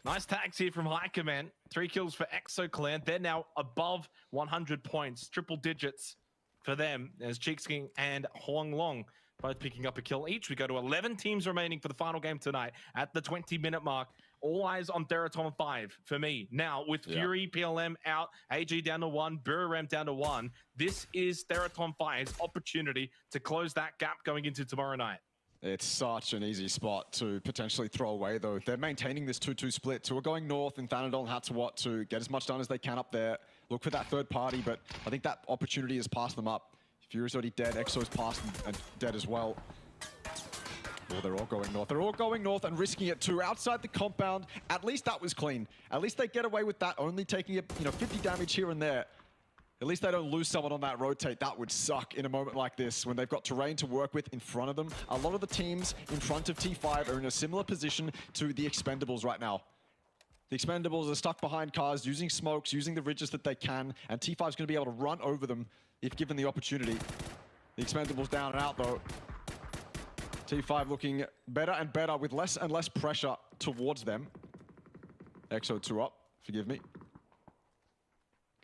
Nice tags here from High Command. 3 kills for Exo Clan. They're now above 100 points. Triple digits for them as Cheeksking and Huang Long both picking up a kill each. We go to 11 teams remaining for the final game tonight at the 20-minute mark. All eyes on Theraton 5 for me. Now, with Fury, PLM out, AG down to 1, Buram down to 1, this is Theraton 5's opportunity to close that gap going into tomorrow night. It's such an easy spot to potentially throw away, though. They're maintaining this 2-2 split. So we're going north, and Thanadol and Hatsawat to get as much done as they can up there. Look for that third party, but I think that opportunity has passed them up. Fury's already dead. Exo's passed and dead as well. Oh, they're all going north. They're all going north and risking it too. Outside the compound, at least that was clean. At least they get away with that, only taking it, 50 damage here and there. At least they don't lose someone on that rotate. That would suck in a moment like this when they've got terrain to work with in front of them. A lot of the teams in front of T5 are in a similar position to the Expendables right now. The Expendables are stuck behind cars, using smokes, using the ridges that they can, and T5 is going to be able to run over them if given the opportunity. The Expendables down and out, though. T5 looking better and better with less and less pressure towards them. Exo 2 up, forgive me.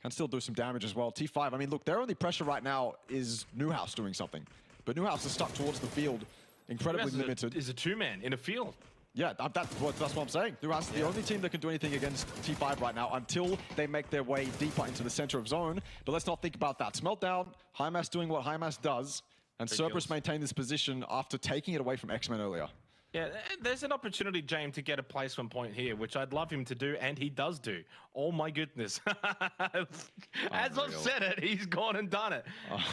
Can still do some damage as well. T5, I mean, look, their only pressure right now is Newhouse doing something. But Newhouse is stuck towards the field, incredibly limited. Is a two-man in a field. Yeah, that's what I'm saying. Newhouse is the only team that can do anything against T5 right now until they make their way deeper into the center of zone. But let's not think about that. Smeltdown, HiMass doing what HiMass does, and Cerberus maintain this position after taking it away from X-Men earlier. Yeah, there's an opportunity, James, to get a placement point here, which I'd love him to do, and he does do. Oh my goodness. As I've said it, he's gone and done it.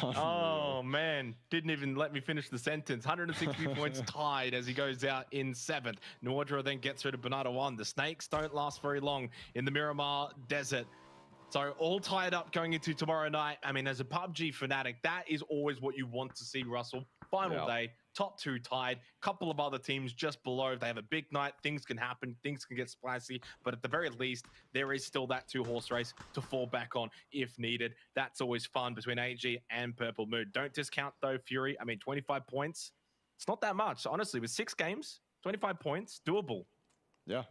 Oh man, didn't even let me finish the sentence. 160 points tied as he goes out in 7th. Nordra then gets through to Bernardo 1. The Snakes don't last very long in the Miramar Desert. So all tied up going into tomorrow night. I mean, as a PUBG fanatic, that is always what you want to see, Russell. Final day, top 2 tied, couple of other teams just below. If they have a big night, things can happen, things can get spicy, but at the very least, there is still that 2-horse race to fall back on if needed. That's always fun between AG and Purple Mood. Don't discount, though, Fury. I mean, 25 points, it's not that much. Honestly, with 6 games, 25 points, doable. Yeah.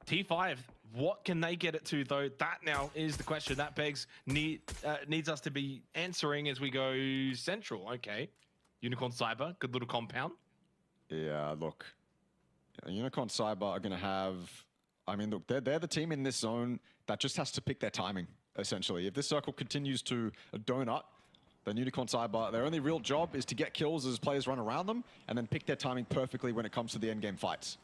T5, what can they get it to, though? That now is the question that needs us to be answering as we go central. Okay. Unicorn Cyber, good little compound. Yeah, look. Unicorn Cyber are going to have... I mean, look, they're the team in this zone that just has to pick their timing, essentially. If this circle continues to donut, then Unicorn Cyber, their only real job is to get kills as players run around them and then pick their timing perfectly when it comes to the endgame fights.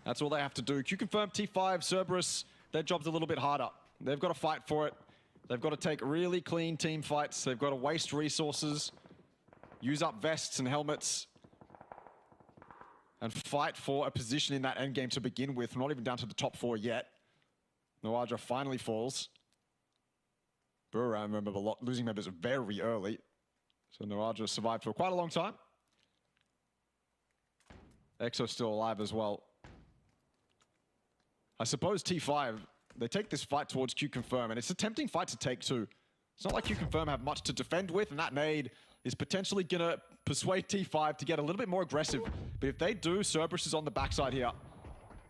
That's all they have to do. Q confirm T5, Cerberus, their job's a little bit harder. They've got to fight for it. They've got to take really clean team fights. They've got to waste resources, use up vests and helmets, and fight for a position in that endgame to begin with. We're not even down to the top 4 yet. Noadra finally falls. Buram, remember, losing members very early. So Noadra survived for quite a long time. Exo's still alive as well. I suppose T5, they take this fight towards Q Confirm, and it's a tempting fight to take too. It's not like Q Confirm have much to defend with, and that nade is potentially going to persuade T5 to get a little bit more aggressive. But if they do, Cerberus is on the backside here.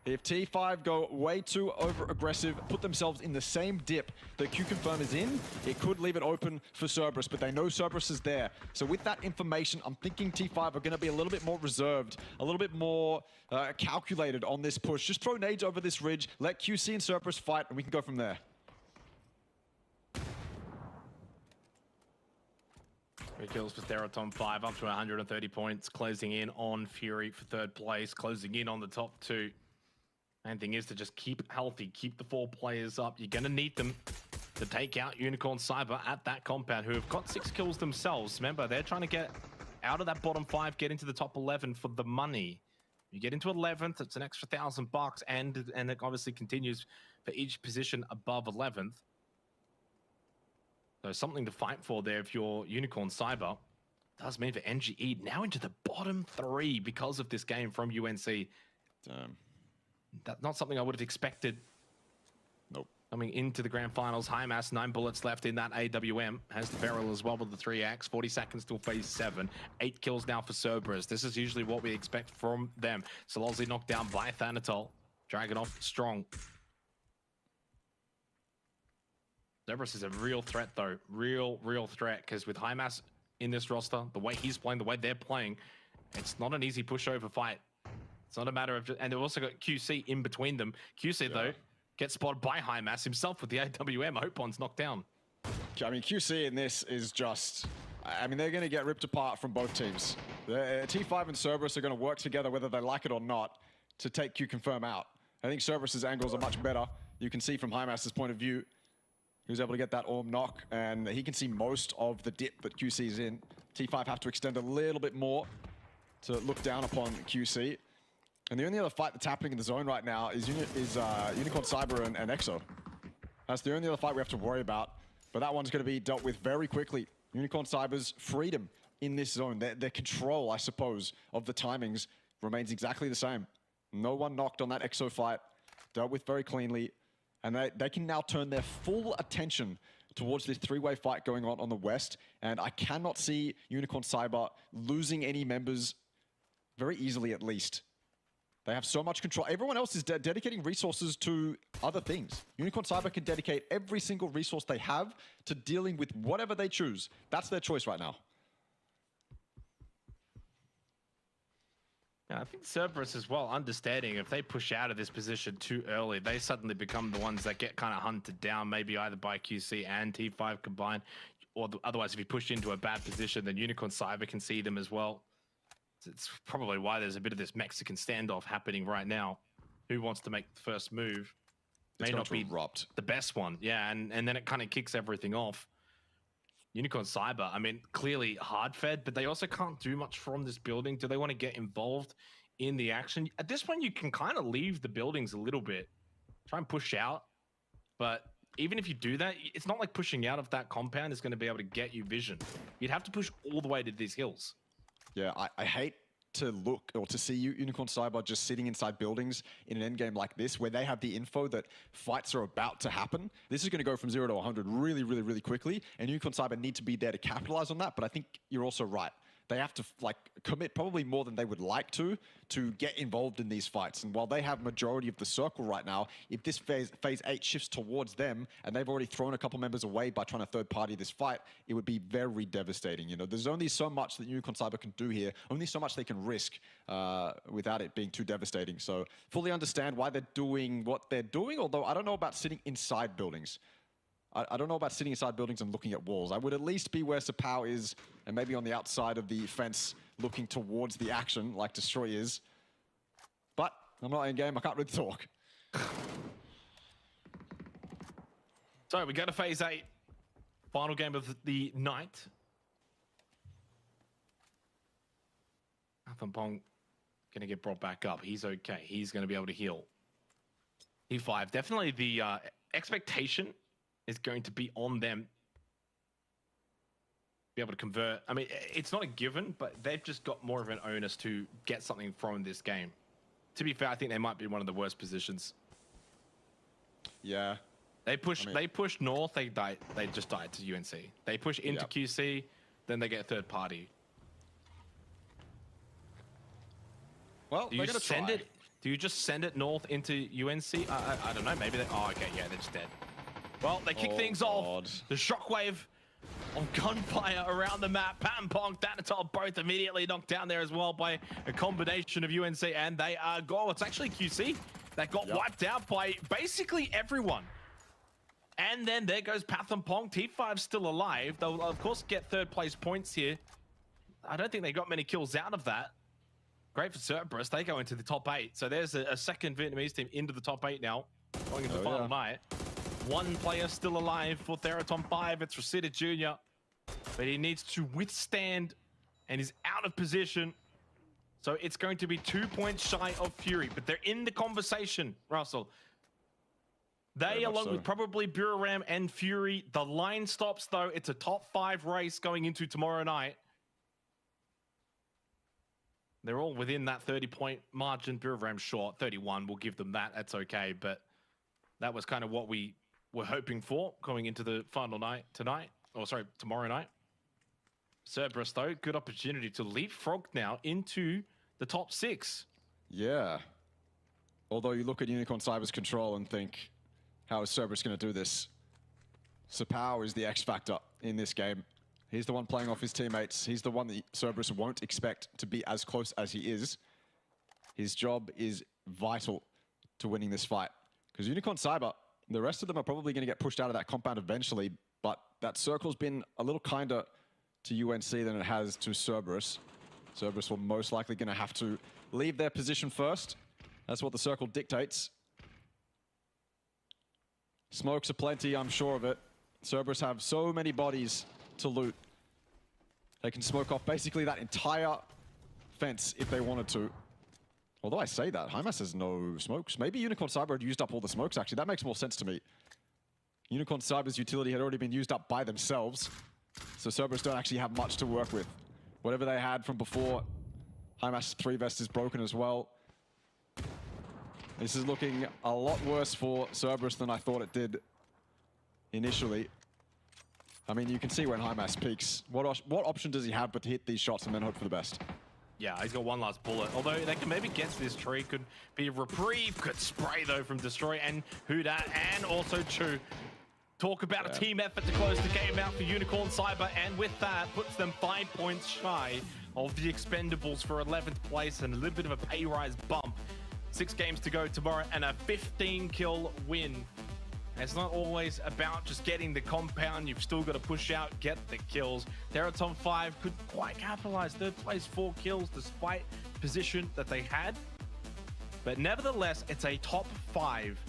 If T5 go way too over-aggressive, put themselves in the same dip that Q-Confirm is in, it could leave it open for Cerberus, but they know Cerberus is there. So with that information, I'm thinking T5 are going to be a little bit more reserved, a little bit more calculated on this push. Just throw nades over this ridge, let QC and Cerberus fight, and we can go from there. 3 kills for Theraton, 5 up to 130 points, closing in on Fury for 3rd place, closing in on the top 2. Main thing is to just keep healthy, keep the 4 players up. You're going to need them to take out Unicorn Cyber at that compound, who have got 6 kills themselves. Remember, they're trying to get out of that bottom 5, get into the top 11 for the money. You get into 11th, it's an extra $1,000, and it obviously continues for each position above 11th. So something to fight for there if you're Unicorn Cyber. Does mean for NGE now into the bottom 3 because of this game from UNC. Damn. That's not something I would have expected. Nope. Coming into the grand finals, HiMass, 9 bullets left in that AWM. Has the barrel as well with the 3x. 40 seconds till phase 7. 8 kills now for Cerberus. This is usually what we expect from them. Solozzi knocked down by Thanatol. Dragunov strong. Cerberus is a real threat though. Real threat. Because with HiMass in this roster, the way he's playing, the way they're playing, it's not an easy pushover fight. It's not a matter of... And they've also got QC in between them. QC, though, gets spotted by HiMass himself with the AWM. Hopon's knocked down. I mean, QC in this is just... I mean, they're going to get ripped apart from both teams. T5 and Cerberus are going to work together, whether they like it or not, to take Q-Confirm out. I think Cerberus's angles are much better. You can see from HiMass's point of view, he was able to get that Orb knock, and he can see most of the dip that QC is in. T5 have to extend a little bit more to look down upon QC. And the only other fight that's happening in the zone right now is Unicorn Cyber and EXO. That's the only other fight we have to worry about. But that one's going to be dealt with very quickly. Unicorn Cyber's freedom in this zone, their control, I suppose, of the timings remains exactly the same. No one knocked on that EXO fight, dealt with very cleanly. And they can now turn their full attention towards this 3-way fight going on the west. And I cannot see Unicorn Cyber losing any members very easily, at least. They have so much control. Everyone else is dedicating resources to other things. Unicorn Cyber can dedicate every single resource they have to dealing with whatever they choose. That's their choice right now. Yeah, I think Cerberus as well, understanding if they push out of this position too early, they suddenly become the ones that get kind of hunted down, maybe either by QC and T5 combined, or otherwise if you push into a bad position, then Unicorn Cyber can see them as well. It's probably why there's a bit of this Mexican standoff happening right now. Who wants to make the first move? May not be the best one. Yeah, and then it kind of kicks everything off. Unicorn Cyber, I mean, clearly hard fed, but they also can't do much from this building. Do they want to get involved in the action? At this point, you can kind of leave the buildings a little bit. Try and push out. But even if you do that, it's not like pushing out of that compound is going to be able to get you vision. You'd have to push all the way to these hills. Yeah, I hate to look or to see Unicorn Cyber just sitting inside buildings in an endgame like this where they have the info that fights are about to happen. This is going to go from 0 to 100 really quickly, and Unicorn Cyber need to be there to capitalize on that, but I think you're also right. They have to commit probably more than they would like to get involved in these fights. And while they have majority of the circle right now, if this phase 8 shifts towards them and they've already thrown a couple members away by trying to third party this fight, it would be very devastating. You know, there's only so much that Unicorn Cyber can do here, only so much they can risk without it being too devastating. So fully understand why they're doing what they're doing, although I don't know about sitting inside buildings. I don't know about sitting inside buildings and looking at walls. I would at least be where Sapao is and maybe on the outside of the fence looking towards the action like Destroy is. But I'm not in game, I can't really talk. So we go to phase 8. Final game of the night. Pong going to get brought back up. He's okay. He's going to be able to heal. E5, definitely the expectation is going to be on them. Be able to convert. I mean, it's not a given, but they've just got more of an onus to get something from this game. To be fair, I think they might be one of the worst positions. Yeah. They push north, they just died to UNC. They push into QC, then they get third party. Well, do you send it? Do you just send it north into UNC? I don't know. Maybe they... Oh, okay. Yeah, they're just dead. Well, they kick things off. The shockwave of gunfire around the map. Pat and Pong, Danatol both immediately knocked down there as well by a combination of UNC, and they are gone. It's actually QC that got wiped out by basically everyone. And then there goes Path and Pong. T5 still alive. They'll, of course, get third place points here. I don't think they got many kills out of that. Great for Cerberus. They go into the top 8. So there's a second Vietnamese team into the top 8 now, going into the final night. One player still alive for Theraton 5. It's Resita Jr. But he needs to withstand and is out of position. So it's going to be 2 points shy of Fury. But they're in the conversation, Russell. They, along with probably Buram and Fury. The line stops, though. It's a top 5 race going into tomorrow night. They're all within that 30-point margin. Buram short, 31. We'll give them that. That's okay. But that was kind of what we were hoping for going into the final night tonight. Oh, sorry, tomorrow night. Cerberus, though, good opportunity to leapfrog now into the top 6. Yeah. Although you look at Unicorn Cyber's control and think, how is Cerberus going to do this? Sapao is the X factor in this game. He's the one playing off his teammates. He's the one that Cerberus won't expect to be as close as he is. His job is vital to winning this fight. Because Unicorn Cyber, the rest of them are probably going to get pushed out of that compound eventually, but that circle's been a little kinder to UNC than it has to Cerberus. Cerberus will most likely going to have to leave their position first. That's what the circle dictates. Smokes aplenty, I'm sure of it. Cerberus have so many bodies to loot. They can smoke off basically that entire fence if they wanted to. Although I say that, Hymas has no smokes. Maybe Unicorn Cyber had used up all the smokes, actually. That makes more sense to me. Unicorn Cyber's utility had already been used up by themselves. So Cerberus don't actually have much to work with. Whatever they had from before, Hymas 3 vest is broken as well. This is looking a lot worse for Cerberus than I thought it did initially. I mean, you can see when Hymas peaks. What option does he have but to hit these shots and then hope for the best? Yeah, he's got one last bullet. Although they can maybe get to this tree. Could be a reprieve. Could spray, though, from Destroy and Huda and also Chu. Talk about a team effort to close the game out for Unicorn Cyber. And with that, puts them 5 points shy of the Expendables for 11th place and a little bit of a pay rise bump. 6 games to go tomorrow and a 15-kill win. It's not always about just getting the compound. You've still got to push out, get the kills. Theraton 5 could quite capitalize. 3rd place, 4 kills, despite position that they had. But nevertheless, it's a top 5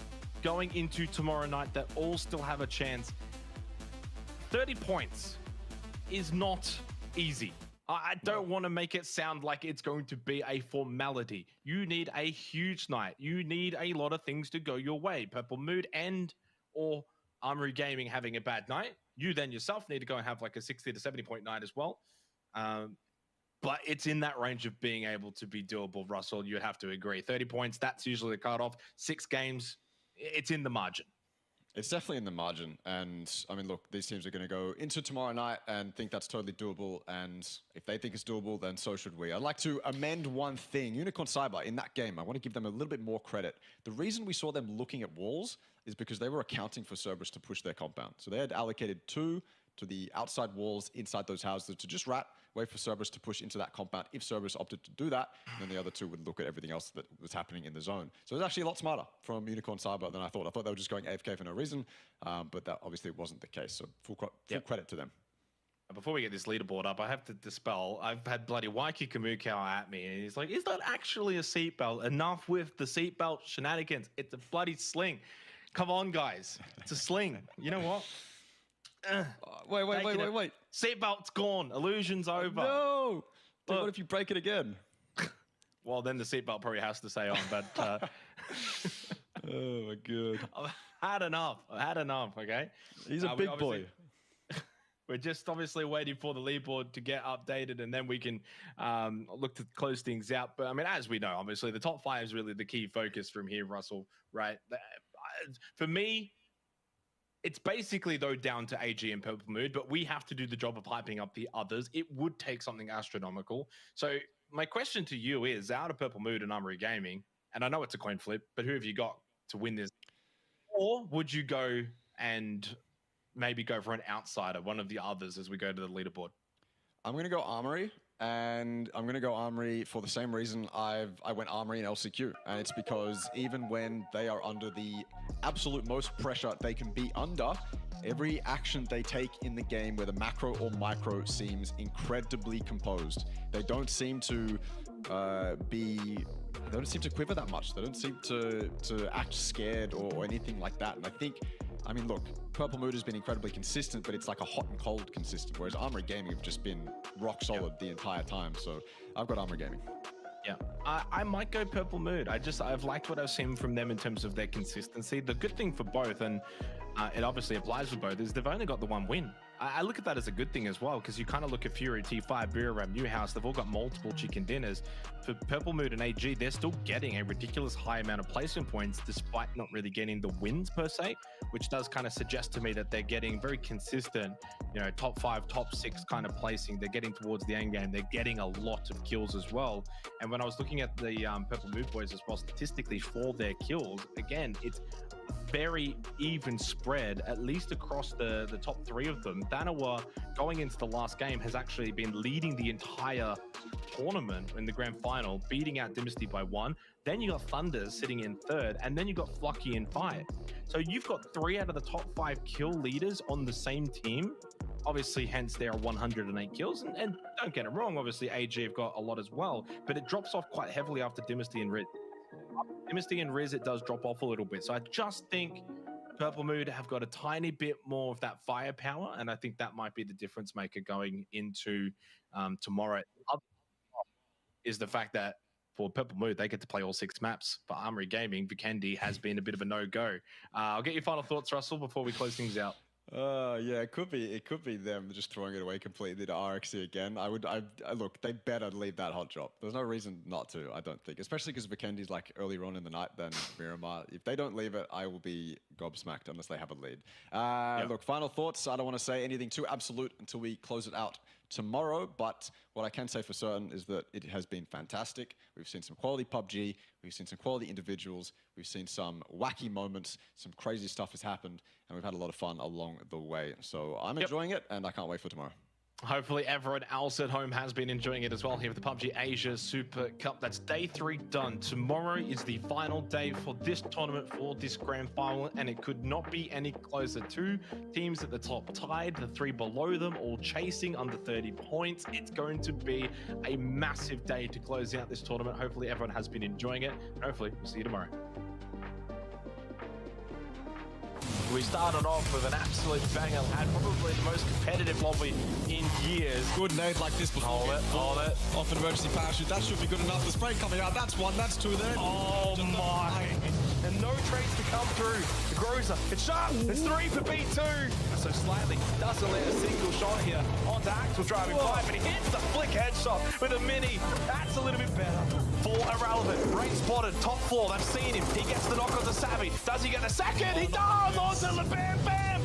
going into tomorrow night that all still have a chance. 30 points is not easy. I don't want to make it sound like it's going to be a formality. You need a huge night. You need a lot of things to go your way. Purple Mood and or Armory Gaming having a bad night. You then yourself need to go and have like a 60 to 70 point night as well. But it's in that range of being able to be doable, Russell. You'd have to agree. 30 points, that's usually the cutoff. 6 games, it's in the margin. It's definitely in the margin. And I mean, look, these teams are going to go into tomorrow night and think that's totally doable. And if they think it's doable, then so should we. I'd like to amend one thing. Unicorn Cyber, in that game, I want to give them a little bit more credit. The reason we saw them looking at walls is because they were accounting for Cerberus to push their compound. So they had allocated 2 to the outside walls inside those houses to just wait for Cerberus to push into that compound. If Cerberus opted to do that, then the other 2 would look at everything else that was happening in the zone. So it was actually a lot smarter from Unicorn Cyber than I thought. I thought they were just going AFK for no reason, but that obviously wasn't the case. So full credit to them. Before we get this leaderboard up, I have to dispel. I've had bloody Waiki Kamukau at me, and he's like, is that actually a seatbelt? Enough with the seatbelt shenanigans. It's a bloody sling. Come on, guys. It's a sling. You know what? Wait. Seatbelt's gone. Illusion's over. No! Dude, what if you break it again? Well, then the seatbelt probably has to stay on, but... oh, my God. I've had enough, okay? He's a big boy. We're just obviously waiting for the leaderboard to get updated, and then we can look to close things out. But, I mean, as we know, obviously, the top 5 is really the key focus from here, Russell, right? For me... It's basically, though, down to AG and Purple Mood, but we have to do the job of hyping up the others. It would take something astronomical. So my question to you is, out of Purple Mood and Armory Gaming, And I know it's a coin flip, but who have you got to win this? Or would you go and maybe go for an outsider, one of the others, as we go to the leaderboard? I'm going to go Armory, and I'm going to go Armory for the same reason I went Armory in LCQ. And it's because even when they are under the absolute most pressure they can be under, every action they take in the game, whether macro or micro, seems incredibly composed. They don't seem to they don't seem to quiver that much. They don't seem to act scared or anything like that. And I mean, look, Purple Mood has been incredibly consistent, but it's like a hot and cold consistent, whereas Armory Gaming have just been rock solid the entire time. So I've got Armory Gaming. Yeah, I might go Purple Mood. I've liked what I've seen from them in terms of their consistency. The good thing for both, and it obviously applies for both, is they've only got the one win. I look at that as a good thing as well, because you kind of look at Fury, T5, Buriram, Newhouse, they've all got multiple chicken dinners. For Purple Mood and AG, they're still getting a ridiculous high amount of placement points despite not really getting the wins per se, which does kind of suggest to me that they're getting very consistent, top 5, top 6 kind of placing. They're getting towards the end game. They're getting a lot of kills as well. And when I was looking at the Purple Mood boys as well, statistically for their kills, again, it's very even spread, at least across the top 3 of them. Danawa, going into the last game, has actually been leading the entire tournament in the grand final, beating out Dynasty by 1. Then you got Thunders sitting in 3rd, and then you got Flocky in 5. So you've got 3 out of the top 5 kill leaders on the same team. Obviously, hence there are 108 kills. And don't get it wrong, obviously AG have got a lot as well, but it drops off quite heavily after Dynasty and Riz. Dynasty and Riz, it does drop off a little bit. So I just think Purple Mood have got a tiny bit more of that firepower, and I think that might be the difference maker going into tomorrow. Is the fact that for Purple Mood, they get to play all 6 maps. For Armory Gaming, Vikendi has been a bit of a no-go. I'll get your final thoughts, Russell, before we close things out. Yeah, it could be them just throwing it away completely to RXC again. Look, they better leave that hot drop. There's no reason not to, I don't think, especially because Vikendi's like earlier on in the night than Miramar. If they don't leave it, I will be gobsmacked unless they have a lead. Look, final thoughts. I don't want to say anything too absolute until we close it out tomorrow, but what I can say for certain is that it has been fantastic. We've seen some quality PUBG, we've seen some quality individuals, we've seen some wacky moments, some crazy stuff has happened, and we've had a lot of fun along the way. So I'm enjoying it, and I can't wait for tomorrow. Hopefully everyone else at home has been enjoying it as well here with the PUBG Asia Super Cup. That's day 3 done. Tomorrow is the final day for this tournament, for this grand final, and it could not be any closer. 2 teams at the top tied, the 3 below them all chasing under 30 points. It's going to be a massive day to close out this tournament. Hopefully everyone has been enjoying it, and hopefully we'll see you tomorrow. We started off with an absolute banger, had probably the most competitive lobby in years. Good nade like this before. Hold it. Off an emergency parachute. That should be good enough. The spray coming out. That's 1. That's 2 there. Oh my. And no trades to come through. The Groza, it's sharp. It's 3 for B2. So slightly doesn't let a single shot here. Onto Axel driving by, but he hits the flick headshot with a mini. That's a little bit better. For Irrelevant, brain spotted, top floor. They've seen him. He gets the knock on the Savvy. Does he get a second? He does! Onto the Bam Bam!